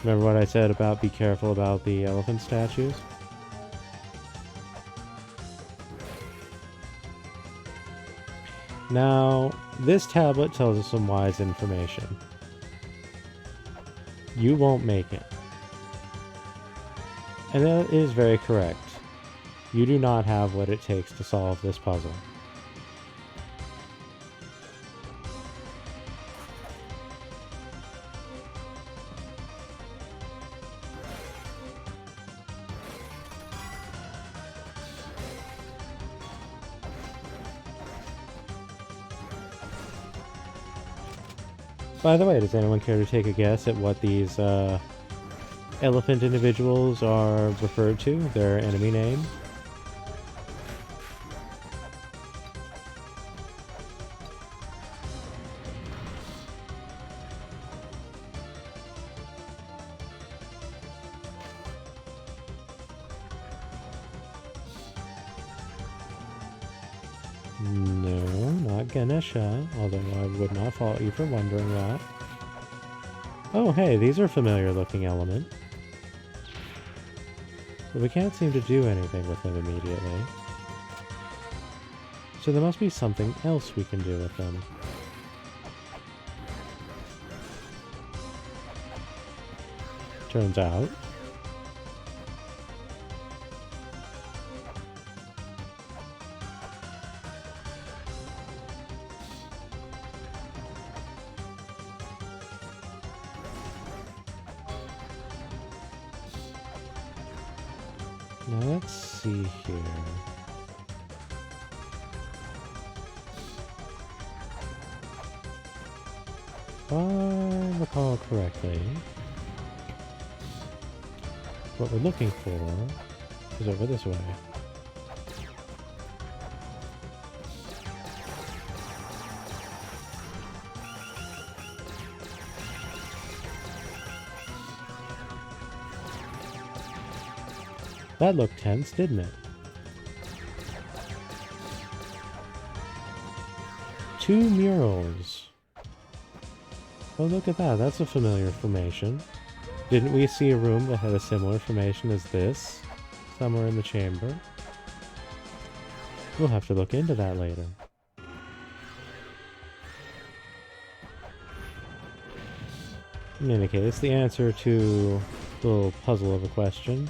Remember what I said about be careful about the elephant statues? Now, this tablet tells us some wise information. You won't make it. And that is very correct. You do not have what it takes to solve this puzzle. By the way, does anyone care to take a guess at what these elephant individuals are referred to? Their enemy name? No, not Ganesha, although I would not fault you for wondering that. Oh, hey, these are familiar-looking element. But we can't seem to do anything with them immediately. So there must be something else we can do with them. Turns out... Now let's see here. If I recall correctly, what we're looking for is over this way. That looked tense, didn't it? 2 murals. Oh, look at that. That's a familiar formation. Didn't we see a room that had a similar formation as this? Somewhere in the chamber? We'll have to look into that later. In any case, the answer to the little puzzle of a question.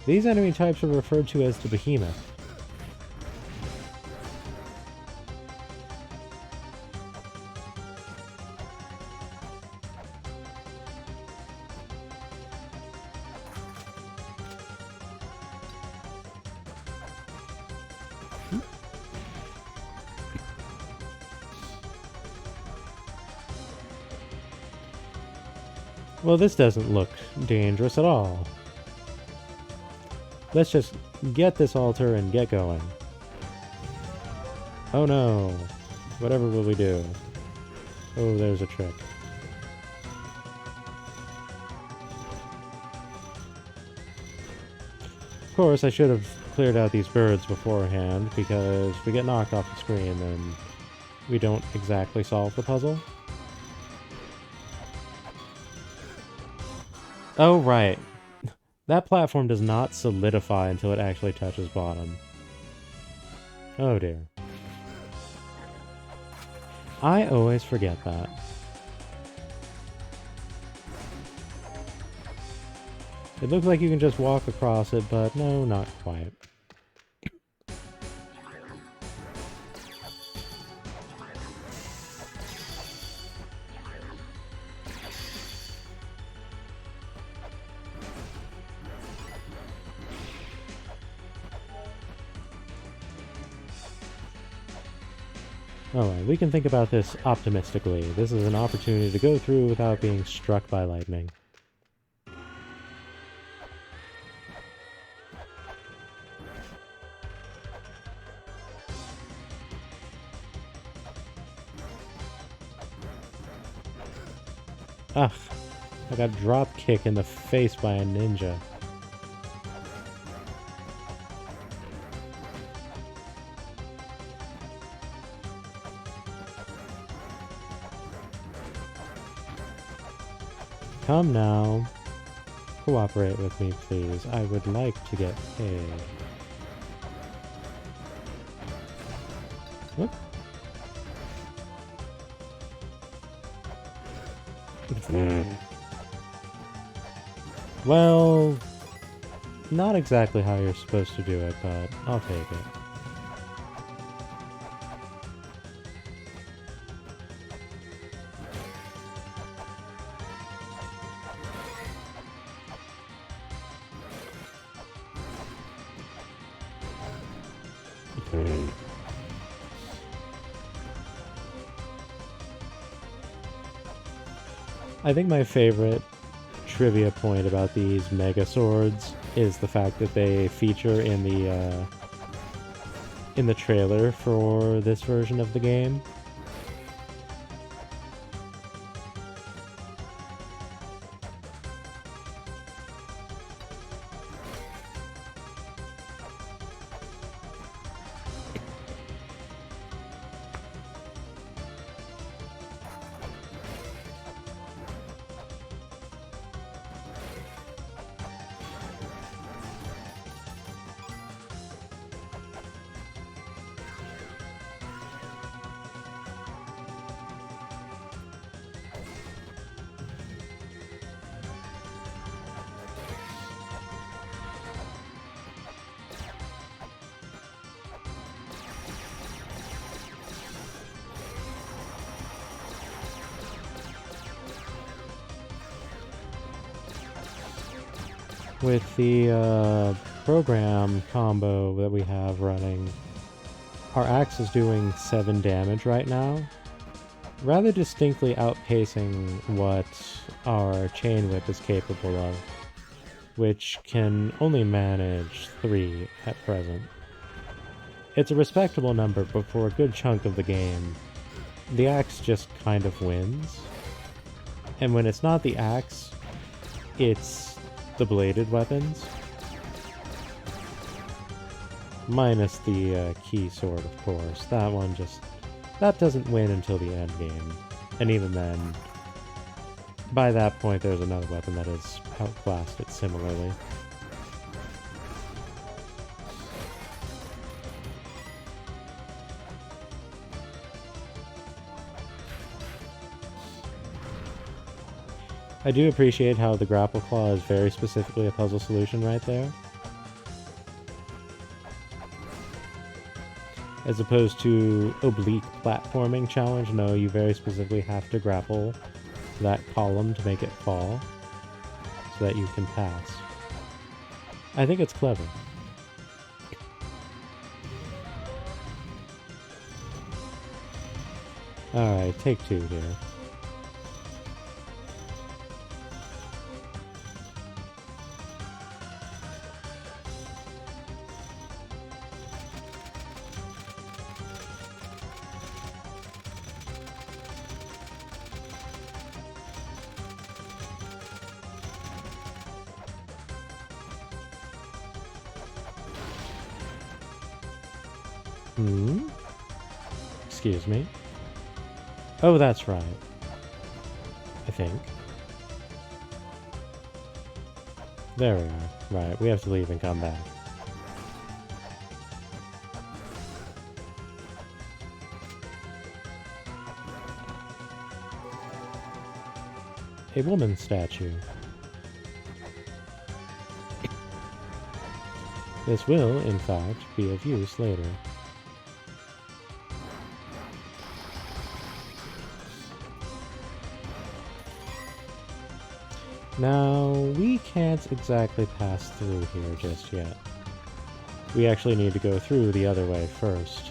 These enemy types are referred to as the behemoth. Well, this doesn't look dangerous at all. Let's just get this altar and get going. Oh no. Whatever will we do? Oh, there's a trick. Of course, I should have cleared out these birds beforehand, because if we get knocked off the screen, then we don't exactly solve the puzzle. Oh, right. That platform does not solidify until it actually touches bottom. Oh dear. I always forget that. It looks like you can just walk across it, but no, not quite. Alright, we can think about this optimistically. This is an opportunity to go through without being struck by lightning. Ugh, I got drop kicked in the face by a ninja. Come now. Cooperate with me, please. I would like to get paid. Whoop. Well, not exactly how you're supposed to do it, but I'll take it. I think my favorite trivia point about these mega swords is the fact that they feature in the trailer for this version of the game. With the program combo that we have running, our axe is doing 7 damage right now, rather distinctly outpacing what our chain whip is capable of, which can only manage 3 at present. It's a respectable number, but for a good chunk of the game, the axe just kind of wins. And when it's not the axe, it's the bladed weapons. Minus the key sword, of course. That one just... that doesn't win until the end game. And even then, by that point there's another weapon that has outclassed it similarly. I do appreciate how the grapple claw is very specifically a puzzle solution right there. As opposed to oblique platforming challenge, no, you very specifically have to grapple that column to make it fall, so that you can pass. I think it's clever. Alright, take 2 here. Hmm? Excuse me. Oh, that's right. I think. There we are. Right, we have to leave and come back. A woman statue. This will, in fact, be of use later. Now, we can't exactly pass through here just yet. We actually need to go through the other way first.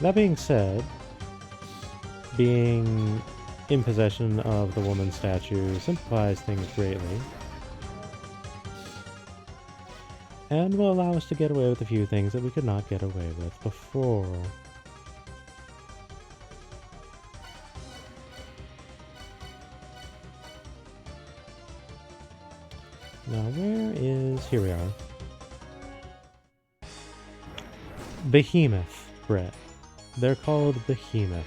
That being said, being in possession of the woman statue simplifies things greatly, and will allow us to get away with a few things that we could not get away with before. Now, where is... Here we are. Behemoth, Brett. They're called Behemoth.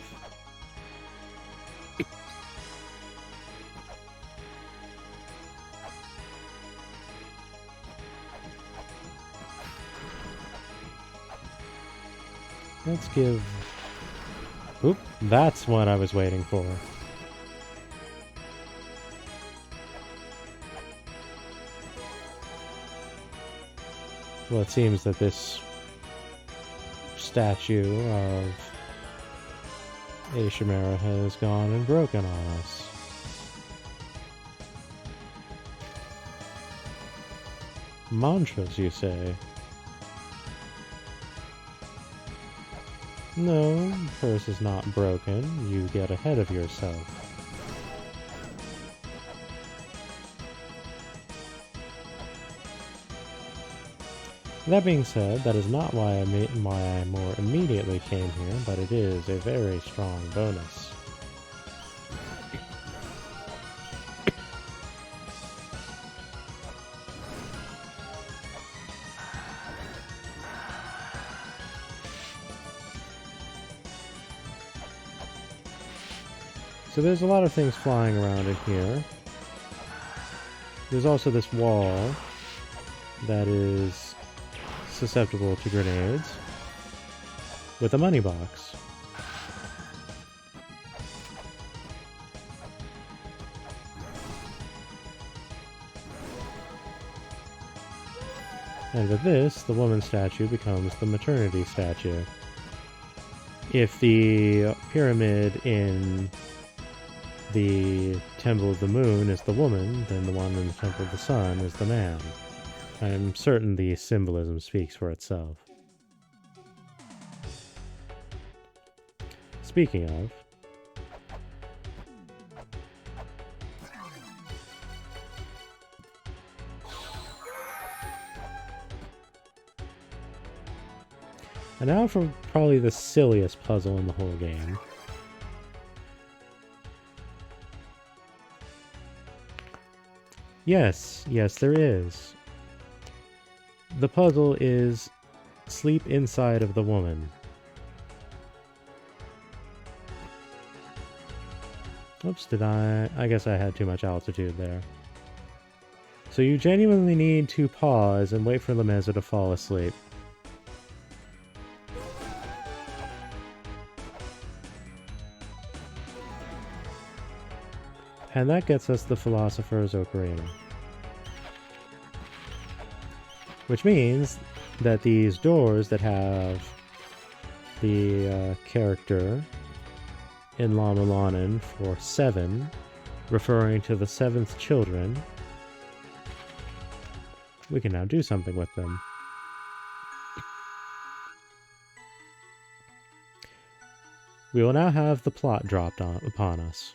Let's give... Oop, that's what I was waiting for. Well, it seems that this statue of a Chimera has gone and broken on us. Mantras, you say? No, hers is not broken. You get ahead of yourself. That being said, that is not why I more immediately came here, but it is a very strong bonus. So there's a lot of things flying around in here. There's also this wall that is susceptible to grenades with a money box. And with this, the woman statue becomes the maternity statue. If the pyramid in the Temple of the Moon is the woman, then the one in the Temple of the Sun is the man. I'm certain the symbolism speaks for itself. Speaking of, and now for probably the silliest puzzle in the whole game. Yes, there is. The puzzle is sleep inside of the woman. Oops, I guess I had too much altitude there. So you genuinely need to pause and wait for Lemeza to fall asleep. And that gets us the Philosopher's Ocarina. Which means that these doors that have the character in La-Mulana for 7, referring to the 7th children, we can now do something with them. We will now have the plot dropped upon us.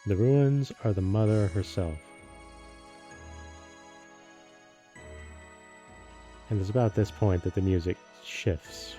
The ruins are the mother herself. And it's about this point that the music shifts.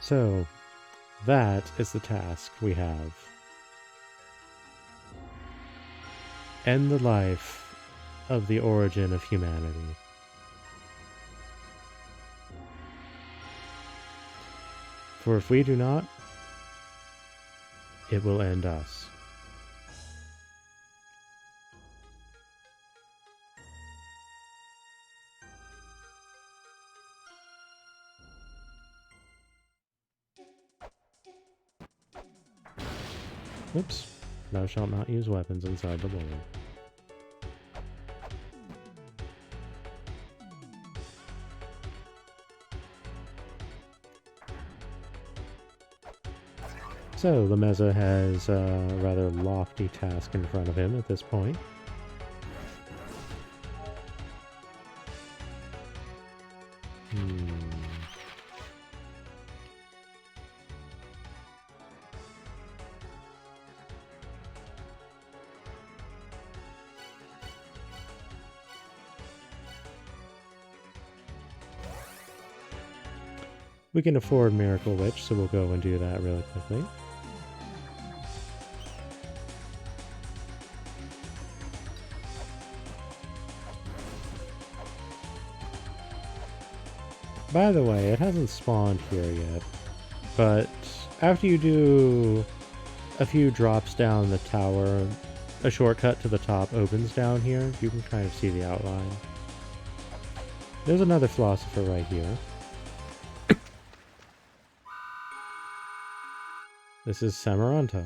So, that is the task we have. End the life of the origin of humanity. For if we do not, it will end us. Oops. Thou shalt not use weapons inside the wall. So, the Meza has a rather lofty task in front of him at this point. We can afford Miracle Witch, so we'll go and do that really quickly. By the way, it hasn't spawned here yet, but after you do a few drops down the tower, a shortcut to the top opens down here. You can kind of see the outline. There's another philosopher right here. This is Samaranta.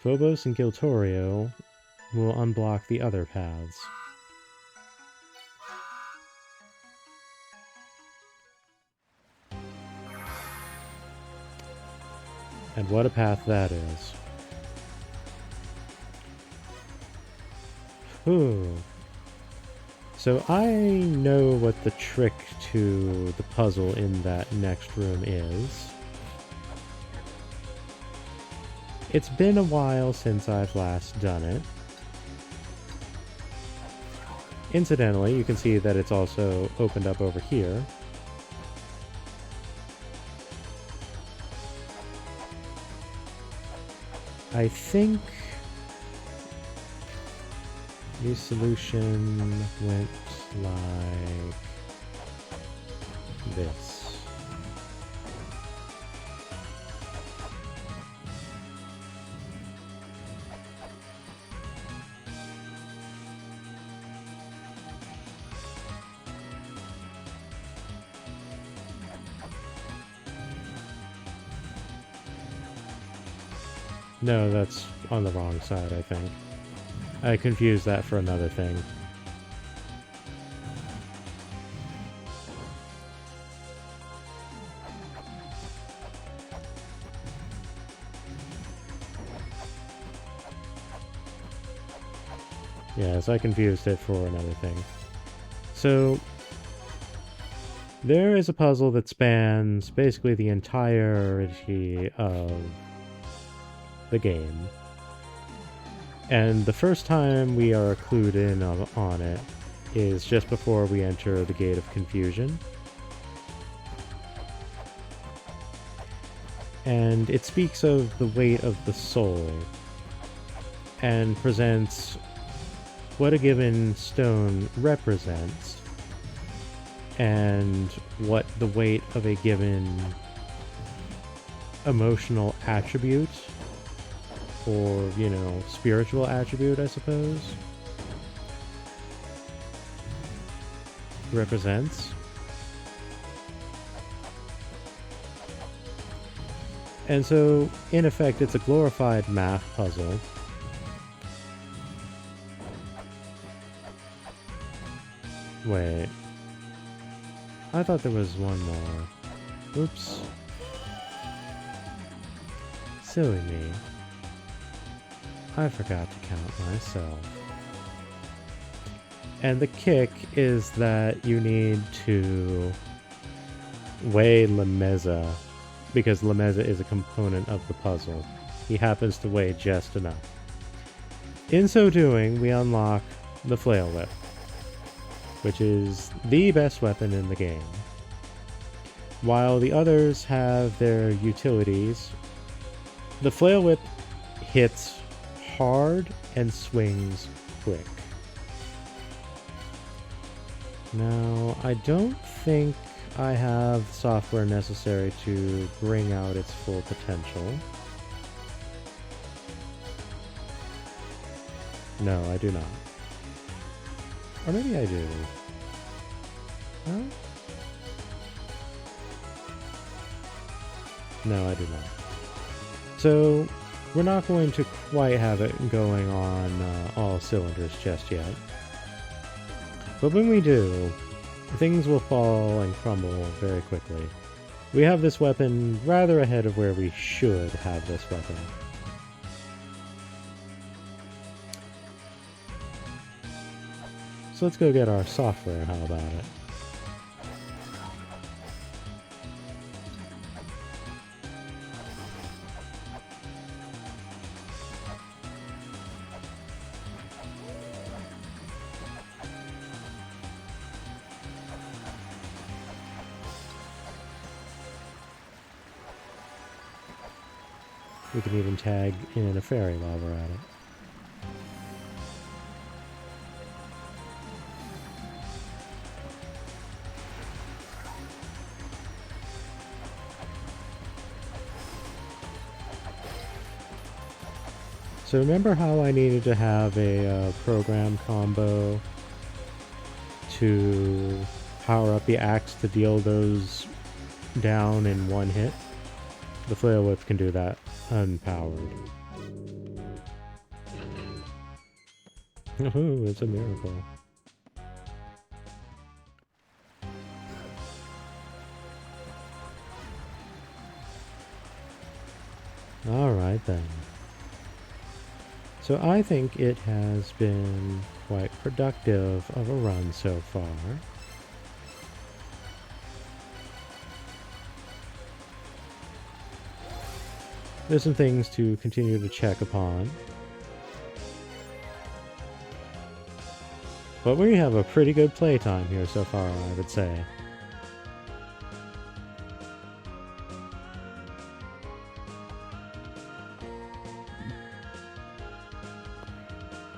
Phobos and Giltorio will unblock the other paths. And what a path that is. Whew. So I know what the trick to the puzzle in that next room is. It's been a while since I've last done it. Incidentally, you can see that it's also opened up over here. I think the solution went like this. No, that's on the wrong side, I think. I confused that for another thing. Yes, I confused it for another thing. So, there is a puzzle that spans basically the entirety of the game. And the first time we are clued in on it is just before we enter the Gate of Confusion. And it speaks of the weight of the soul and presents what a given stone represents and what the weight of a given emotional attribute or, you know, spiritual attribute, I suppose, represents. And so, in effect, it's a glorified math puzzle. Wait. I thought there was one more. Oops. Silly me. I forgot to count myself. And the kick is that you need to weigh Lemeza, because Lemeza is a component of the puzzle. He happens to weigh just enough. In so doing, we unlock the Flail Whip, which is the best weapon in the game. While the others have their utilities, the Flail Whip hits hard and swings quick. Now, I don't think I have the software necessary to bring out its full potential. No, I do not. Or maybe I do. Huh? No, I do not. So, we're not going to quite have it going on all cylinders just yet. But when we do, things will fall and crumble very quickly. We have this weapon rather ahead of where we should have this weapon. So let's go get our software, how about it? We can even tag in a fairy while we're at it. So remember how I needed to have a program combo to power up the axe to deal those down in one hit? The Flail Whip can do that unpowered. Ooh, it's a miracle. Alright then. So I think it has been quite productive of a run so far. There's some things to continue to check upon. But we have a pretty good playtime here so far, I would say.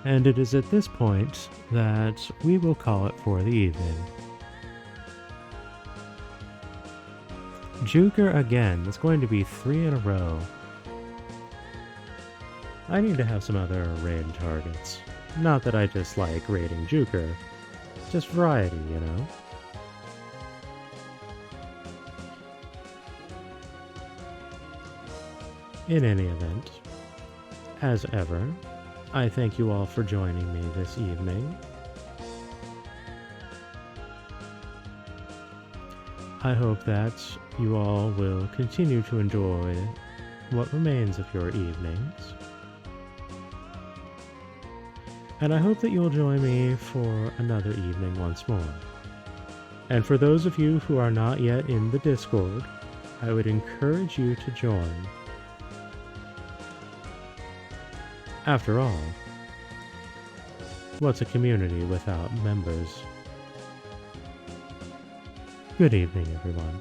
And it is at this point that we will call it for the evening. Juker again. It's going to be 3 in a row. I need to have some other raid targets. Not that I dislike raiding Juker. Just variety, you know? In any event, as ever, I thank you all for joining me this evening. I hope that you all will continue to enjoy what remains of your evenings. And I hope that you'll join me for another evening once more. And for those of you who are not yet in the Discord, I would encourage you to join. After all, what's a community without members? Good evening, everyone.